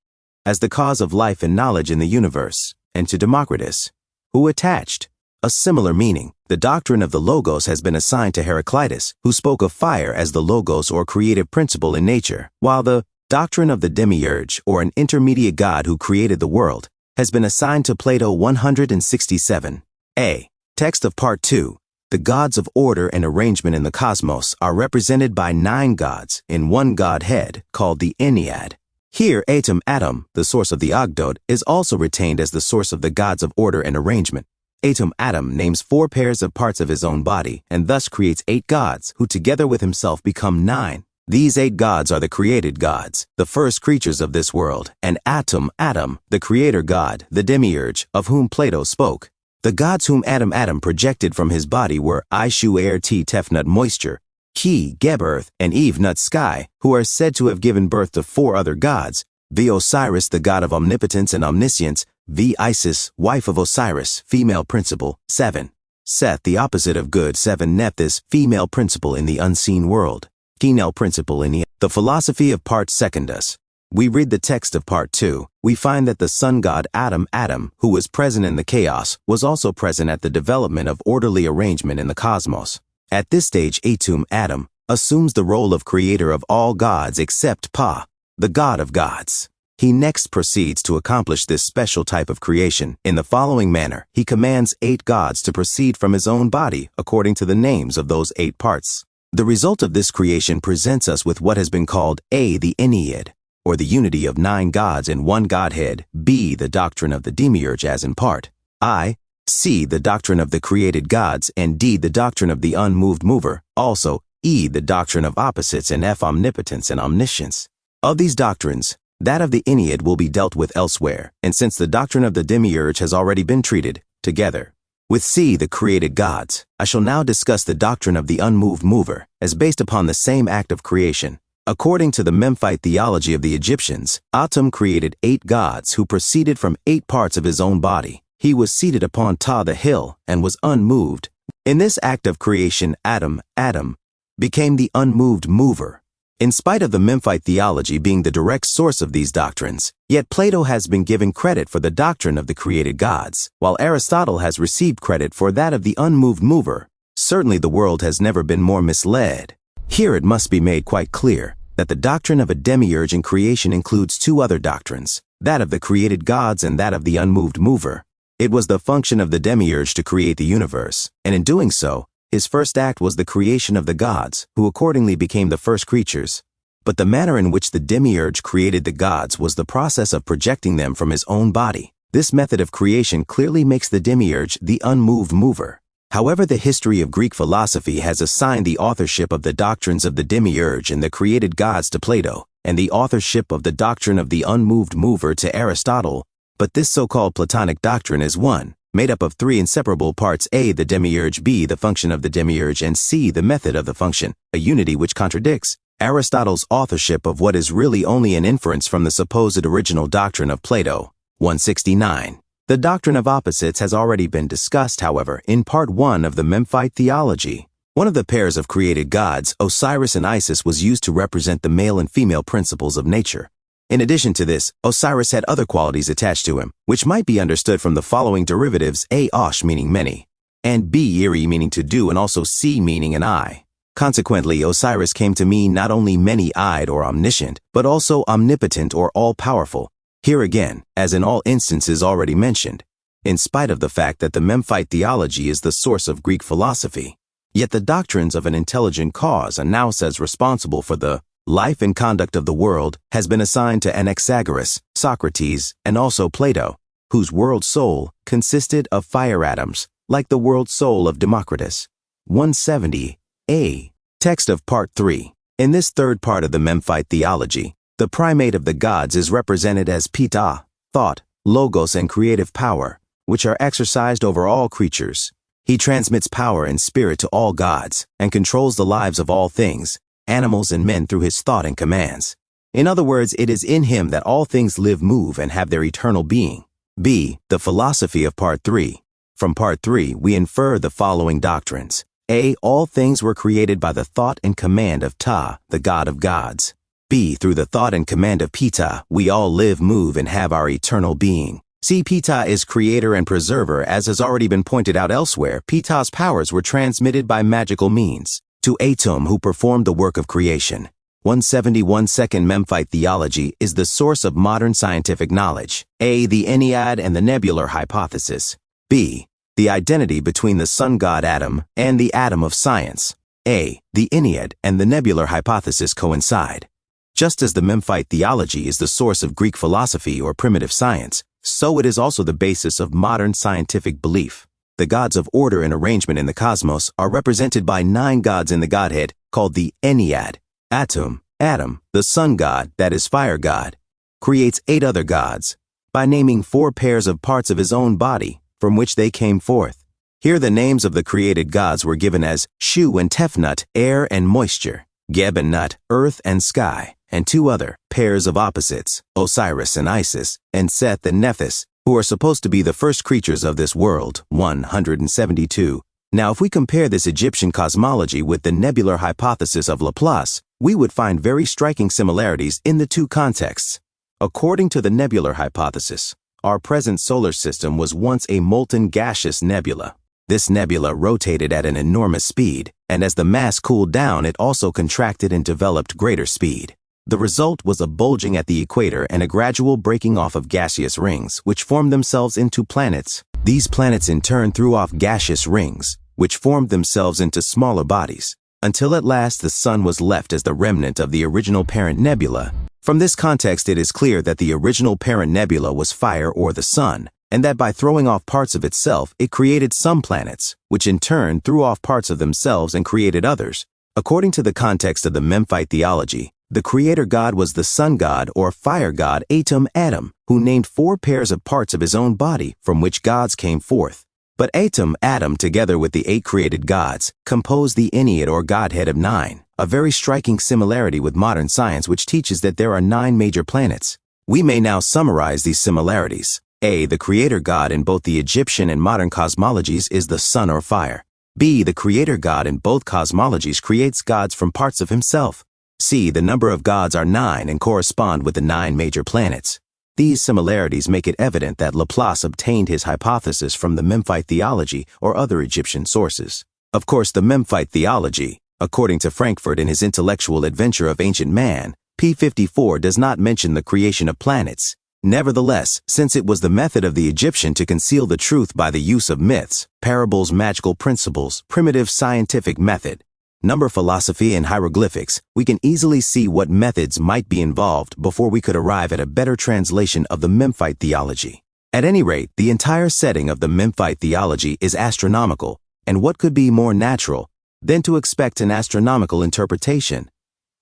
as the cause of life and knowledge in the universe, and to Democrus, who attached a similar meaning. The doctrine of the logos has been assigned to Heraclitus, who spoke of fire as the logos or creative principle in nature, while the doctrine of the demiurge, or an intermediate god who created the world, has been assigned to Plato 167. A. Text of Part 2. The gods of order and arrangement in the cosmos are represented by 9 gods in one godhead called the Ennead. Here, Atum Atom, the source of the Ogdoad, is also retained as the source of the gods of order and arrangement. Atum Atom names 4 pairs of parts of his own body and thus creates 8 gods who together with himself become 9. These 8 gods are the created gods, the first creatures of this world, and Atum Atom, the creator god, the demiurge, of whom Plato spoke. The gods whom Atum projected from his body were Ishu Air T Tefnut Moisture, Ki Geb Earth, and Eve Nut Sky, who are said to have given birth to 4 other gods, V Osiris, the god of omnipotence and omniscience, V Isis, wife of Osiris, female principle, 7. Seth, the opposite of good, 7. Nephthys, female principle in the unseen world. Female principle in the philosophy of Part Secondus. We read the text of Part 2. We find that the sun god Atum, who was present in the chaos, was also present at the development of orderly arrangement in the cosmos. At this stage, Atum assumes the role of creator of all gods except Pa, the god of gods. He next proceeds to accomplish this special type of creation in the following manner. He commands 8 gods to proceed from his own body according to the names of those 8 parts. The result of this creation presents us with what has been called A. the Ennead, or the unity of 9 gods in one godhead, B. the doctrine of the demiurge as in part, I. C. the doctrine of the created gods, and D. the doctrine of the unmoved mover, also E. the doctrine of opposites, and F. omnipotence and omniscience. Of these doctrines, that of the Ennead will be dealt with elsewhere, and since the doctrine of the demiurge has already been treated, together with C. the created gods, I shall now discuss the doctrine of the unmoved mover, as based upon the same act of creation. According to the Meite Theology of the Egyptians, Atum created 8 gods who proceeded from 8 parts of his own body. He was seated upon Ta the hill and was unmoved. In this act of creation, Atum became the unmoved mover. In spite of the Meite theology being the direct source of these doctrines, yet Plato has been given credit for the doctrine of the created gods, while Aristotle has received credit for that of the unmoved mover. Certainly the world has never been more misled. Here it must be made quite clear that the doctrine of a demiurge in creation includes 2 other doctrines, that of the created gods and that of the unmoved mover. It was the function of the demiurge to create the universe, and in doing so, His first act was the creation of the gods, who accordingly became the first creatures. But the manner in which the demiurge created the gods was the process of projecting them from his own body. This method of creation clearly makes the demiurge the unmoved mover. However, the history of Greek philosophy has assigned the authorship of the doctrines of the demiurge and the created gods to Plato, and the authorship of the doctrine of the unmoved mover to Aristotle. But this so-called Platonic doctrine is one, made up of three inseparable parts: A, the demiurge; B, the function of the demiurge; and C, the method of the function, a unity which contradicts Aristotle's authorship of what is really only an inference from the supposed original doctrine of Plato. 169. The doctrine of opposites has already been discussed, however, in Part 1 of the Meite Theology. One of the pairs of created gods, Osiris and Isis, was used to represent the male and female principles of nature. In addition to this, Osiris had other qualities attached to him, which might be understood from the following derivatives: A, osh, meaning many, and B, iri, meaning to do, and also C, meaning an eye. Consequently, Osiris came to mean not only many-eyed or omniscient, but also omnipotent or all-powerful. Here again, as in all instances already mentioned, in spite of the fact that the Meite Theology is the source of Greek philosophy, yet the doctrines of an intelligent cause announced as responsible for the life and conduct of the world has been assigned to Anaxagoras, Socrates, and also Plato, whose world soul consisted of fire atoms, like the world soul of Democrus. 170. A. Text of Part 3. In this third part of the Meite Theology, the primate of the gods is represented as Pita, thought, logos, and creative power, which are exercised over all creatures. He transmits power and spirit to all gods, and controls the lives of all things, animals and men, through his thought and commands. In other words, it is in him that all things live, move, and have their eternal being. B. The philosophy of Part 3. From Part 3, we infer the following doctrines. A. All things were created by the thought and command of Ta, the god of gods. B. Through the thought and command of Pita, we all live, move, and have our eternal being. C. Pita is creator and preserver. As has already been pointed out elsewhere, Pita's powers were transmitted by magical means to Atum, who performed the work of creation. 171. Second Meite Theology is the source of modern scientific knowledge. A. The Ennead and the nebular hypothesis. B. The identity between the sun god Atum and the atom of science. A. The Ennead and the nebular hypothesis coincide. Just as the Meite Theology is the source of Greek philosophy or primitive science, so it is also the basis of modern scientific belief. The gods of order and arrangement in the cosmos are represented by 9 gods in the Godhead, called the Ennead. Atum, the sun god, that is fire god, creates 8 other gods by naming 4 pairs of parts of his own body, from which they came forth. Here the names of the created gods were given as Shu and Tefnut, air and moisture; Geb and Nut, earth and sky; and 2 other pairs of opposites, Osiris and Isis, and Seth and Nephthys, who are supposed to be the first creatures of this world. 172. Now, if we compare this Egyptian cosmology with the nebular hypothesis of Laplace, we would find very striking similarities in the 2 contexts. According to the nebular hypothesis, our present solar system was once a molten gaseous nebula. This nebula rotated at an enormous speed, and as the mass cooled down, it also contracted and developed greater speed. The result was a bulging at the equator and a gradual breaking off of gaseous rings, which formed themselves into planets. These planets in turn threw off gaseous rings, which formed themselves into smaller bodies, until at last the sun was left as the remnant of the original parent nebula. From this context, it is clear that the original parent nebula was fire, or the sun, and that by throwing off parts of itself, it created some planets, which in turn threw off parts of themselves and created others. According to the context of the Meite Theology, the creator god was the sun god or fire god Atum, who named 4 pairs of parts of his own body from which gods came forth. But Atum, together with the 8 created gods, composed the Ennead or Godhead of 9, a very striking similarity with modern science, which teaches that there are 9 major planets. We may now summarize these similarities. A. The creator god in both the Egyptian and modern cosmologies is the sun or fire. B. The creator god in both cosmologies creates gods from parts of himself. C. The number of gods are 9 and correspond with the 9 major planets. These similarities make it evident that Laplace obtained his hypothesis from the Meite Theology or other Egyptian sources. Of course, the Meite Theology, according to Frankfurt in his Intellectual Adventure of Ancient Man, p. 54, does not mention the creation of planets, Nevertheless, since it was the method of the Egyptian to conceal the truth by the use of myths, parables, magical principles, primitive scientific method, number philosophy, and hieroglyphics, we can easily see what methods might be involved before we could arrive at a better translation of the Memphite theology. At any rate, the entire setting of the Memphite theology is astronomical, and what could be more natural than to expect an astronomical interpretation?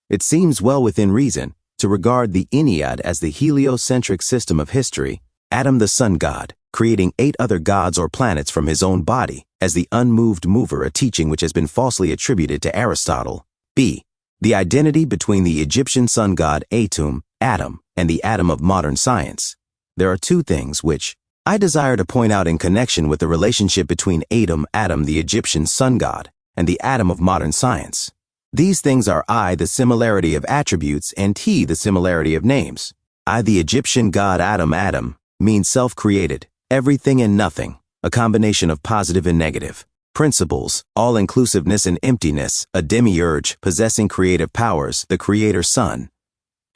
It seems well within reason to regard the Ennead as the heliocentric system of history, Adam the sun god, creating 8 other gods or planets from his own body, as the unmoved mover, a teaching which has been falsely attributed to Aristotle. B. The identity between the Egyptian sun god Atum, Adam, and the Adam of modern science. There are 2 things which I desire to point out in connection with the relationship between Adam, the Egyptian sun god, and the Adam of modern science. These things are I, the similarity of attributes, and he, the similarity of names. I, the Egyptian god Adam, means self-created, everything and nothing, a combination of positive and negative principles, all-inclusiveness and emptiness, a demiurge possessing creative powers, the creator sun.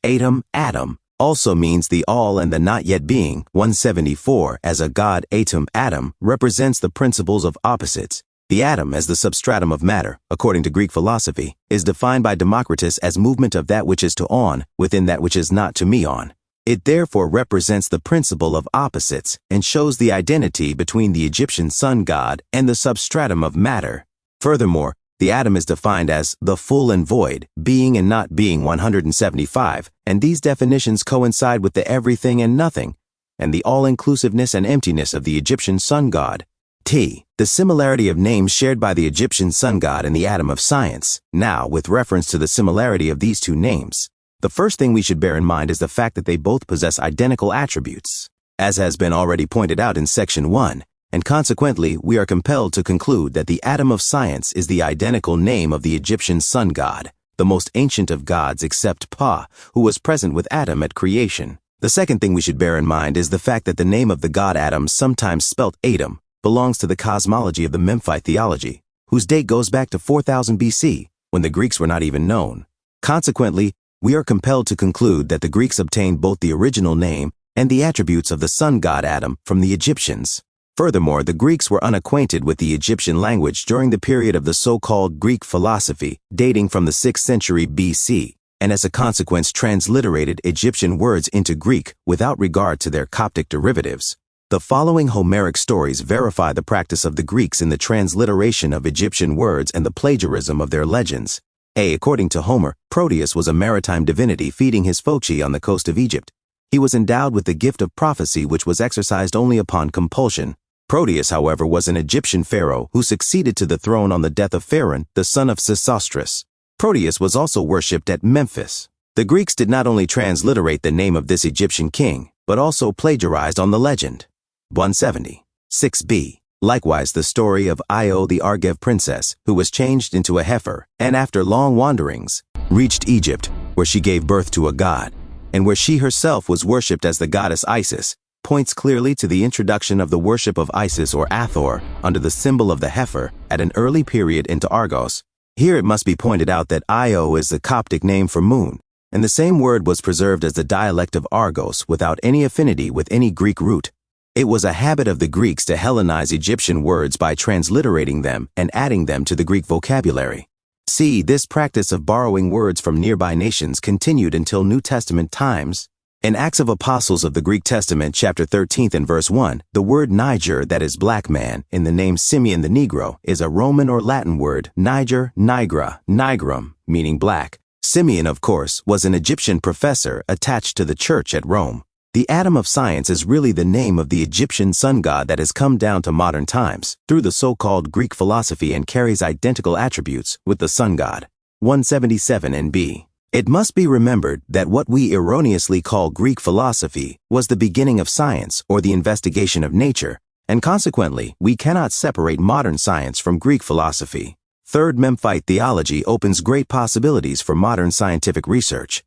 Adam also means the all and the not yet being. 174, as a god Adam represents the principles of opposites. The atom, as the substratum of matter, according to Greek philosophy, is defined by Democrus as movement of that which is to on within that which is not to me on. It therefore represents the principle of opposites and shows the identity between the Egyptian sun god and the substratum of matter. Furthermore, the atom is defined as the full and void, being and not being. 175, and these definitions coincide with the everything and nothing, and the all-inclusiveness and emptiness of the Egyptian sun god. T. The similarity of names shared by the Egyptian sun god and the Adam of science. Now, with reference to the similarity of these 2 names, the first thing we should bear in mind is the fact that they both possess identical attributes, as has been already pointed out in Section 1, and consequently we are compelled to conclude that the Adam of science is the identical name of the Egyptian sun god, the most ancient of gods except Pa, who was present with Adam at creation. The second thing we should bear in mind is the fact that the name of the god Adam, sometimes spelt Adam, belongs to the cosmology of the Memphite theology, whose date goes back to 4000 BC, when the Greeks were not even known. Consequently, we are compelled to conclude that the Greeks obtained both the original name and the attributes of the sun god Adam from the Egyptians. Furthermore, the Greeks were unacquainted with the Egyptian language during the period of the so-called Greek philosophy, dating from the 6th century BC, and as a consequence transliterated Egyptian words into Greek without regard to their Coptic derivatives. The following Homeric stories verify the practice of the Greeks in the transliteration of Egyptian words and the plagiarism of their legends. A. According to Homer, Proteus was a maritime divinity feeding his phoci on the coast of Egypt. He was endowed with the gift of prophecy, which was exercised only upon compulsion. Proteus, however, was an Egyptian pharaoh who succeeded to the throne on the death of Pharaoh, the son of Sesostris. Proteus was also worshipped at Memphis. The Greeks did not only transliterate the name of this Egyptian king, but also plagiarized on the legend. 170. 6b. Likewise, the story of Io, the Argev princess, who was changed into a heifer, and after long wanderings, reached Egypt, where she gave birth to a god, and where she herself was worshipped as the goddess Isis, points clearly to the introduction of the worship of Isis or Hathor under the symbol of the heifer at an early period into Argos. Here it must be pointed out that Io is the Coptic name for moon, and the same word was preserved as the dialect of Argos without any affinity with any Greek root. It was a habit of the Greeks to Hellenize Egyptian words by transliterating them and adding them to the Greek vocabulary. See, this practice of borrowing words from nearby nations continued until New Testament times. In Acts of Apostles of the Greek Testament, chapter 13 and verse 1, the word Niger, that is black man, in the name Simeon the Negro, is a Roman or Latin word, Niger, Nigra, Nigrum, meaning black. Simeon, of course, was an Egyptian professor attached to the church at Rome. The Adam of science is really the name of the Egyptian sun god that has come down to modern times through the so-called Greek philosophy and carries identical attributes with the sun god. 177 and b. It must be remembered that what we erroneously call Greek philosophy was the beginning of science or the investigation of nature, and consequently, we cannot separate modern science from Greek philosophy. Third Memphite theology opens great possibilities for modern scientific research.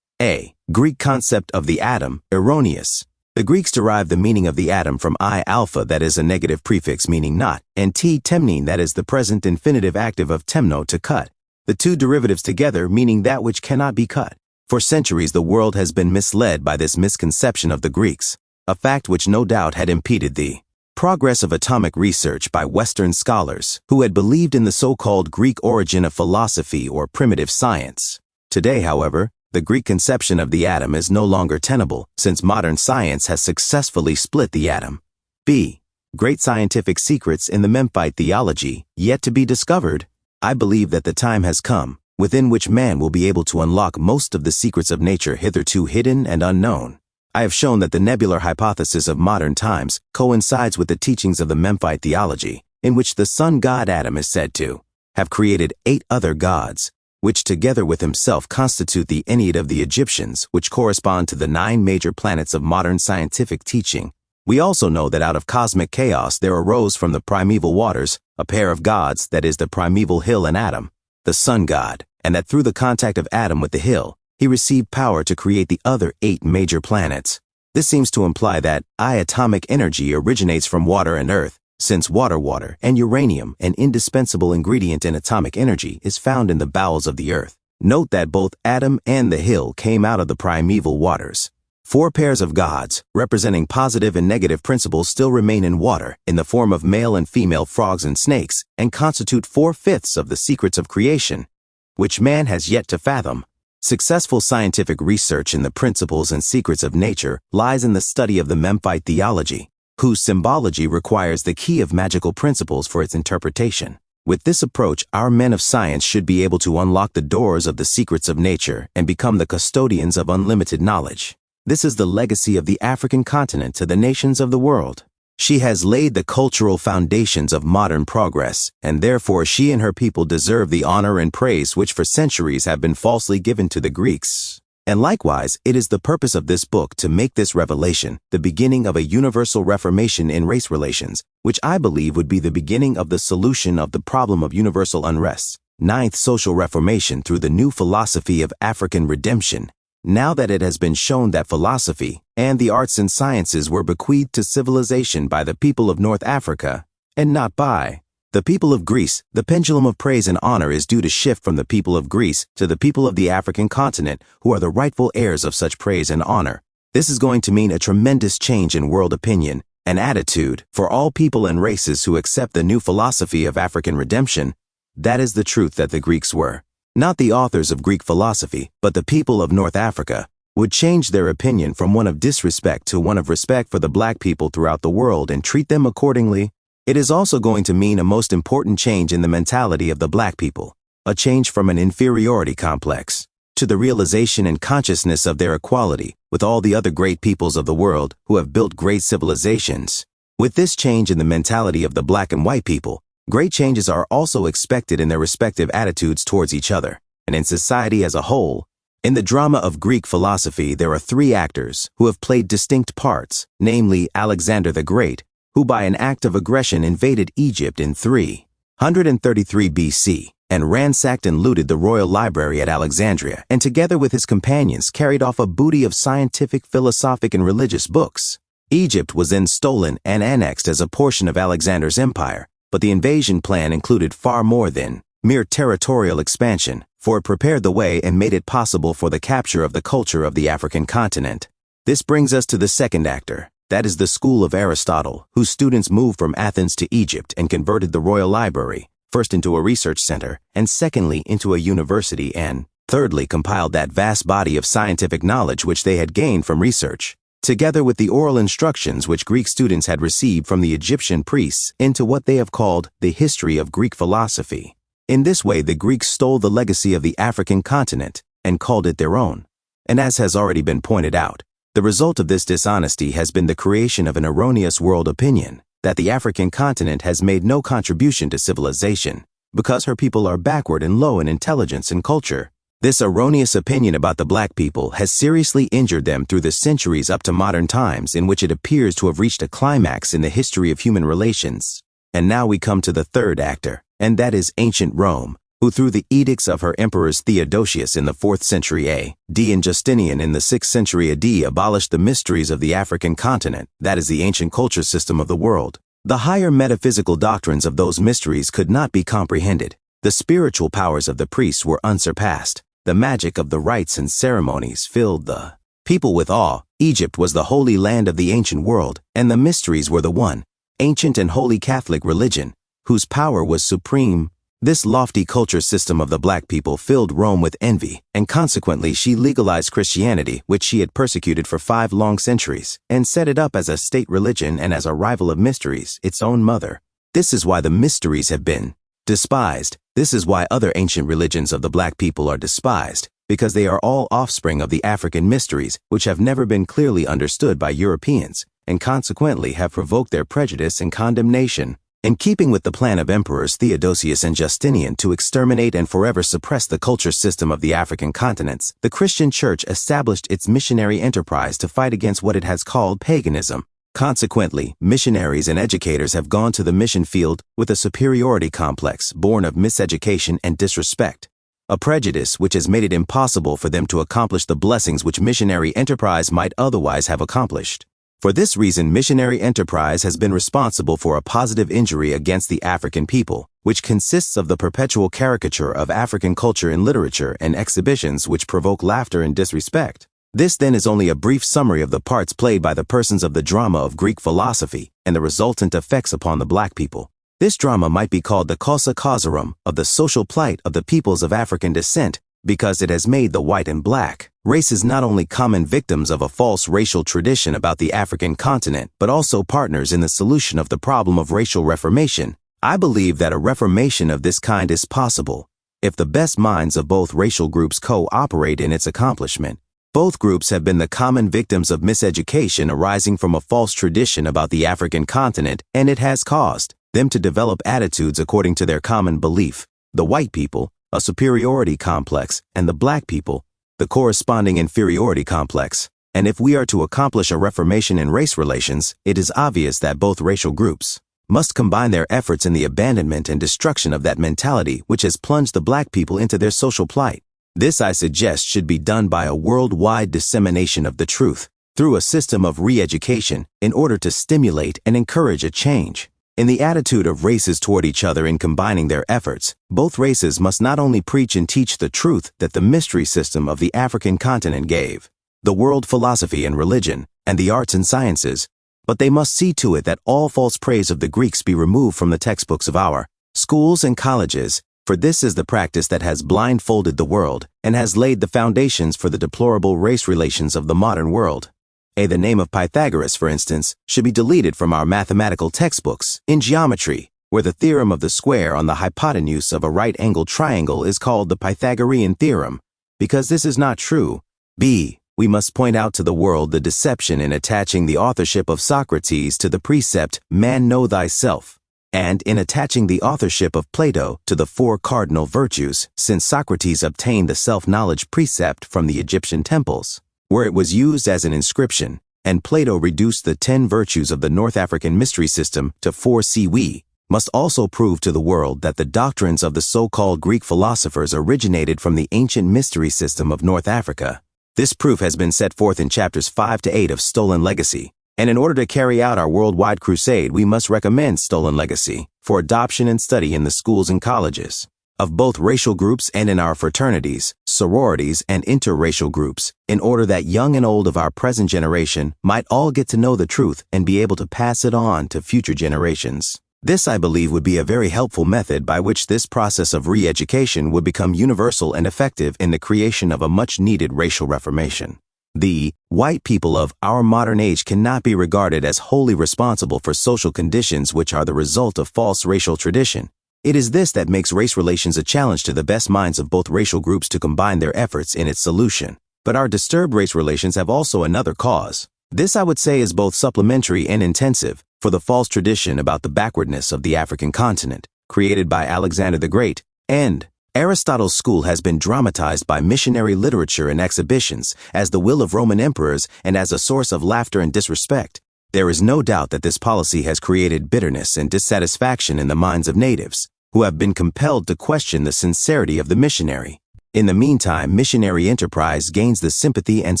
A. Greek concept of the atom, erroneous. The Greeks derived the meaning of the atom from I alpha, that is a negative prefix meaning not, and T temnein, that is the present infinitive active of temno, to cut. The two derivatives together meaning that which cannot be cut. For centuries the world has been misled by this misconception of the Greeks, a fact which no doubt had impeded the progress of atomic research by Western scholars who had believed in the so-called Greek origin of philosophy or primitive science. Today, however, the Greek conception of the atom is no longer tenable, since modern science has successfully split the atom. B. Great scientific secrets in the Meite Theology, yet to be discovered. I believe that the time has come, within which man will be able to unlock most of the secrets of nature hitherto hidden and unknown. I have shown that the nebular hypothesis of modern times coincides with the teachings of the Meite Theology, in which the sun god Adam is said to have created 8 other gods, which together with himself constitute the Ennead of the Egyptians, which correspond to the 9 major planets of modern scientific teaching. We also know that out of cosmic chaos there arose from the primeval waters a pair of gods, that is the primeval hill and Adam, the sun god, and that through the contact of Adam with the hill, he received power to create the other 8 major planets. This seems to imply that atomic energy originates from water and earth, since water, and uranium, an indispensable ingredient in atomic energy, is found in the bowels of the earth. Note that both Adam and the hill came out of the primeval waters. 4 pairs of gods, representing positive and negative principles, still remain in water, in the form of male and female frogs and snakes, and constitute 4/5 of the secrets of creation, which man has yet to fathom. Successful scientific research in the principles and secrets of nature lies in the study of the Meite Theology, whose symbology requires the key of magical principles for its interpretation. With this approach, our men of science should be able to unlock the doors of the secrets of nature and become the custodians of unlimited knowledge. This is the legacy of the African continent to the nations of the world. She has laid the cultural foundations of modern progress, and therefore she and her people deserve the honor and praise which for centuries have been falsely given to the Greeks. And likewise, it is the purpose of this book to make this revelation the beginning of a universal reformation in race relations, which I believe would be the beginning of the solution of the problem of universal unrest. 9th, social reformation through the new philosophy of African redemption. Now that it has been shown that philosophy and the arts and sciences were bequeathed to civilization by the people of North Africa, and not by the people of Greece, the pendulum of praise and honor is due to shift from the people of Greece to the people of the African continent, who are the rightful heirs of such praise and honor. This is going to mean a tremendous change in world opinion and attitude for all people and races who accept the new philosophy of African redemption. That is the truth that the Greeks were, not the authors of Greek philosophy, but the people of North Africa, would change their opinion from one of disrespect to one of respect for the black people throughout the world and treat them accordingly. It is also going to mean a most important change in the mentality of the black people, a change from an inferiority complex to the realization and consciousness of their equality with all the other great peoples of the world who have built great civilizations. With this change in the mentality of the black and white people, great changes are also expected in their respective attitudes towards each other and in society as a whole. In the drama of Greek philosophy, there are 3 actors who have played distinct parts, namely Alexander the Great, who by an act of aggression invaded Egypt in 333 BC and ransacked and looted the royal library at Alexandria, and together with his companions carried off a booty of scientific, philosophic, and religious books. Egypt was then stolen and annexed as a portion of Alexander's empire, but the invasion plan included far more than mere territorial expansion, for it prepared the way and made it possible for the capture of the culture of the African continent. This brings us to the second actor. That is the school of Aristotle, whose students moved from Athens to Egypt and converted the royal library, first into a research center, and secondly into a university, and thirdly compiled that vast body of scientific knowledge which they had gained from research, together with the oral instructions which Greek students had received from the Egyptian priests, into what they have called the history of Greek philosophy. In this way, the Greeks stole the legacy of the African continent and called it their own. And as has already been pointed out, the result of this dishonesty has been the creation of an erroneous world opinion that the African continent has made no contribution to civilization because her people are backward and low in intelligence and culture. This erroneous opinion about the black people has seriously injured them through the centuries up to modern times, in which it appears to have reached a climax in the history of human relations. And now we come to the third actor, and that is ancient Rome, who through the edicts of her emperors Theodosius in the 4th century A.D. and Justinian in the 6th century A.D. abolished the mysteries of the African continent, that is the ancient culture system of the world. The higher metaphysical doctrines of those mysteries could not be comprehended. The spiritual powers of the priests were unsurpassed. the magic of the rites and ceremonies filled the people with awe. Egypt was the holy land of the ancient world, and the mysteries were the one, ancient and holy Catholic religion, whose power was supreme. This lofty culture system of the black people filled Rome with envy, and consequently she legalized Christianity, which she had persecuted for 5 long centuries, and set it up as a state religion and as a rival of mysteries, its own mother. This is why the mysteries have been despised. This is why other ancient religions of the black people are despised, because they are all offspring of the African mysteries, which have never been clearly understood by Europeans, and consequently have provoked their prejudice and condemnation. In keeping with the plan of emperors Theodosius and Justinian to exterminate and forever suppress the culture system of the African continents, the Christian Church established its missionary enterprise to fight against what it has called paganism. Consequently, missionaries and educators have gone to the mission field with a superiority complex born of miseducation and disrespect, a prejudice which has made it impossible for them to accomplish the blessings which missionary enterprise might otherwise have accomplished. For this reason, missionary enterprise has been responsible for a positive injury against the African people, which consists of the perpetual caricature of African culture in literature and exhibitions which provoke laughter and disrespect. This then is only a brief summary of the parts played by the persons of the drama of Greek philosophy and the resultant effects upon the black people. This drama might be called the causa causarum of the social plight of the peoples of African descent, because it has made the white and black races not only common victims of a false racial tradition about the African continent, but also partners in the solution of the problem of racial reformation. I believe that a reformation of this kind is possible if the best minds of both racial groups cooperate in its accomplishment. Both groups have been the common victims of miseducation arising from a false tradition about the African continent, and it has caused them to develop attitudes according to their common belief. The white people, a superiority complex, and the black people, the corresponding inferiority complex. And if we are to accomplish a reformation in race relations, it is obvious that both racial groups must combine their efforts in the abandonment and destruction of that mentality which has plunged the black people into their social plight. This, I suggest, should be done by a worldwide dissemination of the truth, through a system of re-education, in order to stimulate and encourage a change in the attitude of races toward each other. In combining their efforts, both races must not only preach and teach the truth that the mystery system of the African continent gave, the world philosophy and religion, and the arts and sciences, but they must see to it that all false praise of the Greeks be removed from the textbooks of our schools and colleges, for this is the practice that has blindfolded the world and has laid the foundations for the deplorable race relations of the modern world. The name of Pythagoras, for instance, should be deleted from our mathematical textbooks. In geometry, where the theorem of the square on the hypotenuse of a right-angled triangle is called the Pythagorean theorem, because this is not true. B. We must point out to the world the deception in attaching the authorship of Socrates to the precept, "Man, know thyself," and in attaching the authorship of Plato to the 4 cardinal virtues, since Socrates obtained the self-knowledge precept from the Egyptian temples, where it was used as an inscription, and Plato reduced the 10 virtues of the North African mystery system to 4 Siwa, must also prove to the world that the doctrines of the so-called Greek philosophers originated from the ancient mystery system of North Africa. This proof has been set forth in chapters 5 to 8 of Stolen Legacy, and in order to carry out our worldwide crusade, we must recommend Stolen Legacy for adoption and study in the schools and colleges of both racial groups and in our fraternities, sororities, and interracial groups, in order that young and old of our present generation might all get to know the truth and be able to pass it on to future generations. This, I believe, would be a very helpful method by which this process of re-education would become universal and effective in the creation of a much-needed racial reformation. The white people of our modern age cannot be regarded as wholly responsible for social conditions which are the result of false racial tradition. It is this that makes race relations a challenge to the best minds of both racial groups to combine their efforts in its solution. But our disturbed race relations have also another cause. This, I would say, is both supplementary and intensive, for the false tradition about the backwardness of the African continent, created by Alexander the Great, and Aristotle's school has been dramatized by missionary literature and exhibitions as the will of Roman emperors and as a source of laughter and disrespect. There is no doubt that this policy has created bitterness and dissatisfaction in the minds of natives, who have been compelled to question the sincerity of the missionary. In the meantime, missionary enterprise gains the sympathy and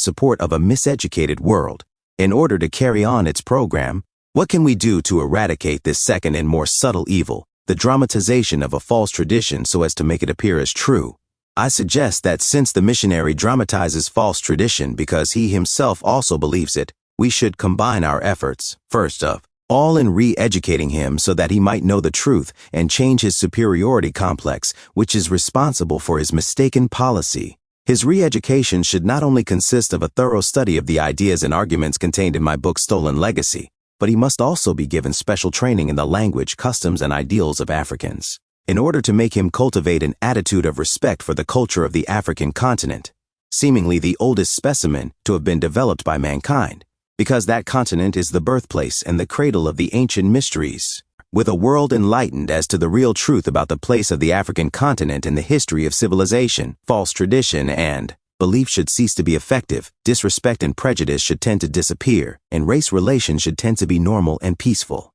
support of a miseducated world. In order to carry on its program, what can we do to eradicate this second and more subtle evil, the dramatization of a false tradition so as to make it appear as true? I suggest that since the missionary dramatizes false tradition because he himself also believes it, we should combine our efforts, first of all in re-educating him so that he might know the truth and change his superiority complex, which is responsible for his mistaken policy. His re-education should not only consist of a thorough study of the ideas and arguments contained in my book Stolen Legacy, but he must also be given special training in the language, customs, and ideals of Africans, in order to make him cultivate an attitude of respect for the culture of the African continent, seemingly the oldest specimen to have been developed by mankind, because that continent is the birthplace and the cradle of the ancient mysteries. With a world enlightened as to the real truth about the place of the African continent in the history of civilization, false tradition and belief should cease to be effective, disrespect and prejudice should tend to disappear, and race relations should tend to be normal and peaceful.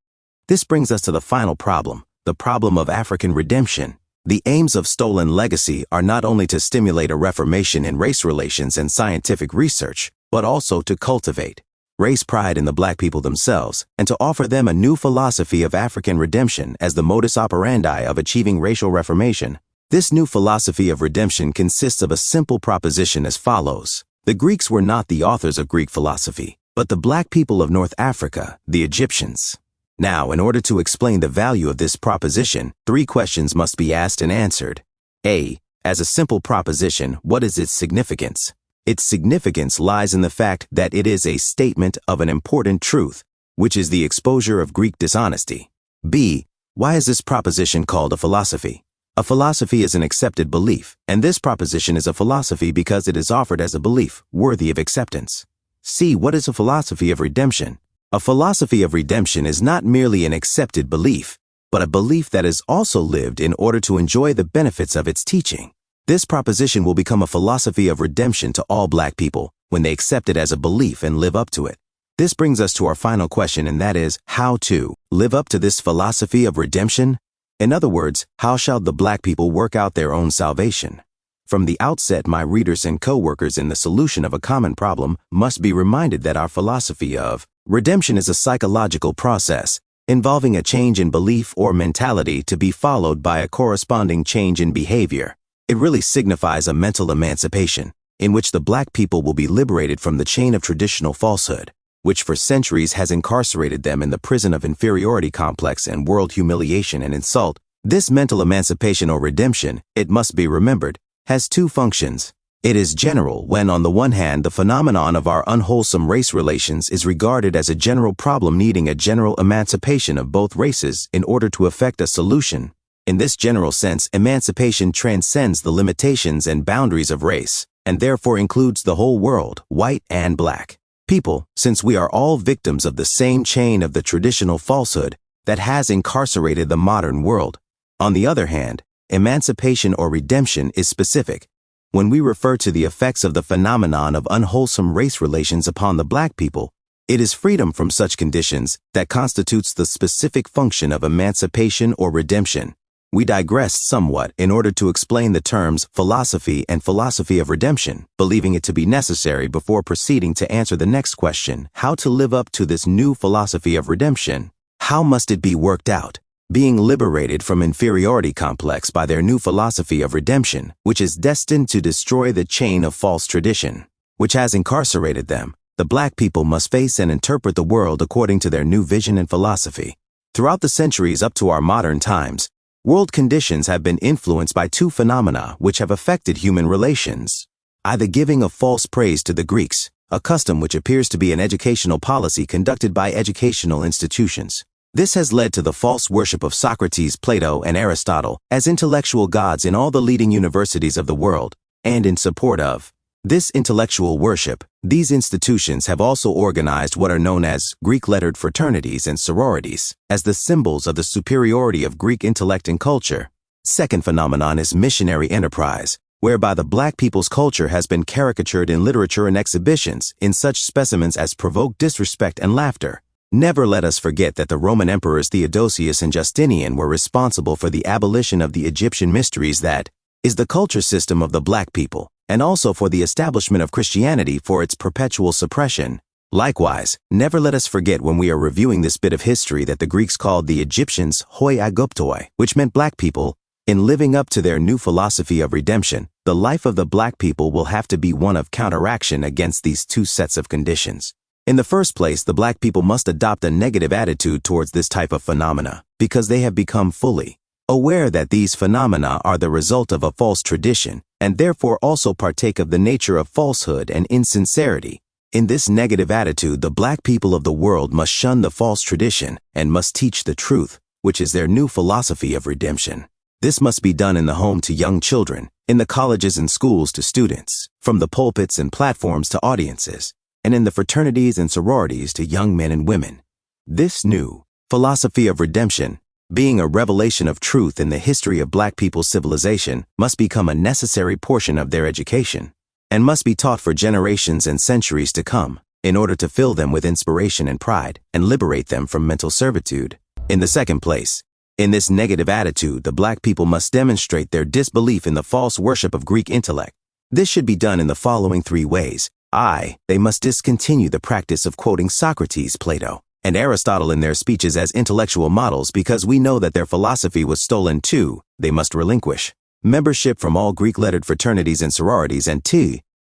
This brings us to the final problem, the problem of African redemption. The aims of Stolen Legacy are not only to stimulate a reformation in race relations and scientific research, but also to cultivate race pride in the black people themselves, and to offer them a new philosophy of African redemption as the modus operandi of achieving racial reformation. This new philosophy of redemption consists of a simple proposition as follows. The Greeks were not the authors of Greek philosophy, but the black people of North Africa, the Egyptians. Now, in order to explain the value of this proposition, 3 questions must be asked and answered. A. As a simple proposition, what is its significance? Its significance lies in the fact that it is a statement of an important truth, which is the exposure of Greek dishonesty. B. Why is this proposition called a philosophy? A philosophy is an accepted belief, and this proposition is a philosophy because it is offered as a belief worthy of acceptance. C. What is a philosophy of redemption? A philosophy of redemption is not merely an accepted belief, but a belief that is also lived in order to enjoy the benefits of its teaching. This proposition will become a philosophy of redemption to all black people when they accept it as a belief and live up to it. This brings us to our final question, and that is, how to live up to this philosophy of redemption? In other words, how shall the black people work out their own salvation? From the outset, my readers and co-workers in the solution of a common problem must be reminded that our philosophy of redemption is a psychological process involving a change in belief or mentality to be followed by a corresponding change in behavior. It really signifies a mental emancipation, in which the black people will be liberated from the chain of traditional falsehood, which for centuries has incarcerated them in the prison of inferiority complex and world humiliation and insult. This mental emancipation or redemption, it must be remembered, has 2 functions. It is general when, on the one hand, the phenomenon of our unwholesome race relations is regarded as a general problem needing a general emancipation of both races in order to effect a solution. In this general sense, emancipation transcends the limitations and boundaries of race, and therefore includes the whole world, white and black people, since we are all victims of the same chain of the traditional falsehood that has incarcerated the modern world. On the other hand, emancipation or redemption is specific. When we refer to the effects of the phenomenon of unwholesome race relations upon the black people, it is freedom from such conditions that constitutes the specific function of emancipation or redemption. We digressed somewhat in order to explain the terms philosophy and philosophy of redemption, believing it to be necessary before proceeding to answer the next question, how to live up to this new philosophy of redemption. How must it be worked out? Being liberated from inferiority complex by their new philosophy of redemption, which is destined to destroy the chain of false tradition, which has incarcerated them, the black people must face and interpret the world according to their new vision and philosophy. Throughout the centuries up to our modern times, world conditions have been influenced by 2 phenomena which have affected human relations. Either giving of false praise to the Greeks, a custom which appears to be an educational policy conducted by educational institutions. This has led to the false worship of Socrates, Plato, and Aristotle as intellectual gods in all the leading universities of the world, and in support of this intellectual worship, these institutions have also organized what are known as Greek-lettered fraternities and sororities as the symbols of the superiority of Greek intellect and culture. Second phenomenon is missionary enterprise, whereby the black people's culture has been caricatured in literature and exhibitions in such specimens as provoke disrespect and laughter. Never let us forget that the Roman emperors Theodosius and Justinian were responsible for the abolition of the Egyptian mysteries that is the culture system of the black people, and also for the establishment of Christianity for its perpetual suppression. Likewise, never let us forget when we are reviewing this bit of history that the Greeks called the Egyptians hoi agoptoi, which meant black people, In living up to their new philosophy of redemption, the life of the black people will have to be one of counteraction against these two sets of conditions. In the first place, the black people must adopt a negative attitude towards this type of phenomena, because they have become fully aware that these phenomena are the result of a false tradition, and therefore also partake of the nature of falsehood and insincerity. In this negative attitude, the black people of the world must shun the false tradition and must teach the truth, which is their new philosophy of redemption. This must be done in the home to young children, in the colleges and schools to students, from the pulpits and platforms to audiences, and in the fraternities and sororities to young men and women. This new philosophy of redemption, being a revelation of truth in the history of black people's civilization, must become a necessary portion of their education, and must be taught for generations and centuries to come, in order to fill them with inspiration and pride, and liberate them from mental servitude. In the second place, in this negative attitude, the black people must demonstrate their disbelief in the false worship of Greek intellect. This should be done in the following three ways. They must discontinue the practice of quoting Socrates, Plato, and Aristotle in their speeches as intellectual models because we know that their philosophy was stolen too. They must relinquish membership from all Greek-lettered fraternities and sororities, and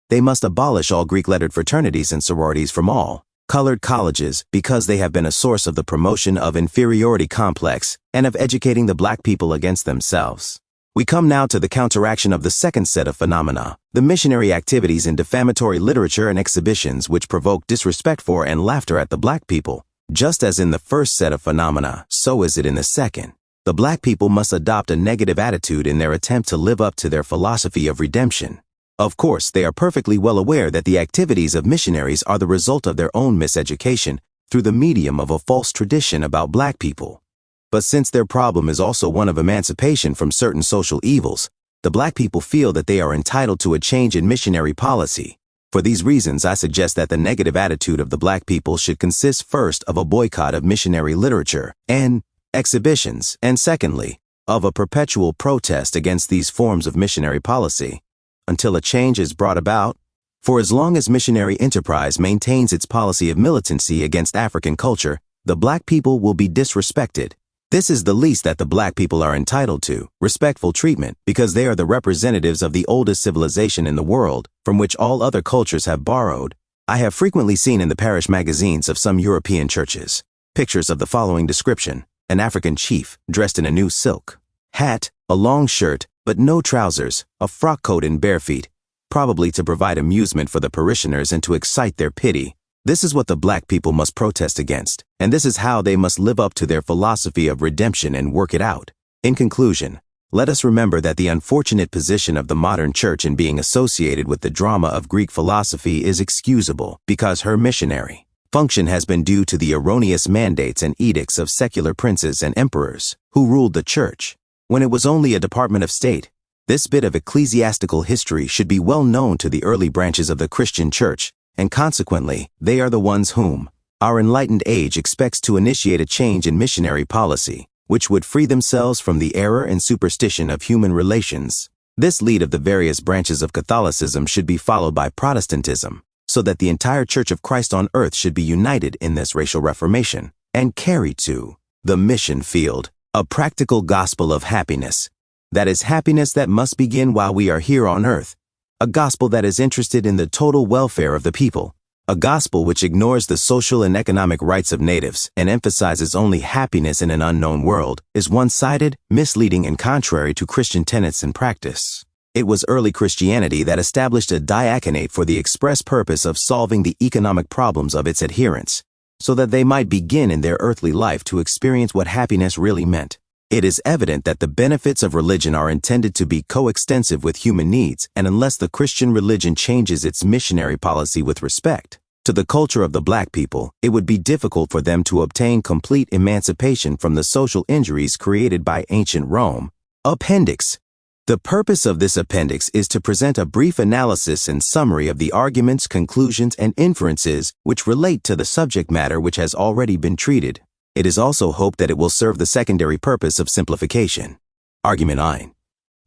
they must abolish all Greek-lettered fraternities and sororities from all colored colleges because they have been a source of the promotion of inferiority complex and of educating the black people against themselves. We come now to the counteraction of the second set of phenomena, the missionary activities in defamatory literature and exhibitions which provoke disrespect for and laughter at the black people. Just as in the first set of phenomena, so is it in the second. The black people must adopt a negative attitude in their attempt to live up to their philosophy of redemption. Of course, they are perfectly well aware that the activities of missionaries are the result of their own miseducation through the medium of a false tradition about black people. But since their problem is also one of emancipation from certain social evils, the black people feel that they are entitled to a change in missionary policy. For these reasons, I suggest that the negative attitude of the black people should consist first of a boycott of missionary literature and exhibitions, and secondly, of a perpetual protest against these forms of missionary policy, until a change is brought about. For as long as missionary enterprise maintains its policy of militancy against African culture, the black people will be disrespected. This is the least that the black people are entitled to, respectful treatment, because they are the representatives of the oldest civilization in the world, from which all other cultures have borrowed. I have frequently seen in the parish magazines of some European churches pictures of the following description: an African chief dressed in a new silk hat, a long shirt, but no trousers, a frock coat and bare feet, probably to provide amusement for the parishioners and to excite their pity. This is what the black people must protest against, and this is how they must live up to their philosophy of redemption and work it out. In conclusion, let us remember that the unfortunate position of the modern church in being associated with the drama of Greek philosophy is excusable because her missionary function has been due to the erroneous mandates and edicts of secular princes and emperors who ruled the church when it was only a department of state. This bit of ecclesiastical history should be well known to the early branches of the Christian church, and consequently, they are the ones whom our enlightened age expects to initiate a change in missionary policy, which would free themselves from the error and superstition of human relations. This lead of the various branches of Catholicism should be followed by Protestantism, so that the entire Church of Christ on earth should be united in this racial reformation and carry to the mission field a practical gospel of happiness. That is happiness that must begin while we are here on earth. A gospel that is interested in the total welfare of the people. A gospel which ignores the social and economic rights of natives and emphasizes only happiness in an unknown world, is one-sided, misleading, and contrary to Christian tenets and practice. It was early Christianity that established a diaconate for the express purpose of solving the economic problems of its adherents, so that they might begin in their earthly life to experience what happiness really meant. It is evident that the benefits of religion are intended to be coextensive with human needs, and unless the Christian religion changes its missionary policy with respect to the culture of the black people, it would be difficult for them to obtain complete emancipation from the social injuries created by ancient Rome. Appendix. The purpose of this appendix is to present a brief analysis and summary of the arguments, conclusions, and inferences which relate to the subject matter which has already been treated. It is also hoped that it will serve the secondary purpose of simplification. Argument 9.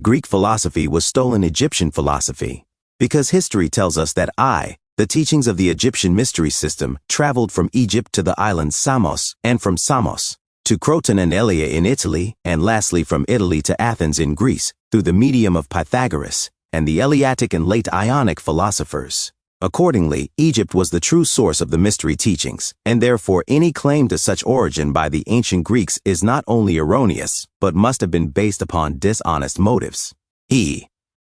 Greek philosophy was stolen Egyptian philosophy, because history tells us that the teachings of the Egyptian mystery system traveled from Egypt to the island Samos, and from Samos to Croton and Elia in Italy, and lastly from Italy to Athens in Greece, through the medium of Pythagoras and the Eleatic and late Ionic philosophers. Accordingly, Egypt was the true source of the mystery teachings, and therefore any claim to such origin by the ancient Greeks is not only erroneous, but must have been based upon dishonest motives.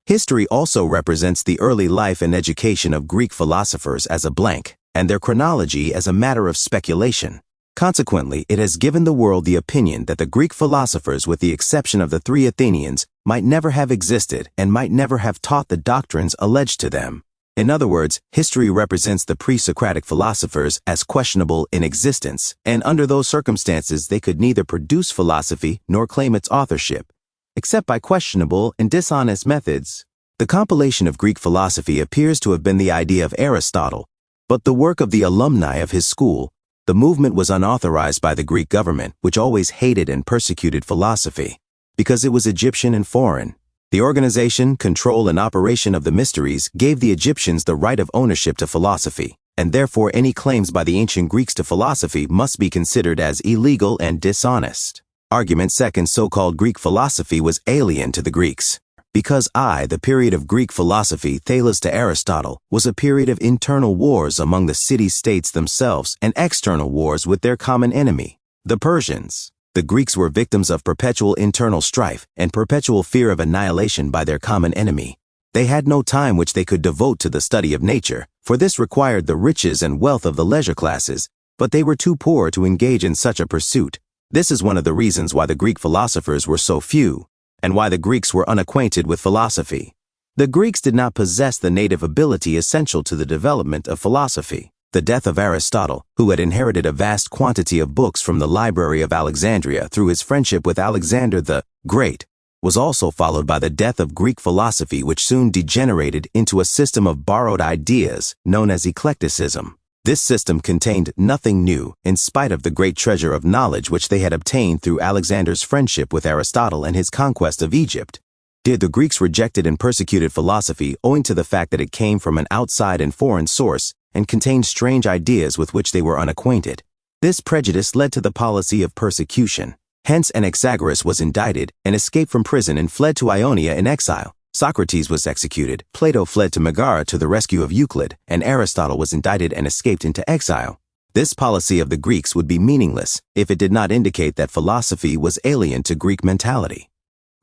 History also represents the early life and education of Greek philosophers as a blank, and their chronology as a matter of speculation. Consequently, it has given the world the opinion that the Greek philosophers, with the exception of the three Athenians, might never have existed and might never have taught the doctrines alleged to them. In other words, history represents the pre-Socratic philosophers as questionable in existence, and under those circumstances they could neither produce philosophy nor claim its authorship, except by questionable and dishonest methods. The compilation of Greek philosophy appears to have been the idea of Aristotle, but the work of the alumni of his school. The movement was unauthorized by the Greek government, which always hated and persecuted philosophy, because it was Egyptian and foreign. The organization, control, and operation of the mysteries gave the Egyptians the right of ownership to philosophy, and therefore any claims by the ancient Greeks to philosophy must be considered as illegal and dishonest. Argument second, so-called Greek philosophy was alien to the Greeks. Because the period of Greek philosophy, Thales to Aristotle, was a period of internal wars among the city-states themselves and external wars with their common enemy, the Persians. The Greeks were victims of perpetual internal strife and perpetual fear of annihilation by their common enemy. They had no time which they could devote to the study of nature, for this required the riches and wealth of the leisure classes, but they were too poor to engage in such a pursuit. This is one of the reasons why the Greek philosophers were so few, and why the Greeks were unacquainted with philosophy. The Greeks did not possess the native ability essential to the development of philosophy. The death of Aristotle, who had inherited a vast quantity of books from the library of Alexandria through his friendship with Alexander the Great, was also followed by the death of Greek philosophy, which soon degenerated into a system of borrowed ideas known as eclecticism. This system contained nothing new, in spite of the great treasure of knowledge which they had obtained through Alexander's friendship with Aristotle and his conquest of Egypt. The Greeks rejected and persecuted philosophy owing to the fact that it came from an outside and foreign source and contained strange ideas with which they were unacquainted. This prejudice led to the policy of persecution. Hence, Anaxagoras was indicted and escaped from prison and fled to Ionia in exile. Socrates was executed, Plato fled to Megara to the rescue of Euclid, and Aristotle was indicted and escaped into exile. This policy of the Greeks would be meaningless if it did not indicate that philosophy was alien to Greek mentality.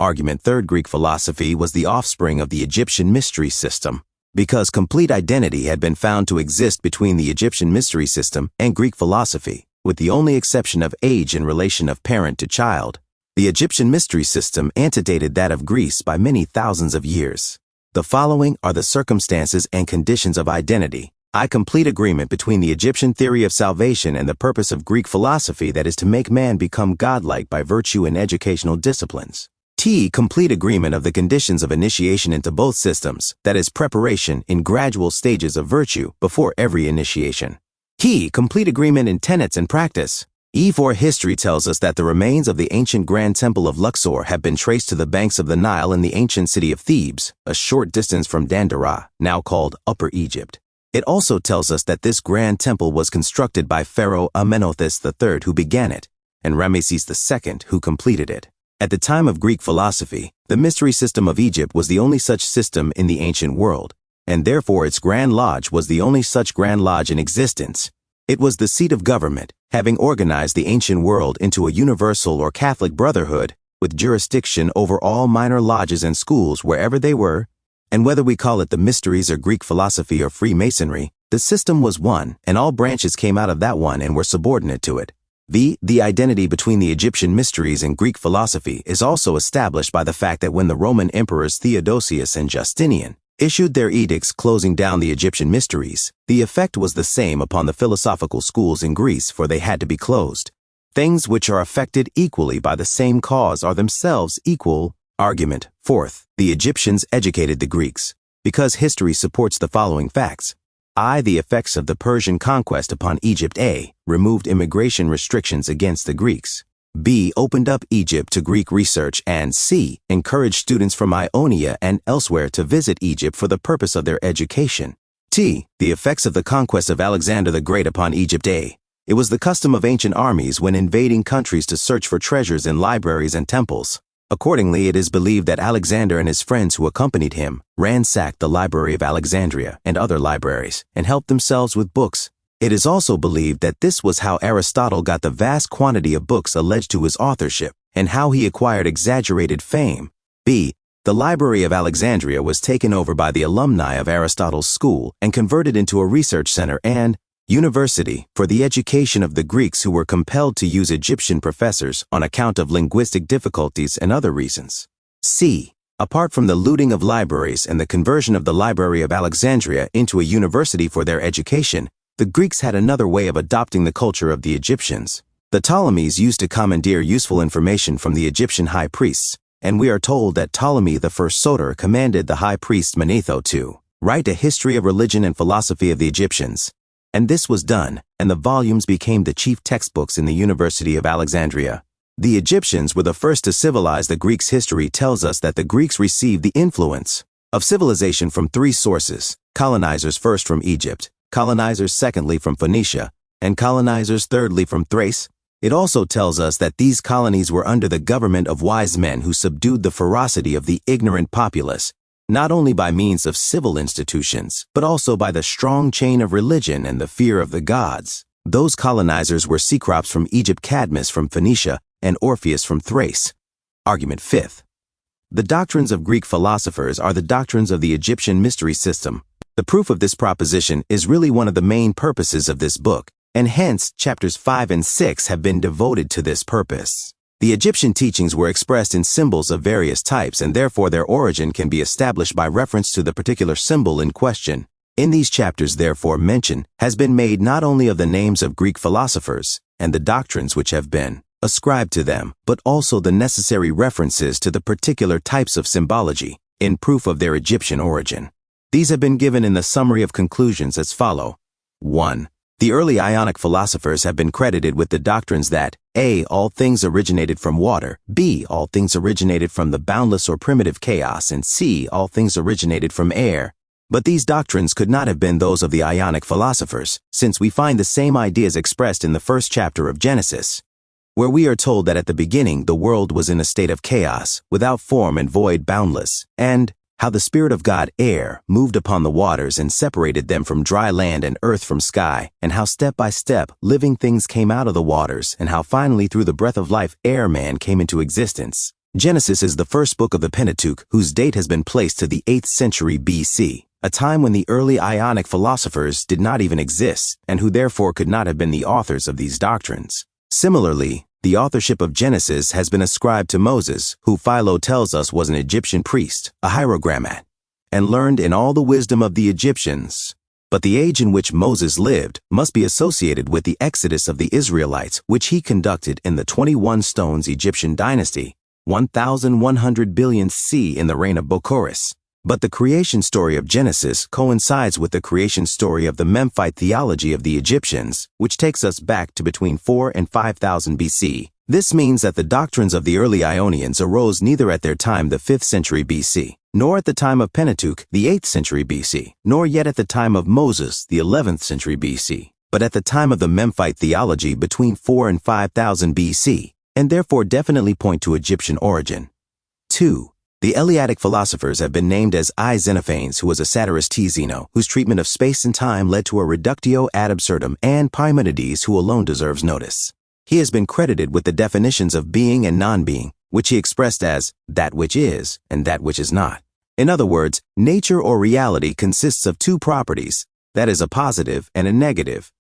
Argument third, Greek philosophy was the offspring of the Egyptian mystery system. Because complete identity had been found to exist between the Egyptian mystery system and Greek philosophy, with the only exception of age in relation of parent to child, the Egyptian mystery system antedated that of Greece by many thousands of years. The following are the circumstances and conditions of identity. Complete agreement between the Egyptian theory of salvation and the purpose of Greek philosophy, that is to make man become godlike by virtue and educational disciplines. Complete agreement of the conditions of initiation into both systems, that is preparation in gradual stages of virtue before every initiation. Complete agreement in tenets and practice. For history tells us that the remains of the ancient Grand Temple of Luxor have been traced to the banks of the Nile in the ancient city of Thebes, a short distance from Dandara, now called Upper Egypt. It also tells us that this Grand Temple was constructed by Pharaoh Amenhotep III, who began it, and Ramesses II, who completed it. At the time of Greek philosophy, the mystery system of Egypt was the only such system in the ancient world, and therefore its Grand Lodge was the only such Grand Lodge in existence. It was the seat of government, having organized the ancient world into a universal or Catholic brotherhood, with jurisdiction over all minor lodges and schools wherever they were, and whether we call it the mysteries or Greek philosophy or Freemasonry, the system was one, and all branches came out of that one and were subordinate to it. The identity between the Egyptian mysteries and Greek philosophy is also established by the fact that when the Roman emperors Theodosius and Justinian issued their edicts closing down the Egyptian mysteries, the effect was the same upon the philosophical schools in Greece, for they had to be closed. Things which are affected equally by the same cause are themselves equal. Argument fourth, the Egyptians educated the Greeks. Because history supports the following facts. The effects of the Persian conquest upon Egypt. Removed immigration restrictions against the Greeks. B. Opened up Egypt to Greek research, and C. Encouraged students from Ionia and elsewhere to visit Egypt for the purpose of their education. The effects of the conquest of Alexander the Great upon Egypt. It was the custom of ancient armies when invading countries to search for treasures in libraries and temples. Accordingly, it is believed that Alexander and his friends who accompanied him ransacked the Library of Alexandria and other libraries and helped themselves with books. It is also believed that this was how Aristotle got the vast quantity of books alleged to his authorship and how he acquired exaggerated fame. B. The Library of Alexandria was taken over by the alumni of Aristotle's school and converted into a research center and university for the education of the Greeks who were compelled to use Egyptian professors on account of linguistic difficulties and other reasons. C. Apart from the looting of libraries and the conversion of the Library of Alexandria into a university for their education, the Greeks had another way of adopting the culture of the Egyptians. The Ptolemies used to commandeer useful information from the Egyptian high priests, and we are told that Ptolemy I Soter commanded the high priest Manetho to write a history of religion and philosophy of the Egyptians. And this was done, and the volumes became the chief textbooks in the University of Alexandria. The Egyptians were the first to civilize. The Greeks' history tells us that the Greeks received the influence of civilization from three sources: colonizers first from Egypt, colonizers secondly from Phoenicia, and colonizers thirdly from Thrace. It also tells us that these colonies were under the government of wise men who subdued the ferocity of the ignorant populace, not only by means of civil institutions, but also by the strong chain of religion and the fear of the gods. Those colonizers were Cecrops from Egypt, Cadmus from Phoenicia, and Orpheus from Thrace. Argument 5th. The doctrines of Greek philosophers are the doctrines of the Egyptian mystery system. The proof of this proposition is really one of the main purposes of this book, and hence chapters 5 and 6 have been devoted to this purpose. The Egyptian teachings were expressed in symbols of various types, and therefore their origin can be established by reference to the particular symbol in question. In these chapters, therefore, mention has been made not only of the names of Greek philosophers and the doctrines which have been ascribed to them, but also the necessary references to the particular types of symbology in proof of their Egyptian origin. These have been given in the summary of conclusions as follow. 1. The early Ionic philosophers have been credited with the doctrines that A. All things originated from water, B. All things originated from the boundless or primitive chaos, and C. All things originated from air. But these doctrines could not have been those of the Ionic philosophers, since we find the same ideas expressed in the first chapter of Genesis, where we are told that at the beginning the world was in a state of chaos, without form and void, boundless, and how the Spirit of God, air, moved upon the waters and separated them from dry land and earth from sky, and how step by step living things came out of the waters, and how finally through the breath of life air man came into existence. Genesis is the first book of the Pentateuch, whose date has been placed to the 8th century BC, a time when the early Ionic philosophers did not even exist, and who therefore could not have been the authors of these doctrines. Similarly, the authorship of Genesis has been ascribed to Moses, who Philo tells us was an Egyptian priest, a hierogrammat, and learned in all the wisdom of the Egyptians. But the age in which Moses lived must be associated with the exodus of the Israelites, which he conducted in the 21 Stones Egyptian dynasty, 1100 billion C in the reign of Bocorus. But the creation story of Genesis coincides with the creation story of the Meite Theology of the Egyptians, which takes us back to between 4 and 5000 BC. This means that the doctrines of the early Ionians arose neither at their time, the 5th century BC, nor at the time of Pentateuch, the 8th century BC, nor yet at the time of Moses, the 11th century BC, but at the time of the Meite Theology between 4 and 5000 BC, and therefore definitely point to Egyptian origin. 2. The Eleatic philosophers have been named as I. Xenophanes, who was a satirist, T. Zeno, whose treatment of space and time led to a reductio ad absurdum, and Parmenides, who alone deserves notice. He has been credited with the definitions of being and non-being, which he expressed as that which is and that which is not. In other words, nature or reality consists of two properties, that is, a positive and a negative.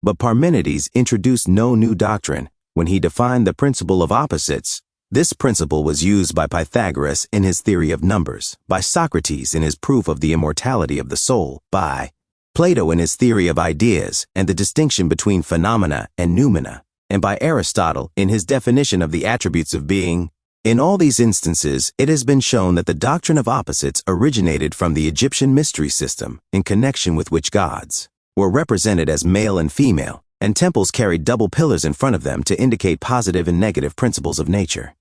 But Parmenides introduced no new doctrine when he defined the principle of opposites. This principle was used by Pythagoras in his theory of numbers, by Socrates in his proof of the immortality of the soul, by Plato in his theory of ideas and the distinction between phenomena and noumena, and by Aristotle in his definition of the attributes of being. In all these instances, it has been shown that the doctrine of opposites originated from the Egyptian mystery system, in connection with which gods were represented as male and female, and temples carried double pillars in front of them to indicate positive and negative principles of nature.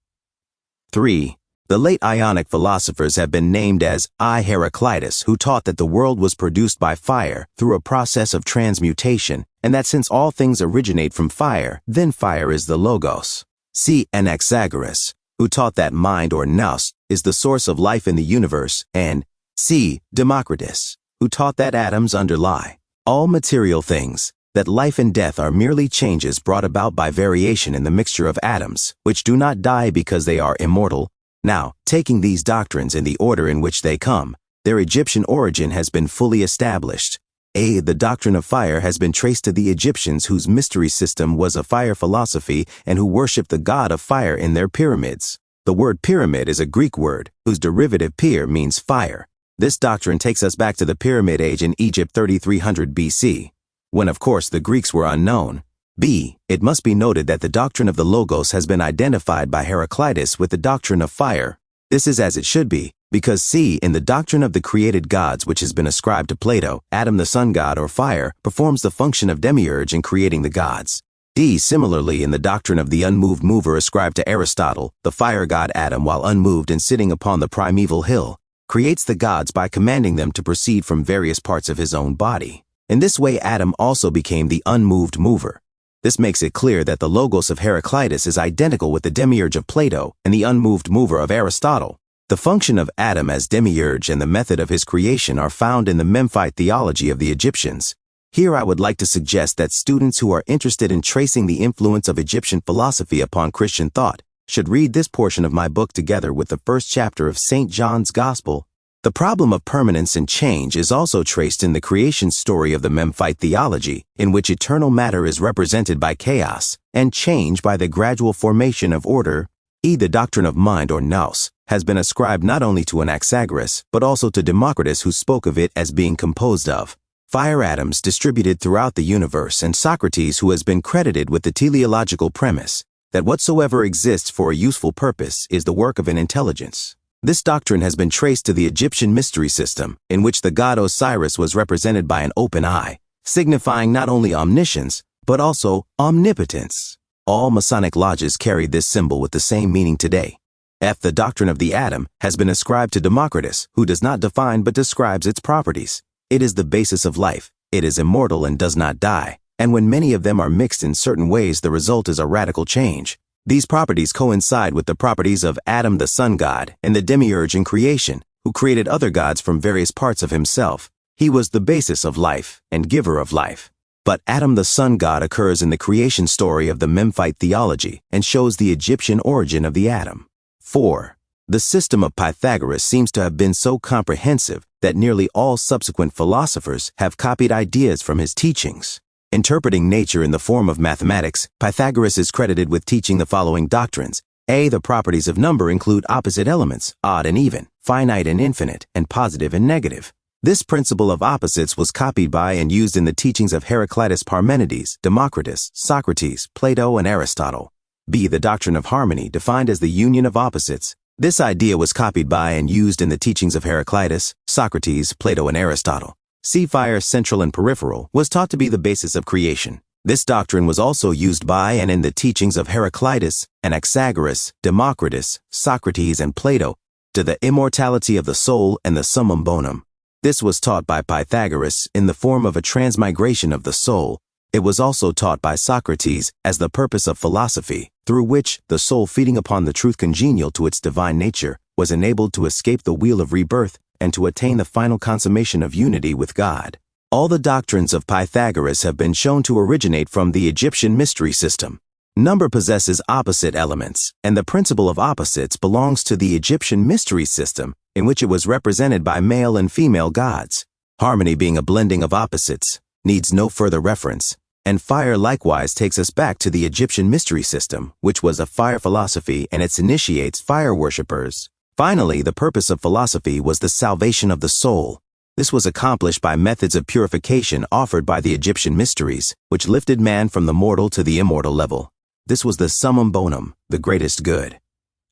3. The late Ionic philosophers have been named as I. Heraclitus, who taught that the world was produced by fire through a process of transmutation, and that since all things originate from fire, then fire is the logos. C. Anaxagoras, who taught that mind or nous is the source of life in the universe, and C. Democrus, who taught that atoms underlie all material things, that life and death are merely changes brought about by variation in the mixture of atoms, which do not die because they are immortal. Now, taking these doctrines in the order in which they come, their Egyptian origin has been fully established. A. The doctrine of fire has been traced to the Egyptians, whose mystery system was a fire philosophy and who worshipped the god of fire in their pyramids. The word pyramid is a Greek word, whose derivative pyr means fire. This doctrine takes us back to the Pyramid Age in Egypt 3300 BC, when of course the Greeks were unknown. B. It must be noted that the doctrine of the Logos has been identified by Heraclitus with the doctrine of fire. This is as it should be, because C. In the doctrine of the created gods, which has been ascribed to Plato, Adam the sun god or fire performs the function of demiurge in creating the gods. D. Similarly, in the doctrine of the unmoved mover ascribed to Aristotle, the fire god Adam, while unmoved and sitting upon the primeval hill, creates the gods by commanding them to proceed from various parts of his own body. In this way, Adam also became the unmoved mover. This makes it clear that the Logos of Heraclitus is identical with the demiurge of Plato and the unmoved mover of Aristotle. The function of Adam as demiurge and the method of his creation are found in the Meite Theology of the Egyptians. Here I would like to suggest that students who are interested in tracing the influence of Egyptian philosophy upon Christian thought should read this portion of my book together with the first chapter of St. John's Gospel. The problem of permanence and change is also traced in the creation story of the Meite Theology, in which eternal matter is represented by chaos, and change by the gradual formation of order. E. The doctrine of mind or nous has been ascribed not only to Anaxagoras, but also to Democrus, who spoke of it as being composed of fire atoms distributed throughout the universe, and Socrates, who has been credited with the teleological premise that whatsoever exists for a useful purpose is the work of an intelligence. This doctrine has been traced to the Egyptian mystery system, in which the god Osiris was represented by an open eye, signifying not only omniscience, but also omnipotence. All Masonic lodges carry this symbol with the same meaning today. F. The doctrine of the atom has been ascribed to Democrus, who does not define but describes its properties. It is the basis of life. It is immortal and does not die, and when many of them are mixed in certain ways, the result is a radical change. These properties coincide with the properties of Adam the sun god and the demiurge in creation, who created other gods from various parts of himself. He was the basis of life and giver of life. But Adam the sun god occurs in the creation story of the Meite Theology and shows the Egyptian origin of the atom. 4. The system of Pythagoras seems to have been so comprehensive that nearly all subsequent philosophers have copied ideas from his teachings. Interpreting nature in the form of mathematics, Pythagoras is credited with teaching the following doctrines. A. The properties of number include opposite elements, odd and even, finite and infinite, and positive and negative. This principle of opposites was copied by and used in the teachings of Heraclitus, Parmenides, Democritus, Socrates, Plato, and Aristotle. B. The doctrine of harmony, defined as the union of opposites. This idea was copied by and used in the teachings of Heraclitus, Socrates, Plato, and Aristotle. C. Fire, central and peripheral, was taught to be the basis of creation. This doctrine was also used by and in the teachings of Heraclitus, Anaxagoras, Democritus, Socrates, and Plato, to the immortality of the soul and the summum bonum. This was taught by Pythagoras in the form of a transmigration of the soul. It was also taught by Socrates as the purpose of philosophy, through which the soul, feeding upon the truth congenial to its divine nature, was enabled to escape the wheel of rebirth and to attain the final consummation of unity with God. All the doctrines of Pythagoras have been shown to originate from the Egyptian mystery system. Number possesses opposite elements, and the principle of opposites belongs to the Egyptian mystery system, in which it was represented by male and female gods. Harmony, being a blending of opposites, needs no further reference, and fire likewise takes us back to the Egyptian mystery system, which was a fire philosophy, and it initiates fire worshippers. Finally, the purpose of philosophy was the salvation of the soul. This was accomplished by methods of purification offered by the Egyptian mysteries, which lifted man from the mortal to the immortal level. This was the summum bonum, the greatest good.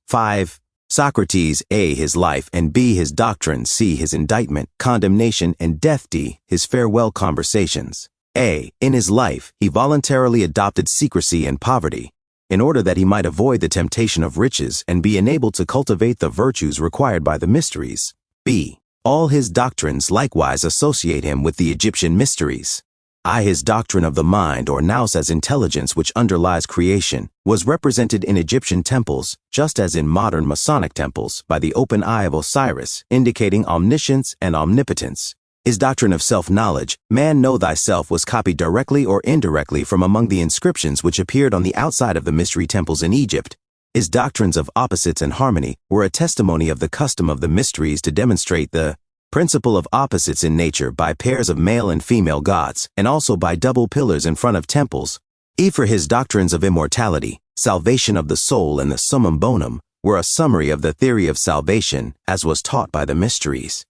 5. Socrates, A. His life, and B. His doctrine, C. His indictment, condemnation, and death, D. His farewell conversations. A. In his life, he voluntarily adopted secrecy and poverty. in order that he might avoid the temptation of riches and be enabled to cultivate the virtues required by the mysteries. B. All his doctrines likewise associate him with the Egyptian mysteries. I. His doctrine of the mind, or nous as intelligence which underlies creation, was represented in Egyptian temples, just as in modern Masonic temples, by the open eye of Osiris, indicating omniscience and omnipotence. His doctrine of self-knowledge, man know thyself, was copied directly or indirectly from among the inscriptions which appeared on the outside of the mystery temples in Egypt. His doctrines of opposites and harmony were a testimony of the custom of the mysteries to demonstrate the principle of opposites in nature by pairs of male and female gods, and also by double pillars in front of temples. E. For his doctrines of immortality, salvation of the soul, and the summum bonum were a summary of the theory of salvation as was taught by the mysteries.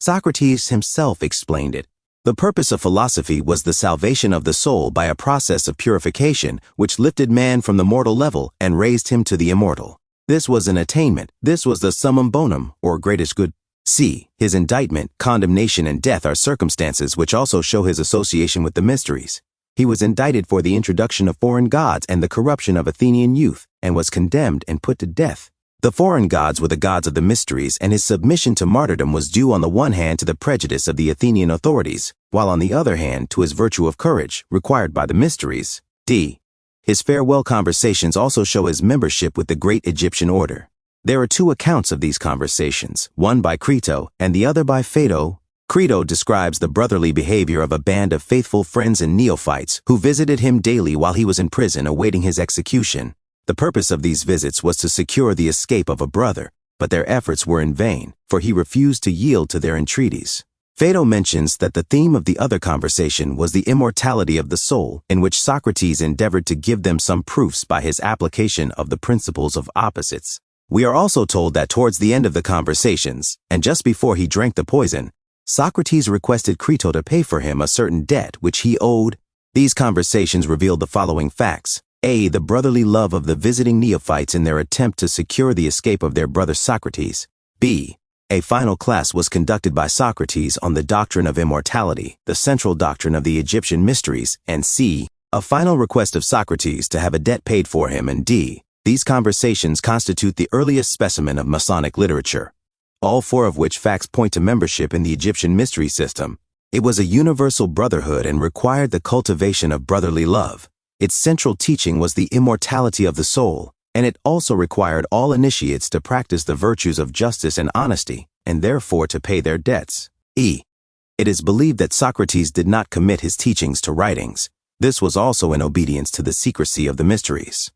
Socrates himself explained it. The purpose of philosophy was the salvation of the soul by a process of purification which lifted man from the mortal level and raised him to the immortal. This was an attainment. This was the summum bonum, or greatest good. C. His indictment, condemnation, and death are circumstances which also show his association with the mysteries. He was indicted for the introduction of foreign gods and the corruption of Athenian youth, and was condemned and put to death. The foreign gods were the gods of the mysteries, and his submission to martyrdom was due on the one hand to the prejudice of the Athenian authorities, while on the other hand to his virtue of courage, required by the mysteries. D. His farewell conversations also show his membership with the great Egyptian order. There are two accounts of these conversations, one by Crito and the other by Phaedo. Crito describes the brotherly behavior of a band of faithful friends and neophytes who visited him daily while he was in prison awaiting his execution. The purpose of these visits was to secure the escape of a brother, but their efforts were in vain, for he refused to yield to their entreaties. Phaedo mentions that the theme of the other conversation was the immortality of the soul, in which Socrates endeavored to give them some proofs by his application of the principles of opposites. We are also told that towards the end of the conversations, and just before he drank the poison, Socrates requested Crito to pay for him a certain debt which he owed. These conversations revealed the following facts. A. The brotherly love of the visiting neophytes in their attempt to secure the escape of their brother Socrates. B. A final class was conducted by Socrates on the doctrine of immortality, the central doctrine of the Egyptian mysteries. And C. A final request of Socrates to have a debt paid for him. And D. These conversations constitute the earliest specimen of Masonic literature. All four of which facts point to membership in the Egyptian mystery system. It was a universal brotherhood and required the cultivation of brotherly love. Its central teaching was the immortality of the soul, and it also required all initiates to practice the virtues of justice and honesty, and therefore to pay their debts. E. It is believed that Socrates did not commit his teachings to writings. This was also in obedience to the secrecy of the mysteries.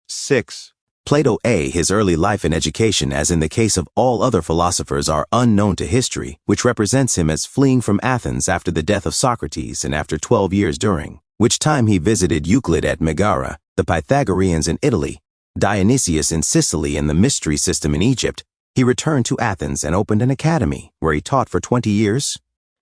6. Plato. A. His early life and education, as in the case of all other philosophers, are unknown to history, which represents him as fleeing from Athens after the death of Socrates and after 12 years during which time he visited Euclid at Megara, the Pythagoreans in Italy, Dionysius in Sicily, and the mystery system in Egypt. He returned to Athens and opened an academy, where he taught for 20 years.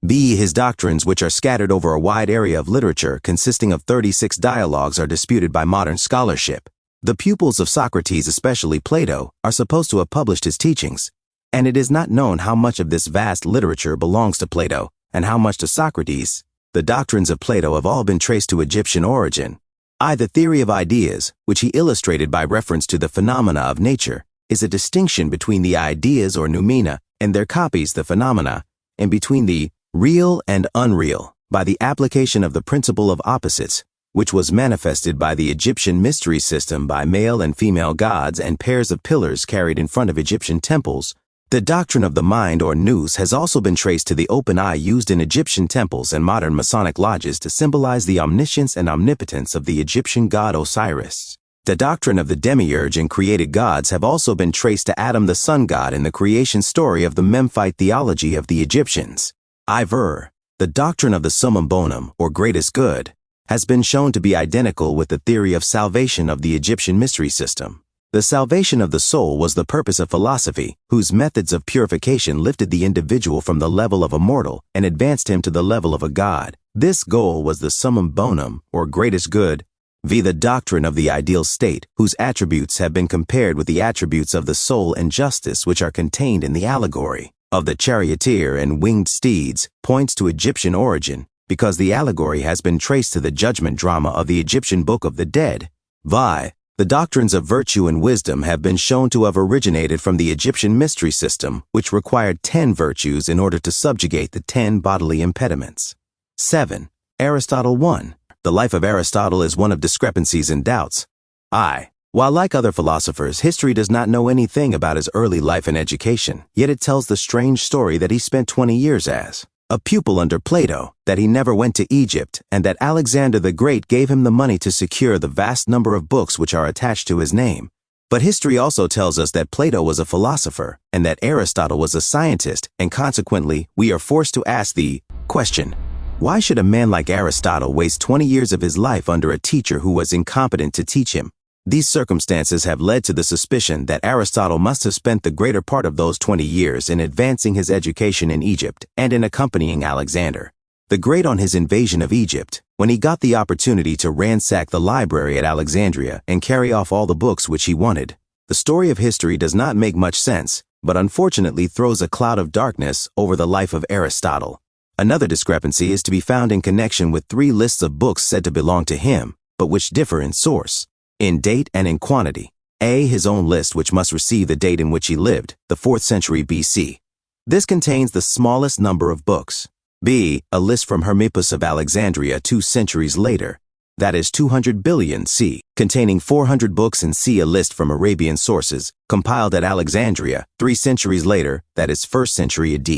B. His doctrines, which are scattered over a wide area of literature consisting of 36 dialogues, are disputed by modern scholarship. The pupils of Socrates, especially Plato, are supposed to have published his teachings, and it is not known how much of this vast literature belongs to Plato and how much to Socrates. The doctrines of Plato have all been traced to Egyptian origin. I. The theory of ideas, which he illustrated by reference to the phenomena of nature, is a distinction between the ideas or noumena and their copies, the phenomena, and between the real and unreal, by the application of the principle of opposites, which was manifested by the Egyptian mystery system by male and female gods and pairs of pillars carried in front of Egyptian temples. The doctrine of the mind or nous has also been traced to the open eye used in Egyptian temples and modern Masonic lodges to symbolize the omniscience and omnipotence of the Egyptian god Osiris. The doctrine of the demiurge and created gods have also been traced to Adam the sun god in the creation story of the Meite Theology of the Egyptians. The doctrine of the summum bonum, or greatest good, has been shown to be identical with the theory of salvation of the Egyptian mystery system. The salvation of the soul was the purpose of philosophy, whose methods of purification lifted the individual from the level of a mortal and advanced him to the level of a god. This goal was the summum bonum, or greatest good. V. The doctrine of the ideal state, whose attributes have been compared with the attributes of the soul and justice which are contained in the allegory of the charioteer and winged steeds, points to Egyptian origin, because the allegory has been traced to the judgment drama of the Egyptian Book of the Dead. Vi. The doctrines of virtue and wisdom have been shown to have originated from the Egyptian mystery system, which required 10 virtues in order to subjugate the 10 bodily impediments. 7. Aristotle 1. The life of Aristotle is one of discrepancies and doubts. While like other philosophers, history does not know anything about his early life and education, yet it tells the strange story that he spent 20 years as a pupil under Plato, that he never went to Egypt, and that Alexander the Great gave him the money to secure the vast number of books which are attached to his name. But history also tells us that Plato was a philosopher, and that Aristotle was a scientist, and consequently, we are forced to ask the question, why should a man like Aristotle waste 20 years of his life under a teacher who was incompetent to teach him? These circumstances have led to the suspicion that Aristotle must have spent the greater part of those 20 years in advancing his education in Egypt and in accompanying Alexander the Great on his invasion of Egypt, when he got the opportunity to ransack the library at Alexandria and carry off all the books which he wanted. The story of history does not make much sense, but unfortunately throws a cloud of darkness over the life of Aristotle. Another discrepancy is to be found in connection with 3 lists of books said to belong to him, but which differ in source, in date and in quantity. A. His own list, which must receive the date in which he lived, the 4th century BC. This contains the smallest number of books. B. A list from Hermippus of Alexandria 2 centuries later, that is 200 billion c, containing 400 books, and C. A list from Arabian sources, compiled at Alexandria 3 centuries later, that is 1st century AD,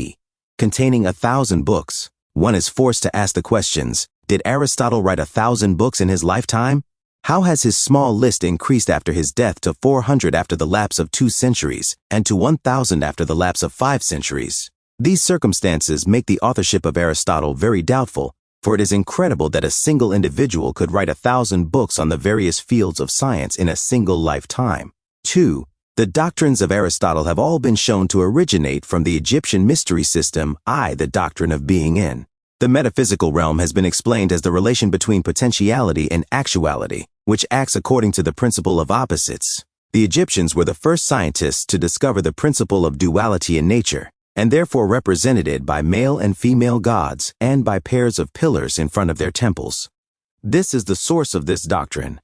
containing 1,000 books. One is forced to ask the questions, did Aristotle write 1,000 books in his lifetime? How has his small list increased after his death to 400 after the lapse of 2 centuries, and to 1,000 after the lapse of 5 centuries? These circumstances make the authorship of Aristotle very doubtful, for it is incredible that a single individual could write 1,000 books on the various fields of science in a single lifetime. 2. The doctrines of Aristotle have all been shown to originate from the Egyptian mystery system, the doctrine of being in. The metaphysical realm has been explained as the relation between potentiality and actuality, which acts according to the principle of opposites. The Egyptians were the first scientists to discover the principle of duality in nature, and therefore represented it by male and female gods and by pairs of pillars in front of their temples. This is the source of this doctrine.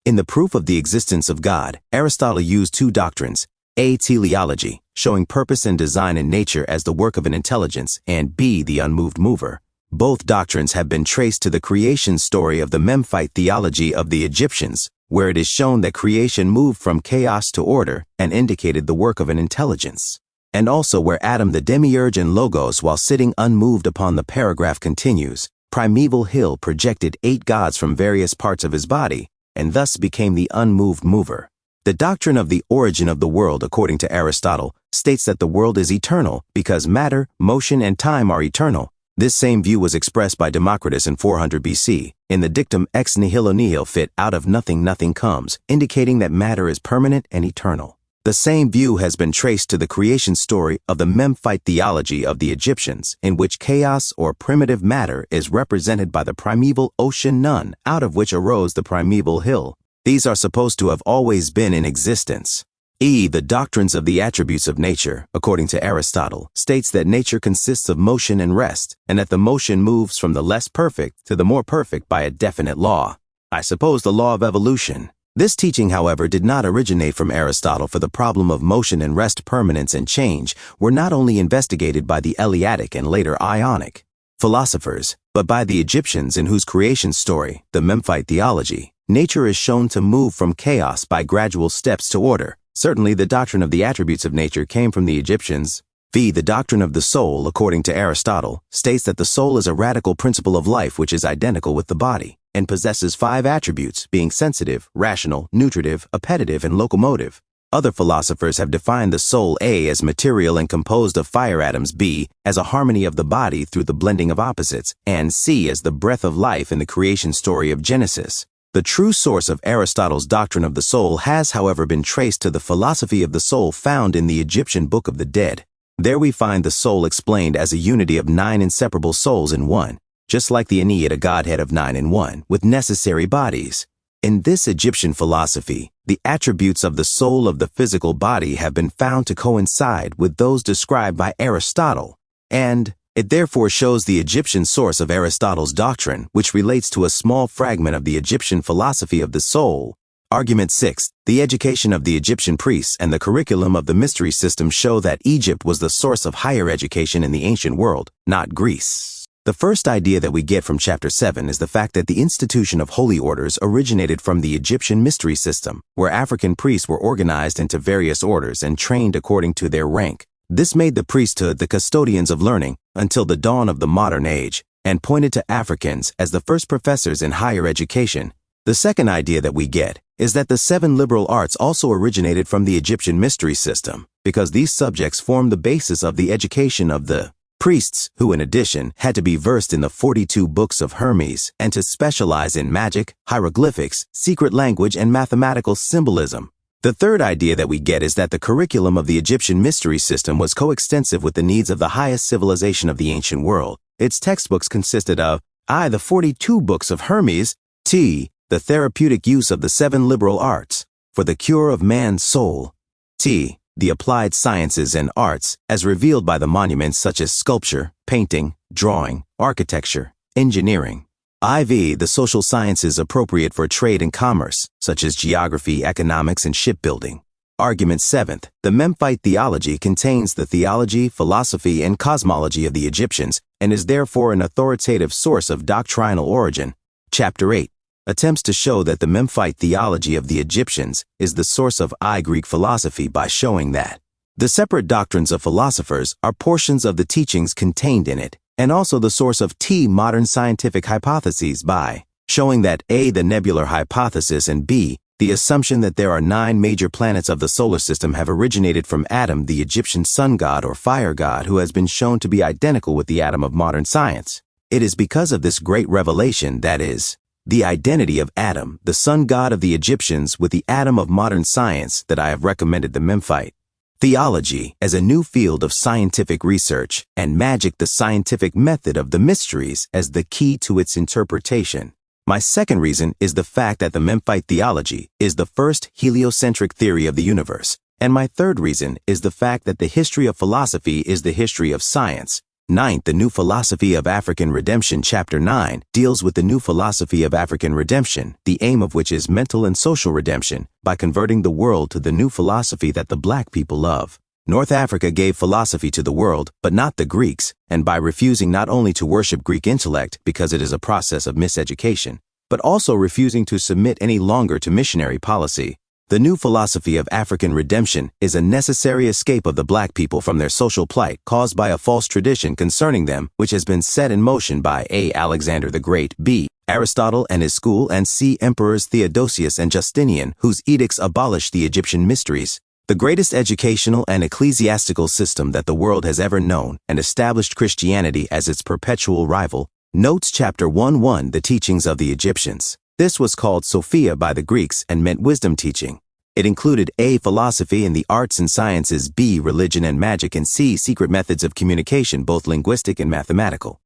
In the proof of the existence of God, Aristotle used 2 doctrines, A. Teleology, showing purpose and design in nature as the work of an intelligence, and B. The unmoved mover. Both doctrines have been traced to the creation story of the Meite Theology of the Egyptians, where it is shown that creation moved from chaos to order and indicated the work of an intelligence. And also where Adam the demiurge and Logos, while sitting unmoved upon the paragraph, continues, primeval hill projected 8 gods from various parts of his body, and thus became the unmoved mover. The doctrine of the origin of the world, according to Aristotle, states that the world is eternal because matter, motion, and time are eternal. This same view was expressed by Democrus in 400 BC, in the dictum ex nihilo nihil fit, out of nothing nothing comes, indicating that matter is permanent and eternal. The same view has been traced to the creation story of the Meite Theology of the Egyptians, in which chaos or primitive matter is represented by the primeval ocean Nun, out of which arose the primeval hill. These are supposed to have always been in existence. The doctrines of the attributes of nature, according to Aristotle, states that nature consists of motion and rest, and that the motion moves from the less perfect to the more perfect by a definite law. I suppose the law of evolution. This teaching, however, did not originate from Aristotle, for the problem of motion and rest, permanence and change were not only investigated by the Eleatic and later Ionic philosophers, but by the Egyptians, in whose creation story, the Meite Theology, nature is shown to move from chaos by gradual steps to order. Certainly the doctrine of the attributes of nature came from the Egyptians. The doctrine of the soul, according to Aristotle, states that the soul is a radical principle of life which is identical with the body, and possesses 5 attributes, being sensitive, rational, nutritive, appetitive, and locomotive. Other philosophers have defined the soul A as material and composed of fire atoms, B as a harmony of the body through the blending of opposites, and C as the breath of life in the creation story of Genesis. The true source of Aristotle's doctrine of the soul has, however, been traced to the philosophy of the soul found in the Egyptian Book of the Dead. There we find the soul explained as a unity of 9 inseparable souls in one, just like the Aeneid, a godhead of 9 in one, with necessary bodies. In this Egyptian philosophy, the attributes of the soul of the physical body have been found to coincide with those described by Aristotle, and it therefore shows the Egyptian source of Aristotle's doctrine, which relates to a small fragment of the Egyptian philosophy of the soul, Argument 6. The education of the Egyptian priests and the curriculum of the mystery system show that Egypt was the source of higher education in the ancient world, not Greece. The first idea that we get from Chapter 7 is the fact that the institution of holy orders originated from the Egyptian mystery system, where African priests were organized into various orders and trained according to their rank. This made the priesthood the custodians of learning until the dawn of the modern age, and pointed to Africans as the first professors in higher education. The second idea that we get is that the 7 liberal arts also originated from the Egyptian mystery system, because these subjects form the basis of the education of the priests, who in addition had to be versed in the 42 books of Hermes and to specialize in magic, hieroglyphics, secret language, and mathematical symbolism. The third idea that we get is that the curriculum of the Egyptian mystery system was coextensive with the needs of the highest civilization of the ancient world. Its textbooks consisted of I. the 42 books of Hermes, T. the therapeutic use of the 7 liberal arts for the cure of man's soul, T. the applied sciences and arts as revealed by the monuments such as sculpture, painting, drawing, architecture, engineering, IV. the social sciences appropriate for trade and commerce, such as geography, economics, and shipbuilding. Argument 7th. The Meite Theology contains the theology, philosophy, and cosmology of the Egyptians and is therefore an authoritative source of doctrinal origin. Chapter 8 attempts to show that the Meite Theology of the Egyptians is the source of Greek philosophy by showing that the separate doctrines of philosophers are portions of the teachings contained in it, and also the source of modern scientific hypotheses by showing that A. the nebular hypothesis and B. the assumption that there are 9 major planets of the solar system have originated from Adam, the Egyptian sun god or fire god, who has been shown to be identical with the Adam of modern science. It is because of this great revelation, that is, the identity of Adam, the sun god of the Egyptians, with the Adam of modern science, that I have recommended the Meite Theology as a new field of scientific research, and magic, the scientific method of the mysteries, as the key to its interpretation. My second reason is the fact that the Meite Theology is the first heliocentric theory of the universe, and my third reason is the fact that the history of philosophy is the history of science. Ninth, the New Philosophy of African Redemption, Chapter 9, deals with the new philosophy of African redemption, the aim of which is mental and social redemption, by converting the world to the new philosophy that the black people love. North Africa gave philosophy to the world, but not the Greeks, and by refusing not only to worship Greek intellect because it is a process of miseducation, but also refusing to submit any longer to missionary policy. The new philosophy of African redemption is a necessary escape of the black people from their social plight caused by a false tradition concerning them, which has been set in motion by A. Alexander the Great, B. Aristotle and his school, and C. Emperors Theodosius and Justinian, whose edicts abolished the Egyptian mysteries. The greatest educational and ecclesiastical system that the world has ever known, and established Christianity as its perpetual rival, notes Chapter 1:1, the teachings of the Egyptians. This was called Sophia by the Greeks and meant wisdom teaching. It included A. philosophy and the arts and sciences, B. religion and magic, and C. secret methods of communication, both linguistic and mathematical.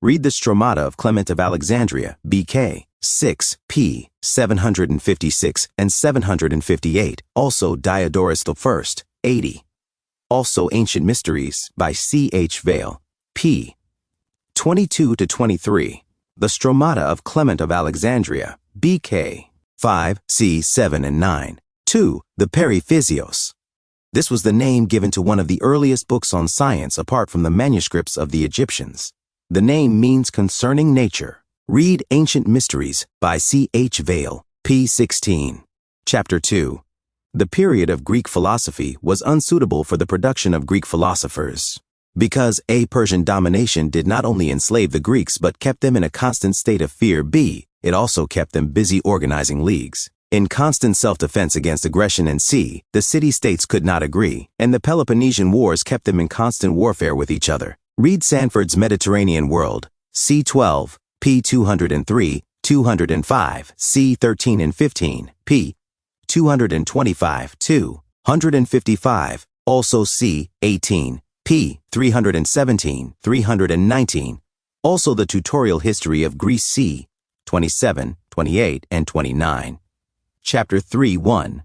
Read the Stromata of Clement of Alexandria, B.K. 6, p. 756 and 758, also Diodorus I, 80. Also Ancient Mysteries by C.H. Vale, p. 22-23. The Stromata of Clement of Alexandria, B.K. 5, c. 7 and 9. 2. The Perifysios. This was the name given to one of the earliest books on science apart from the manuscripts of the Egyptians. The name means concerning nature. Read Ancient Mysteries by C.H. Vale, p. 16. Chapter 2. The period of Greek philosophy was unsuitable for the production of Greek philosophers, because A. Persian domination did not only enslave the Greeks but kept them in a constant state of fear. B. It also kept them busy organizing leagues in constant self-defense against aggression, and C. The city-states could not agree, and the Peloponnesian Wars kept them in constant warfare with each other. Read Sanford's Mediterranean World, c. 12, p. 203, 205, c. 13 and 15, p. 225, 255, also c. 18, p. 317, 319. Also the Tutorial History of Greece, c. 27, 28, and 29. Chapter 3:1.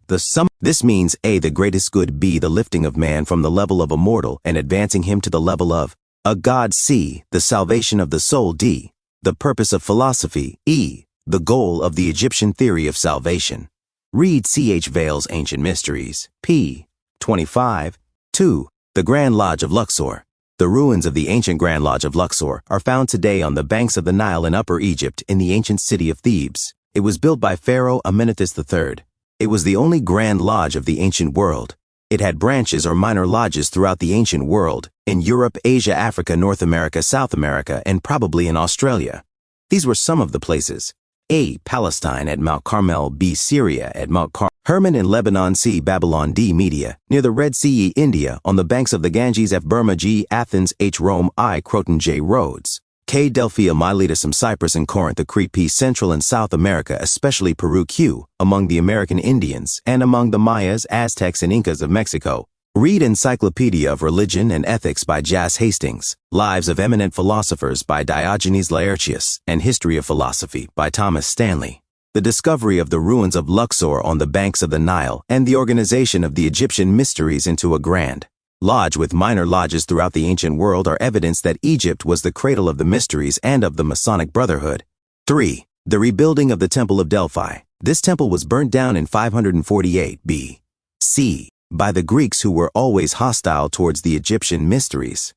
This means A. the greatest good, B. the lifting of man from the level of a mortal and advancing him to the level of a god, C. the salvation of the soul, D. the purpose of philosophy, E. The goal of the Egyptian theory of salvation. Read C.H. Vale's Ancient Mysteries, p. 25. 2. The Grand Lodge of Luxor. The ruins of the ancient Grand Lodge of Luxor are found today on the banks of the Nile in Upper Egypt in the ancient city of Thebes. It was built by Pharaoh Amenhotep III. It was the only Grand Lodge of the ancient world. It had branches or minor lodges throughout the ancient world, in Europe, Asia, Africa, North America, South America, and probably in Australia. These were some of the places. A. Palestine at Mount Carmel. B. Syria at Mount Carmel. Hermon in Lebanon. C. Babylon. D. Media, near the Red Sea. E. India, on the banks of the Ganges. F. Burma. G. Athens. H. Rome. I. Croton. J. Rhodes. K. Delphi. Miletus. Cyprus and Corinth. Crete. P. Central and South America, especially Peru. Q. Among the American Indians, and among the Mayas, Aztecs, and Incas of Mexico. Read Encyclopedia of Religion and Ethics by Jas Hastings, Lives of Eminent Philosophers by Diogenes Laertius, and History of Philosophy by Thomas Stanley. The discovery of the ruins of Luxor on the banks of the Nile and the organization of the Egyptian mysteries into a grand lodge with minor lodges throughout the ancient world are evidence that Egypt was the cradle of the mysteries and of the Masonic Brotherhood. 3. The rebuilding of the Temple of Delphi. This temple was burnt down in 548 B.C. by the Greeks, who were always hostile towards the Egyptian mysteries.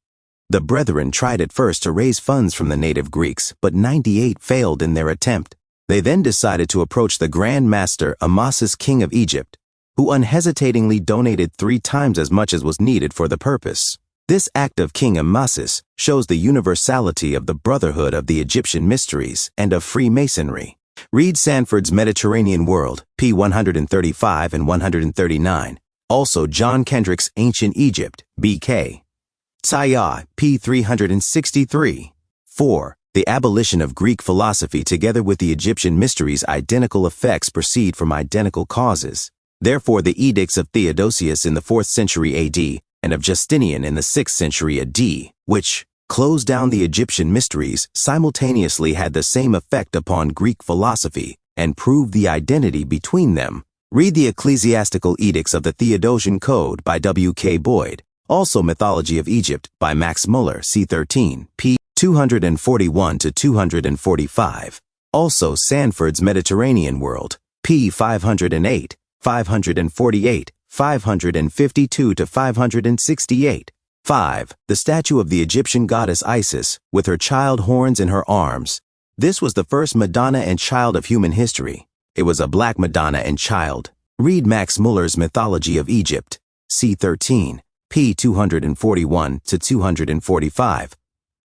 The brethren tried at first to raise funds from the native Greeks, but 98 failed in their attempt. They then decided to approach the Grand Master Amasis, king of Egypt, who unhesitatingly donated 3 times as much as was needed for the purpose. This act of King Amasis shows the universality of the brotherhood of the Egyptian mysteries and of Freemasonry. Read Sanford's Mediterranean World, p. 135 and 139. Also John Kendrick's Ancient Egypt, B.K. Tsaya, p. 363. 4. The abolition of Greek philosophy together with the Egyptian mysteries. Identical effects proceed from identical causes. Therefore the edicts of Theodosius in the 4th century A.D. and of Justinian in the 6th century A.D., which closed down the Egyptian mysteries, simultaneously had the same effect upon Greek philosophy and proved the identity between them. Read the Ecclesiastical Edicts of the Theodosian Code by W. K. Boyd. Also Mythology of Egypt by Max Muller, c. 13, p. 241 to 245. Also Sanford's Mediterranean World, p. 508, 548, 552 to 568. 5. The statue of the Egyptian goddess Isis, with her child horns in her arms. This was the first Madonna and child of human history. It was a black Madonna and child. Read Max Muller's Mythology of Egypt, c. 13, p. 241 to 245.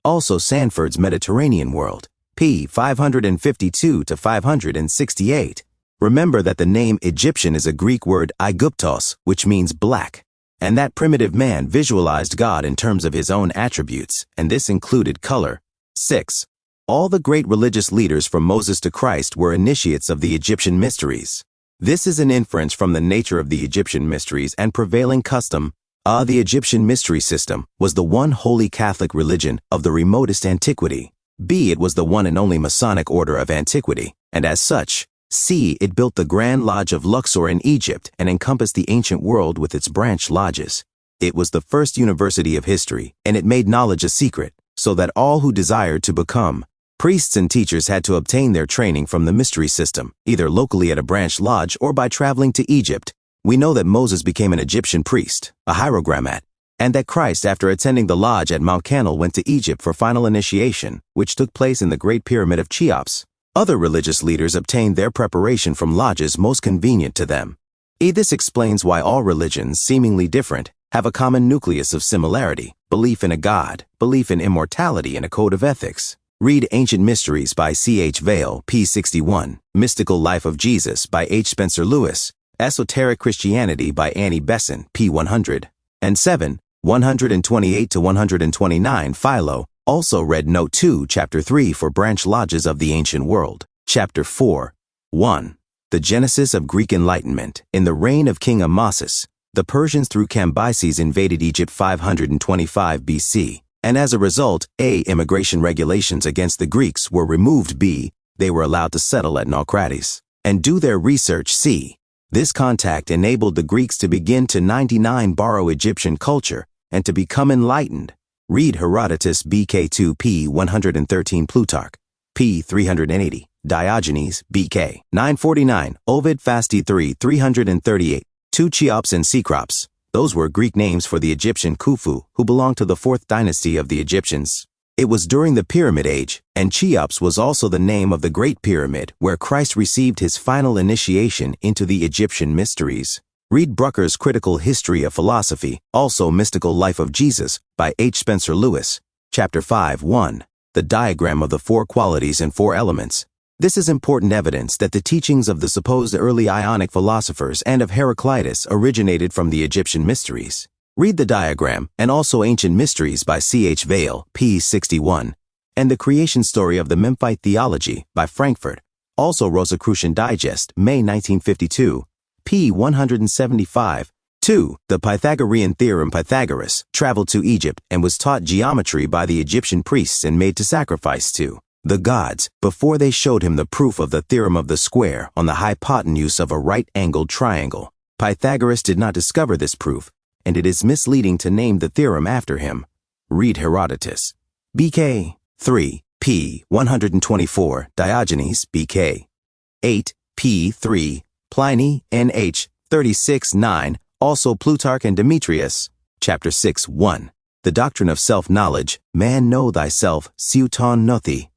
Also Sanford's Mediterranean World, p. 552 to 568. Remember that the name Egyptian is a Greek word Aegyptos, which means black, and that primitive man visualized God in terms of his own attributes, and this included color. 6. All the great religious leaders from Moses to Christ were initiates of the Egyptian mysteries. This is an inference from the nature of the Egyptian mysteries and prevailing custom. The Egyptian mystery system was the one holy Catholic religion of the remotest antiquity. B. It was the one and only Masonic order of antiquity, and as such, C. It built the Grand Lodge of Luxor in Egypt and encompassed the ancient world with its branch lodges. It was the first university of history, and it made knowledge a secret, so that all who desired to become priests and teachers had to obtain their training from the mystery system, either locally at a branch lodge or by traveling to Egypt. We know that Moses became an Egyptian priest, a hierogrammat, and that Christ, after attending the lodge at Mount Carmel, went to Egypt for final initiation, which took place in the Great Pyramid of Cheops. Other religious leaders obtained their preparation from lodges most convenient to them. This explains why all religions, seemingly different, have a common nucleus of similarity: belief in a God, belief in immortality, and a code of ethics. Read Ancient Mysteries by C.H. Vale, p. 61, Mystical Life of Jesus by H. Spencer Lewis, Esoteric Christianity by Annie Besson, p. 100, and 7, 128 to 129. Philo. Also read Note 2, Chapter 3 for branch lodges of the ancient world. Chapter 4. 1. The genesis of Greek Enlightenment. In the reign of King Amasis, the Persians through Cambyses invaded Egypt 525 BC, and as a result, A. Immigration regulations against the Greeks were removed. B. They were allowed to settle at Naucratis and do their research. C. This contact enabled the Greeks to begin to 99 borrow Egyptian culture and to become enlightened. Read Herodotus, BK2, p. 113, Plutarch, p. 380. Diogenes, BK. 949, Ovid Fasti 3, 338, 2 Cheops and Cecrops. Those were Greek names for the Egyptian Khufu, who belonged to the 4th dynasty of the Egyptians. It was during the Pyramid Age, and Cheops was also the name of the Great Pyramid, where Christ received his final initiation into the Egyptian mysteries. Read Brucker's Critical History of Philosophy, also Mystical Life of Jesus, by H. Spencer Lewis, Chapter 5, 1. The diagram of the 4 qualities and 4 elements. This is important evidence that the teachings of the supposed early Ionic philosophers and of Heraclitus originated from the Egyptian mysteries. Read the diagram, and also Ancient Mysteries by C. H. Vail, p. 61, and The Creation Story of the Memphite Theology by Frankfurt, also Rosicrucian Digest, May 1952, p. 175. 2. The Pythagorean theorem. Pythagoras traveled to Egypt and was taught geometry by the Egyptian priests and made to sacrifice to the gods before they showed him the proof of the theorem of the square on the hypotenuse of a right-angled triangle. Pythagoras did not discover this proof, and it is misleading to name the theorem after him. Read Herodotus. BK. 3, p. 124, Diogenes, BK. 8, p. 3, Pliny, Nh. 36, 9, also Plutarch and Demetrius, Chapter 6, 1. The Doctrine of Self-Knowledge, Man know thyself, Sueton nothi.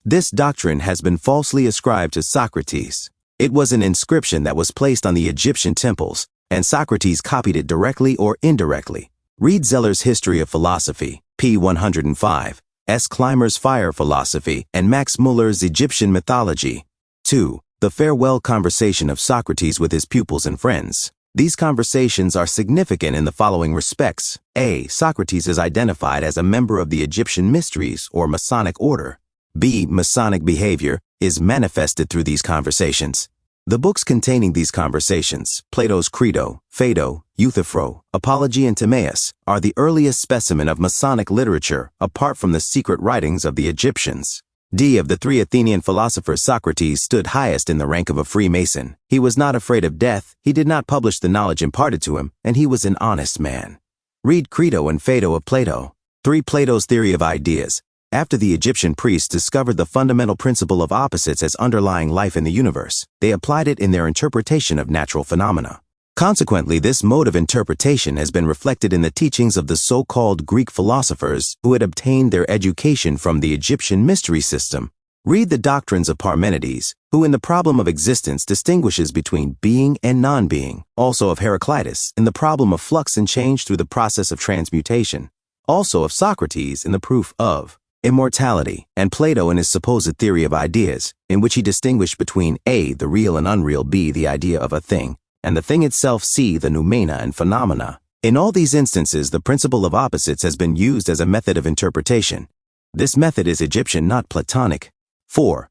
This doctrine has been falsely ascribed to Socrates. It was an inscription that was placed on the Egyptian temples, and Socrates copied it directly or indirectly. Read Zeller's History of Philosophy, p. 105, S. Clymer's Fire Philosophy, and Max Muller's Egyptian Mythology. 2. The farewell conversation of Socrates with his pupils and friends. These conversations are significant in the following respects. A. Socrates is identified as a member of the Egyptian mysteries or Masonic order. B. Masonic behavior is manifested through these conversations. The books containing these conversations, Plato's Credo, Phaedo, Euthyphro, Apology, and Timaeus, are the earliest specimen of Masonic literature apart from the secret writings of the Egyptians. D. Of the 3 Athenian philosophers, Socrates stood highest in the rank of a Freemason. He was not afraid of death, he did not publish the knowledge imparted to him, and he was an honest man. Read Credo and Phaedo of Plato. 3. Plato's Theory of Ideas. After the Egyptian priests discovered the fundamental principle of opposites as underlying life in the universe, they applied it in their interpretation of natural phenomena. Consequently, this mode of interpretation has been reflected in the teachings of the so-called Greek philosophers who had obtained their education from the Egyptian mystery system. Read the Doctrines of Parmenides, who in the problem of existence distinguishes between being and non-being, also of Heraclitus in the problem of flux and change through the process of transmutation, also of Socrates in the proof of immortality, and Plato in his supposed theory of ideas, in which he distinguished between A, the real and unreal, B, the idea of a thing, and the thing itself, C, the noumena and phenomena. In all these instances, the principle of opposites has been used as a method of interpretation. This method is Egyptian, not Platonic. 4.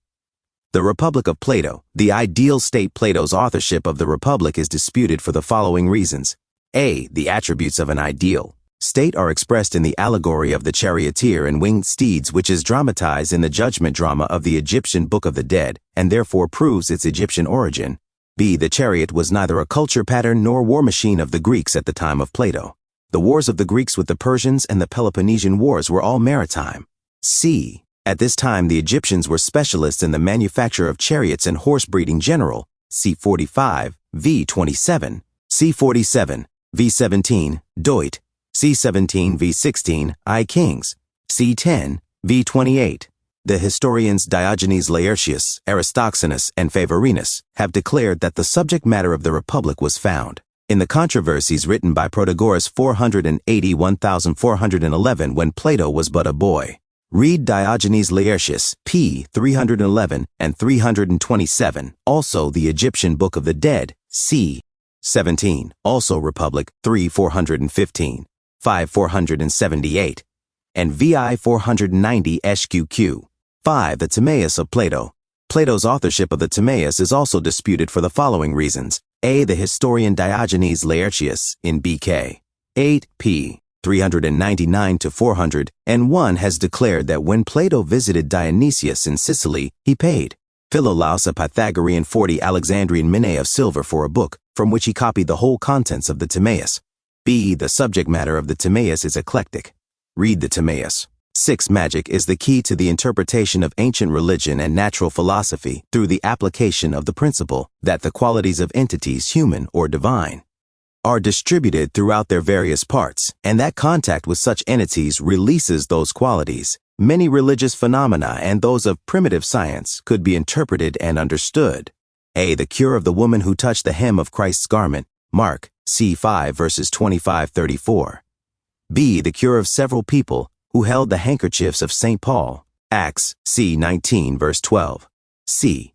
The Republic of Plato. The ideal state. Plato's authorship of the Republic is disputed for the following reasons. A. The attributes of an ideal state are expressed in the allegory of the charioteer and winged steeds, which is dramatized in the judgment drama of the Egyptian Book of the Dead, and therefore proves its Egyptian origin. B. The chariot was neither a culture pattern nor war machine of the Greeks at the time of Plato. The wars of the Greeks with the Persians and the Peloponnesian Wars were all maritime. C. At this time, the Egyptians were specialists in the manufacture of chariots and horse breeding general. C. 45, v. 27, C. 47, v. 17, Deut, C. 17, v. 16, I. Kings, C. 10, v. 28. The historians Diogenes Laertius, Aristoxenus, and Favorinus have declared that the subject matter of the Republic was found in the controversies written by Protagoras 480-1411 when Plato was but a boy. Read Diogenes Laertius, p. 311 and 327, also the Egyptian Book of the Dead, c. 17, also Republic 3 415, 5 478, and vi 490 SQQ. 5. The Timaeus of Plato. Plato's authorship of the Timaeus is also disputed for the following reasons. A. The historian Diogenes Laertius in BK 8, p. 399-401 has declared that when Plato visited Dionysius in Sicily, he paid Philolaus a Pythagorean 40 Alexandrian minae of silver for a book, from which he copied the whole contents of the Timaeus. B. The subject matter of the Timaeus is eclectic. Read the Timaeus. 6. Magic is the key to the interpretation of ancient religion and natural philosophy through the application of the principle that the qualities of entities, human or divine, are distributed throughout their various parts, and that contact with such entities releases those qualities. Many religious phenomena and those of primitive science could be interpreted and understood. A. The cure of the woman who touched the hem of Christ's garment, Mark, c. 5 verses 25-34. B. The cure of several people who held the handkerchiefs of St. Paul, Acts, c. 19 verse 12. C.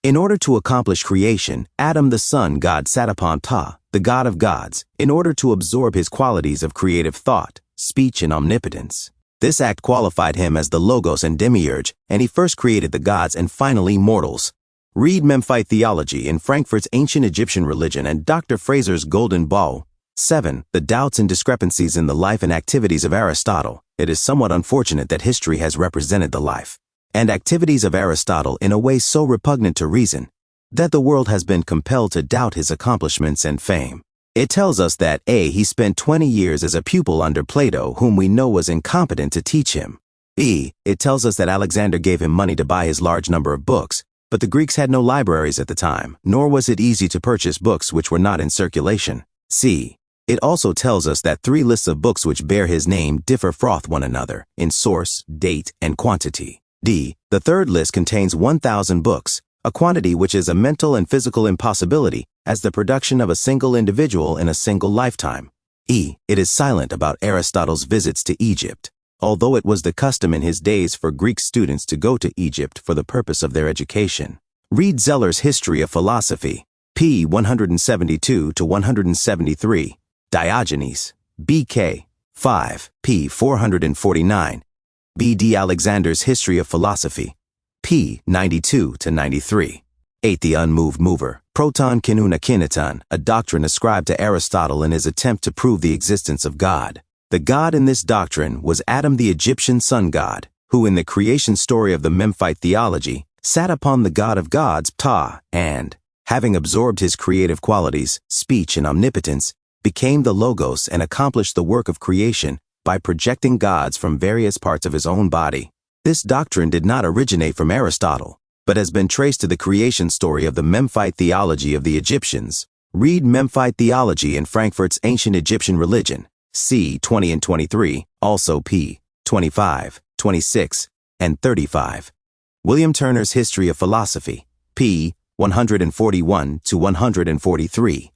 In order to accomplish creation, Adam the Son God sat upon Ta, the God of gods, in order to absorb his qualities of creative thought, speech, and omnipotence. This act qualified him as the Logos and Demiurge, and he first created the gods and finally mortals. Read Meite Theology in Frankfurt's Ancient Egyptian Religion and Dr. Fraser's Golden Bowl. 7. The doubts and discrepancies in the life and activities of Aristotle. It is somewhat unfortunate that history has represented the life and activities of Aristotle in a way so repugnant to reason that the world has been compelled to doubt his accomplishments and fame. It tells us that A. He spent 20 years as a pupil under Plato, whom we know was incompetent to teach him. B. It tells us that Alexander gave him money to buy his large number of books, but the Greeks had no libraries at the time, nor was it easy to purchase books which were not in circulation. C. It also tells us that 3 lists of books which bear his name differ from one another in source, date, and quantity. D. The third list contains 1,000 books, a quantity which is a mental and physical impossibility as the production of a single individual in a single lifetime. E. It is silent about Aristotle's visits to Egypt, although it was the custom in his days for Greek students to go to Egypt for the purpose of their education. Read Zeller's History of Philosophy, p. 172-173, Diogenes, B.K. 5, p. 449, B.D. Alexander's History of Philosophy, p. 92-93. 8. The Unmoved Mover, Proton Kinuna Kineton, a doctrine ascribed to Aristotle in his attempt to prove the existence of God. The God in this doctrine was Adam the Egyptian sun god, who in the creation story of the Meite Theology sat upon the God of gods, Ptah, and, having absorbed his creative qualities, speech, and omnipotence, became the Logos and accomplished the work of creation by projecting gods from various parts of his own body. This doctrine did not originate from Aristotle, but has been traced to the creation story of the Meite Theology of the Egyptians. Read Meite Theology in Frankfurt's Ancient Egyptian Religion, c. 20 and 23, also p. 25, 26, and 35. William Turner's History of Philosophy, p. 141-143.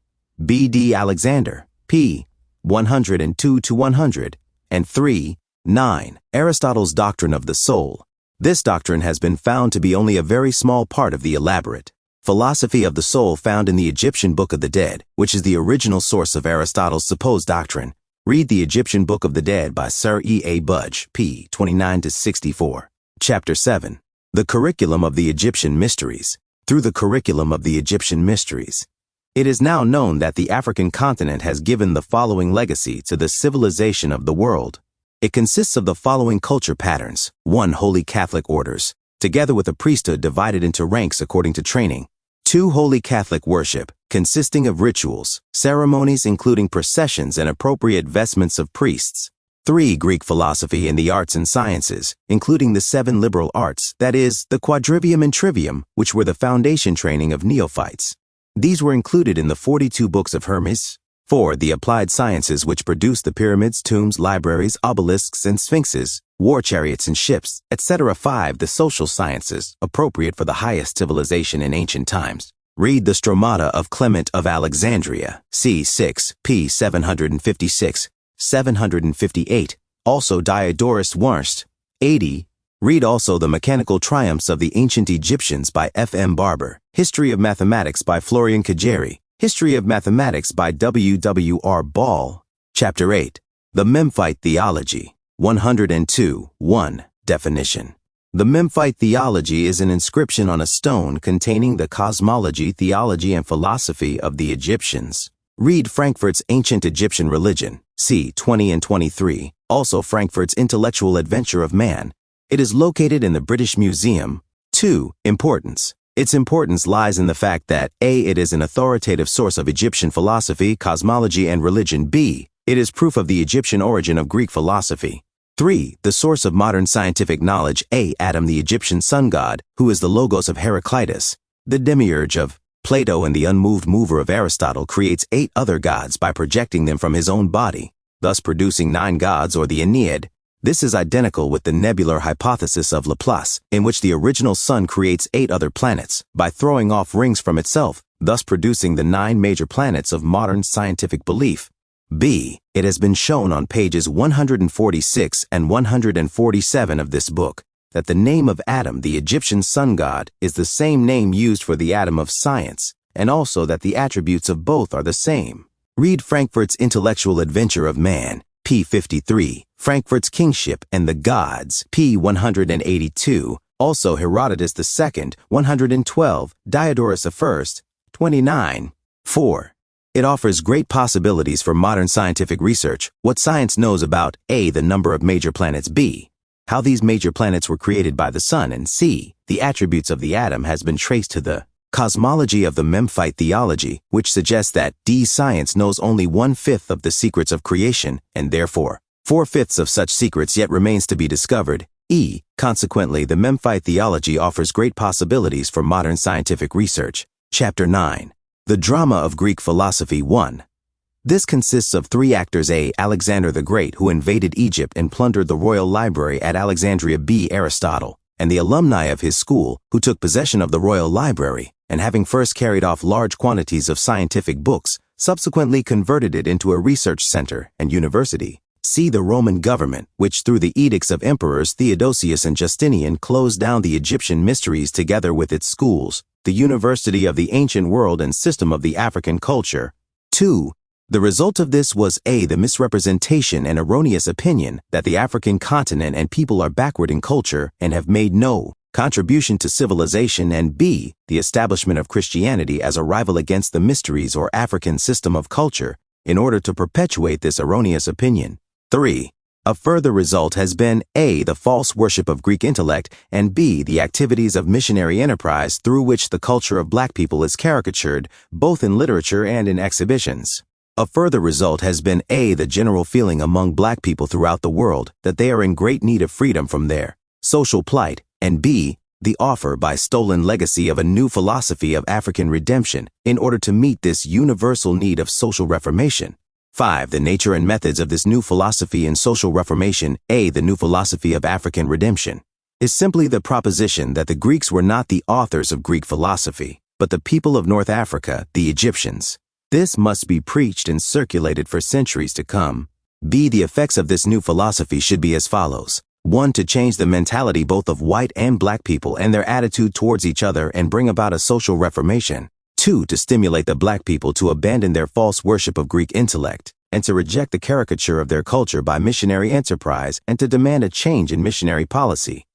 B.D. Alexander, p. 102-100, and 3, 9. Aristotle's Doctrine of the Soul. This doctrine has been found to be only a very small part of the elaborate philosophy of the soul found in the Egyptian Book of the Dead, which is the original source of Aristotle's supposed doctrine. Read the Egyptian Book of the Dead by Sir E. A. Budge, p. 29-64. Chapter 7. The Curriculum of the Egyptian Mysteries. Through the curriculum of the Egyptian Mysteries, it is now known that the African continent has given the following legacy to the civilization of the world. It consists of the following culture patterns: 1. Holy Catholic orders, together with a priesthood divided into ranks according to training. 2. Holy Catholic worship, consisting of rituals, ceremonies including processions and appropriate vestments of priests. 3. Greek philosophy and the arts and sciences, including the 7 liberal arts, that is, the quadrivium and trivium, which were the foundation training of neophytes. These were included in the 42 books of Hermes. 4. The applied sciences which produced the pyramids, tombs, libraries, obelisks, and sphinxes, war chariots and ships, etc. 5. The social sciences, appropriate for the highest civilization in ancient times. Read the Stromata of Clement of Alexandria, c. 6, p. 756, 758, also Diodorus Wurst, 80. Read also The Mechanical Triumphs of the Ancient Egyptians by F. M. Barber, History of Mathematics by Florian Cajeri, History of Mathematics by W. W. R. Ball. Chapter 8. The Meite Theology. 102. 1. Definition. The Meite Theology is an inscription on a stone containing the cosmology, theology, and philosophy of the Egyptians. Read Frankfurt's Ancient Egyptian Religion, c. 20 and 23, also Frankfurt's Intellectual Adventure of Man. It is located in the British Museum. 2. Importance. Its importance lies in the fact that a. It is an authoritative source of Egyptian philosophy, cosmology, and religion. B. It is proof of the Egyptian origin of Greek philosophy. 3. The source of modern scientific knowledge. A. Adam, the Egyptian sun god, who is the logos of Heraclitus, the demiurge of Plato, and the unmoved mover of Aristotle, creates 8 other gods by projecting them from his own body, thus producing 9 gods, or the Aeneid. This is identical with the nebular hypothesis of Laplace, in which the original sun creates 8 other planets by throwing off rings from itself, thus producing the 9 major planets of modern scientific belief. B. It has been shown on pages 146 and 147 of this book that the name of Adam, the Egyptian sun god, is the same name used for the atom of science, and also that the attributes of both are the same. Read Frankfurt's Intellectual Adventure of Man, p. 53, Frankfurt's Kingship and the Gods, p. 182, also Herodotus II, 112, Diodorus I, 29. 4. It offers great possibilities for modern scientific research. What science knows about A. The number of major planets. B. How these major planets were created by the sun. And C. The attributes of the atom has been traced to the cosmology of the Meite Theology, which suggests that D. Science knows only 1/5 of the secrets of creation, and therefore 4/5 of such secrets yet remains to be discovered. E. Consequently, the Meite Theology offers great possibilities for modern scientific research. Chapter 9. The Drama of Greek Philosophy 1. This consists of 3 actors. A. Alexander the Great, who invaded Egypt and plundered the royal library at Alexandria. B. Aristotle, and the alumni of his school, who took possession of the royal library, and having first carried off large quantities of scientific books, subsequently converted it into a research center and university. C. The Roman government, which through the edicts of emperors Theodosius and Justinian closed down the Egyptian mysteries together with its schools, the University of the Ancient World and System of the African Culture. 2. The result of this was A. The misrepresentation and erroneous opinion that the African continent and people are backward in culture and have made no contribution to civilization, and B. The establishment of Christianity as a rival against the mysteries or African system of culture in order to perpetuate this erroneous opinion. 3. A further result has been A. The false worship of Greek intellect, and B. The activities of missionary enterprise through which the culture of black people is caricatured, both in literature and in exhibitions. A further result has been A. The general feeling among black people throughout the world that they are in great need of freedom from their social plight, and B. The offer by stolen legacy of a new philosophy of African redemption in order to meet this universal need of social reformation. 5. The nature and methods of this new philosophy in social reformation. A. The new philosophy of African redemption is simply the proposition that the Greeks were not the authors of Greek philosophy, but the people of North Africa, the Egyptians. This must be preached and circulated for centuries to come. B. The effects of this new philosophy should be as follows. 1. To change the mentality both of white and black people and their attitude towards each other and bring about a social reformation. 2. To stimulate the black people to abandon their false worship of Greek intellect and to reject the caricature of their culture by missionary enterprise and to demand a change in missionary policy.